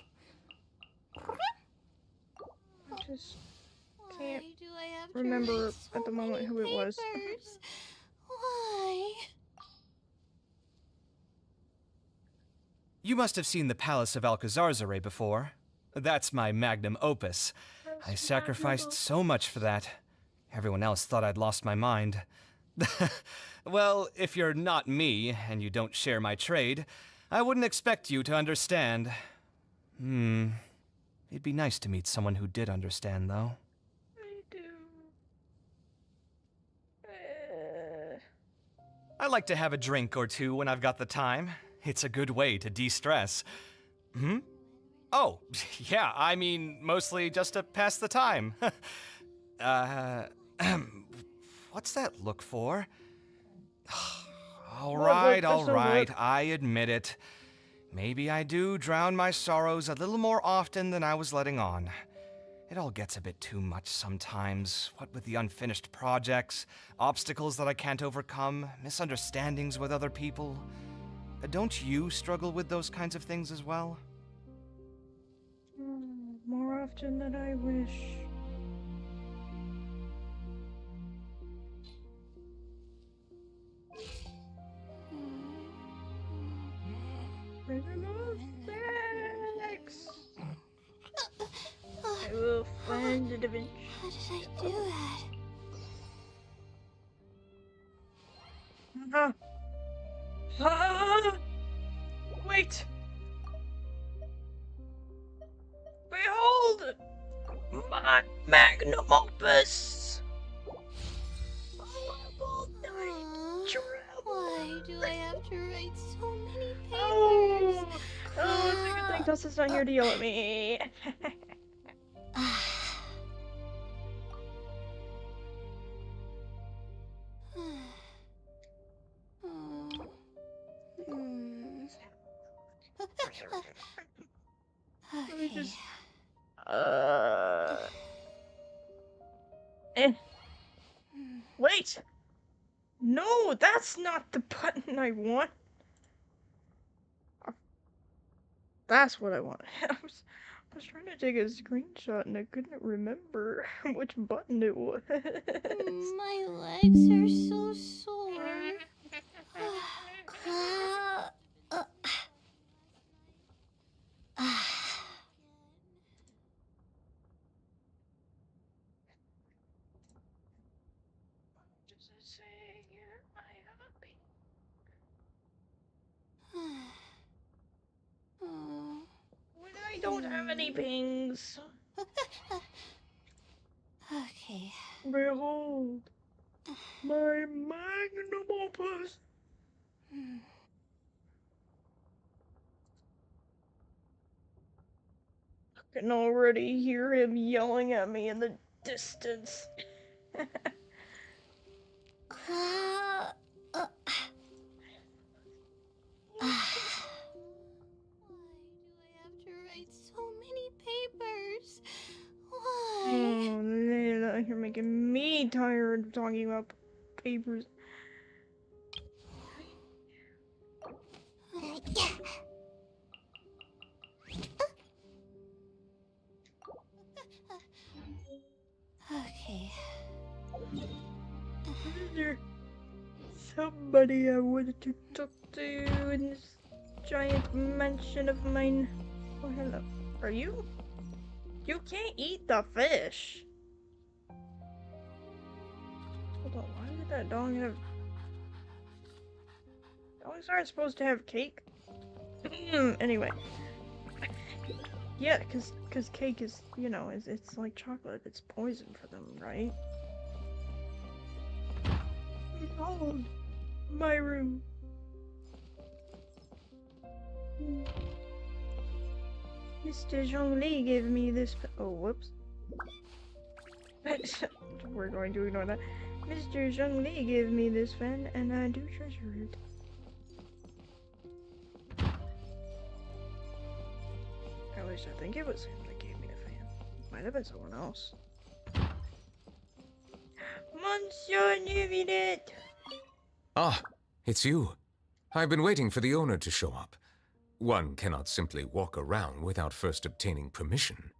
[SPEAKER 1] I just can't remember at the moment who it was.
[SPEAKER 9] Why?
[SPEAKER 13] You must have seen the Palace of Alcazarzaray before. That's my magnum opus. I sacrificed so much for that. Everyone else thought I'd lost my mind. Well, if you're not me, and you don't share my trade, I wouldn't expect you to understand. It'd be nice to meet someone who did understand, though. I like to have a drink or two when I've got the time. It's a good way to de-stress. Hmm? Oh, yeah, I mean, mostly just to pass the time. What's that look for? All right, I admit it. Maybe I do drown my sorrows a little more often than I was letting on. It all gets a bit too much sometimes, what with the unfinished projects, obstacles that I can't overcome, misunderstandings with other people. Don't you struggle with those kinds of things as well?
[SPEAKER 1] More often than I wish. Sex. I will find it eventually.
[SPEAKER 9] How did I do that?
[SPEAKER 1] Wait! Behold! My magnum opus!
[SPEAKER 9] Why do I have to write so many papers?
[SPEAKER 1] Oh, it's a good thing Dustin's not here to yell at me. Let me just... Wait! No, that's not the button I want. That's what I want. I was trying to take a screenshot and I couldn't remember which button it was.
[SPEAKER 9] My legs are so sore.
[SPEAKER 1] Well, I don't have any pings.
[SPEAKER 9] Okay.
[SPEAKER 1] Behold, my magnum opus. I can already hear him yelling at me in the distance. Oh, you're making me tired of talking about papers.
[SPEAKER 9] Okay.
[SPEAKER 1] Is there somebody I wanted to talk to in this giant mansion of mine? Oh, hello. Are you? You can't eat the fish. Hold on, why did that dog have... Dogs aren't supposed to have cake? Anyway. Yeah, cause cake is, you know, it's like chocolate. It's poison for them, right? Behold, my room. Mr. Zhongli gave me this. Oh, whoops. We're going to ignore that. Mr. Zhongli gave me this fan, and I do treasure it. At least I think it was him that gave me the fan. Might have been someone else. Monsieur Nuvinet!
[SPEAKER 16] Ah, it's you. I've been waiting for the owner to show up. One cannot simply walk around without first obtaining permission.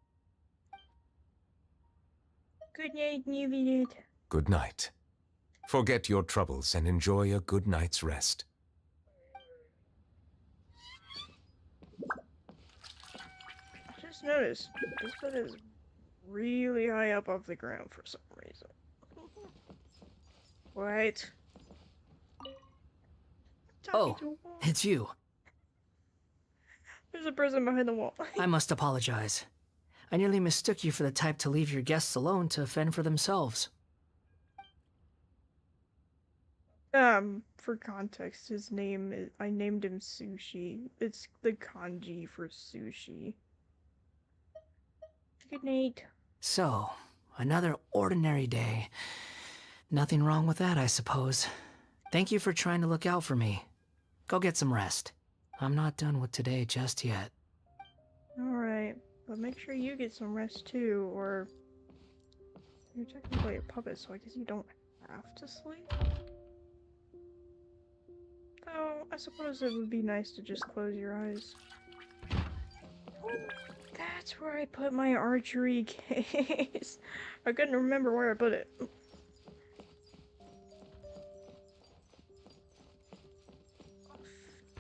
[SPEAKER 1] Good night, Nuvinet.
[SPEAKER 16] Good night. Forget your troubles and enjoy a good night's rest.
[SPEAKER 1] I just noticed this bed is really high up off the ground for some reason. Wait.
[SPEAKER 3] Oh, it's you.
[SPEAKER 1] There's a person behind the wall.
[SPEAKER 3] I must apologize. I nearly mistook you for the type to leave your guests alone to fend for themselves.
[SPEAKER 1] for context, his name is, I named him Sushi. It's the kanji for sushi. Good night.
[SPEAKER 3] So, another ordinary day. Nothing wrong with that, I suppose. Thank you for trying to look out for me. Go get some rest. I'm not done with today just yet.
[SPEAKER 1] Alright, but make sure you get some rest too, or... You're technically a puppet, so I guess you don't have to sleep? Though, I suppose it would be nice to just close your eyes. Oh, that's where I put my archery case. I couldn't remember where I put it.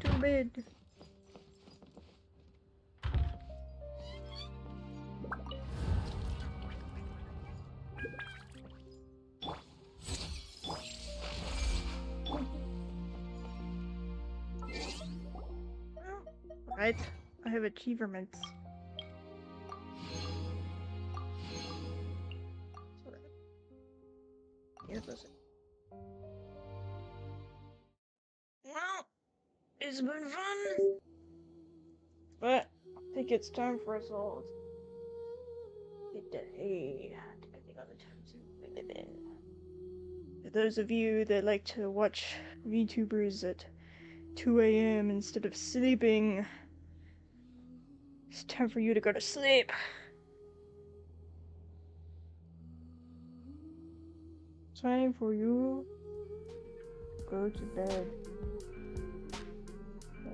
[SPEAKER 1] Too bad. Right, I have achievements. Here's this. Well, it's been fun, but I think it's time for us all to hit the hay, depending on the times we live in. For those of you that like to watch VTubers at 2 AM instead of sleeping, it's time for you to go to sleep. Time for you to go to bed.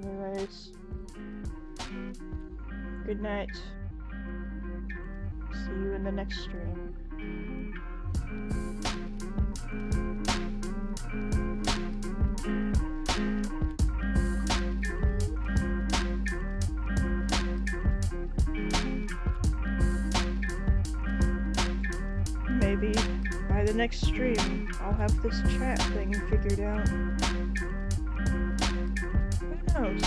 [SPEAKER 1] Anyways, good night. See you in the next stream. Maybe by the next stream, I'll have this chat thing figured out. Who knows?